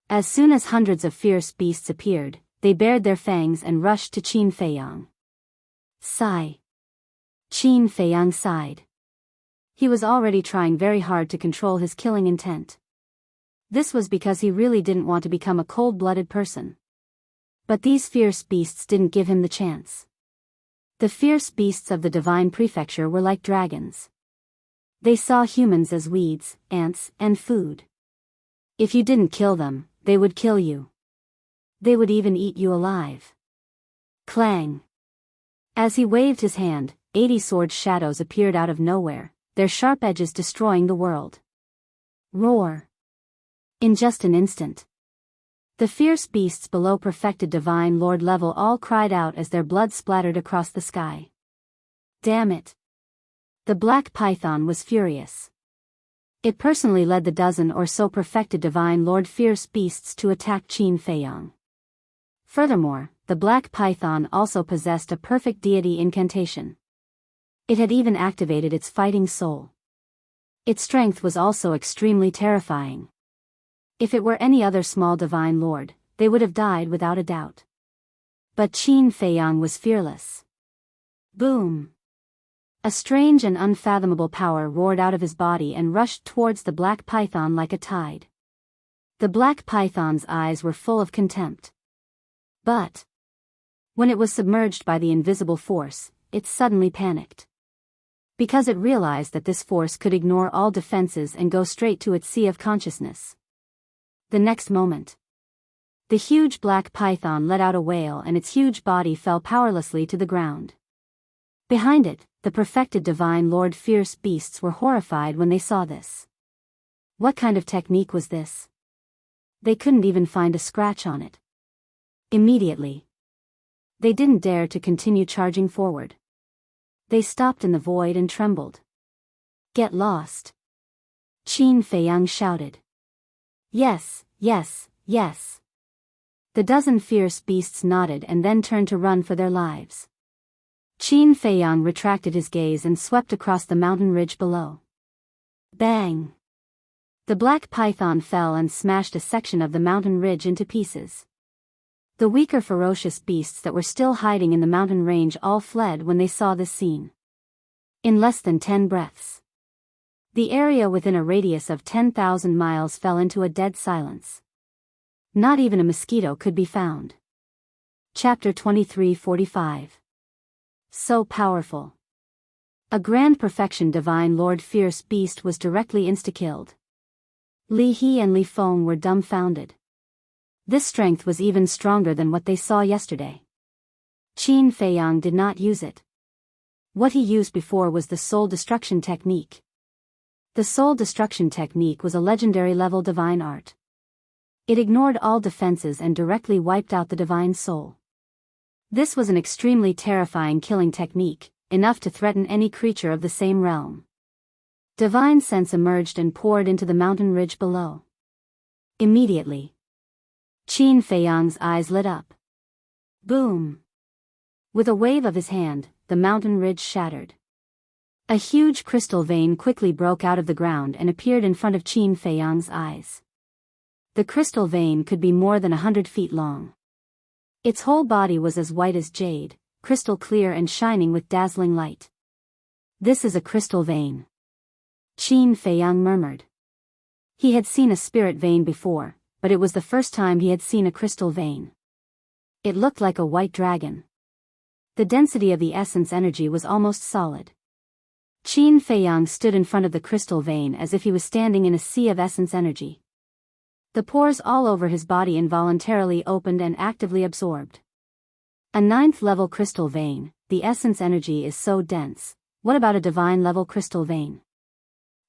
As soon as hundreds of fierce beasts appeared, they bared their fangs and rushed to Qin Feiyang. Sigh. Qin Feiyang sighed. He was already trying very hard to control his killing intent. This was because he really didn't want to become a cold-blooded person. But these fierce beasts didn't give him the chance. The fierce beasts of the divine prefecture were like dragons. They saw humans as weeds, ants, and food. If you didn't kill them, they would kill you. They would even eat you alive. Clang! As he waved his hand, 80 sword shadows appeared out of nowhere, their sharp edges destroying the world. Roar! In just an instant, the fierce beasts below perfected divine lord level all cried out as their blood splattered across the sky. Damn it! The black python was furious. It personally led the dozen or so perfected divine lord fierce beasts to attack Qin Feiyang. Furthermore, the black python also possessed a perfect deity incantation. It had even activated its fighting soul. Its strength was also extremely terrifying. If it were any other small divine lord, they would have died without a doubt. But Qin Feiyang was fearless. Boom! A strange and unfathomable power roared out of his body and rushed towards the black python like a tide. The black python's eyes were full of contempt. But when it was submerged by the invisible force, it suddenly panicked. Because it realized that this force could ignore all defenses and go straight to its sea of consciousness. The next moment, the huge black python let out a wail and its huge body fell powerlessly to the ground. Behind it, the perfected divine Lord fierce beasts were horrified when they saw this. What kind of technique was this? They couldn't even find a scratch on it. Immediately, they didn't dare to continue charging forward. They stopped in the void and trembled. Get lost! Qin Feiyang shouted. Yes, yes, yes. The dozen fierce beasts nodded and then turned to run for their lives. Qin Feiyang retracted his gaze and swept across the mountain ridge below. Bang! The black python fell and smashed a section of the mountain ridge into pieces. The weaker ferocious beasts that were still hiding in the mountain range all fled when they saw this scene. In less than 10 breaths, the area within a radius of 10,000 miles fell into a dead silence. Not even a mosquito could be found. Chapter 23:45. So powerful. A grand perfection divine Lord fierce beast was directly insta-killed. Li He and Li Feng were dumbfounded. This strength was even stronger than what they saw yesterday. Qin Feiyang did not use it. What he used before was the soul destruction technique. The soul destruction technique was a legendary level divine art. It ignored all defenses and directly wiped out the divine soul. This was an extremely terrifying killing technique, enough to threaten any creature of the same realm. Divine sense emerged and poured into the mountain ridge below. Immediately, Qin Feiyang's eyes lit up. Boom! With a wave of his hand, the mountain ridge shattered. A huge crystal vein quickly broke out of the ground and appeared in front of Qin Feiyang's eyes. The crystal vein could be more than 100 feet long. Its whole body was as white as jade, crystal clear and shining with dazzling light. This is a crystal vein. Qin Feiyang murmured. He had seen a spirit vein before, but it was the first time he had seen a crystal vein. It looked like a white dragon. The density of the essence energy was almost solid. Qin Feiyang stood in front of the crystal vein as if he was standing in a sea of essence energy. The pores all over his body involuntarily opened and actively absorbed. A 9th level crystal vein, the essence energy is so dense. What about a divine level crystal vein?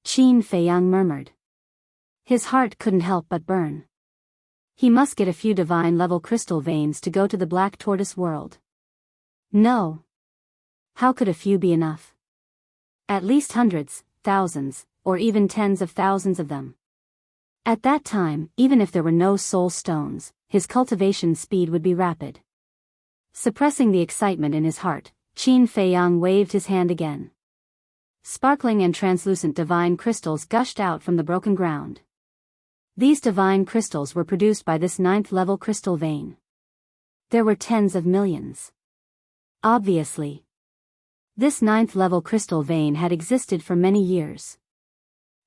Qin Feiyang murmured. His heart couldn't help but burn. He must get a few divine level crystal veins to go to the Black Tortoise world. No. How could a few be enough? At least hundreds, thousands, or even tens of thousands of them. At that time, even if there were no soul stones, his cultivation speed would be rapid. Suppressing the excitement in his heart, Qin Feiyang waved his hand again. Sparkling and translucent divine crystals gushed out from the broken ground. These divine crystals were produced by this 9th level crystal vein. There were tens of millions. Obviously, this 9th level crystal vein had existed for many years.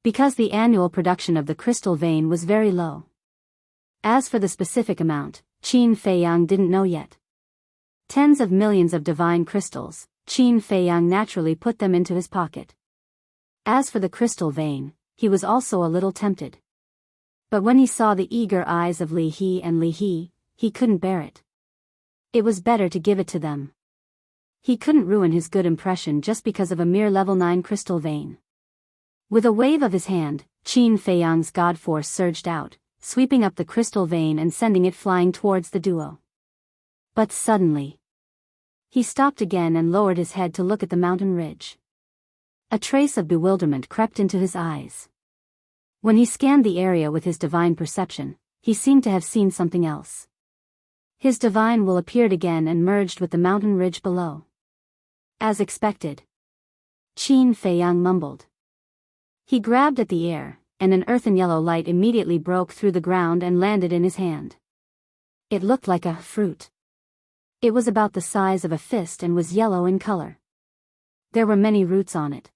Because the annual production of the crystal vein was very low. As for the specific amount, Qin Feiyang didn't know yet. Tens of millions of divine crystals, Qin Feiyang naturally put them into his pocket. As for the crystal vein, he was also a little tempted. But when he saw the eager eyes of Li He and Li He, he couldn't bear it. It was better to give it to them. He couldn't ruin his good impression just because of a mere level 9 crystal vein. With a wave of his hand, Qin Feiyang's god force surged out, sweeping up the crystal vein and sending it flying towards the duo. But suddenly, he stopped again and lowered his head to look at the mountain ridge. A trace of bewilderment crept into his eyes. When he scanned the area with his divine perception, he seemed to have seen something else. His divine will appeared again and merged with the mountain ridge below. As expected, Qin Feiyang mumbled. He grabbed at the air, and an earthen yellow light immediately broke through the ground and landed in his hand. It looked like a fruit. It was about the size of a fist and was yellow in color. There were many roots on it.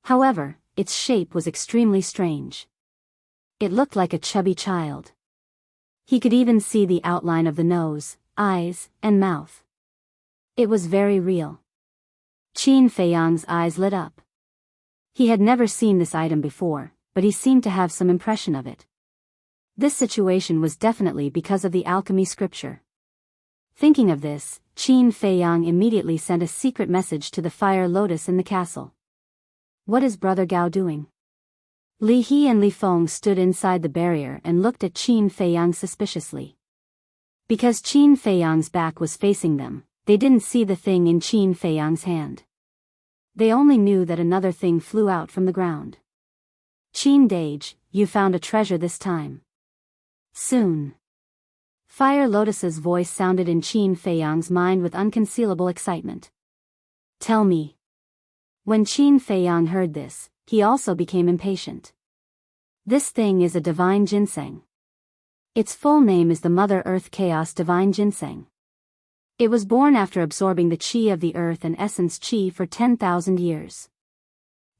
However, its shape was extremely strange. It looked like a chubby child. He could even see the outline of the nose, eyes, and mouth. It was very real. Qin Feiyang's eyes lit up. He had never seen this item before, but he seemed to have some impression of it. This situation was definitely because of the alchemy scripture. Thinking of this, Qin Feiyang immediately sent a secret message to the fire lotus in the castle. What is Brother Gao doing? Li He and Li Feng stood inside the barrier and looked at Qin Feiyang suspiciously. Because Qin Feiyang's back was facing them, they didn't see the thing in Qin Feiyang's hand. They only knew that another thing flew out from the ground. Qin Dage, you found a treasure this time. Soon. Fire Lotus's voice sounded in Qin Feiyang's mind with unconcealable excitement. Tell me. When Qin Feiyang heard this, he also became impatient. This thing is a divine ginseng. Its full name is the Mother Earth Chaos Divine Ginseng. It was born after absorbing the qi of the earth and essence qi for 10,000 years.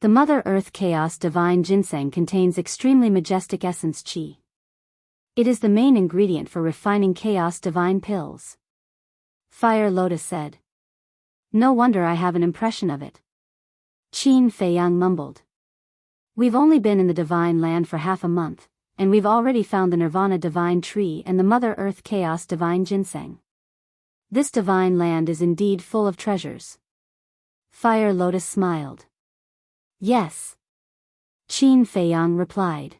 The Mother Earth Chaos Divine Ginseng contains extremely majestic essence qi. It is the main ingredient for refining Chaos Divine pills. Fire Lotus said. No wonder I have an impression of it. Qin Feiyang mumbled. We've only been in the Divine Land for half a month, and we've already found the Nirvana Divine Tree and the Mother Earth Chaos Divine Ginseng. This Divine Land is indeed full of treasures. Fire Lotus smiled. Yes. Qin Feiyang replied.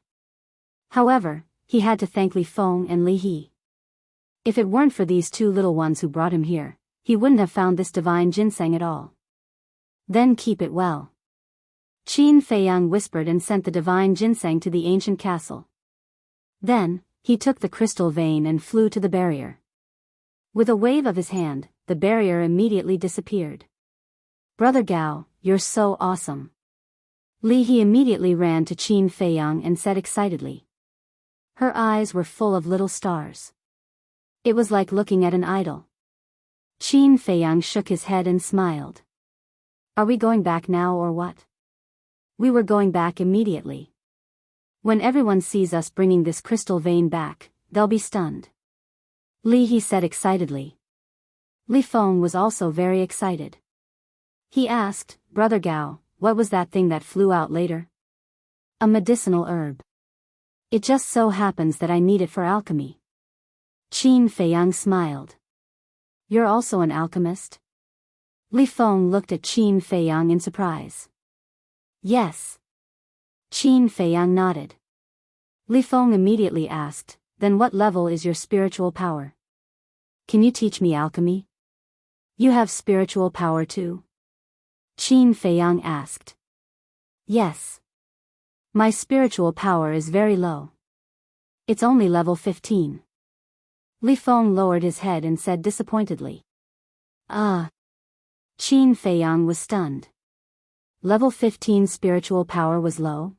However, he had to thank Li Feng and Li He. If it weren't for these two little ones who brought him here, he wouldn't have found this divine ginseng at all. Then keep it well. Qin Feiyang whispered and sent the divine ginseng to the ancient castle. Then, he took the crystal vein and flew to the barrier. With a wave of his hand, the barrier immediately disappeared. Brother Gao, you're so awesome. Li He immediately ran to Qin Feiyang and said excitedly. Her eyes were full of little stars. It was like looking at an idol. Qin Feiyang shook his head and smiled. Are we going back now or what? We were going back immediately. When everyone sees us bringing this crystal vein back, they'll be stunned. Li He said excitedly. Li Feng was also very excited. He asked, Brother Gao, what was that thing that flew out later? A medicinal herb. It just so happens that I need it for alchemy. Qin Feiyang smiled. You're also an alchemist? Li Feng looked at Qin Feiyang in surprise. Yes. Qin Feiyang nodded. Li Feng immediately asked, then what level is your spiritual power? Can you teach me alchemy? You have spiritual power too? Qin Feiyang asked. Yes. My spiritual power is very low. It's only level 15. Li Feng lowered his head and said disappointedly. Ah. Qin Feiyang was stunned. Level 15 spiritual power was low?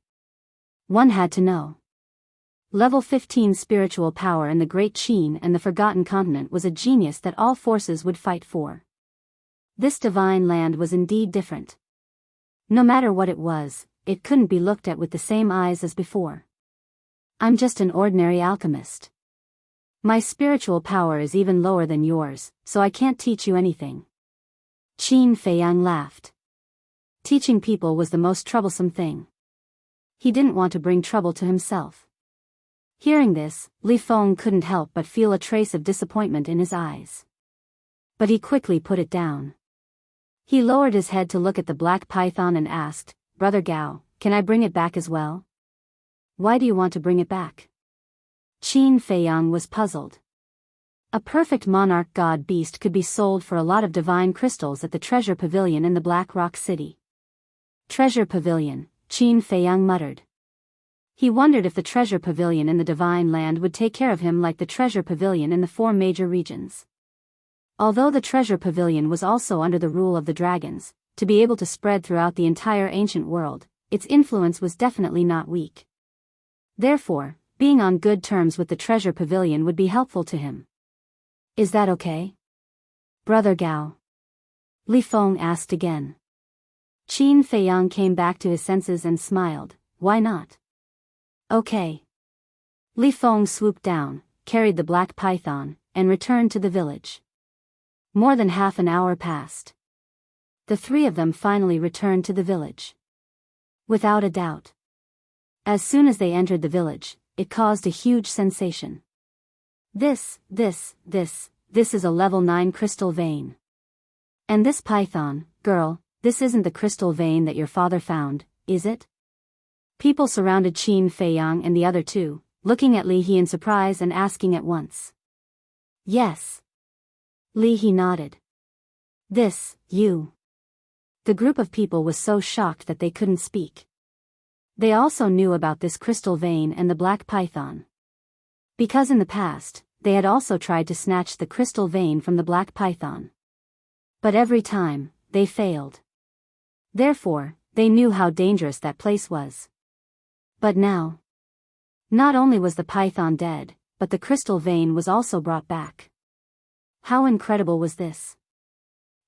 One had to know. Level 15 spiritual power in the Great Qin and the Forgotten Continent was a genius that all forces would fight for. This divine land was indeed different. No matter what it was, it couldn't be looked at with the same eyes as before. I'm just an ordinary alchemist. My spiritual power is even lower than yours, so I can't teach you anything. Qin Feiyang laughed. Teaching people was the most troublesome thing. He didn't want to bring trouble to himself. Hearing this, Li Feng couldn't help but feel a trace of disappointment in his eyes. But he quickly put it down. He lowered his head to look at the black python and asked, Brother Gao, can I bring it back as well? Why do you want to bring it back? Qin Feiyang was puzzled. A perfect monarch god beast could be sold for a lot of divine crystals at the treasure pavilion in the Black Rock City. Treasure pavilion, Qin Feiyang muttered. He wondered if the treasure pavilion in the divine land would take care of him like the treasure pavilion in the 4 major regions. Although the treasure pavilion was also under the rule of the dragons, to be able to spread throughout the entire ancient world, its influence was definitely not weak. Therefore, being on good terms with the treasure pavilion would be helpful to him. Is that okay? Brother Gao? Li Feng asked again. Qin Feiyang came back to his senses and smiled. Why not? Okay. Li Feng swooped down, carried the black python, and returned to the village. More than half an hour passed. The three of them finally returned to the village. Without a doubt. As soon as they entered the village, it caused a huge sensation. This is a level 9 crystal vein. And this python, girl, this isn't the crystal vein that your father found, is it? People surrounded Qin Feiyang and the other two, looking at Li He in surprise and asking at once. Yes. Li He nodded. You. The group of people was so shocked that they couldn't speak. They also knew about this crystal vein and the black python. Because in the past, they had also tried to snatch the crystal vein from the black python. But every time, they failed. Therefore, they knew how dangerous that place was. But now, not only was the python dead, but the crystal vein was also brought back. How incredible was this?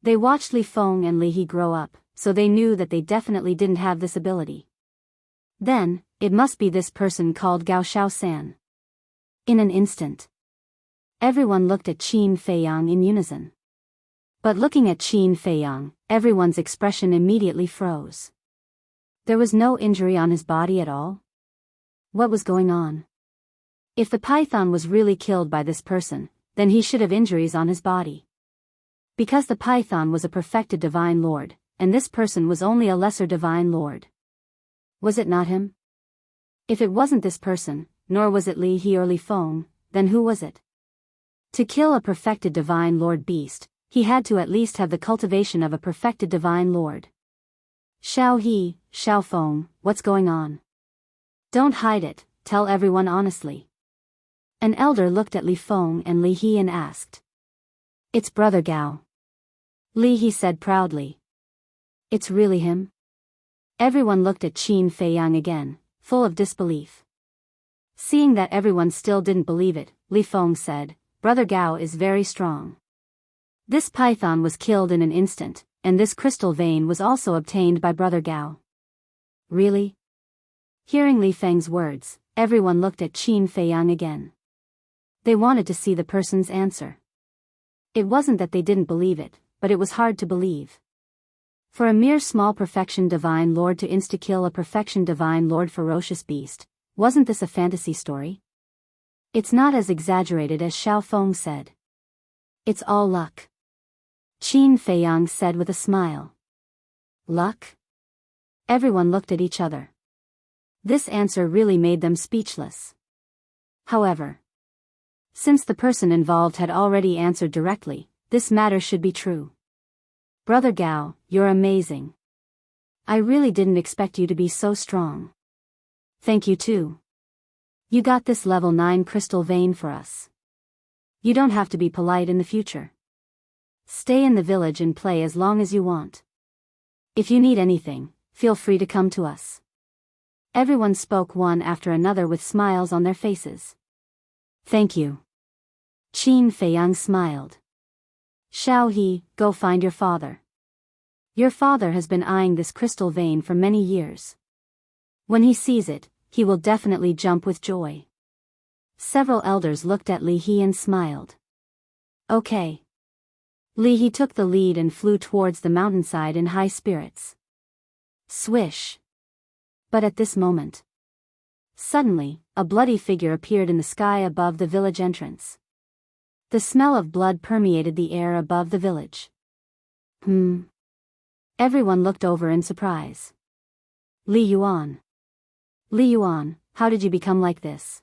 They watched Li Feng and Li He grow up, so they knew that they definitely didn't have this ability. Then, it must be this person called Gao Xiao-san. In an instant, everyone looked at Qin Feiyang in unison. But looking at Qin Feiyang, everyone's expression immediately froze. There was no injury on his body at all? What was going on? If the python was really killed by this person, then he should have injuries on his body. Because the python was a perfected divine lord, and this person was only a lesser divine lord. Was it not him? If it wasn't this person, nor was it Li He or Li Feng, then who was it? To kill a perfected divine lord beast, he had to at least have the cultivation of a perfected divine lord. Xiao He, Xiao Feng, what's going on? Don't hide it, tell everyone honestly. An elder looked at Li Feng and Li He and asked. It's Brother Gao. Li He said proudly. It's really him? Everyone looked at Qin Feiyang again, full of disbelief. Seeing that everyone still didn't believe it, Li Feng said, Brother Gao is very strong. This python was killed in an instant, and this crystal vein was also obtained by Brother Gao. Really? Hearing Li Feng's words, everyone looked at Qin Feiyang again. They wanted to see the person's answer. It wasn't that they didn't believe it, but it was hard to believe. For a mere small perfection divine lord to insta-kill a perfection divine lord ferocious beast, wasn't this a fantasy story? It's not as exaggerated as Xiao Feng said. It's all luck. Qin Feiyang said with a smile. Luck? Everyone looked at each other. This answer really made them speechless. However, since the person involved had already answered directly, this matter should be true. Brother Gao, you're amazing. I really didn't expect you to be so strong. Thank you too. You got this level 9 crystal vein for us. You don't have to be polite in the future. Stay in the village and play as long as you want. If you need anything, feel free to come to us. Everyone spoke one after another with smiles on their faces. Thank you. Qin Feiyang smiled. Xiao He, go find your father. Your father has been eyeing this crystal vein for many years. When he sees it, he will definitely jump with joy. Several elders looked at Li He and smiled. Okay. Li He took the lead and flew towards the mountainside in high spirits. Swish. But at this moment, suddenly, a bloody figure appeared in the sky above the village entrance. The smell of blood permeated the air above the village. Everyone looked over in surprise. Li Yuan. Li Yuan, how did you become like this?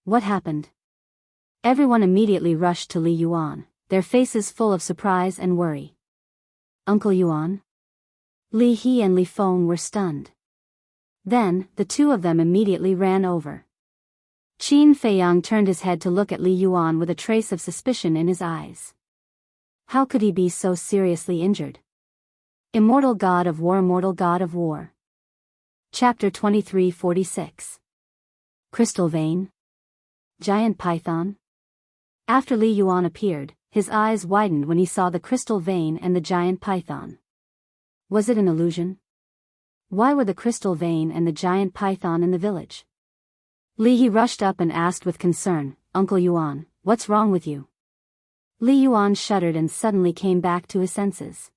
What happened? Everyone immediately rushed to Li Yuan, their faces full of surprise and worry. Uncle Yuan? Li He and Li Feng were stunned. Then, the two of them immediately ran over. Qin Feiyang turned his head to look at Li Yuan with a trace of suspicion in his eyes. How could he be so seriously injured? Immortal God of War, Immortal God of War. Chapter 2346. Crystal Vein? Giant Python? After Li Yuan appeared, his eyes widened when he saw the crystal vein and the giant python. Was it an illusion? Why were the crystal vein and the giant python in the village? Li He rushed up and asked with concern, Uncle Yuan, what's wrong with you? Li Yuan shuddered and suddenly came back to his senses.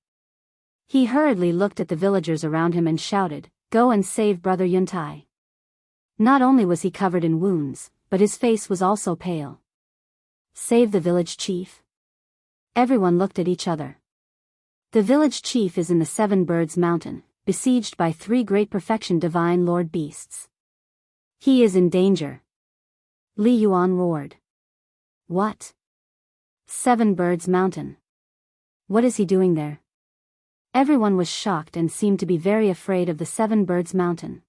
He hurriedly looked at the villagers around him and shouted, Go and save Brother Yuntai. Not only was he covered in wounds, but his face was also pale. Save the village chief? Everyone looked at each other. The village chief is in the Seven Birds Mountain, besieged by 3 great perfection divine lord beasts. He is in danger. Li Yuan roared. What? 7 Birds Mountain. What is he doing there? Everyone was shocked and seemed to be very afraid of the 7 Birds Mountain.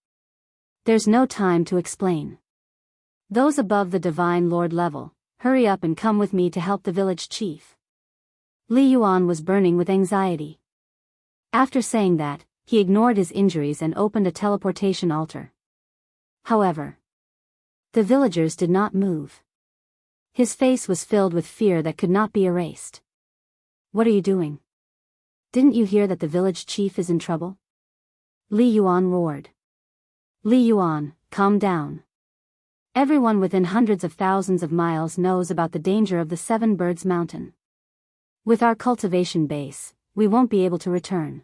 There's no time to explain. Those above the divine lord level, hurry up and come with me to help the village chief. Li Yuan was burning with anxiety. After saying that, he ignored his injuries and opened a teleportation altar. However, the villagers did not move. His face was filled with fear that could not be erased. What are you doing? Didn't you hear that the village chief is in trouble? Li Yuan roared. Li Yuan, calm down. Everyone within hundreds of thousands of miles knows about the danger of the 7 Birds Mountain. With our cultivation base, we won't be able to return.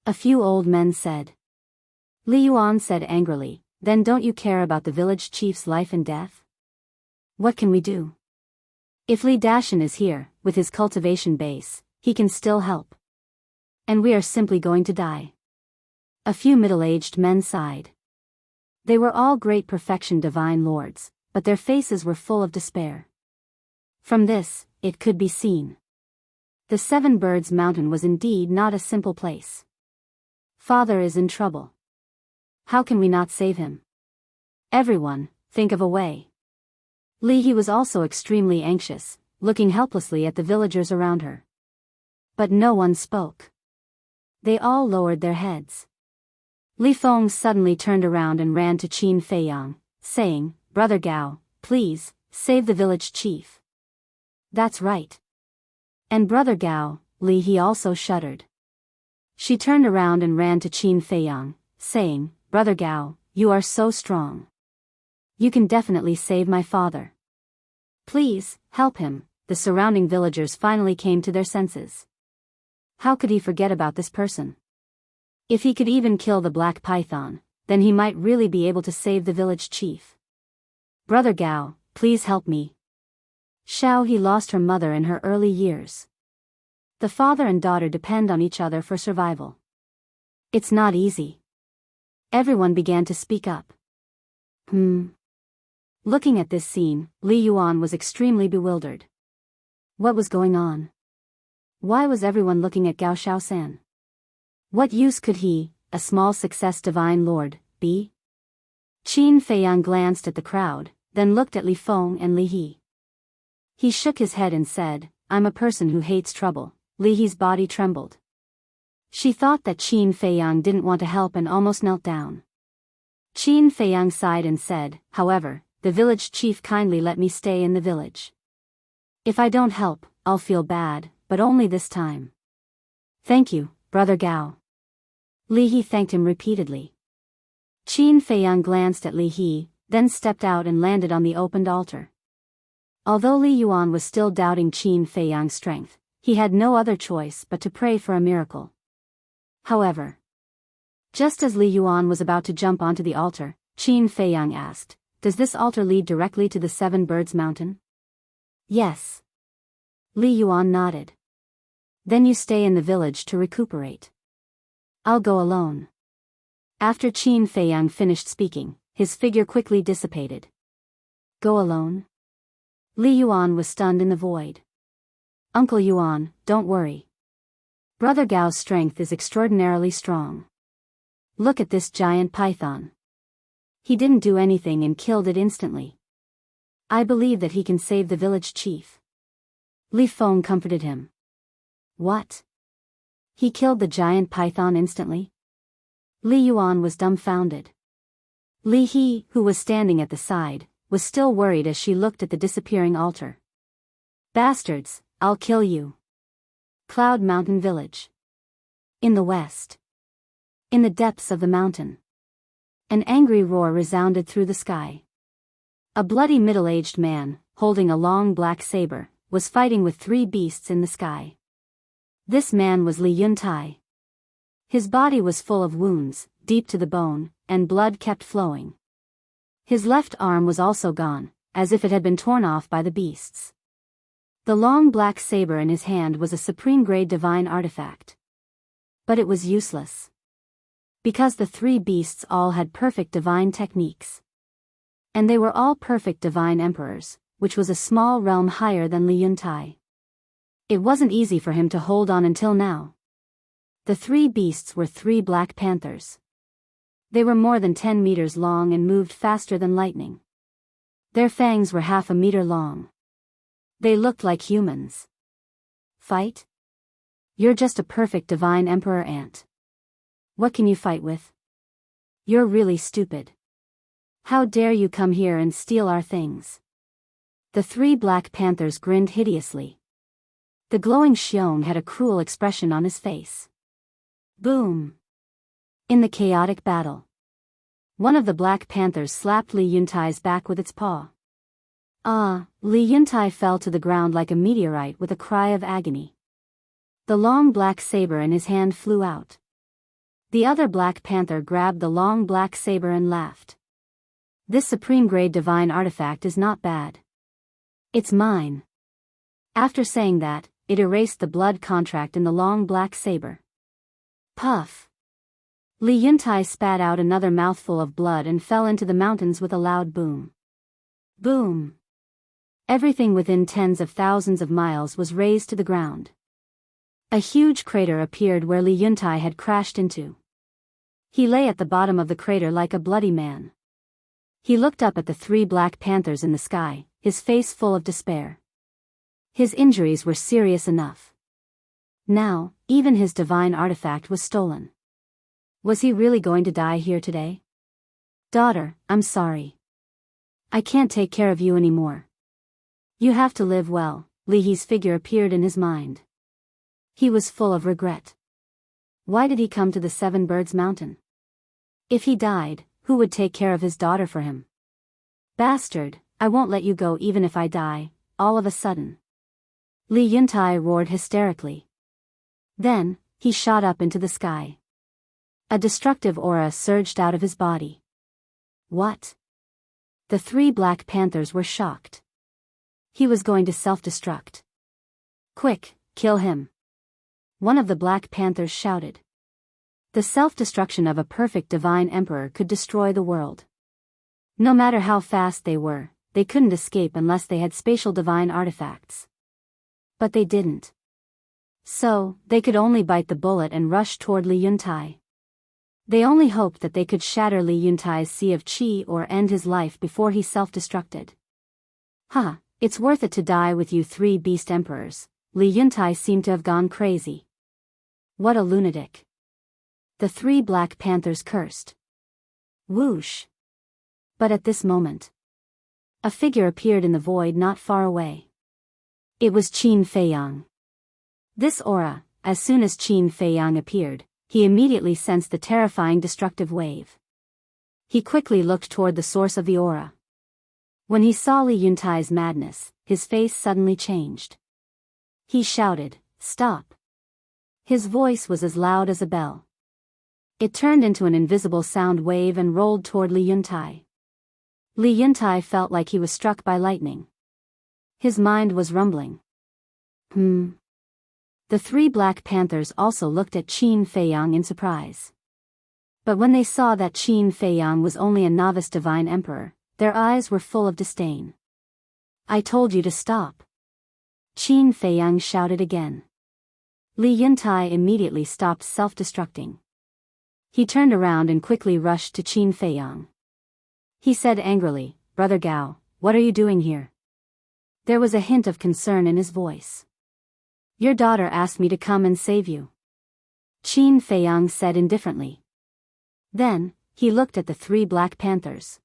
A few old men said. Li Yuan said angrily, Then don't you care about the village chief's life and death? What can we do? If Li Dashan is here, with his cultivation base, he can still help. And we are simply going to die. A few middle-aged men sighed. They were all great perfection divine lords, but their faces were full of despair. From this, it could be seen. The 7 Birds Mountain was indeed not a simple place. Father is in trouble. How can we not save him? Everyone, think of a way. Li He was also extremely anxious, looking helplessly at the villagers around her. But no one spoke. They all lowered their heads. Li Feng suddenly turned around and ran to Qin Feiyang, saying, Brother Gao, please, save the village chief. That's right. And Brother Gao, Li He also shuddered. She turned around and ran to Qin Feiyang, saying, Brother Gao, you are so strong. You can definitely save my father. Please, help him. The surrounding villagers finally came to their senses. How could he forget about this person? If he could even kill the black python, then he might really be able to save the village chief. Brother Gao, please help me. Xiao He lost her mother in her early years. The father and daughter depend on each other for survival. It's not easy. Everyone began to speak up. Looking at this scene, Li Yuan was extremely bewildered. What was going on? Why was everyone looking at Gao Xiaosan? What use could he, a small success divine lord, be? Qin Feiyang glanced at the crowd, then looked at Li Feng and Li He. He shook his head and said, I'm a person who hates trouble. Li He's body trembled. She thought that Qin Feiyang didn't want to help and almost knelt down. Qin Feiyang sighed and said, However, the village chief kindly let me stay in the village. If I don't help, I'll feel bad, but only this time. Thank you, Brother Gao. Li He thanked him repeatedly. Qin Feiyang glanced at Li He, then stepped out and landed on the opened altar. Although Li Yuan was still doubting Qin Feiyang's strength, he had no other choice but to pray for a miracle. However, just as Li Yuan was about to jump onto the altar, Qin Feiyang asked, Does this altar lead directly to the 7 Birds Mountain? Yes. Li Yuan nodded. Then you stay in the village to recuperate. I'll go alone. After Qin Feiyang finished speaking, his figure quickly dissipated. Go alone? Li Yuan was stunned in the void. Uncle Yuan, don't worry. Brother Gao's strength is extraordinarily strong. Look at this giant python. He didn't do anything and killed it instantly. I believe that he can save the village chief. Li Feng comforted him. What? He killed the giant python instantly? Li Yuan was dumbfounded. Li He, who was standing at the side, was still worried as she looked at the disappearing altar. Bastards, I'll kill you. Cloud Mountain Village. In the west. In the depths of the mountain. An angry roar resounded through the sky. A bloody middle-aged man, holding a long black saber, was fighting with 3 beasts in the sky. This man was Li Yuntai. His body was full of wounds, deep to the bone, and blood kept flowing. His left arm was also gone, as if it had been torn off by the beasts. The long black saber in his hand was a supreme-grade divine artifact. But it was useless. Because the 3 beasts all had perfect divine techniques. And they were all perfect divine emperors, which was a small realm higher than Li Yuntai. It wasn't easy for him to hold on until now. The 3 beasts were 3 black panthers. They were more than 10 meters long and moved faster than lightning. Their fangs were half a meter long. They looked like humans. Fight? You're just a perfect divine emperor ant. What can you fight with? You're really stupid. How dare you come here and steal our things? The 3 black panthers grinned hideously. The glowing Xiong had a cruel expression on his face. Boom! In the chaotic battle, one of the black panthers slapped Li Yuntai's back with its paw. Li Yuntai fell to the ground like a meteorite with a cry of agony. The long black saber in his hand flew out. The other black panther grabbed the long black saber and laughed. This supreme-grade divine artifact is not bad. It's mine. After saying that, it erased the blood contract in the long black saber. Puff! Li Yuntai spat out another mouthful of blood and fell into the mountains with a loud boom. Boom! Everything within tens of thousands of miles was razed to the ground. A huge crater appeared where Li Yuntai had crashed into. He lay at the bottom of the crater like a bloody man. He looked up at the 3 black panthers in the sky, his face full of despair. His injuries were serious enough. Now, even his divine artifact was stolen. Was he really going to die here today? Daughter, I'm sorry. I can't take care of you anymore. You have to live well. Li He's figure appeared in his mind. He was full of regret. Why did he come to the 7 Birds Mountain? If he died, who would take care of his daughter for him? Bastard, I won't let you go even if I die. All of a sudden, Li Yuntai roared hysterically. Then, he shot up into the sky. A destructive aura surged out of his body. What? The 3 black panthers were shocked. He was going to self-destruct. Quick, kill him. One of the black panthers shouted. The self-destruction of a perfect divine emperor could destroy the world. No matter how fast they were, they couldn't escape unless they had spatial divine artifacts. But they didn't. So, they could only bite the bullet and rush toward Li Yuntai. They only hoped that they could shatter Li Yuntai's sea of qi or end his life before he self-destructed. It's worth it to die with you 3 beast emperors. Li Yuntai seemed to have gone crazy. What a lunatic. The 3 black panthers cursed. Whoosh! But at this moment, a figure appeared in the void not far away. It was Qin Feiyang. This aura, as soon as Qin Feiyang appeared, he immediately sensed the terrifying destructive wave. He quickly looked toward the source of the aura. When he saw Li Yuntai's madness, his face suddenly changed. He shouted, "Stop!" His voice was as loud as a bell. It turned into an invisible sound wave and rolled toward Li Yuntai. Li Yuntai felt like he was struck by lightning. His mind was rumbling. The 3 black panthers also looked at Qin Feiyang in surprise. But when they saw that Qin Feiyang was only a novice divine emperor, their eyes were full of disdain. I told you to stop. Qin Feiyang shouted again. Li Yuntai immediately stopped self-destructing. He turned around and quickly rushed to Qin Feiyang. He said angrily, "Brother Gao, what are you doing here?" There was a hint of concern in his voice. "Your daughter asked me to come and save you," Qin Feiyang said indifferently. Then, he looked at the 3 black panthers.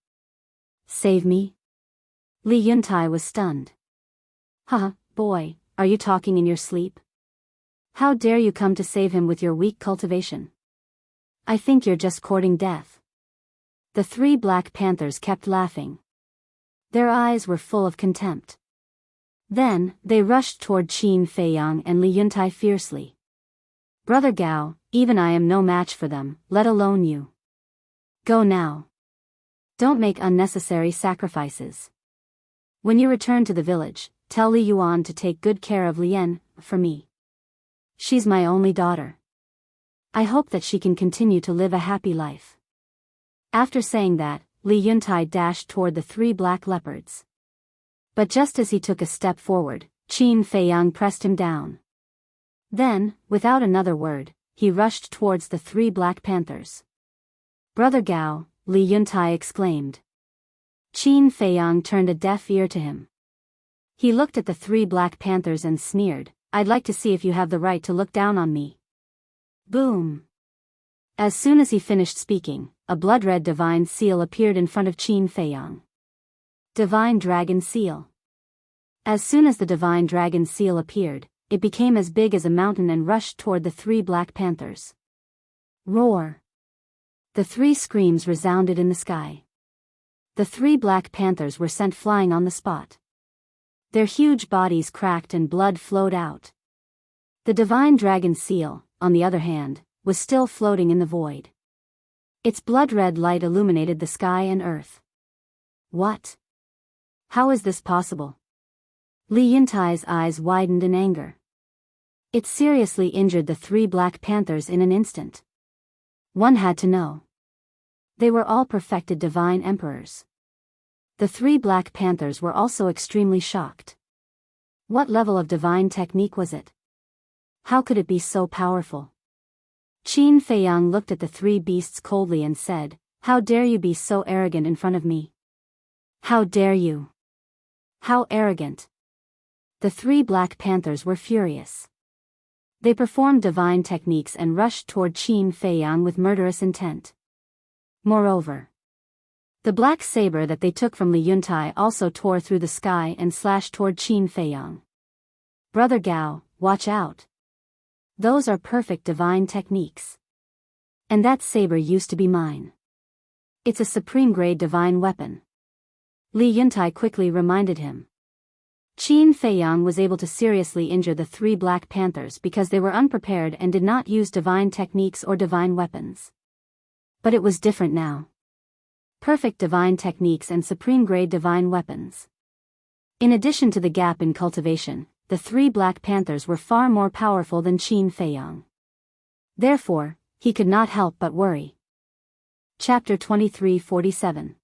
"Save me?" Li Yuntai was stunned. Boy, are you talking in your sleep? How dare you come to save him with your weak cultivation? I think you're just courting death. The three Black Panthers kept laughing. Their eyes were full of contempt. Then, they rushed toward Qin Feiyang and Li Yuntai fiercely. Brother Gao, even I am no match for them, let alone you. Go now. Don't make unnecessary sacrifices. When you return to the village, tell Li Yuan to take good care of Lian, for me. She's my only daughter. I hope that she can continue to live a happy life. After saying that, Li Yuntai dashed toward the three black leopards. But just as he took a step forward, Qin Feiyang pressed him down. Then, without another word, he rushed towards the three Black Panthers. Brother Gao, Li Yuntai exclaimed. Qin Feiyang turned a deaf ear to him. He looked at the three Black Panthers and sneered, I'd like to see if you have the right to look down on me. Boom! As soon as he finished speaking, a blood-red divine seal appeared in front of Qin Feiyang. Divine Dragon Seal. As soon as the Divine Dragon Seal appeared, it became as big as a mountain and rushed toward the three Black Panthers. Roar! The three screams resounded in the sky. The three Black Panthers were sent flying on the spot. Their huge bodies cracked and blood flowed out. The Divine Dragon Seal, on the other hand, was still floating in the void. Its blood-red light illuminated the sky and earth. What? How is this possible? Li Yuntai's eyes widened in anger. It seriously injured the three Black Panthers in an instant. One had to know. They were all perfected divine emperors. The three Black Panthers were also extremely shocked. What level of divine technique was it? How could it be so powerful? Qin Feiyang looked at the three beasts coldly and said, How dare you be so arrogant in front of me? How dare you? How arrogant! The three Black Panthers were furious. They performed divine techniques and rushed toward Qin Feiyang with murderous intent. Moreover, the black saber that they took from Li Yuntai also tore through the sky and slashed toward Qin Feiyang. Brother Gao, watch out. Those are perfect divine techniques. And that saber used to be mine. It's a supreme-grade divine weapon. Li Yuntai quickly reminded him. Qin Feiyang was able to seriously injure the three Black Panthers because they were unprepared and did not use divine techniques or divine weapons. But it was different now. Perfect divine techniques and supreme-grade divine weapons. In addition to the gap in cultivation, the three Black Panthers were far more powerful than Qin Feiyang. Therefore, he could not help but worry. Chapter 2347.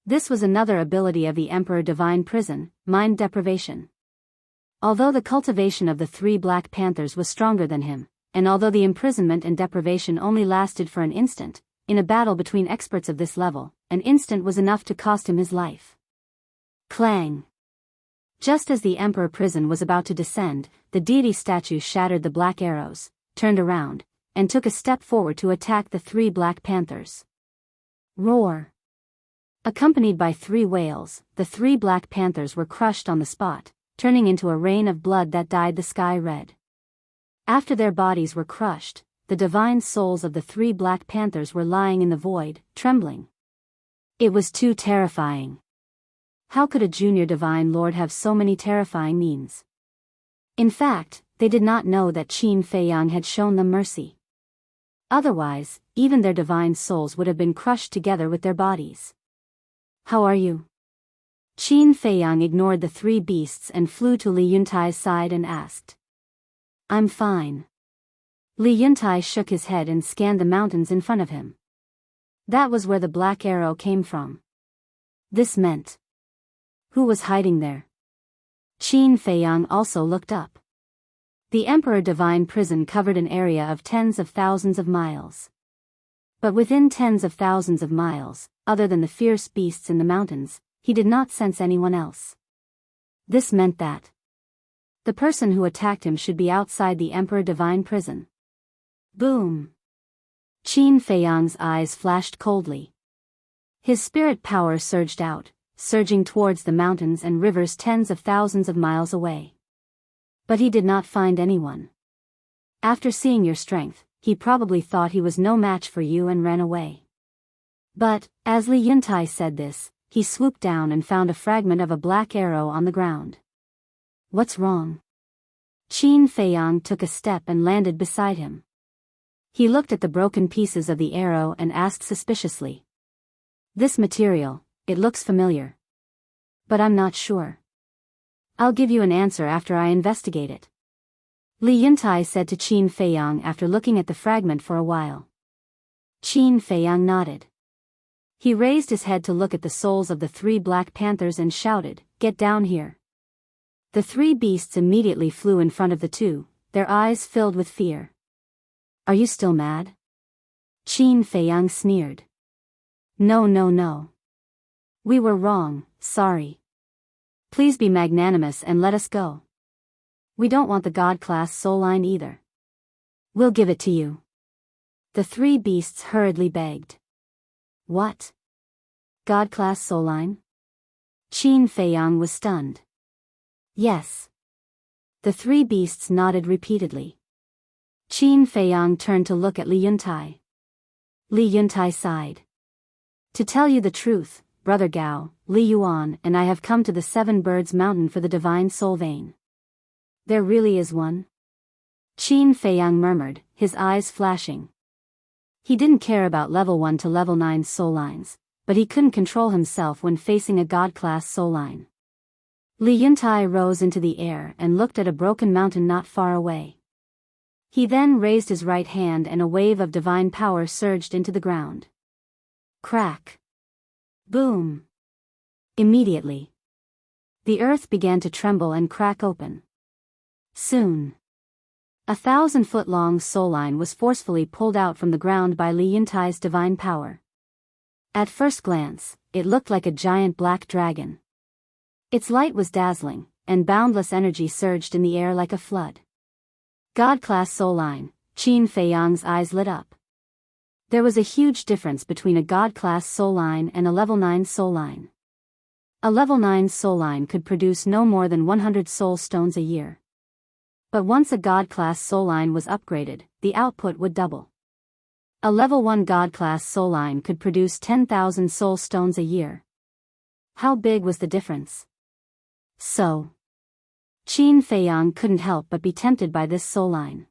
This was another ability of the Emperor Divine Prison, mind deprivation. Although the cultivation of the three Black Panthers was stronger than him, and although the imprisonment and deprivation only lasted for an instant, in a battle between experts of this level, an instant was enough to cost him his life. Clang! Just as the Emperor Prison was about to descend, the deity statue shattered the black arrows, turned around, and took a step forward to attack the three Black Panthers. Roar! Accompanied by three whales, the three Black Panthers were crushed on the spot, turning into a rain of blood that dyed the sky red. After their bodies were crushed, the divine souls of the three Black Panthers were lying in the void, trembling. It was too terrifying. How could a junior divine lord have so many terrifying means? In fact, they did not know that Qin Feiyang had shown them mercy. Otherwise, even their divine souls would have been crushed together with their bodies. How are you? Qin Feiyang ignored the three beasts and flew to Li Yuntai's side and asked. I'm fine. Li Yuntai shook his head and scanned the mountains in front of him. That was where the black arrow came from. This meant. Who was hiding there? Qin Feiyang also looked up. The Emperor Divine Prison covered an area of tens of thousands of miles. But within tens of thousands of miles, other than the fierce beasts in the mountains, he did not sense anyone else. This meant that the person who attacked him should be outside the Emperor Divine Prison. Boom! Qin Feiyang's eyes flashed coldly. His spirit power surged out, surging towards the mountains and rivers tens of thousands of miles away. But he did not find anyone. After seeing your strength, he probably thought he was no match for you and ran away. But, as Li Yuntai said this, he swooped down and found a fragment of a black arrow on the ground. What's wrong? Qin Feiyang took a step and landed beside him. He looked at the broken pieces of the arrow and asked suspiciously. This material, it looks familiar. But I'm not sure. I'll give you an answer after I investigate it. Li Yuntai said to Qin Feiyang after looking at the fragment for a while. Qin Feiyang nodded. He raised his head to look at the souls of the 3 black panthers and shouted, "Get down here." The 3 beasts immediately flew in front of the 2, their eyes filled with fear. Are you still mad? Qin Feiyang sneered. No. We were wrong, sorry. Please be magnanimous and let us go. We don't want the God-class soul line either. We'll give it to you. The 3 beasts hurriedly begged. What? God-class soul line? Qin Feiyang was stunned. Yes. The 3 beasts nodded repeatedly. Qin Feiyang turned to look at Li Yuntai. Li Yuntai sighed. To tell you the truth, Brother Gao, Li Yuan and I have come to the 7 Birds Mountain for the divine soul vein. There really is one? Qin Feiyang murmured, his eyes flashing. He didn't care about level 1 to level 9 soul lines, but he couldn't control himself when facing a God-class soul line. Li Yuntai rose into the air and looked at a broken mountain not far away. He then raised his right hand and a wave of divine power surged into the ground. Crack. Boom. Immediately, the earth began to tremble and crack open. Soon, a 1,000-foot-long soul line was forcefully pulled out from the ground by Li Yuntai's divine power. At first glance, it looked like a giant black dragon. Its light was dazzling, and boundless energy surged in the air like a flood. God-class soul line, Qin Feiyang's eyes lit up. There was a huge difference between a God-class soul line and a level 9 soul line. A level 9 soul line could produce no more than 100 soul stones a year. But once a God-class soul line was upgraded, the output would double. A level 1 God-class soul line could produce 10,000 soul stones a year. How big was the difference? So, Qin Feiyang couldn't help but be tempted by this soul line.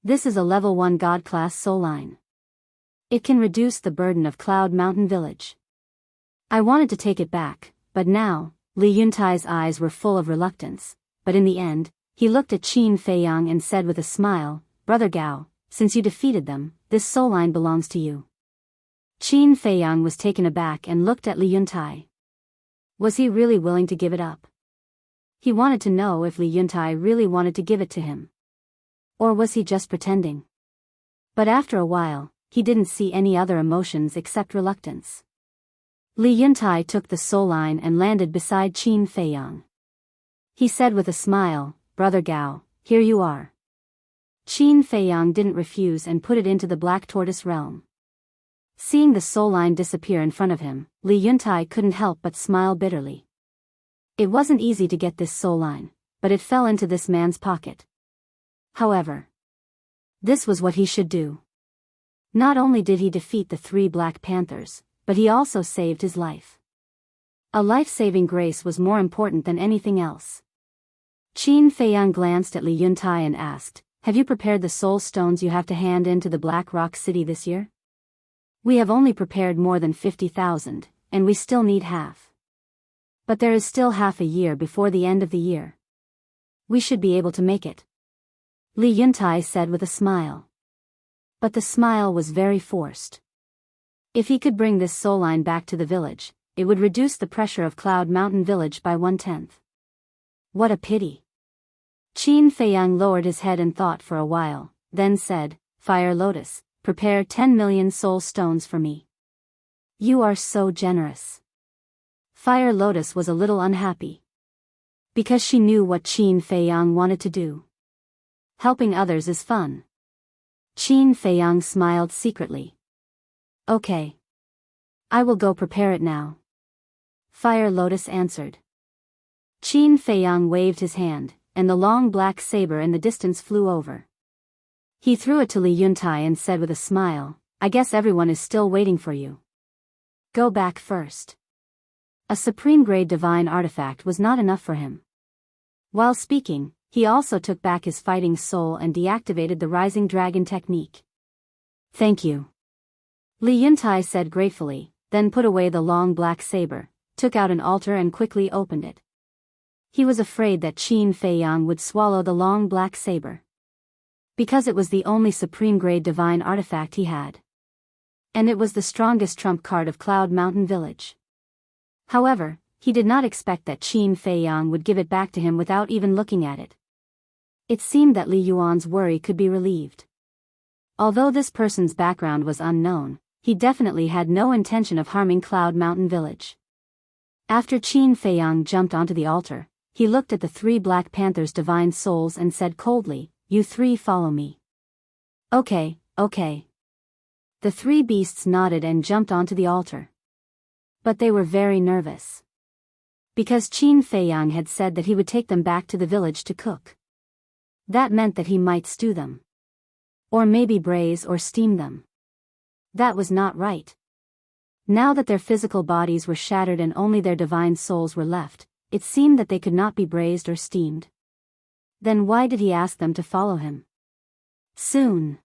This is a level 1 God-class soul line. It can reduce the burden of Cloud Mountain Village. I wanted to take it back, but now, Li Yuntai's eyes were full of reluctance, but in the end, he looked at Qin Feiyang and said with a smile, Brother Gao, since you defeated them, this soul line belongs to you. Qin Feiyang was taken aback and looked at Li Yuntai. Was he really willing to give it up? He wanted to know if Li Yuntai really wanted to give it to him. Or was he just pretending? But after a while, he didn't see any other emotions except reluctance. Li Yuntai took the soul line and landed beside Qin Feiyang. He said with a smile, Brother Gao, here you are. Qin Feiyang didn't refuse and put it into the Black Tortoise realm. Seeing the soul line disappear in front of him, Li Yuntai couldn't help but smile bitterly. It wasn't easy to get this soul line, but it fell into this man's pocket. However, this was what he should do. Not only did he defeat the 3 Black Panthers, but he also saved his life. A life-saving grace was more important than anything else. Qin Feiyang glanced at Li Yuntai and asked, Have you prepared the soul stones you have to hand in to the Black Rock City this year? We have only prepared more than 50,000, and we still need half. But there is still half a year before the end of the year. We should be able to make it. Li Yuntai said with a smile. But the smile was very forced. If he could bring this soul line back to the village, it would reduce the pressure of Cloud Mountain Village by 1/10. What a pity. Qin Feiyang lowered his head and thought for a while, then said, Fire Lotus, prepare 10 million soul stones for me. You are so generous. Fire Lotus was a little unhappy. Because she knew what Qin Feiyang wanted to do. Helping others is fun. Qin Feiyang smiled secretly. Okay. I will go prepare it now. Fire Lotus answered. Qin Feiyang waved his hand, and the long black saber in the distance flew over. He threw it to Li Yuntai and said with a smile, I guess everyone is still waiting for you. Go back first. A supreme-grade divine artifact was not enough for him. While speaking, he also took back his fighting soul and deactivated the Rising Dragon technique. Thank you. Li Yuntai said gratefully, then put away the long black saber, took out an altar and quickly opened it. He was afraid that Qin Feiyang would swallow the long black saber, because it was the only supreme-grade divine artifact he had. And it was the strongest trump card of Cloud Mountain Village. However, he did not expect that Qin Feiyang would give it back to him without even looking at it. It seemed that Li Yuan's worry could be relieved. Although this person's background was unknown, he definitely had no intention of harming Cloud Mountain Village. After Qin Feiyang jumped onto the altar, he looked at the 3 Black Panthers' divine souls and said coldly, You 3 follow me. Okay. The 3 beasts nodded and jumped onto the altar. But they were very nervous. Because Qin Feiyang had said that he would take them back to the village to cook. That meant that he might stew them. Or maybe braise or steam them. That was not right. Now that their physical bodies were shattered and only their divine souls were left, it seemed that they could not be braised or steamed. Then why did he ask them to follow him? Soon,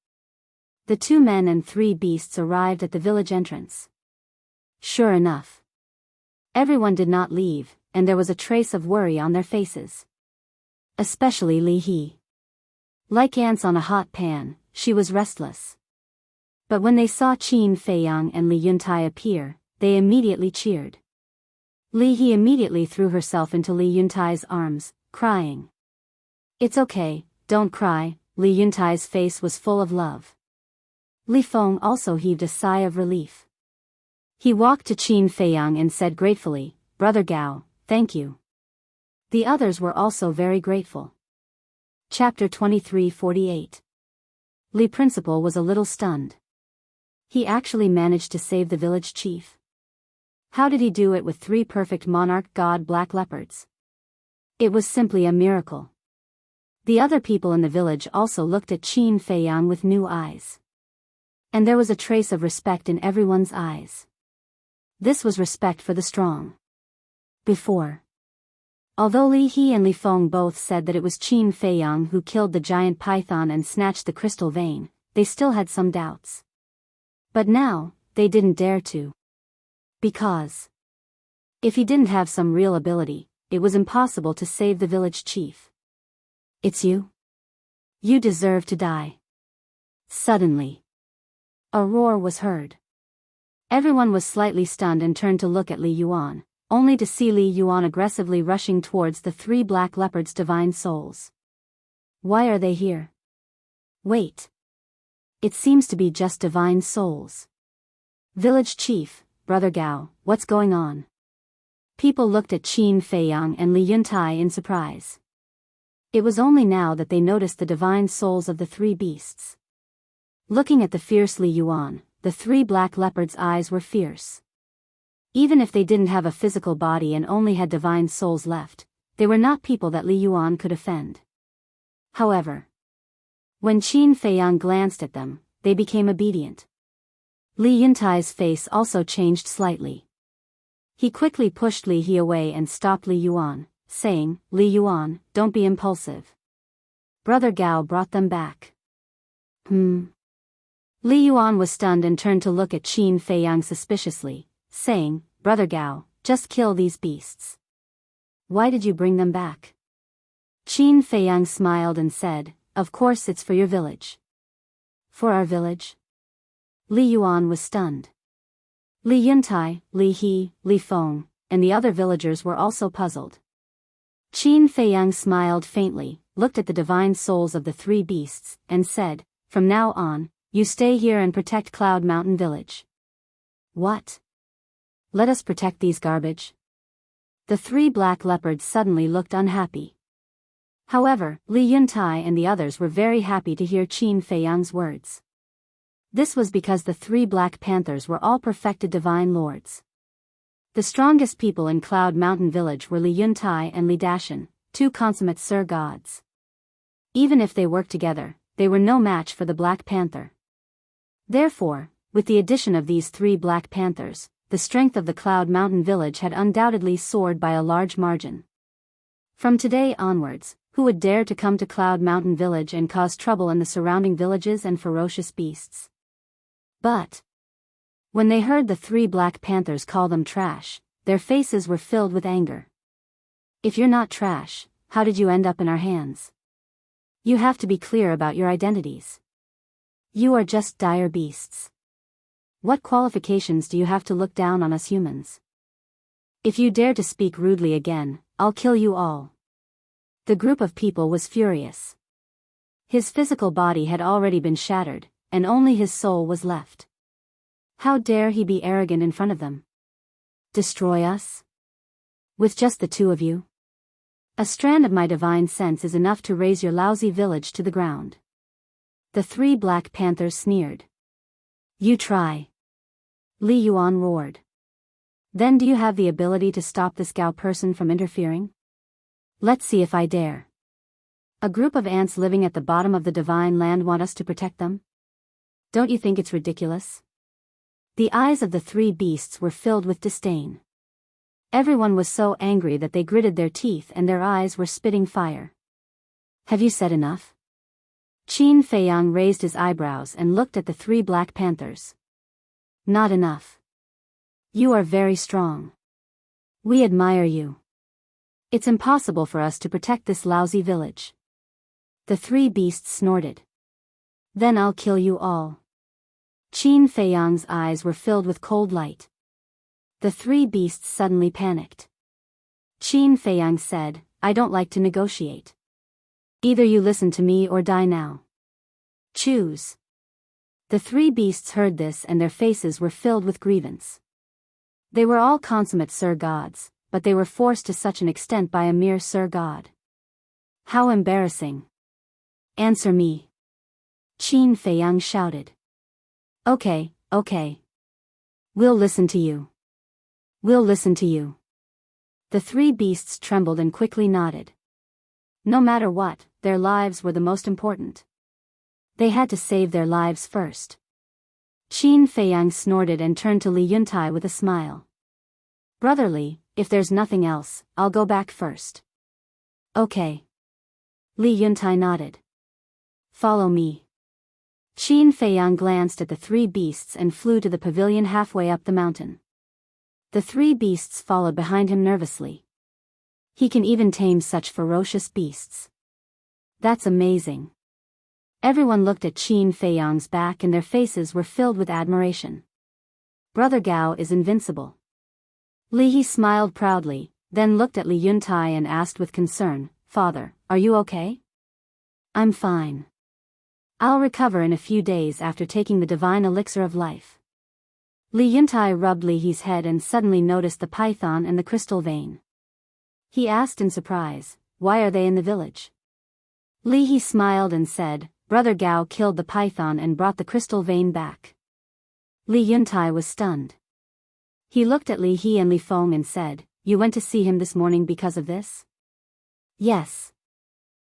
the 2 men and 3 beasts arrived at the village entrance. Sure enough, everyone did not leave, and there was a trace of worry on their faces. Especially Li He. Like ants on a hot pan, she was restless. But when they saw Qin Feiyang and Li Yuntai appear, they immediately cheered. Li He immediately threw herself into Li Yuntai's arms, crying. It's okay, don't cry. Li Yuntai's face was full of love. Li Feng also heaved a sigh of relief. He walked to Qin Feiyang and said gratefully, Brother Gao, thank you. The others were also very grateful. Chapter 23:48. Li Principal was a little stunned. He actually managed to save the village chief. How did he do it with 3 perfect monarch god black leopards? It was simply a miracle. The other people in the village also looked at Qin Feiyang with new eyes. And there was a trace of respect in everyone's eyes. This was respect for the strong. Before, although Li He and Li Feng both said that it was Qin Feiyang who killed the giant python and snatched the crystal vein, they still had some doubts. But now, they didn't dare to. Because if he didn't have some real ability, it was impossible to save the village chief. It's you? You deserve to die. Suddenly, a roar was heard. Everyone was slightly stunned and turned to look at Li Yuan, only to see Li Yuan aggressively rushing towards the 3 black leopards' divine souls. Why are they here? Wait. It seems to be just divine souls. Village chief, Brother Gao, what's going on? People looked at Qin Feiyang and Li Yuntai in surprise. It was only now that they noticed the divine souls of the 3 beasts. Looking at the fierce Li Yuan, the 3 black leopards' eyes were fierce. Even if they didn't have a physical body and only had divine souls left, they were not people that Li Yuan could offend. However, when Qin Feiyang glanced at them, they became obedient. Li Yuntai's face also changed slightly. He quickly pushed Li He away and stopped Li Yuan, saying, Li Yuan, don't be impulsive. Brother Gao brought them back. Li Yuan was stunned and turned to look at Qin Feiyang suspiciously, saying, Brother Gao, just kill these beasts. Why did you bring them back? Qin Feiyang smiled and said, Of course it's for your village. For our village? Li Yuan was stunned. Li Yuntai, Li He, Li Feng, and the other villagers were also puzzled. Qin Feiyang smiled faintly, looked at the divine souls of the 3 beasts, and said, From now on, you stay here and protect Cloud Mountain Village. What? Let us protect these garbage? The 3 black leopards suddenly looked unhappy. However, Li Yuntai and the others were very happy to hear Qin Feiyang's words. This was because the 3 black panthers were all perfected divine lords. The strongest people in Cloud Mountain Village were Li Yuntai and Li Dashan, 2 consummate Sir gods. Even if they worked together, they were no match for the Black Panther. Therefore, with the addition of these 3 Black Panthers, the strength of the Cloud Mountain village had undoubtedly soared by a large margin. From today onwards, who would dare to come to Cloud Mountain village and cause trouble in the surrounding villages and ferocious beasts? But when they heard the 3 Black Panthers call them trash, their faces were filled with anger. If you're not trash, how did you end up in our hands? You have to be clear about your identities. You are just dire beasts. What qualifications do you have to look down on us humans? If you dare to speak rudely again, I'll kill you all. The group of people was furious. His physical body had already been shattered, and only his soul was left. How dare he be arrogant in front of them? Destroy us? With just the 2 of you? A strand of my divine sense is enough to raise your lousy village to the ground. The 3 Black Panthers sneered. You try. Li Yuan roared. Then do you have the ability to stop this Gao person from interfering? Let's see if I dare. A group of ants living at the bottom of the divine land want us to protect them? Don't you think it's ridiculous? The eyes of the 3 beasts were filled with disdain. Everyone was so angry that they gritted their teeth and their eyes were spitting fire. Have you said enough? Qin Feiyang raised his eyebrows and looked at the 3 Black Panthers. Not enough. You are very strong. We admire you. It's impossible for us to protect this lousy village. The 3 beasts snorted. Then I'll kill you all. Qin Feiyang's eyes were filled with cold light. The 3 beasts suddenly panicked. Qin Feiyang said, I don't like to negotiate. Either you listen to me or die now. Choose. The 3 beasts heard this and their faces were filled with grievance. They were all consummate Sir Gods, but they were forced to such an extent by a mere Sir God. How embarrassing. Answer me. Qin Feiyang shouted. Okay. We'll listen to you. We'll listen to you. The 3 beasts trembled and quickly nodded. No matter what, their lives were the most important. They had to save their lives first. Qin Feiyang snorted and turned to Li Yuntai with a smile. Brotherly, if there's nothing else, I'll go back first. Okay. Li Yuntai nodded. Follow me. Qin Feiyang glanced at the 3 beasts and flew to the pavilion halfway up the mountain. The 3 beasts followed behind him nervously. He can even tame such ferocious beasts. That's amazing. Everyone looked at Qin Feiyang's back and their faces were filled with admiration. Brother Gao is invincible. Li He smiled proudly, then looked at Li Yuntai and asked with concern, Father, are you okay? I'm fine. I'll recover in a few days after taking the divine elixir of life. Li Yuntai rubbed Li He's head and suddenly noticed the python and the crystal vein. He asked in surprise, why are they in the village? Li He smiled and said, Brother Gao killed the python and brought the crystal vein back. Li Yuntai was stunned. He looked at Li He and Li Feng and said, You went to see him this morning because of this? Yes.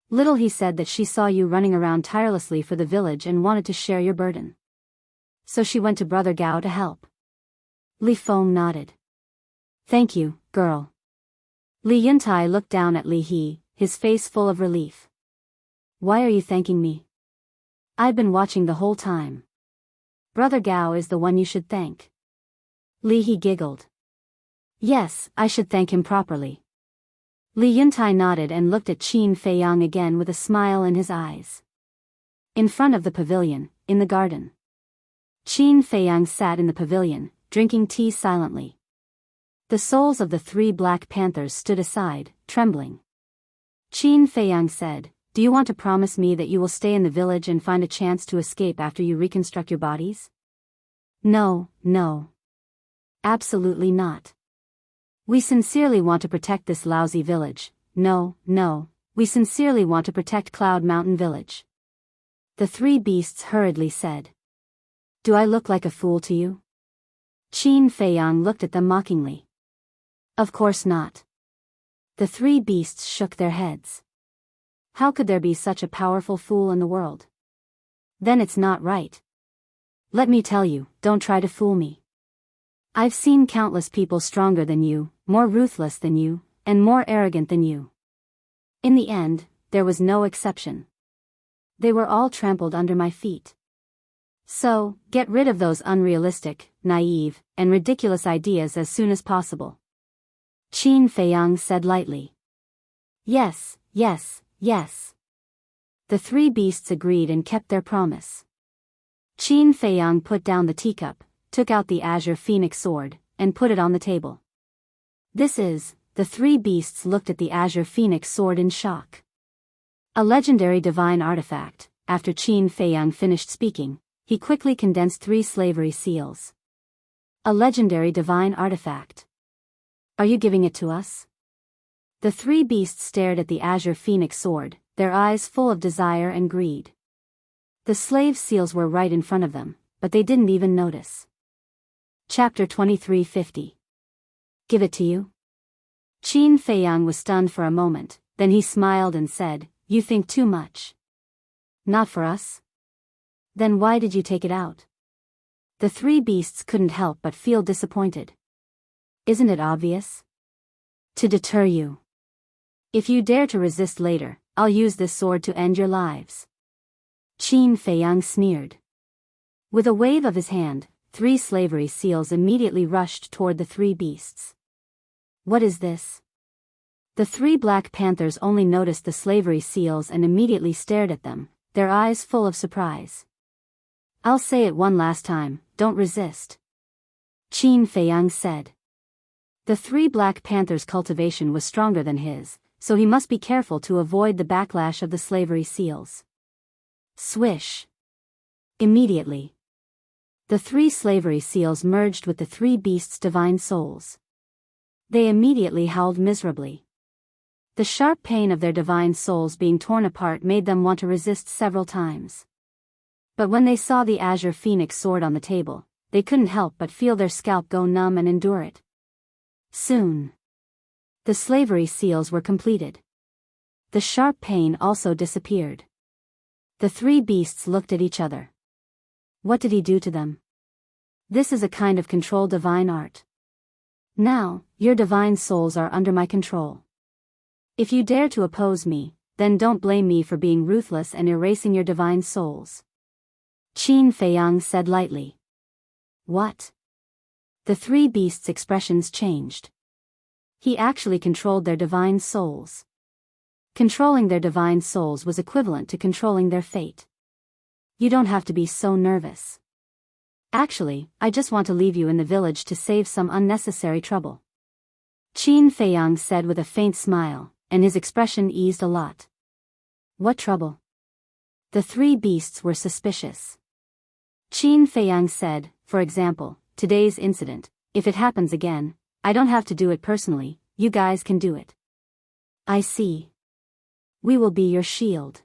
Little he said that she saw you running around tirelessly for the village and wanted to share your burden. So she went to Brother Gao to help. Li Feng nodded. Thank you, girl. Li Yuntai looked down at Li He, his face full of relief. Why are you thanking me? I've been watching the whole time. Brother Gao is the one you should thank. Li He giggled. Yes, I should thank him properly. Li Yuntai nodded and looked at Qin Feiyang again with a smile in his eyes. In front of the pavilion, in the garden. Qin Feiyang sat in the pavilion, drinking tea silently. The souls of the 3 Black Panthers stood aside, trembling. Qin Feiyang said, Do you want to promise me that you will stay in the village and find a chance to escape after you reconstruct your bodies? No. Absolutely not. We sincerely want to protect this lousy village. No. We sincerely want to protect Cloud Mountain Village. The 3 beasts hurriedly said. Do I look like a fool to you? Qin Feiyang looked at them mockingly. Of course not. The 3 beasts shook their heads. How could there be such a powerful fool in the world? Then it's not right. Let me tell you, don't try to fool me. I've seen countless people stronger than you, more ruthless than you, and more arrogant than you. In the end, there was no exception. They were all trampled under my feet. So, get rid of those unrealistic, naive, and ridiculous ideas as soon as possible. Qin Feiyang said lightly. Yes, yes, yes. The three beasts agreed and kept their promise. Qin Feiyang put down the teacup, took out the azure phoenix sword, and put it on the table. The three beasts looked at the azure phoenix sword in shock. A legendary divine artifact. After Qin Feiyang finished speaking, he quickly condensed 3 slavery seals. A legendary divine artifact. Are you giving it to us? The three beasts stared at the azure phoenix sword, their eyes full of desire and greed. The slave seals were right in front of them, but they didn't even notice. Chapter 2350. Give it to you? Qin Feiyang was stunned for a moment, then he smiled and said, You think too much. Not for us? Then why did you take it out? The three beasts couldn't help but feel disappointed. Isn't it obvious? To deter you. If you dare to resist later, I'll use this sword to end your lives. Qin Feiyang sneered. With a wave of his hand, 3 slavery seals immediately rushed toward the three beasts. What is this? The 3 black panthers only noticed the slavery seals and immediately stared at them, their eyes full of surprise. I'll say it one last time, don't resist. Qin Feiyang said. The 3 black panthers' cultivation was stronger than his, so he must be careful to avoid the backlash of the slavery seals. Swish. Immediately, the 3 slavery seals merged with the 3 beasts' divine souls. They immediately howled miserably. The sharp pain of their divine souls being torn apart made them want to resist several times. But when they saw the azure phoenix sword on the table, they couldn't help but feel their scalp go numb and endure it. Soon, the slavery seals were completed. The sharp pain also disappeared. The 3 beasts looked at each other. What did he do to them? This is a kind of control divine art. Now, your divine souls are under my control. If you dare to oppose me, then don't blame me for being ruthless and erasing your divine souls. Qin Feiyang said lightly. What? The 3 beasts' expressions changed. He actually controlled their divine souls. Controlling their divine souls was equivalent to controlling their fate. You don't have to be so nervous. Actually, I just want to leave you in the village to save some unnecessary trouble. Qin Feiyang said with a faint smile, and his expression eased a lot. What trouble? The 3 beasts were suspicious. Qin Feiyang said, for example, today's incident, if it happens again, I don't have to do it personally, you guys can do it. I see. We will be your shield.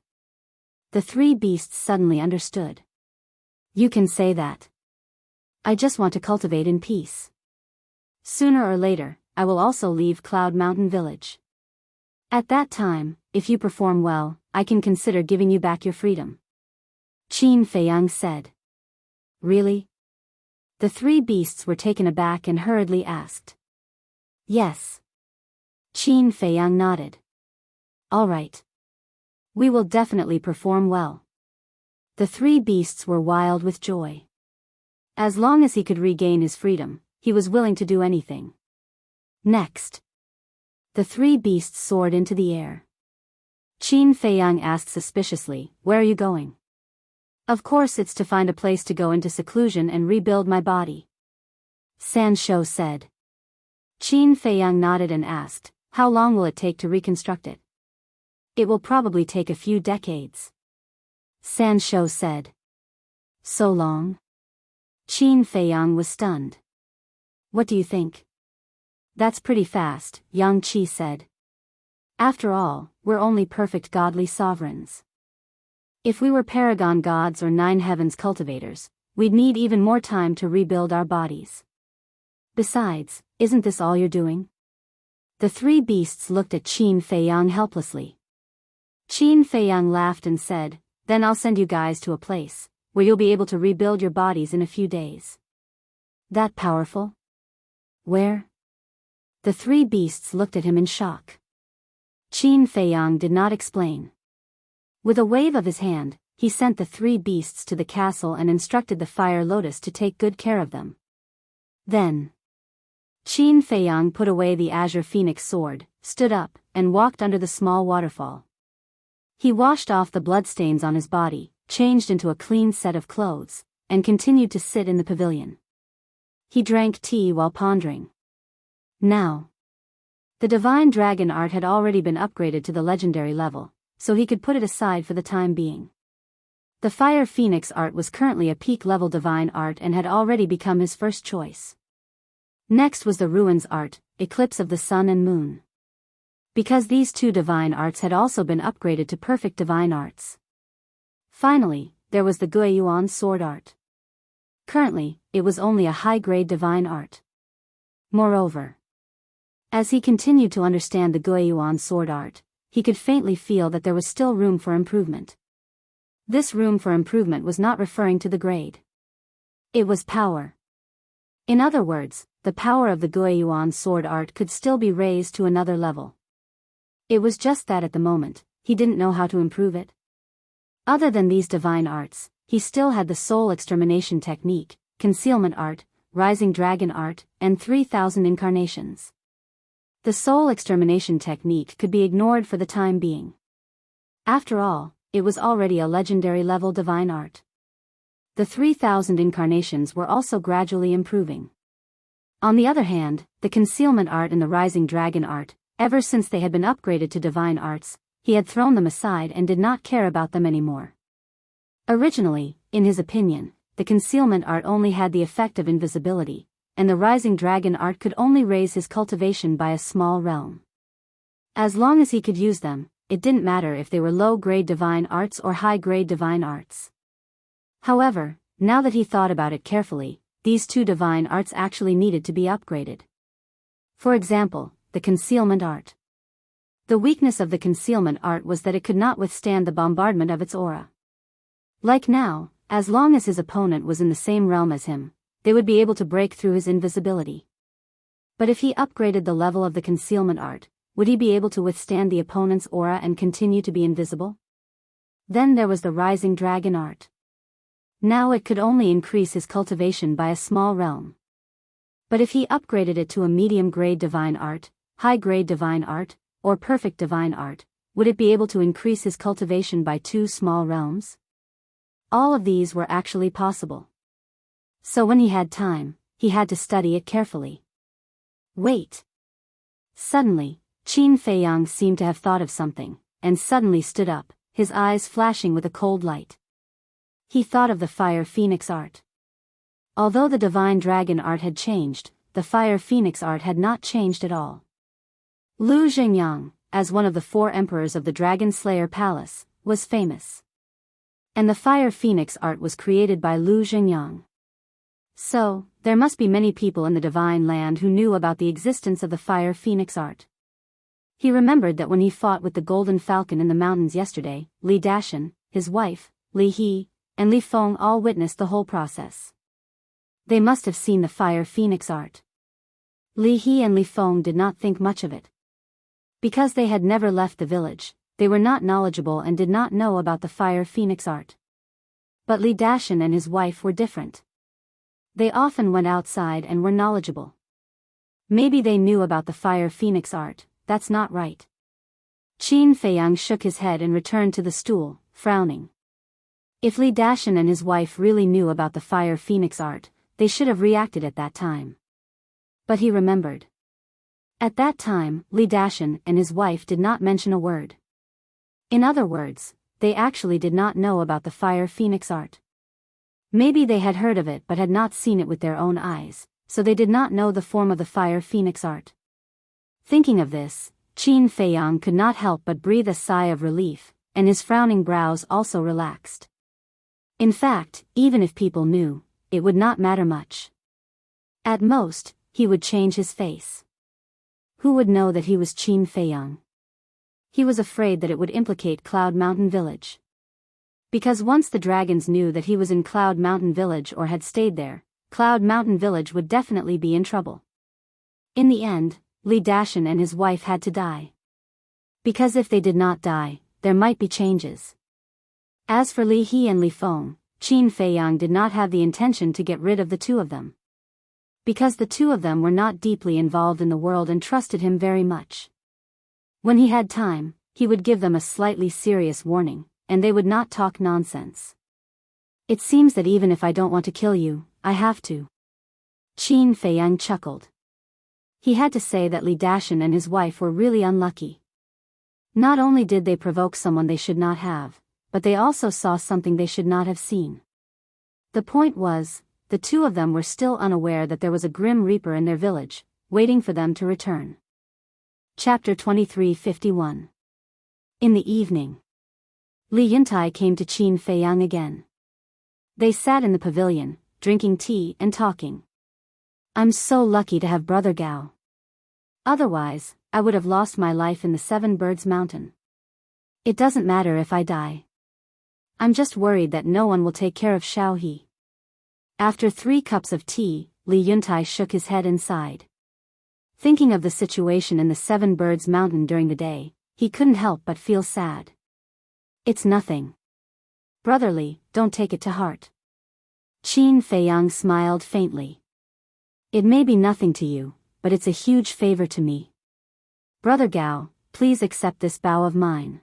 The 3 beasts suddenly understood. You can say that. I just want to cultivate in peace. Sooner or later, I will also leave Cloud Mountain Village. At that time, if you perform well, I can consider giving you back your freedom. Qin Feiyang said. Really? The 3 beasts were taken aback and hurriedly asked. Yes. Qin Feiyang nodded. All right. We will definitely perform well. The 3 beasts were wild with joy. As long as he could regain his freedom, he was willing to do anything. Next, the 3 beasts soared into the air. Qin Feiyang asked suspiciously, Where are you going? Of course it's to find a place to go into seclusion and rebuild my body. San Shou said. Qin Feiyang nodded and asked, How long will it take to reconstruct it? It will probably take a few decades. San Shou said. So long? Qin Feiyang was stunned. What do you think? That's pretty fast, Yang Qi said. After all, we're only perfect godly sovereigns. If we were paragon gods or 9 heavens cultivators, we'd need even more time to rebuild our bodies. Besides, isn't this all you're doing? The 3 beasts looked at Qin Feiyang helplessly. Qin Feiyang laughed and said, then I'll send you guys to a place where you'll be able to rebuild your bodies in a few days. That powerful? Where? The three beasts looked at him in shock. Qin Feiyang did not explain. With a wave of his hand, he sent the three beasts to the castle and instructed the Fire Lotus to take good care of them. Then, Qin Feiyang put away the Azure Phoenix sword, stood up, and walked under the small waterfall. He washed off the bloodstains on his body, changed into a clean set of clothes, and continued to sit in the pavilion. He drank tea while pondering. Now, the divine dragon art had already been upgraded to the legendary level, so he could put it aside for the time being. The Fire Phoenix art was currently a peak-level divine art and had already become his first choice. Next was the Ruins art, Eclipse of the Sun and Moon. Because these two divine arts had also been upgraded to perfect divine arts. Finally, there was the Guiyuan sword art. Currently, it was only a high-grade divine art. Moreover, as he continued to understand the Guiyuan sword art, he could faintly feel that there was still room for improvement. This room for improvement was not referring to the grade. It was power. In other words, the power of the Guiyuan sword art could still be raised to another level. It was just that at the moment, he didn't know how to improve it. Other than these divine arts, he still had the soul extermination technique, concealment art, rising dragon art, and 3,000 incarnations. The soul extermination technique could be ignored for the time being. After all, it was already a legendary level divine art. The 3,000 incarnations were also gradually improving. On the other hand, the concealment art and the rising dragon art, ever since they had been upgraded to divine arts, he had thrown them aside and did not care about them anymore. Originally, in his opinion, the concealment art only had the effect of invisibility, and the rising dragon art could only raise his cultivation by a small realm. As long as he could use them, it didn't matter if they were low-grade divine arts or high-grade divine arts. However, now that he thought about it carefully, these two divine arts actually needed to be upgraded. For example, the concealment art. The weakness of the concealment art was that it could not withstand the bombardment of its aura. Like now, as long as his opponent was in the same realm as him, they would be able to break through his invisibility. But if he upgraded the level of the concealment art, would he be able to withstand the opponent's aura and continue to be invisible? Then there was the rising dragon art. Now it could only increase his cultivation by a small realm. But if he upgraded it to a medium-grade divine art, high-grade divine art, or perfect divine art, would it be able to increase his cultivation by 2 small realms? All of these were actually possible. So when he had time, he had to study it carefully. Wait. Suddenly, Qin Feiyang seemed to have thought of something, and suddenly stood up, his eyes flashing with a cold light. He thought of the Fire Phoenix art. Although the divine dragon art had changed, the Fire Phoenix art had not changed at all. Lu Zhengyang, as one of the 4 emperors of the Dragon Slayer Palace, was famous. And the Fire Phoenix art was created by Lu Zhengyang. So, there must be many people in the Divine Land who knew about the existence of the Fire Phoenix art. He remembered that when he fought with the Golden Falcon in the mountains yesterday, Li Dashan, his wife, Li He, and Li Feng all witnessed the whole process. They must have seen the Fire Phoenix art. Li He and Li Feng did not think much of it. Because they had never left the village, they were not knowledgeable and did not know about the Fire Phoenix art. But Li Dashan and his wife were different. They often went outside and were knowledgeable. Maybe they knew about the Fire Phoenix art. That's not right. Qin Feiyang shook his head and returned to the stool, frowning. If Li Dashan and his wife really knew about the Fire Phoenix art, they should have reacted at that time. But he remembered. At that time, Li Dashan and his wife did not mention a word. In other words, they actually did not know about the Fire Phoenix art. Maybe they had heard of it but had not seen it with their own eyes, so they did not know the form of the Fire Phoenix art. Thinking of this, Qin Feiyang could not help but breathe a sigh of relief, and his frowning brows also relaxed. In fact, even if people knew, it would not matter much. At most, he would change his face. Who would know that he was Qin Feiyang? He was afraid that it would implicate Cloud Mountain Village. Because once the dragons knew that he was in Cloud Mountain Village or had stayed there, Cloud Mountain Village would definitely be in trouble. In the end, Li Dashan and his wife had to die. Because if they did not die, there might be changes. As for Li He and Li Feng, Qin Feiyang did not have the intention to get rid of the two of them. Because the two of them were not deeply involved in the world and trusted him very much. When he had time, he would give them a slightly serious warning, and they would not talk nonsense. It seems that even if I don't want to kill you, I have to. Qin Feiyang chuckled. He had to say that Li Dashan and his wife were really unlucky. Not only did they provoke someone they should not have, but they also saw something they should not have seen. The point was, the two of them were still unaware that there was a Grim Reaper in their village, waiting for them to return. Chapter 23:51. In the evening, Li Yuntai came to Qin Feiyang again. They sat in the pavilion, drinking tea and talking. I'm so lucky to have Brother Gao. Otherwise, I would have lost my life in the Seven Birds Mountain. It doesn't matter if I die. I'm just worried that no one will take care of Xiao He. After 3 cups of tea, Li Yuntai shook his head and sighed. Thinking of the situation in the Seven Birds Mountain during the day, he couldn't help but feel sad. It's nothing. Brother Li, don't take it to heart. Qin Feiyang smiled faintly. It may be nothing to you, but it's a huge favor to me. Brother Gao, please accept this bow of mine.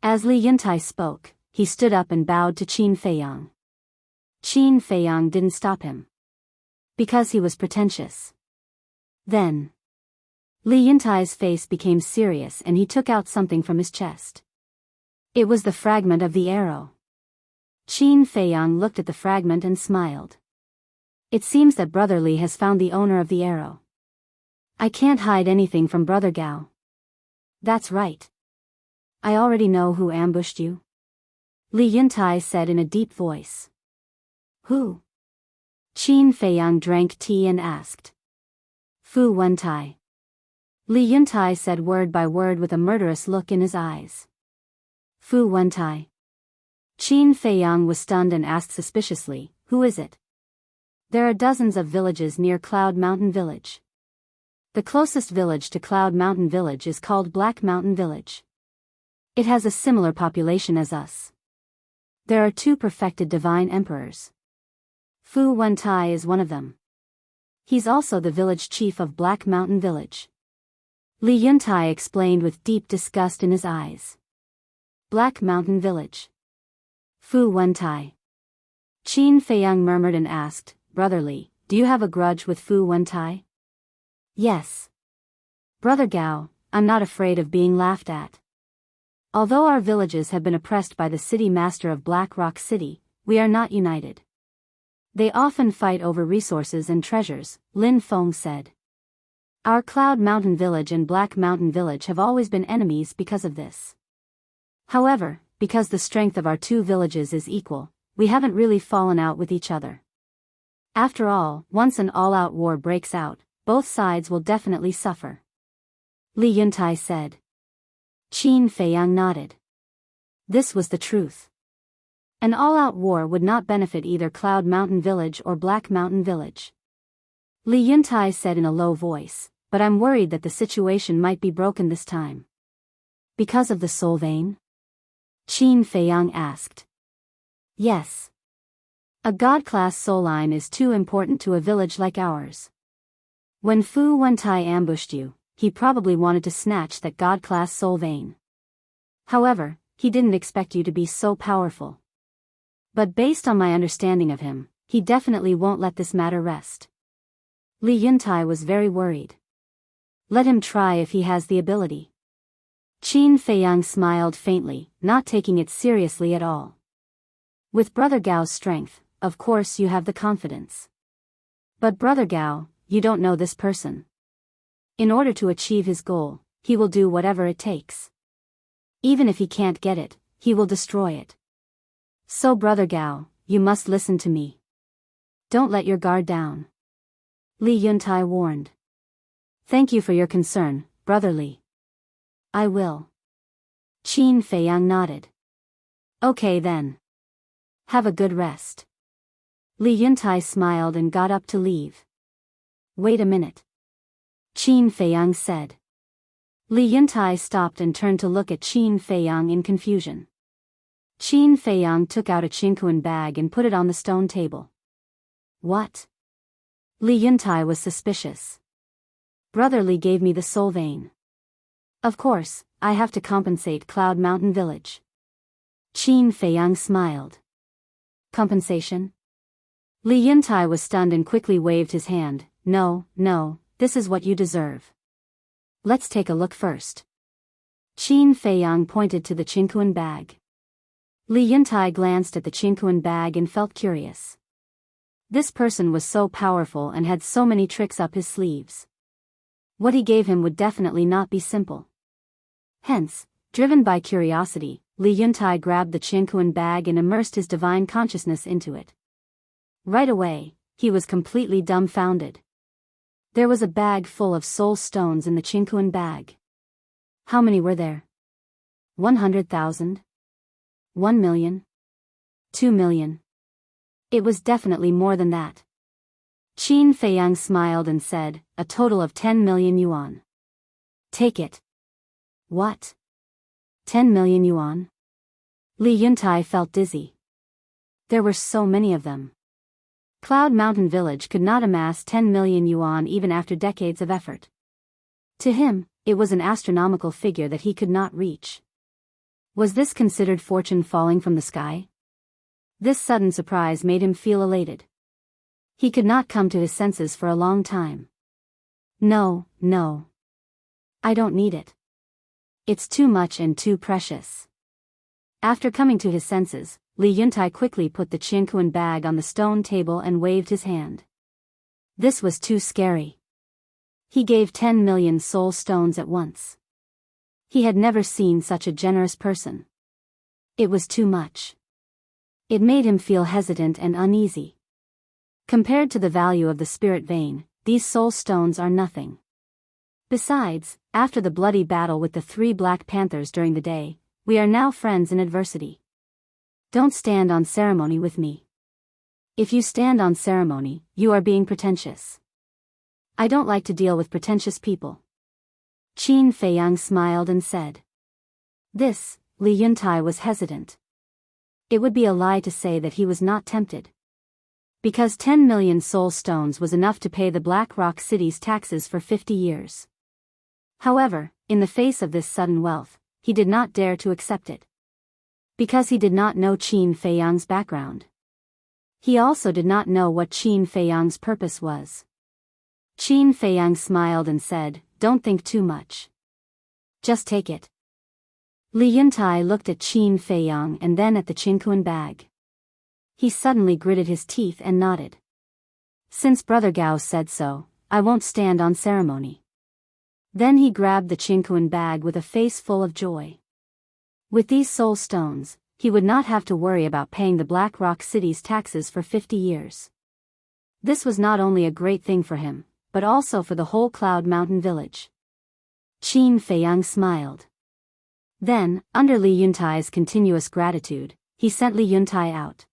As Li Yuntai spoke, he stood up and bowed to Qin Feiyang. Qin Feiyang didn't stop him. Because he was pretentious. Then, Li Yuntai's face became serious and he took out something from his chest. It was the fragment of the arrow. Qin Feiyang looked at the fragment and smiled. It seems that Brother Li has found the owner of the arrow. I can't hide anything from Brother Gao. That's right. I already know who ambushed you. Li Yuntai said in a deep voice. Who? Qin Feiyang drank tea and asked. Fu Wentai. Li Yuntai said word by word with a murderous look in his eyes. Fu Wentai. Qin Feiyang was stunned and asked suspiciously, who is it? There are dozens of villages near Cloud Mountain Village. The closest village to Cloud Mountain Village is called Black Mountain Village. It has a similar population as us. There are 2 perfected divine emperors. Fu Wentai is one of them. He's also the village chief of Black Mountain Village. Li Yuntai explained with deep disgust in his eyes. Black Mountain Village. Fu Wentai. Qin Feiyang murmured and asked, Brother Li, do you have a grudge with Fu Wentai? Yes. Brother Gao, I'm not afraid of being laughed at. Although our villages have been oppressed by the city master of Black Rock City, we are not united. They often fight over resources and treasures, Lin Feng said. Our Cloud Mountain Village and Black Mountain Village have always been enemies because of this. However, because the strength of our 2 villages is equal, we haven't really fallen out with each other. After all, once an all-out war breaks out, both sides will definitely suffer. Li Yuntai said. Qin Feiyang nodded. This was the truth. An all-out war would not benefit either Cloud Mountain Village or Black Mountain Village. Li Yuntai said in a low voice, but I'm worried that the situation might be broken this time. Because of the soul vein? Qin Feiyang asked. Yes. A god-class soul line is too important to a village like ours. When Fu Wentai ambushed you, he probably wanted to snatch that god-class soul vein. However, he didn't expect you to be so powerful. But based on my understanding of him, he definitely won't let this matter rest. Li Yuntai was very worried. Let him try if he has the ability. Qin Feiyang smiled faintly, not taking it seriously at all. With Brother Gao's strength, of course you have the confidence. But Brother Gao, you don't know this person. In order to achieve his goal, he will do whatever it takes. Even if he can't get it, he will destroy it. So Brother Gao, you must listen to me. Don't let your guard down. Li Yuntai warned. Thank you for your concern, Brother Li. I will. Qin Feiyang nodded. Okay then. Have a good rest. Li Yuntai smiled and got up to leave. Wait a minute. Qin Feiyang said. Li Yuntai stopped and turned to look at Qin Feiyang in confusion. Qin Feiyang took out a chinkuan bag and put it on the stone table. What? Li Yuntai was suspicious. Brother Li gave me the soul vein. Of course, I have to compensate Cloud Mountain Village. Qin Feiyang smiled. Compensation? Li Yuntai was stunned and quickly waved his hand. No, this is what you deserve. Let's take a look first. Qin Feiyang pointed to the chinkuan bag. Li Yuntai glanced at the chinkuan bag and felt curious. This person was so powerful and had so many tricks up his sleeves. What he gave him would definitely not be simple. Hence, driven by curiosity, Li Yuntai grabbed the chinkuan bag and immersed his divine consciousness into it. Right away, he was completely dumbfounded. There was a bag full of soul stones in the chinkuan bag. How many were there? 100,000? 1 million? 2 million? It was definitely more than that. Qin Feiyang smiled and said, a total of 10 million yuan. Take it. What? 10 million yuan? Li Yuntai felt dizzy. There were so many of them. Cloud Mountain Village could not amass 10 million yuan even after decades of effort. To him, it was an astronomical figure that he could not reach. Was this considered fortune falling from the sky? This sudden surprise made him feel elated. He could not come to his senses for a long time. No. I don't need it. It's too much and too precious. After coming to his senses, Li Yuntai quickly put the chinkuan bag on the stone table and waved his hand. This was too scary. He gave 10 million soul stones at once. He had never seen such a generous person. It was too much. It made him feel hesitant and uneasy. Compared to the value of the spirit vein, these soul stones are nothing. Besides, after the bloody battle with the 3 Black Panthers during the day, we are now friends in adversity. Don't stand on ceremony with me. If you stand on ceremony, you are being pretentious. I don't like to deal with pretentious people. Qin Feiyang smiled and said. This, Li Yuntai was hesitant. It would be a lie to say that he was not tempted. Because 10 million soul stones was enough to pay the Black Rock City's taxes for 50 years. However, in the face of this sudden wealth, he did not dare to accept it. Because he did not know Qin Feiyang's background. He also did not know what Qin Feiyang's purpose was. Qin Feiyang smiled and said, don't think too much. Just take it. Li Yuntai looked at Qin Feiyang and then at the chinkuan bag. He suddenly gritted his teeth and nodded. Since Brother Gao said so, I won't stand on ceremony. Then he grabbed the chinkuan bag with a face full of joy. With these soul stones, he would not have to worry about paying the Black Rock City's taxes for 50 years. This was not only a great thing for him, but also for the whole Cloud Mountain Village. Qin Feiyang smiled. Then, under Li Yuntai's continuous gratitude, he sent Li Yuntai out.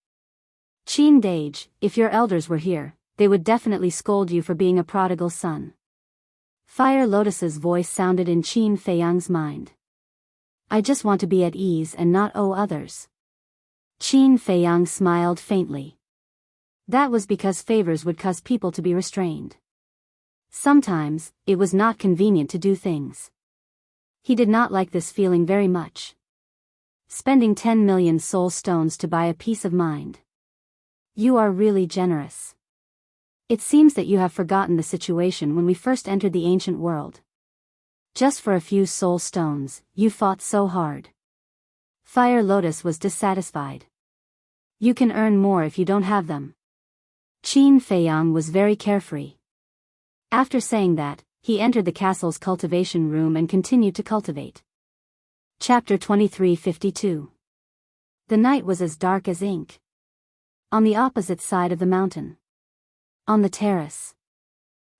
Qin Dage, if your elders were here, they would definitely scold you for being a prodigal son. Fire Lotus's voice sounded in Qin Feiyang's mind. I just want to be at ease and not owe others. Qin Feiyang smiled faintly. That was because favors would cause people to be restrained. Sometimes, it was not convenient to do things. He did not like this feeling very much. Spending 10 million soul stones to buy a peace of mind. You are really generous. It seems that you have forgotten the situation when we first entered the ancient world. Just for a few soul stones, you fought so hard. Fire Lotus was dissatisfied. You can earn more if you don't have them. Qin Feiyang was very carefree. After saying that, he entered the castle's cultivation room and continued to cultivate. Chapter 2352. The night was as dark as ink. On the opposite side of the mountain. On the terrace.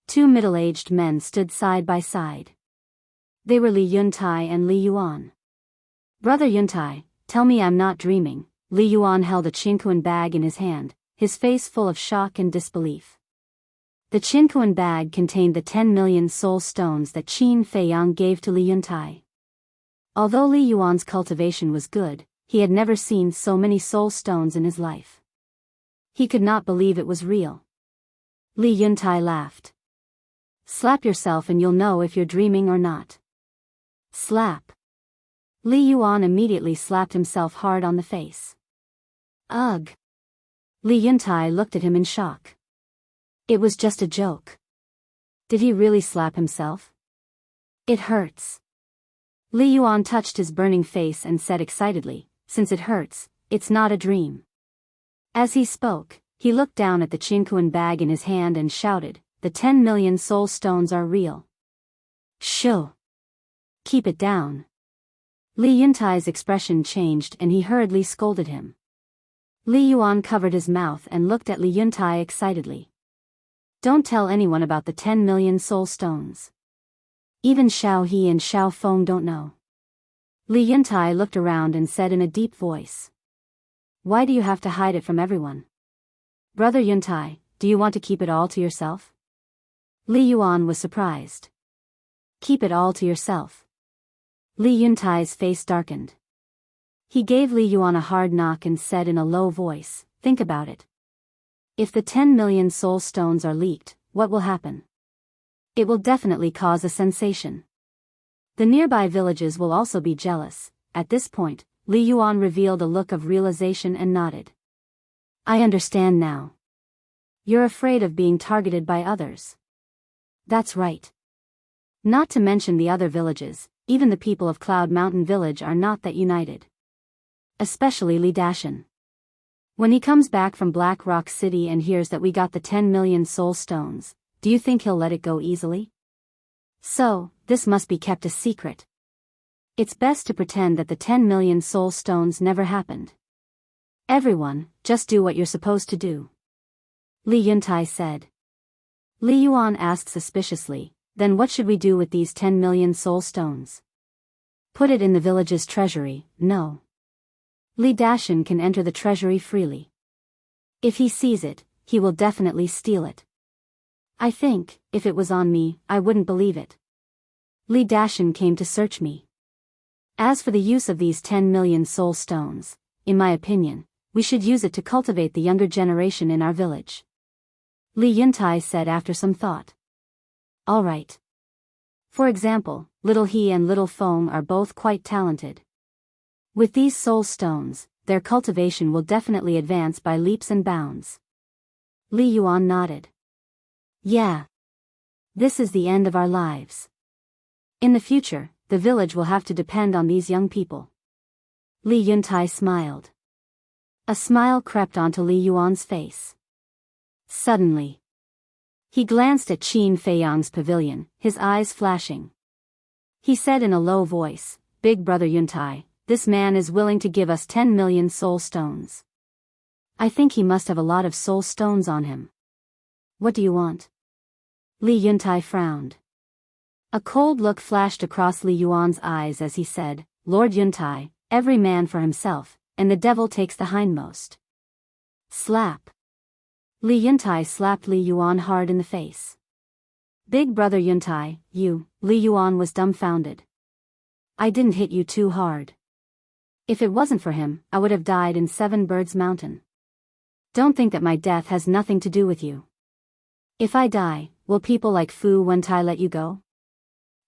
2 middle-aged men stood side by side. They were Li Yuntai and Li Yuan. Brother Yuntai, tell me I'm not dreaming. Li Yuan held a Qinquan bag in his hand, his face full of shock and disbelief. The Qinquan bag contained the 10 million soul stones that Qin Feiyang gave to Li Yuntai. Although Li Yuan's cultivation was good, he had never seen so many soul stones in his life. He could not believe it was real. Li Yuntai laughed. Slap yourself and you'll know if you're dreaming or not. Slap. Li Yuan immediately slapped himself hard on the face. Ugh. Li Yuntai looked at him in shock. It was just a joke. Did he really slap himself? It hurts. Li Yuan touched his burning face and said excitedly, since it hurts, it's not a dream. As he spoke, he looked down at the Qinquan bag in his hand and shouted, the 10 million soul stones are real. Shoo. Keep it down. Li Yuntai's expression changed and he hurriedly scolded him. Li Yuan covered his mouth and looked at Li Yuntai excitedly. Don't tell anyone about the 10 million soul stones. Even Xiao He and Xiao Feng don't know. Li Yuntai looked around and said in a deep voice. Why do you have to hide it from everyone? Brother Yuntai, do you want to keep it all to yourself? Li Yuan was surprised. Keep it all to yourself. Li Yuntai's face darkened. He gave Li Yuan a hard knock and said in a low voice, think about it. If the 10 million soul stones are leaked, what will happen? It will definitely cause a sensation. The nearby villages will also be jealous. At this point, Li Yuan revealed a look of realization and nodded. I understand now. You're afraid of being targeted by others. That's right. Not to mention the other villages, even the people of Cloud Mountain Village are not that united. Especially Li Dashan. When he comes back from Black Rock City and hears that we got the 10 million soul stones, do you think he'll let it go easily? So, this must be kept a secret. It's best to pretend that the 10 million soul stones never happened. Everyone, just do what you're supposed to do. Li Yuntai said. Li Yuan asked suspiciously, then what should we do with these 10 million soul stones? Put it in the village's treasury. No. Li Dashan can enter the treasury freely. If he sees it, he will definitely steal it. I think, if it was on me, I wouldn't believe it. Li Dashan came to search me. As for the use of these 10 million soul stones, in my opinion, we should use it to cultivate the younger generation in our village. Li Yuntai said after some thought. All right. For example, Little He and Little Feng are both quite talented. With these soul stones, their cultivation will definitely advance by leaps and bounds. Li Yuan nodded. Yeah. This is the end of our lives. In the future, the village will have to depend on these young people. Li Yuntai smiled. A smile crept onto Li Yuan's face. Suddenly, he glanced at Qin Feiyang's pavilion, his eyes flashing. He said in a low voice, Big Brother Yuntai, this man is willing to give us 10 million soul stones. I think he must have a lot of soul stones on him. What do you want? Li Yuntai frowned. A cold look flashed across Li Yuan's eyes as he said, Lord Yuntai, every man for himself, and the devil takes the hindmost. Slap. Li Yuntai slapped Li Yuan hard in the face. Big Brother Yuntai, Li Yuan was dumbfounded. I didn't hit you too hard. If it wasn't for him, I would have died in Seven Birds Mountain. Don't think that my death has nothing to do with you. If I die, will people like Fu Wentai let you go?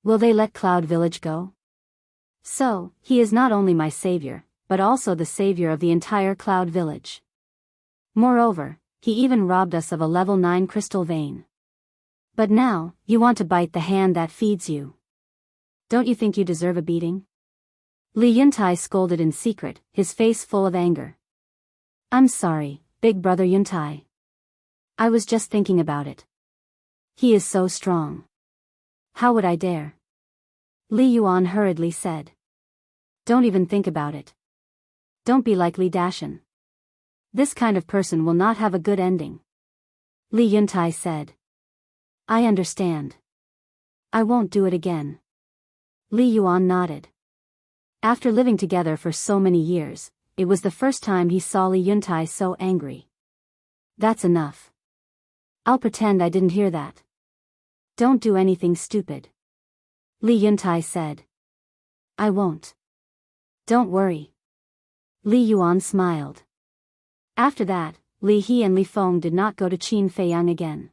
Will they let Cloud Village go? So, he is not only my savior, but also the savior of the entire Cloud Village. Moreover, he even robbed us of a level 9 crystal vein. But now, you want to bite the hand that feeds you. Don't you think you deserve a beating? Li Yuntai scolded in secret, his face full of anger. I'm sorry, Big Brother Yuntai. I was just thinking about it. He is so strong. How would I dare? Li Yuan hurriedly said. Don't even think about it. Don't be like Li Dashan. This kind of person will not have a good ending. Li Yuntai said. I understand. I won't do it again. Li Yuan nodded. After living together for so many years, it was the first time he saw Li Yuntai so angry. That's enough. I'll pretend I didn't hear that. Don't do anything stupid. Li Yuntai said. I won't. Don't worry. Li Yuan smiled. After that, Li He and Li Feng did not go to Qin Feiyang again.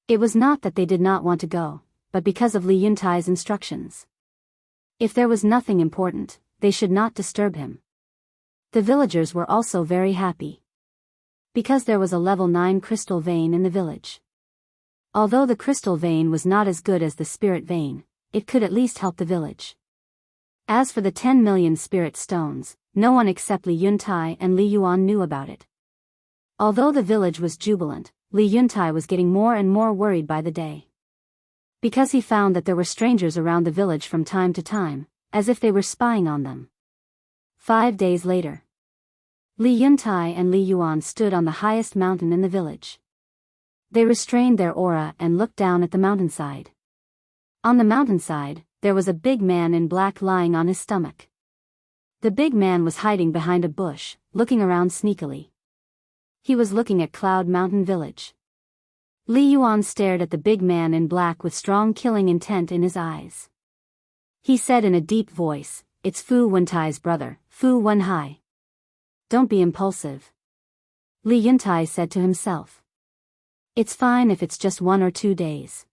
It was not that they did not want to go, but because of Li Yuntai's instructions. If there was nothing important, they should not disturb him. The villagers were also very happy. Because there was a level 9 crystal vein in the village. Although the crystal vein was not as good as the spirit vein, it could at least help the village. As for the 10 million spirit stones, no one except Li Yuntai and Li Yuan knew about it. Although the village was jubilant, Li Yuntai was getting more and more worried by the day. Because he found that there were strangers around the village from time to time, as if they were spying on them. 5 days later. Li Yuntai and Li Yuan stood on the highest mountain in the village. They restrained their aura and looked down at the mountainside. On the mountainside, there was a big man in black lying on his stomach. The big man was hiding behind a bush, looking around sneakily. He was looking at Cloud Mountain Village. Li Yuan stared at the big man in black with strong killing intent in his eyes. He said in a deep voice, "It's Fu Wentai's brother, Fu Wenhai. Don't be impulsive." Li Yuntai said to himself. It's fine if it's just 1 or 2 days.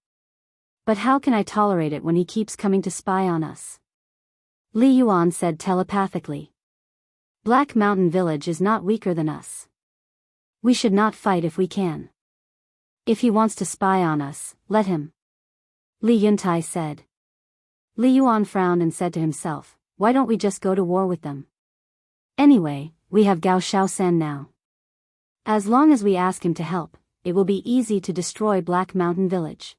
But how can I tolerate it when he keeps coming to spy on us? Li Yuan said telepathically. Black Mountain Village is not weaker than us. We should not fight if we can. If he wants to spy on us, let him. Li Yuntai said. Li Yuan frowned and said to himself, why don't we just go to war with them? Anyway, we have Gao Shaosan now. As long as we ask him to help, it will be easy to destroy Black Mountain Village.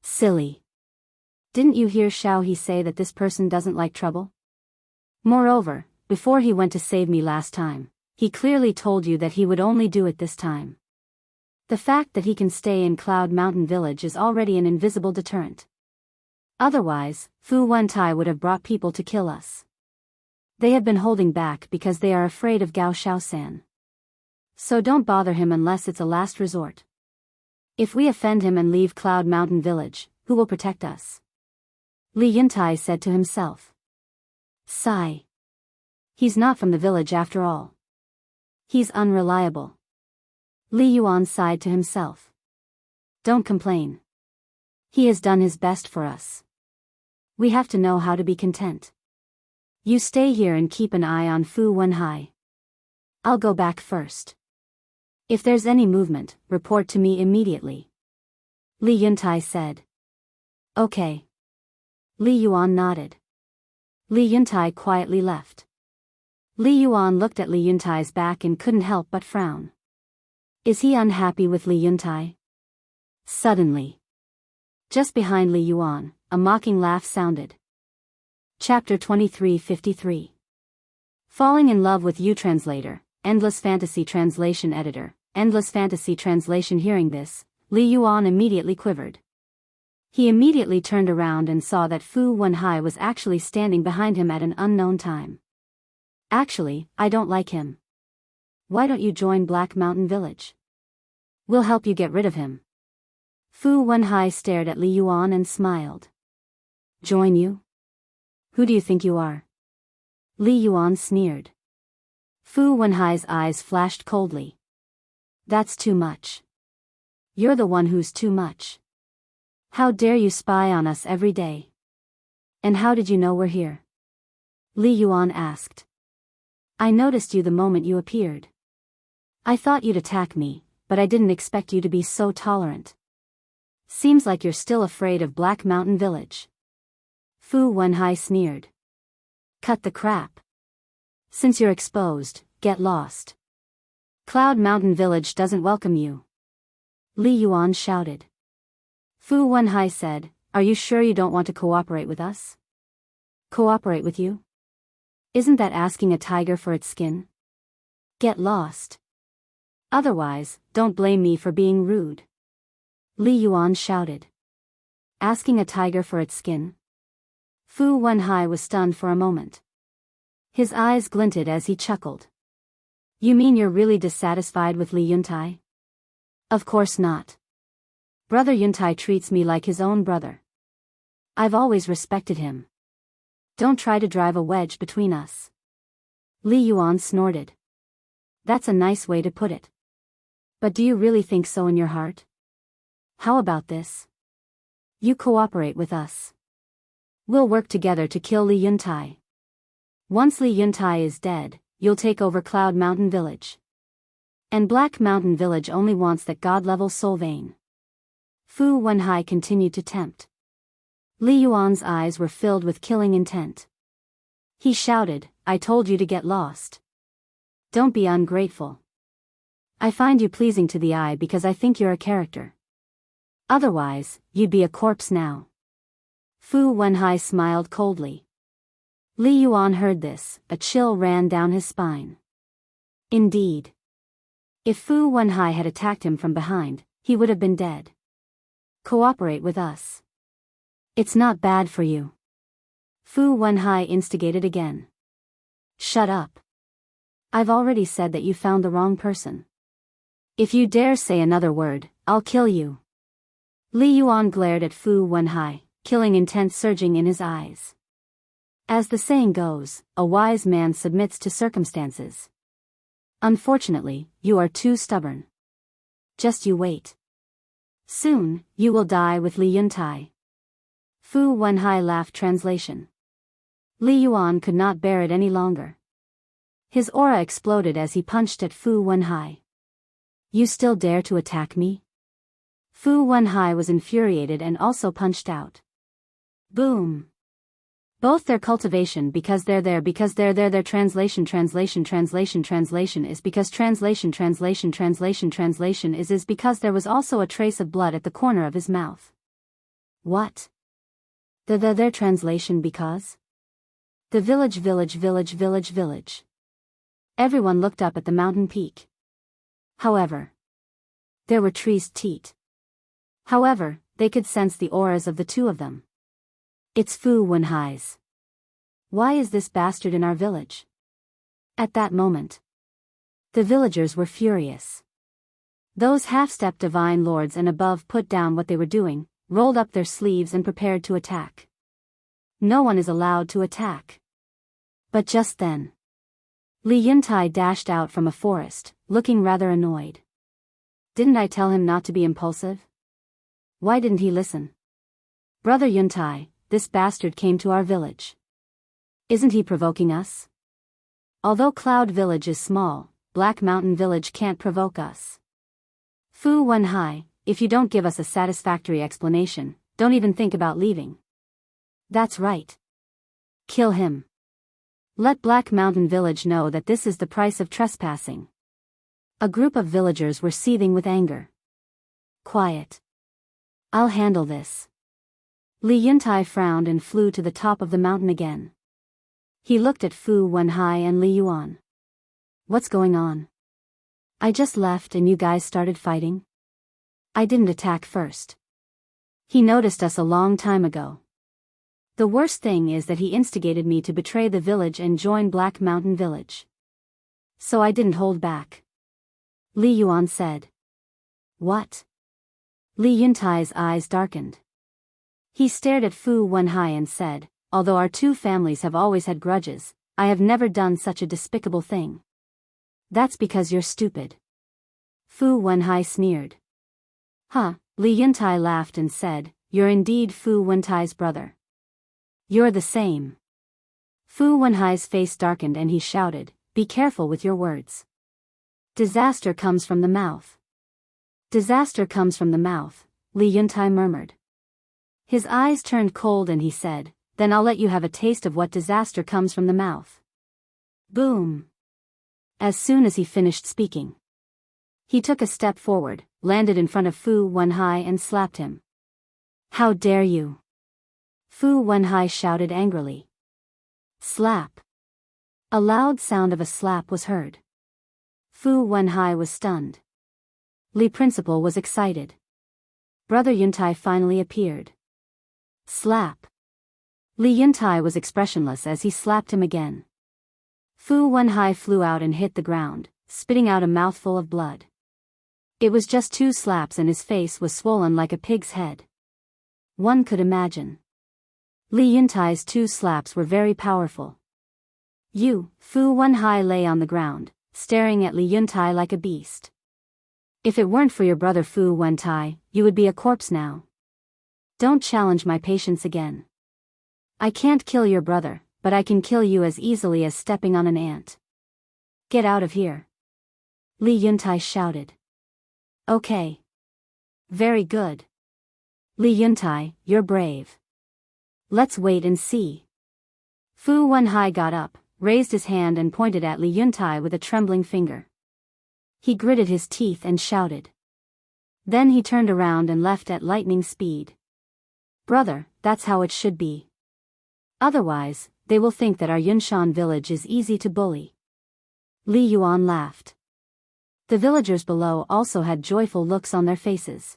Silly. Didn't you hear Xiao He say that this person doesn't like trouble? Moreover, before he went to save me last time, he clearly told you that he would only do it this time. The fact that he can stay in Cloud Mountain Village is already an invisible deterrent. Otherwise, Fu Wentai would have brought people to kill us. They have been holding back because they are afraid of Gao Shaosan. So don't bother him unless it's a last resort. If we offend him and leave Cloud Mountain Village, who will protect us? Li Yuntai said to himself. Sigh. He's not from the village after all. He's unreliable. Li Yuan sighed to himself. Don't complain. He has done his best for us. We have to know how to be content. You stay here and keep an eye on Fu Wenhai. I'll go back first. If there's any movement, report to me immediately. Li Yuntai said. Okay. Li Yuan nodded. Li Yuntai quietly left. Li Yuan looked at Li Yuntai's back and couldn't help but frown. Is he unhappy with Li Yuntai? Suddenly. Just behind Li Yuan, a mocking laugh sounded. Chapter 2353. Falling in Love with You. Translator, Endless Fantasy Translation Editor, Endless Fantasy Translation. Hearing this, Li Yuan immediately quivered. He immediately turned around and saw that Fu Wenhai was actually standing behind him at an unknown time. Actually, I don't like him. Why don't you join Black Mountain Village? We'll help you get rid of him. Fu Wenhai stared at Li Yuan and smiled. Join you? Who do you think you are? Li Yuan sneered. Fu Wenhai's eyes flashed coldly. That's too much. You're the one who's too much. How dare you spy on us every day? And how did you know we're here? Li Yuan asked. I noticed you the moment you appeared. I thought you'd attack me, but I didn't expect you to be so tolerant. Seems like you're still afraid of Black Mountain Village. Fu Wenhai sneered. Cut the crap. Since you're exposed, get lost. Cloud Mountain Village doesn't welcome you. Li Yuan shouted. Fu Wenhai said, are you sure you don't want to cooperate with us? Cooperate with you? Isn't that asking a tiger for its skin? Get lost. Otherwise, don't blame me for being rude. Li Yuan shouted. Asking a tiger for its skin? Fu Wenhai was stunned for a moment. His eyes glinted as he chuckled. You mean you're really dissatisfied with Li Yuntai? Of course not. Brother Yuntai treats me like his own brother. I've always respected him. Don't try to drive a wedge between us. Li Yuan snorted. That's a nice way to put it. But do you really think so in your heart? How about this? You cooperate with us. We'll work together to kill Li Yuntai. Once Li Yuntai is dead, you'll take over Cloud Mountain Village. And Black Mountain Village only wants that god-level soul vein. Fu Wenhai continued to tempt. Li Yuan's eyes were filled with killing intent. He shouted, I told you to get lost. Don't be ungrateful. I find you pleasing to the eye because I think you're a character. Otherwise, you'd be a corpse now. Fu Wenhai smiled coldly. Li Yuan heard this, a chill ran down his spine. Indeed. If Fu Wenhai had attacked him from behind, he would have been dead. Cooperate with us. It's not bad for you. Fu Wenhai instigated again. Shut up. I've already said that you found the wrong person. If you dare say another word, I'll kill you. Li Yuan glared at Fu Wenhai, killing intent surging in his eyes. As the saying goes, a wise man submits to circumstances. Unfortunately, you are too stubborn. Just you wait. Soon, you will die with Li Yuntai. Fu Wenhai laughed. Translation. Li Yuan could not bear it any longer. His aura exploded as he punched at Fu Wenhai. You still dare to attack me? Fu Wenhai was infuriated and also punched out. Boom. Both their cultivation because they're there their translation is because translation is because there was also a trace of blood at the corner of his mouth. What? Their translation because? The village. Everyone looked up at the mountain peak. However, there were trees teat. However, they could sense the auras of the two of them. It's Fu Wenhai's. Why is this bastard in our village? At that moment, the villagers were furious. Those half-step divine lords and above put down what they were doing, rolled up their sleeves and prepared to attack. No one is allowed to attack. But just then, Li Yuntai dashed out from a forest, looking rather annoyed. Didn't I tell him not to be impulsive? Why didn't he listen? Brother Yuntai, this bastard came to our village. Isn't he provoking us? Although Cloud Village is small, Black Mountain Village can't provoke us. Fu Wenhai, if you don't give us a satisfactory explanation, don't even think about leaving. That's right. Kill him. Let Black Mountain Village know that this is the price of trespassing. A group of villagers were seething with anger. Quiet. I'll handle this. Li Yuntai frowned and flew to the top of the mountain again. He looked at Fu Wenhai and Li Yuan. What's going on? I just left and you guys started fighting? I didn't attack first. He noticed us a long time ago. The worst thing is that he instigated me to betray the village and join Black Mountain Village. So I didn't hold back. Li Yuan said. What? Li Yuntai's eyes darkened. He stared at Fu Wenhai and said, although our two families have always had grudges, I have never done such a despicable thing. That's because you're stupid. Fu Wenhai sneered. Huh, Li Yuntai laughed and said, you're indeed Fu Wentai's brother. You're the same. Fu Wenhai's face darkened and he shouted, be careful with your words. Disaster comes from the mouth. Disaster comes from the mouth, Li Yuntai murmured. His eyes turned cold and he said, then I'll let you have a taste of what disaster comes from the mouth. Boom. As soon as he finished speaking, he took a step forward, landed in front of Fu Wenhai and slapped him. How dare you? Fu Wenhai shouted angrily. Slap. A loud sound of a slap was heard. Fu Wenhai was stunned. Li Principal was excited. Brother Yuntai finally appeared. Slap. Li Yuntai was expressionless as he slapped him again. Fu Wenhai flew out and hit the ground, spitting out a mouthful of blood. It was just 2 slaps and his face was swollen like a pig's head. One could imagine. Li Yuntai's 2 slaps were very powerful. Fu Wenhai lay on the ground, staring at Li Yuntai like a beast. If it weren't for your brother Fu Wentai, you would be a corpse now. Don't challenge my patience again. I can't kill your brother, but I can kill you as easily as stepping on an ant. Get out of here. Li Yuntai shouted. Okay. Very good. Li Yuntai, you're brave. Let's wait and see. Fu Wenhai got up, raised his hand and pointed at Li Yuntai with a trembling finger. He gritted his teeth and shouted. Then he turned around and left at lightning speed. Brother, that's how it should be. Otherwise, they will think that our Yunshan village is easy to bully. Li Yuan laughed. The villagers below also had joyful looks on their faces.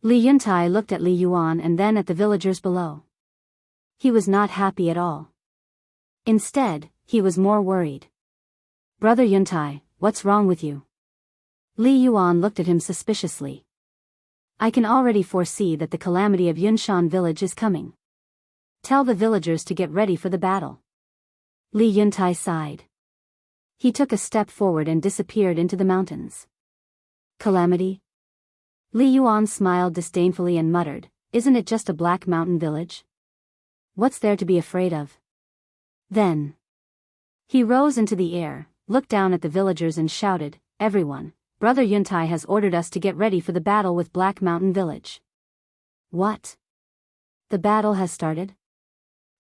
Li Yuntai looked at Li Yuan and then at the villagers below. He was not happy at all. Instead, he was more worried. Brother Yuntai, what's wrong with you? Li Yuan looked at him suspiciously. I can already foresee that the calamity of Yunshan village is coming. Tell the villagers to get ready for the battle. Li Yuntai sighed. He took a step forward and disappeared into the mountains. Calamity? Li Yuan smiled disdainfully and muttered, isn't it just a black mountain village? What's there to be afraid of? Then he rose into the air, looked down at the villagers and shouted, everyone, Brother Yuntai has ordered us to get ready for the battle with Black Mountain Village. What? The battle has started?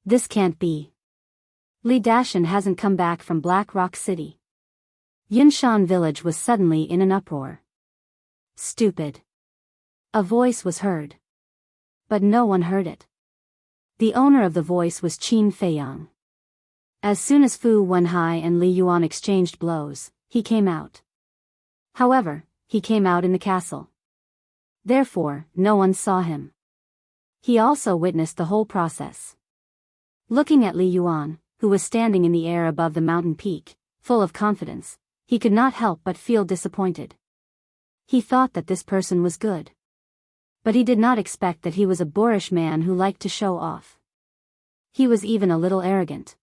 This can't be. Li Dashan hasn't come back from Black Rock City. Yunshan village was suddenly in an uproar. Stupid. A voice was heard. But no one heard it. The owner of the voice was Qin Feiyang. As soon as Fu Wenhai and Li Yuan exchanged blows, he came out. However, he came out in the castle. Therefore, no one saw him. He also witnessed the whole process. Looking at Li Yuan, who was standing in the air above the mountain peak, full of confidence, he could not help but feel disappointed. He thought that this person was good. But he did not expect that he was a boorish man who liked to show off. He was even a little arrogant.